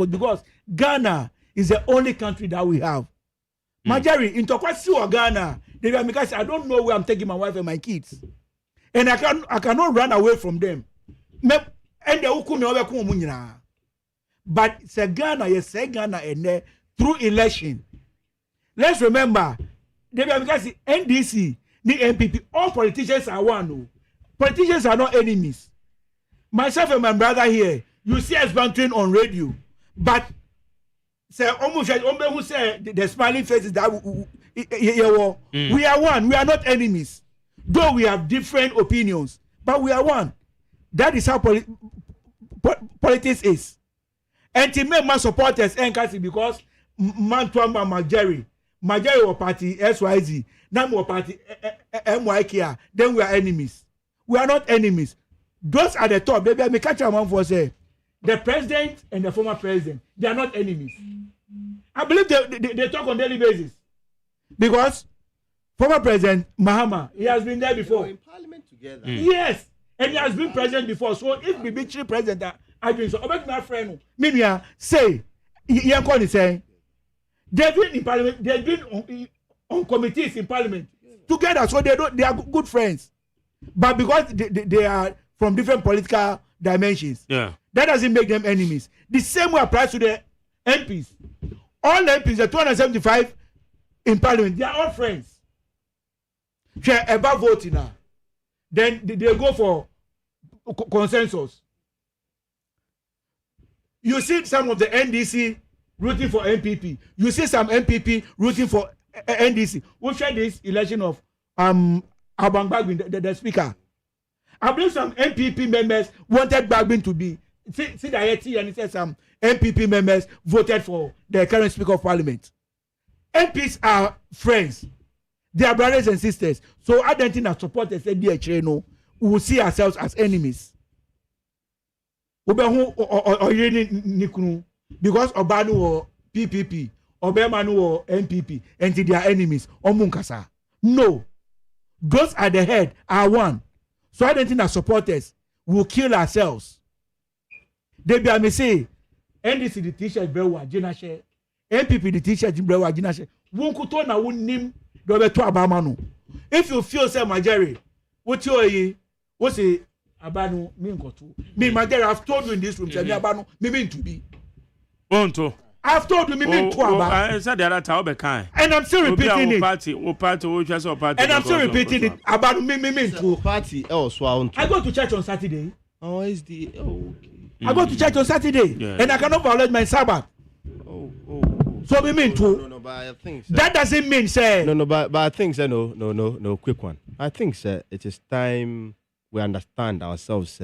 because Ghana is the only country that we have. Majari in Tokwasi or Ghana, they will because I don't know where I'm taking my wife and my kids, and I cannot run away from them. And the but say Ghana, yes, say Ghana, and through election. Let's remember, they will because the NDC, the MPP, all politicians are one. Politicians are not enemies. Myself and my brother here, you see us bantering on radio, but say almost who say the smiling faces that we are one. We are not enemies, though we have different opinions, but we are one. That is how politics is. And to make my supporters NKC because Mantuamba Majeri or party SYZ, now more party MYK, then we are enemies. We are not enemies. Those at the top, they may catch a man for say the president and the former president, they are not enemies. I believe they talk on daily basis because former president Mahama, he has been there before. In parliament together. Yes, and he has been president before. So if the victory president I been so about my friend Minia say Yankon is saying they've been in parliament, they've been on committees in parliament together, so they are good friends. But because they are from different political dimensions, that doesn't make them enemies. The same way applies to the MPs. All the MPs, the 275 in parliament, they are all friends. They're about voting now. Then they go for consensus. You see some of the NDC rooting for MPP. You see some MPP rooting for NDC. We share this election of Abang Bagbin, the speaker. I believe some MPP members wanted Bagbin to be. See the IET and it says some MPP members voted for the current speaker of parliament. MPs are friends. They are brothers and sisters. So I don't think that supporters said we will see ourselves as enemies. Because Obanu or PPP, Obemanu or MPP, and they are enemies. Omunkasa. No. Those at the head are one. So I don't think that supporters will kill ourselves. They be me say, NDC the t-shirt brewa jinashe, MPP the t-shirt brewa jinashe. Wunkuto na wunim dobe to abamanu. If you feel say Majeri, what you what say abanu me nkoto. Me Majeri, I've told you in this room say me abanu me mean to be. Wonto. I've told you me mean to abanu. I said the other time be and I'm still repeating it. Party, and I'm still repeating it. Abanu me mean to party else. I go to church on Saturday. Oh, is the okay. I go to church on Saturday, and I cannot violate my Sabbath. So we mean to. No, but I think that doesn't mean say. No, but I think say no, quick one. I think say it is time we understand ourselves.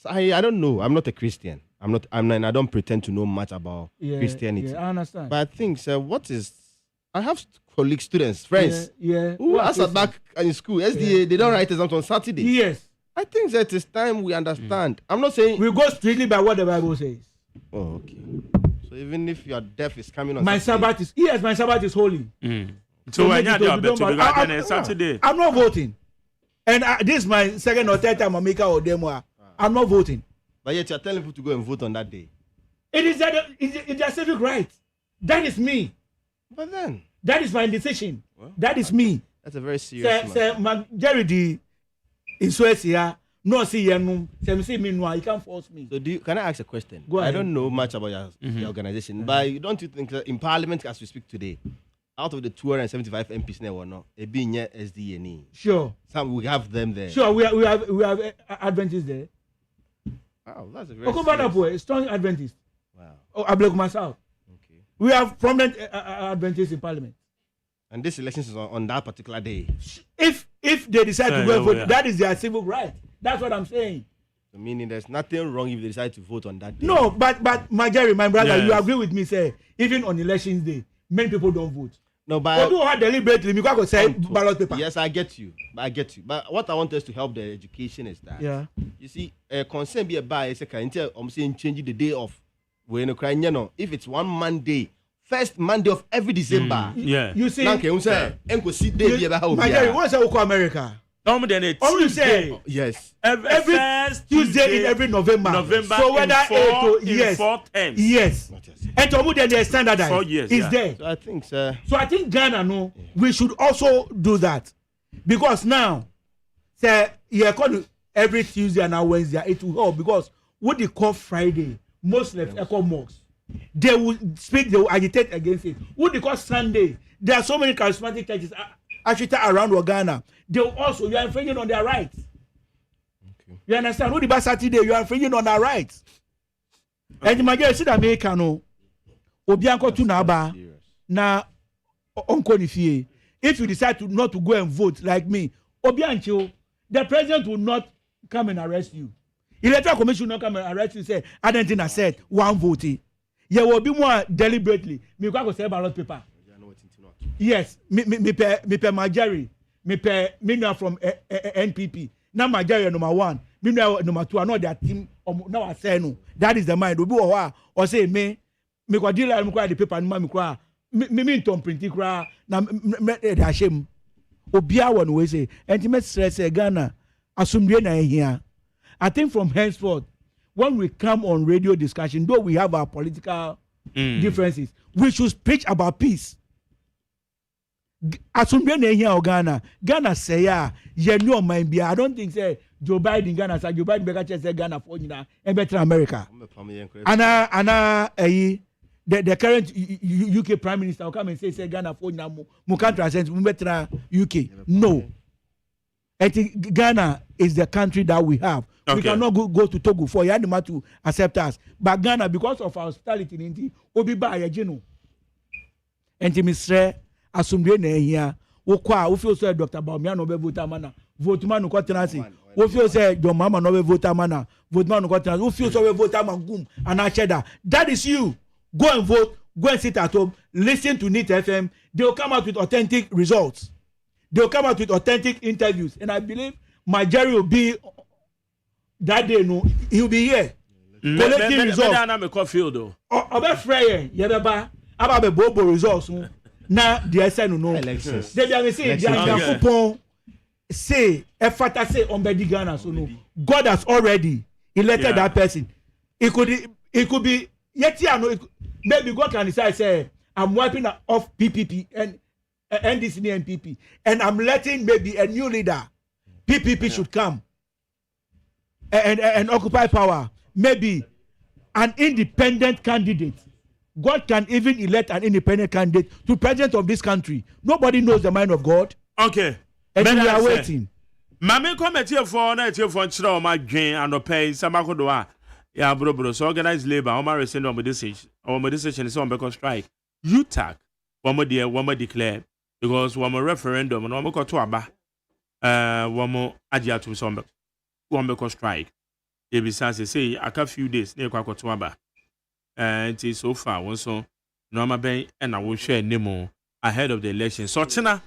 I don't know. I'm not a Christian. I don't pretend to know much about Christianity. Yeah, I understand. But I think I have colleagues, students, friends. Who are back in school. SDA, they don't write exams on Saturday. Yes. I think that it's time we understand. I'm not saying we go strictly by what the Bible says. Oh, okay. So even if your death is coming on my Sabbath is holy. So when you're Saturday, I'm not voting. And this is my second or third time I make or demo. I'm not voting. But yet you're telling people to go and vote on that day. It's their civic right. That is me. But then that is my decision. Well, that is me. That's a very serious matter. Jerry D. In Suecia, no see you can't force me. So can I ask a question? Go ahead. I don't know much about your organization, but don't you think that in Parliament as we speak today, out of the 275 MPs now or not, a being SDNE? Sure. Some we have them there. Sure, we have Adventists there. Wow, that's a very strong Adventist. Wow. Oh, Ablekuma South. Okay. We have prominent Adventists in Parliament. And this election is on that particular day. If they decide to go and vote, that is their civil right. That's what I'm saying. So meaning there's nothing wrong if they decide to vote on that day. No, but my Jerry, my brother, Yes. you agree with me, say even on elections day, many people don't vote. No, but do have deliberately because I say ballot paper. Yes, I get you. But what I want us to help the education is that you see, concern be a buy until I'm saying changing the day off. When Ukraine, if it's one Monday, first Monday of every December. You see, my Jerry, what's our America? Only say yes. Every Tuesday in every November. So whether 8 or yes, 4 terms. yes. And to then they standardized. 4 years, is there. So I think, sir. So I think Ghana, we should also do that because now, say every Tuesday and Wednesday it will help because what they call Friday, Muslims echo mosques. They will speak, they will agitate against it. What they call Sunday, there are so many charismatic churches actually around Ghana. They will also, you are infringing on their rights. Okay. You understand? What about Saturday, you are infringing on their rights. And the majority of America, no, Obianko to Naba, na Onkonifie. If you decide to not to go and vote like me, Obianko, the president will not come and arrest you. Electoral Commission will not come and arrest you. Say, I don't think I said one vote. You will be more deliberately. Me go say ballot paper. Yes, me per Majari, me from NPP. Now Majari number 1, me number 2. I know that team. Now I say no. That is the mind. Obi or say me go deal and me the paper and me cry. Me tom printing cry. Na me shame. Obia one way say. Intimate stress Ghana. Asumdie na here. I think from henceforth, when we come on radio discussion, though we have our political differences, we should preach about peace. Asumdie na here Ghana say you know mind be. I don't think say Joe Biden Ghana say Joe Biden better say Ghana for you now and better America. Anna the current UK Prime Minister will come and say Ghana for you now mu can't transcend mu better UK. No. I think Ghana is the country that we have. Okay. We cannot go to Togo for Yanima to accept us. But Ghana, because of our hospitality in India, Obi ba Yajino. And Mr. Asumdie na here. We feel say Dr. Baumia no be vote mana. Vote man no kwatenasi. We feel say John Mama no be vote mana. Vote man no kwatenasi. We feel say we vote man gum and acheda. That is you. Go and vote. Go and sit at home. Listen to NIT FM. They will come out with authentic results. They will come out with authentic interviews, and I believe my Jerry will be that day. No, he will be here. Collecting results. About Friday, Yababa, about Bobo results. Now the SN no. Elections. They are saying they are coupon. Say, effort say on Bedi Ghana. So no, God has already elected that person. It could be yet. Maybe God can decide say I'm wiping off PPP and NDC and NPP, and I'm letting maybe a new leader. PPP should come and occupy power. Maybe an independent candidate. God can even elect an independent candidate to president of this country. Nobody knows the mind of God. Okay. And we are waiting. Mame committee for na tie for nchira o ma dwen anopɛ samakodo a ya bro so organized labor o ma resend on decision is on because strike. UTAC one declare because one referendum no mo to aba one mo agya to some one because strike. They be say aka few days na ekwa to aba. And so far one so no ma ben and na wo hwe nemo ahead of the election. So chena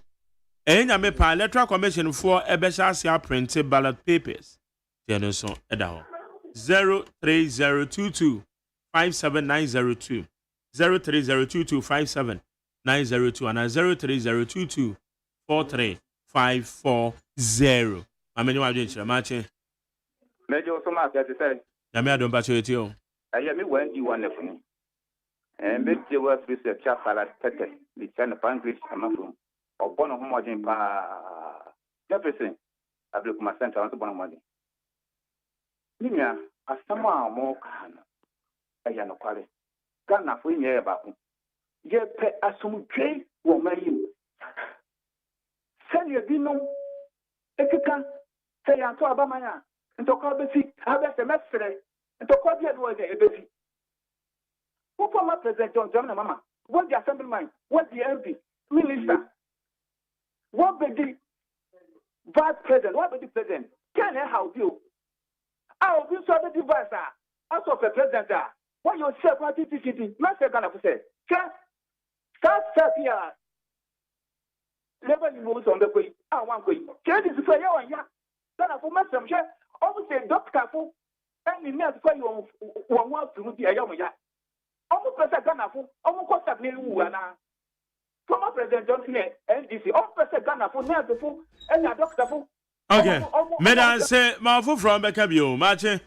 enya me pa electoral commission for ebesha printed ballot papers. Then so edaho 03022 57902 03022 57902 and 03022 43540. Ameni wa dwen mache. Mejo so ma say say. Ya me adon ba cheti o. Aye me wan di one lefun. Me je wa research ballot paper. The China English amafun. Obono homojin pa. Jefferson Abdul Center on bono modi. Ninya asama mo kan. Aya no kwale. Ghana fo nye ba ko. Ye pe asumtwe wo mayim. Send bi no ekika say anto abamanya. Ntokwa besi habe semestre. Ntokwa bi do e besi. Who former President John Mama? What the assemblyman? What the MP? Minister? What be the vice president? What be the president? Can I help you? Ah, we saw the device. As of the president, what you say about TTCT, not say Ghana for say. Start here. Never you move on the way. I want to. Change is for you and ya. Ghana for myself. Almost say doctor for any near for you one want to be a young ya. Almost President Ghana for almost cost of new one. Former President Johnson NDC. Almost President Ghana for near before and a doctor for. Okay. Medan say my foot from Bekabio, Mache.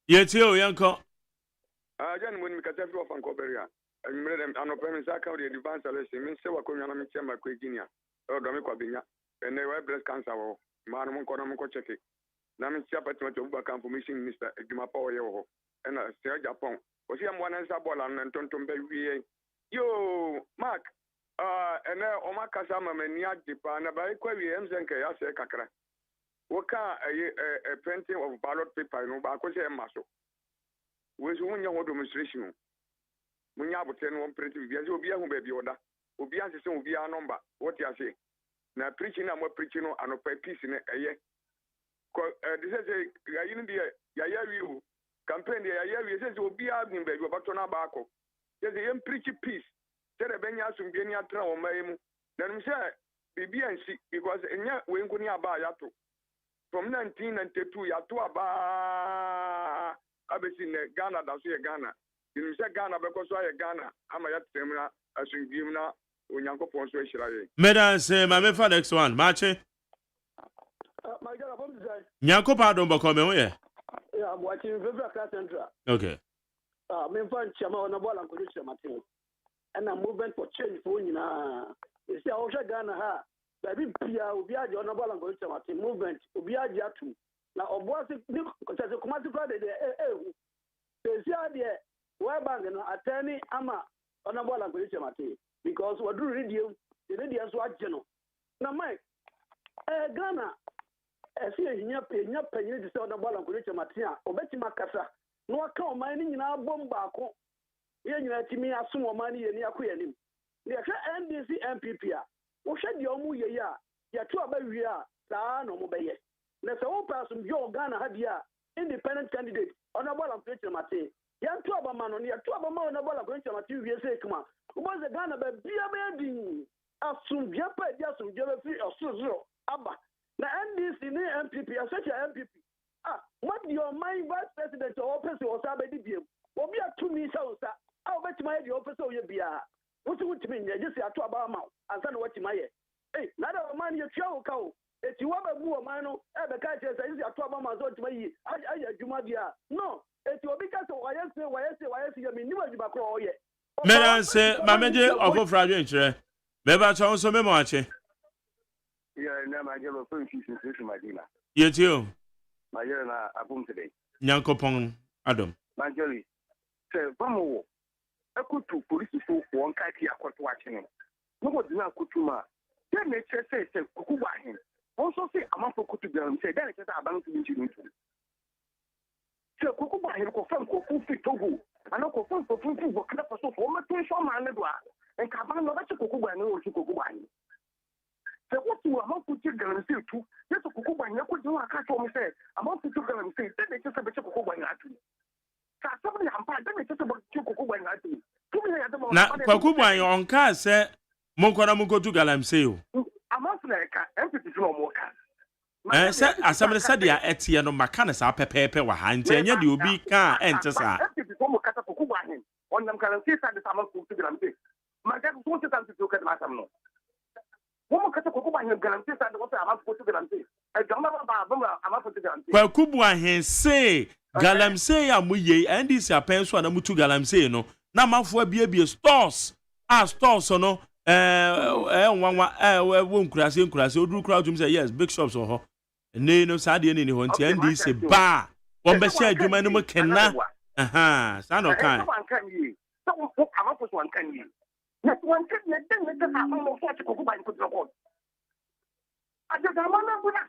Yet you, Yanko. Again, when we cut off from Coberia, I made them an open circle, the advance lesson, means so I couldn't have my Quaginia, or Gamicobinia, and they were breast cancer, Manamon Conamoco check it. Namin Chapat to overcome permission, Mr. Gimapo, and a Sir Japon. Was him one answer ball and Tonton Baby. Yo, Mark, and Oma Casama, Mania Japan, by Quavi Mzenke, I say Kakra. Waka a printing of ballot paper, no Bacos and Maso. Was one your demonstration. When you have 10 pretty views, you'll be a home baby order. Will be answering will be a number. What you say? Now preaching, I'm preaching and a peace in a year. This is a India, Yayaru campaign. The Yayaru says will be having baby about to Nabaco. There's a young preachy peace. Tell a Benya from Genia Traum. Then we say, BB and C, because in your wing by Yato. From 1992, Yato Aba. I've seen Ghana, that's here Ghana. You say Ghana because I Ghana. I'm a Yatemina, as you give now, when Yanko Ponso. Medan say, my for next one, Mache. My God, Yanko pardon, but come here. Yeah, I'm watching Viva Class Central. Okay. I'm fine, Chama on a ball and condition, Martin. And I'm moving for change for you now. You see, I also Ghana, ha. Baby Pia, Ubia, on a ball and condition, Martin. Movement, Ubia Jatu. Now, or was it because as a commodity Friday, they see where bang and attorney ama on a ball and condition, because what do radio, the radio is what general. Now, Mike, Ghana, I see a penny to say on a ball and condition, Matia, or Betty Macassa, no account mining in our bomb back. Here you let me assume money and Yakuanim. The NDC MPP, what should you move ya? Ya two about we are, no mobile. Let's all person your Ghana had ya independent candidate on a ball of preacher Mate. Yan two of a man on your two of a man on a ball of preacher Mate, you say, come on. Who was the Ghana by Bearding? Assume Japa, Yasum, Jelly or Suzo, Abba. The NDC MPP, such a MPP. Ah, what your mind vice president or officer or Sabbath Bill? Or be a 2 minutes house. I'll bet my officer will be a. What you mean? You just say a 2 about mouth and send what you might. Hey, not a man you show cow. If you have a boo man, ever catch us, I use a 12 months old to me. No, if you because of why I say, I mean, you are back all yet. Medan say, Mamaji of Fragment. Maybe I also memoche. Yeah, now I give a phone to my dealer. You too. My year and I boom today. Yanko Pong Adam. My jelly. Say, Vamo. I could to police for one kaki I watching him. No one did not kutuma. Then nature says, Kukuba him. Also say, I'm not for Kutugan, say, then it's about to be you. So Kukuba him confirm Kuku Togo. I know confirm for Fufu for Clapper so for my 2 man and Cabano, that's a Kukuba and no Kukuba. So what you are not putting down say too? Yes, a Kukuba and you could do a cat for me say, I'm not putting down and say, then it's just a bit of Kukuba and Atu. Somebody I'm part, then it's just about Kukuba and Atu. Now, Kukuba on car said, Monkaramuko to Galamseo. I'm not like empty no more cars. Said, as somebody said, they are at Tiano Macanas, our pepe were hands, and yet you be car enter. On them can see that the summer to Galamsey. My dad wanted them to look at my son. Woman cut a Kukuba and Galamsey and what I'm not to Galamsey. I don't know about I'm not to Galamsey. Well, Kubwa hen say, Galamsey, and we and this are pens one to Galamsey, no. Now, my for be stores. Stores, no. Won't crash in crash. You do crowd him say, yes, big shops or her. And they no sad in any one. And this a bar. One best share, you man, can now. Aha, son of kind. So, I'm up with one can you? Not one can let them let them have no such a Kukuba into the court. I just don't know what I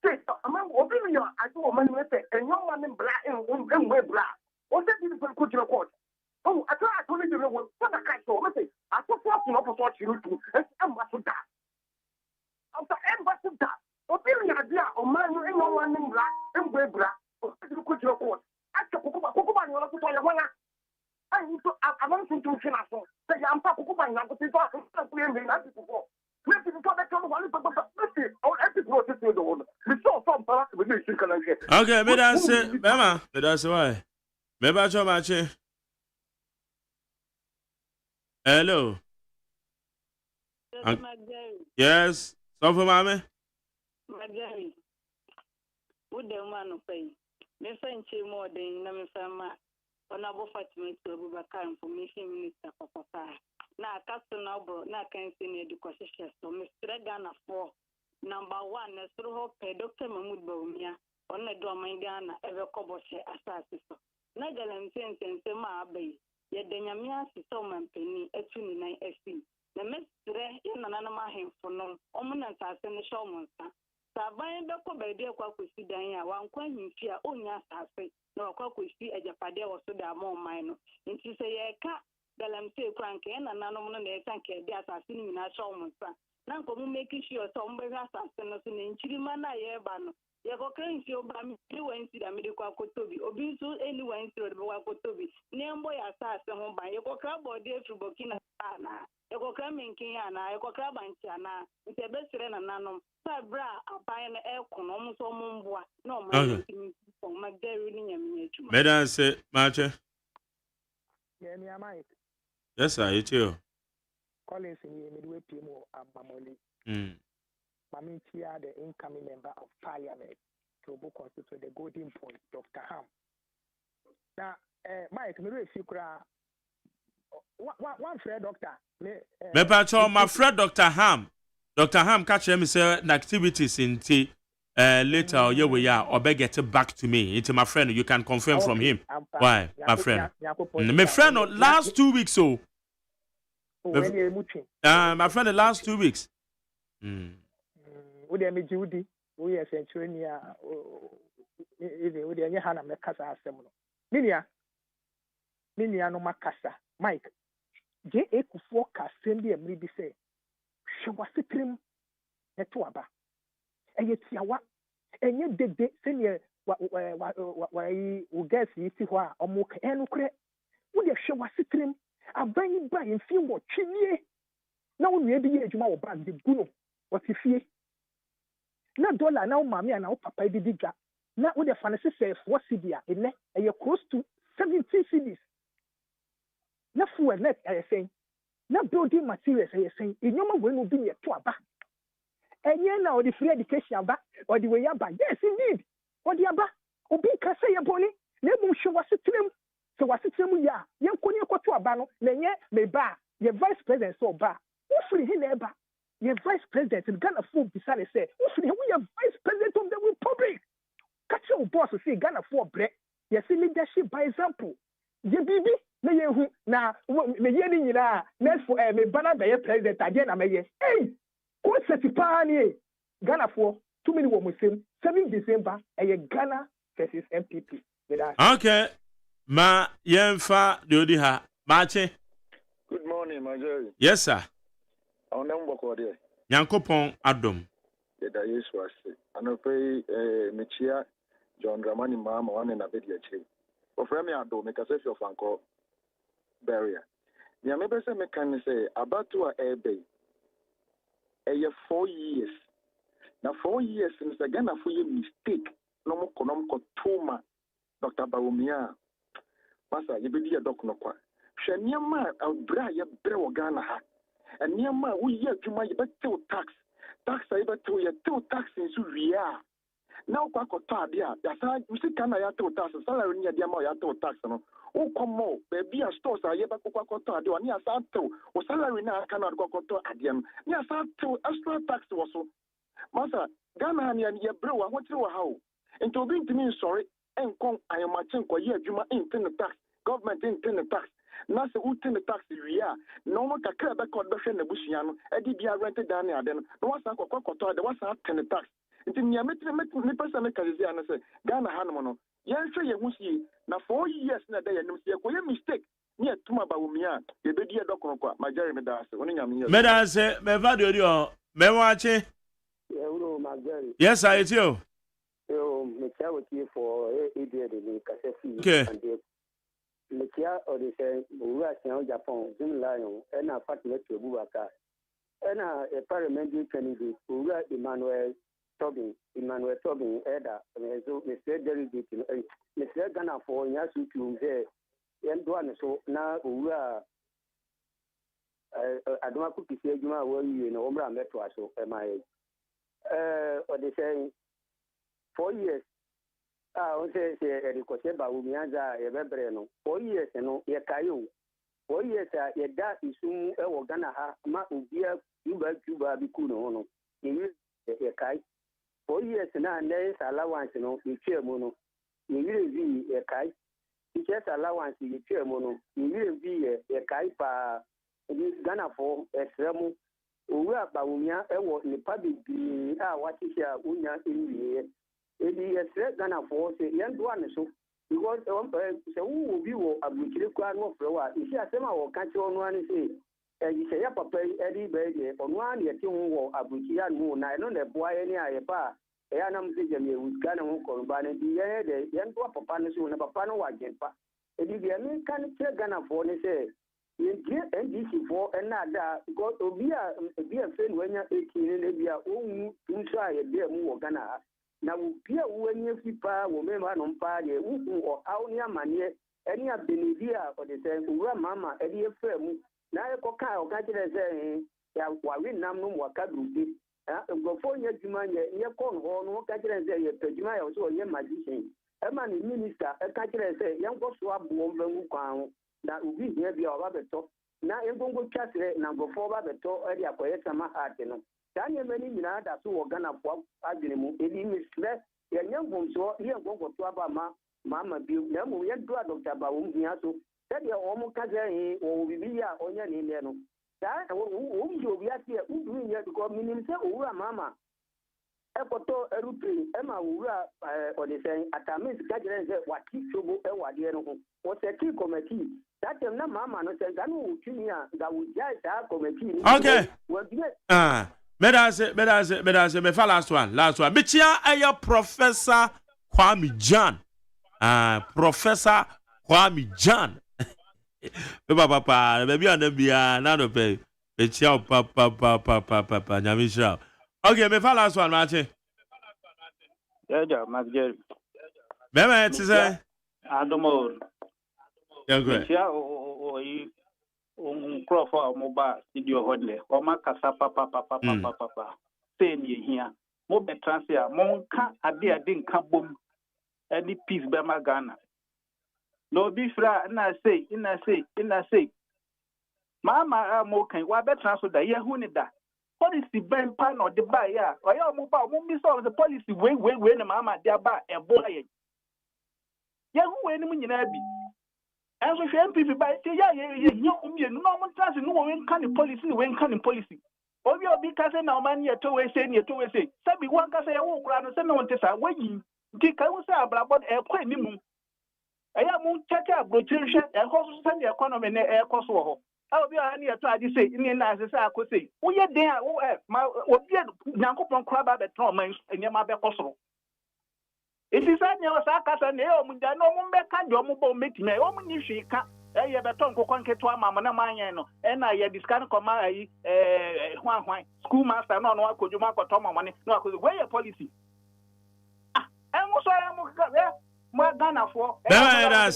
say. Among opinion, I do a man with a young man in black and wear black. What's that beautiful court to the court? Oh, I thought I told you what I can't show. I thought you know what you do. Ambassador. After ambassador, opinion idea or man don't think you can afford. Say, I'm talking about now, but it's not clear me, not before. Let's go back to one, but let's see, our epic process with the one. We saw some parts with this. Okay, me that's it, Mama. That's why. Maybe I show much. Hello. Yes. So for mommy. Magari. Would the man pay? Me send you more than Namifama. Honorable Fatima to Abubakar Information Minister for Papa. Now, Castle Nobro, now can see the question. So, Mr. Ghana for number one, through Dr. Mahmoud Baumia, on the domain Ghana, ever Koboshe assassin. Nagalan sense and Sema Bay, yet the Yamia Soman Penny, a 29 SC. The Mr. in an animal him for no, Oman assassin the showmonster. Sabayan Doko by dear Quakusi Dania, one coin in fear, only assassin. No Quakusi, a Japadia was so damn more minor. And she say, Ka, the Lamse Crank, and an anomaly they thank the assassin in a showmonster. Now, making sure some assassin in Chirimana Yabano. Yakokan feel by me, you went to the medical Kotobi, or being so anyone through the Kotobi. Nameboy assassin home by Yakoka or dear to Burkina Faso. Yakoka in Kiana, Yakoka and Chana, it's a best friend and Nanum. Sabra, a pine aircon almost all Mumboa. No, my for my dairy. Madam say, Marcha. Yeah, me, Mike. Yes, I hit you. Collins in the midway Pimo and Mamoli. Mamintia, the incoming member of Parliament, to book constitute the golden point, Dr. Ham. Now, Mike, me if you could one friend doctor. Me patrol my friend Dr. Ham. Dr. Ham catch me say activities in tea later yeah we are or beg get back to me. It's my friend. You can confirm from him. Why, my friend? My friend last 2 weeks so. My friend the last 2 weeks. Would me Judy, we are Centuria, would any Hannah Macassa Minia no Macassa, Mike. J. A. Kufoka send me a maybe say, she was sitting at Tuaba. And yet, Yawa, and yet the senior why guess you see why or more and cre. Would you show us sitting? I bring it by and feel what chimney. Now, maybe a Juma bag the Guno, what if ye? Na dollar now mommy and now papa did it. Now with the fantasy say 4 CDs in and you're close to 17 CDs. Na fuel net I saying. Na building materials I saying. In your way will be near to a back. And you now the free education back or the way you back. Yes, indeed. Or the back. Or be say a bonny. Never show us a trim. So what's it ya? You couldn't go to a banner. Then may bar. Your vice president so bar. Who free him ever? Your vice president in Ghana food decided say, we are vice president of the republic. Catch your boss to say Ghana for bread. You see leadership by example. Ye bibi na ye hu na me ye ni nyina next for me bana be president again na me ye. Hey, ko certify ni Ghana for 2 minutes wo musem 7 December e Ghana versus MPP. Okay. Ma yemfa de odi ha. Mache. Good morning, my Jerry. Yes, sir. On them work out there. Yankopon Adom. Yeah, that is what I say. I know pay Michia John Dramani Mama one in a bit yet. But for me, I do make a say of Uncle barrier. Yeah, maybe say me can say about to a air bay. A year 4 years. Now 4 years since again a 4 year mistake. No more economic trauma. Dr. Baumia. Master, you be a doc no qua. Shanyama, I'll bra ya brew Ghana. And Yama, we yet to my better tax. Tax I better your 2 taxes we are. Now, Quaco dear, that's how we see can I have 2 taxes, salary near the amount of 2 tax. Oh, come more, baby, a stores are yet Quaco do, and yes, I too, or salary now cannot go to Adiam. Yes, I too, extra tax was so. Master, Ghana and your brewer, what you how? And to be to me sorry, and come, I am a chink or year, Juma in the tax, government in the tax. Nasa who ten the tax we are. No one can care about the Bushiano, Eddie be rented down there. Then no one's not there was a 10 tax. It's in the person make and say, Ghana Hanmono. Yes, you will see. Now 4 years in a day, and you see a mistake. Near Tuma Baumia, you be dear doctor, my Jeremy Das, when I'm here. Medase, me vadio, me watch. Yes, I do. You, me tell you for idiot in Cassafi. Okay. Mekia or the same, who are saying Japan, Jim Lion, and a partner to Bubaka, and a parliamentary candidate, who are Emmanuel Tobin, Eda, and so Mr. Delegate, Mr. Ghana for Yasu to there, and one so now who are I don't want to say you are where you know, Omra Metro, so am I. Or they say 4 years. On say Ricochet Baumiaza, a Vebreno, 4 years, and no, Yakayo. 4 years, a da is soon a Wagana, Ma Ubia, Cuba, Bicuno, in Yakai. 4 years, and there is allowance, you chair mono. You will be a kai. It's just allowance, you chair mono. You will be a kai pa Ghana for a sermon. We are Baumia, the public, what is your Unya in the air. It is a Ghana for the young one, so because who will a British crown of flower. If you are some or country on one, say, you say, Papa, Eddie Baby, on one year, two a British moon. I don't have boy any a bar. Anam Sigam with Ghana Combine, the young Papa, and Papa no again. It is the American Ghana for, they say. NDC for another because be a friend when you're 18 and be a own inside a dear move Ghana. Now, be a when you people will remember on party or out near money, any of the Nidia or the same, Mama, Eddie Firm. Now, a coca or catch it saying, yeah, why we nam no Wakabu. Go for your Jumania, your corn horn, or catch it and say, Pejuma also a young magician. A man minister, a catch it and say, young Boswab won't that will be here be our beto. Now, if we go chat number 4 beto, area for some heart, you know. Daniel many minutes as to Ghana for Agrimu, it is less, young ones, so here go to Abama, Mamma Bill, Nemo, yet do Dr. Baum, Yasu, that your almost cousin or we be on your name. That whom you be at here, who do you because meaning say, oh, Mamma. Ekoto erupri ema wura or the saying atamis gajere ze wati chobo e wade no ho o se ki committee that na mama no se ganu utwia that we judge that committee okay medase me fa last one bichia ayo Professor Kwame John Professor Kwame John be papa be bia na bia na no pe bichia papa nyamisha. Okay, me fa last one, Martin. Yeah, Magger. Mema, it is a Adomor. Yeah, great. Yeah, or you Crawford mobile studio hodle, or Macasa papa. Say ye here. Mobile transfer, Monka, a dear didn't come boom. Any piece by Magana. No be fra, and I say. Mama, I'm okay. Why better transfer the year who need that? Policy ban pan or the buy, yeah. Or your mobile won't be solved the policy when the mamma dear buy a boy. Yeah, who any money be? And with MPP by say, yeah, no one trans no one can policy, when can policy. Or you'll be cousin now, man, you're two-way saying, Sabi one can say, oh, grand, and no one to say, when Dick, I will say about a quite minimum. I am check out rotation and also send the economy in the air cost. I'll be only a try to say, in the as I could say, we are there, my Yankopon crab at the trauma and Yamabe Cosso. It is a new Sakas and Eom, there no one back at your mobile meeting, my own if she can't. I have a tongue to conquer to a mamma, and I had this kind of command, schoolmaster, no, could you mark or Tom money, no, could weigh a policy. And also, I am there, more Ghana for Ghana.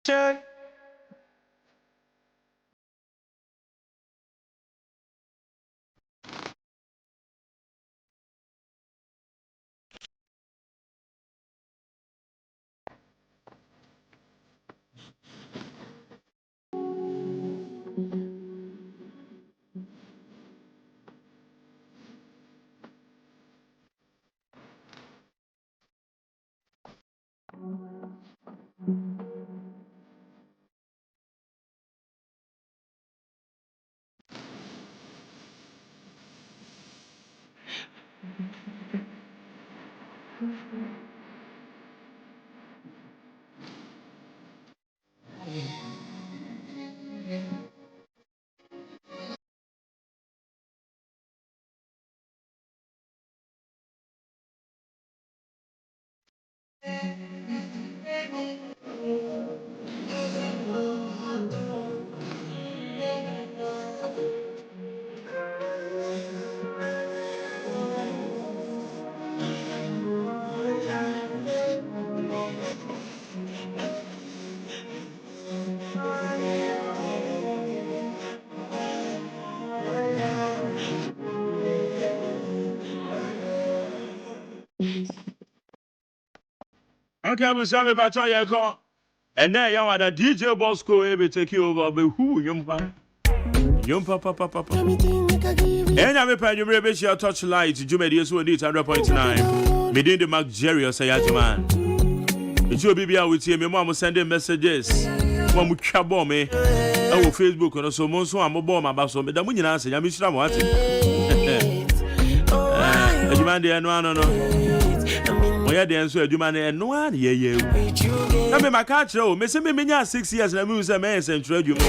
Check. Okay, we say me bacha ye ko. And now you are the DJ Bosco be take you over be who yumpa. Yumpa papa papa. And I me pa you be share touch light Jumedi so need 100.9. Me din the Mark Jerry say AGYEMAN. It you be with you me mom sending messages. Mom twabo me. I will Facebook no so mo so ambo ma ba so me da mu nyina say ya me shira mo ate. AGYEMAN de no. Oya de enso adwuma na eno a na ye na me maka kire o me se me nya 6 years na me say me central adwuma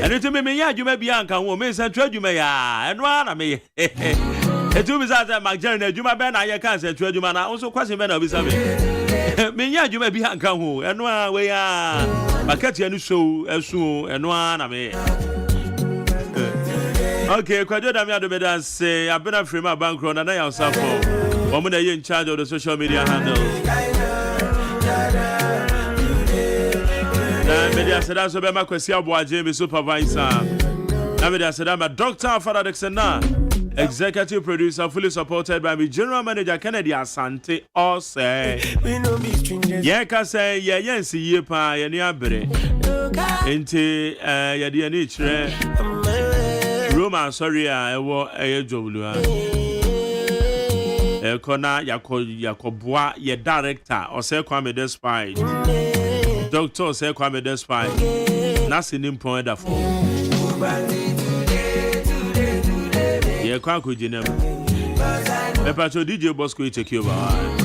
eno te me nya adwuma bia anka ho me central adwuma ya eno a na me etu bi sa Mark Jerry na adwuma be na ye kan central adwuma na so kwase be na obi sa me nya adwuma bia anka ho eno a we ya maka tie no show esu eno a na me. Okay, kwajo da me adobe dance abena frame abankro na ya osafo. Woman are in charge of the social media handles. Media said that's about my question about Jamie supervisor. Media said I'm a doctor for Adexena, executive producer, fully supported by me, general manager Kennedy Asante OSEI. Yeah, can say yeah, see ye pa ye ni abere. Into ya di anichre. Roma sorry ewo jowlu. Kona yakoboa ye director or say Kwame Despite doctor say Kwame Despite nasi ni point da for ye kwa ko jinem me pacho DJ Bosco take you over.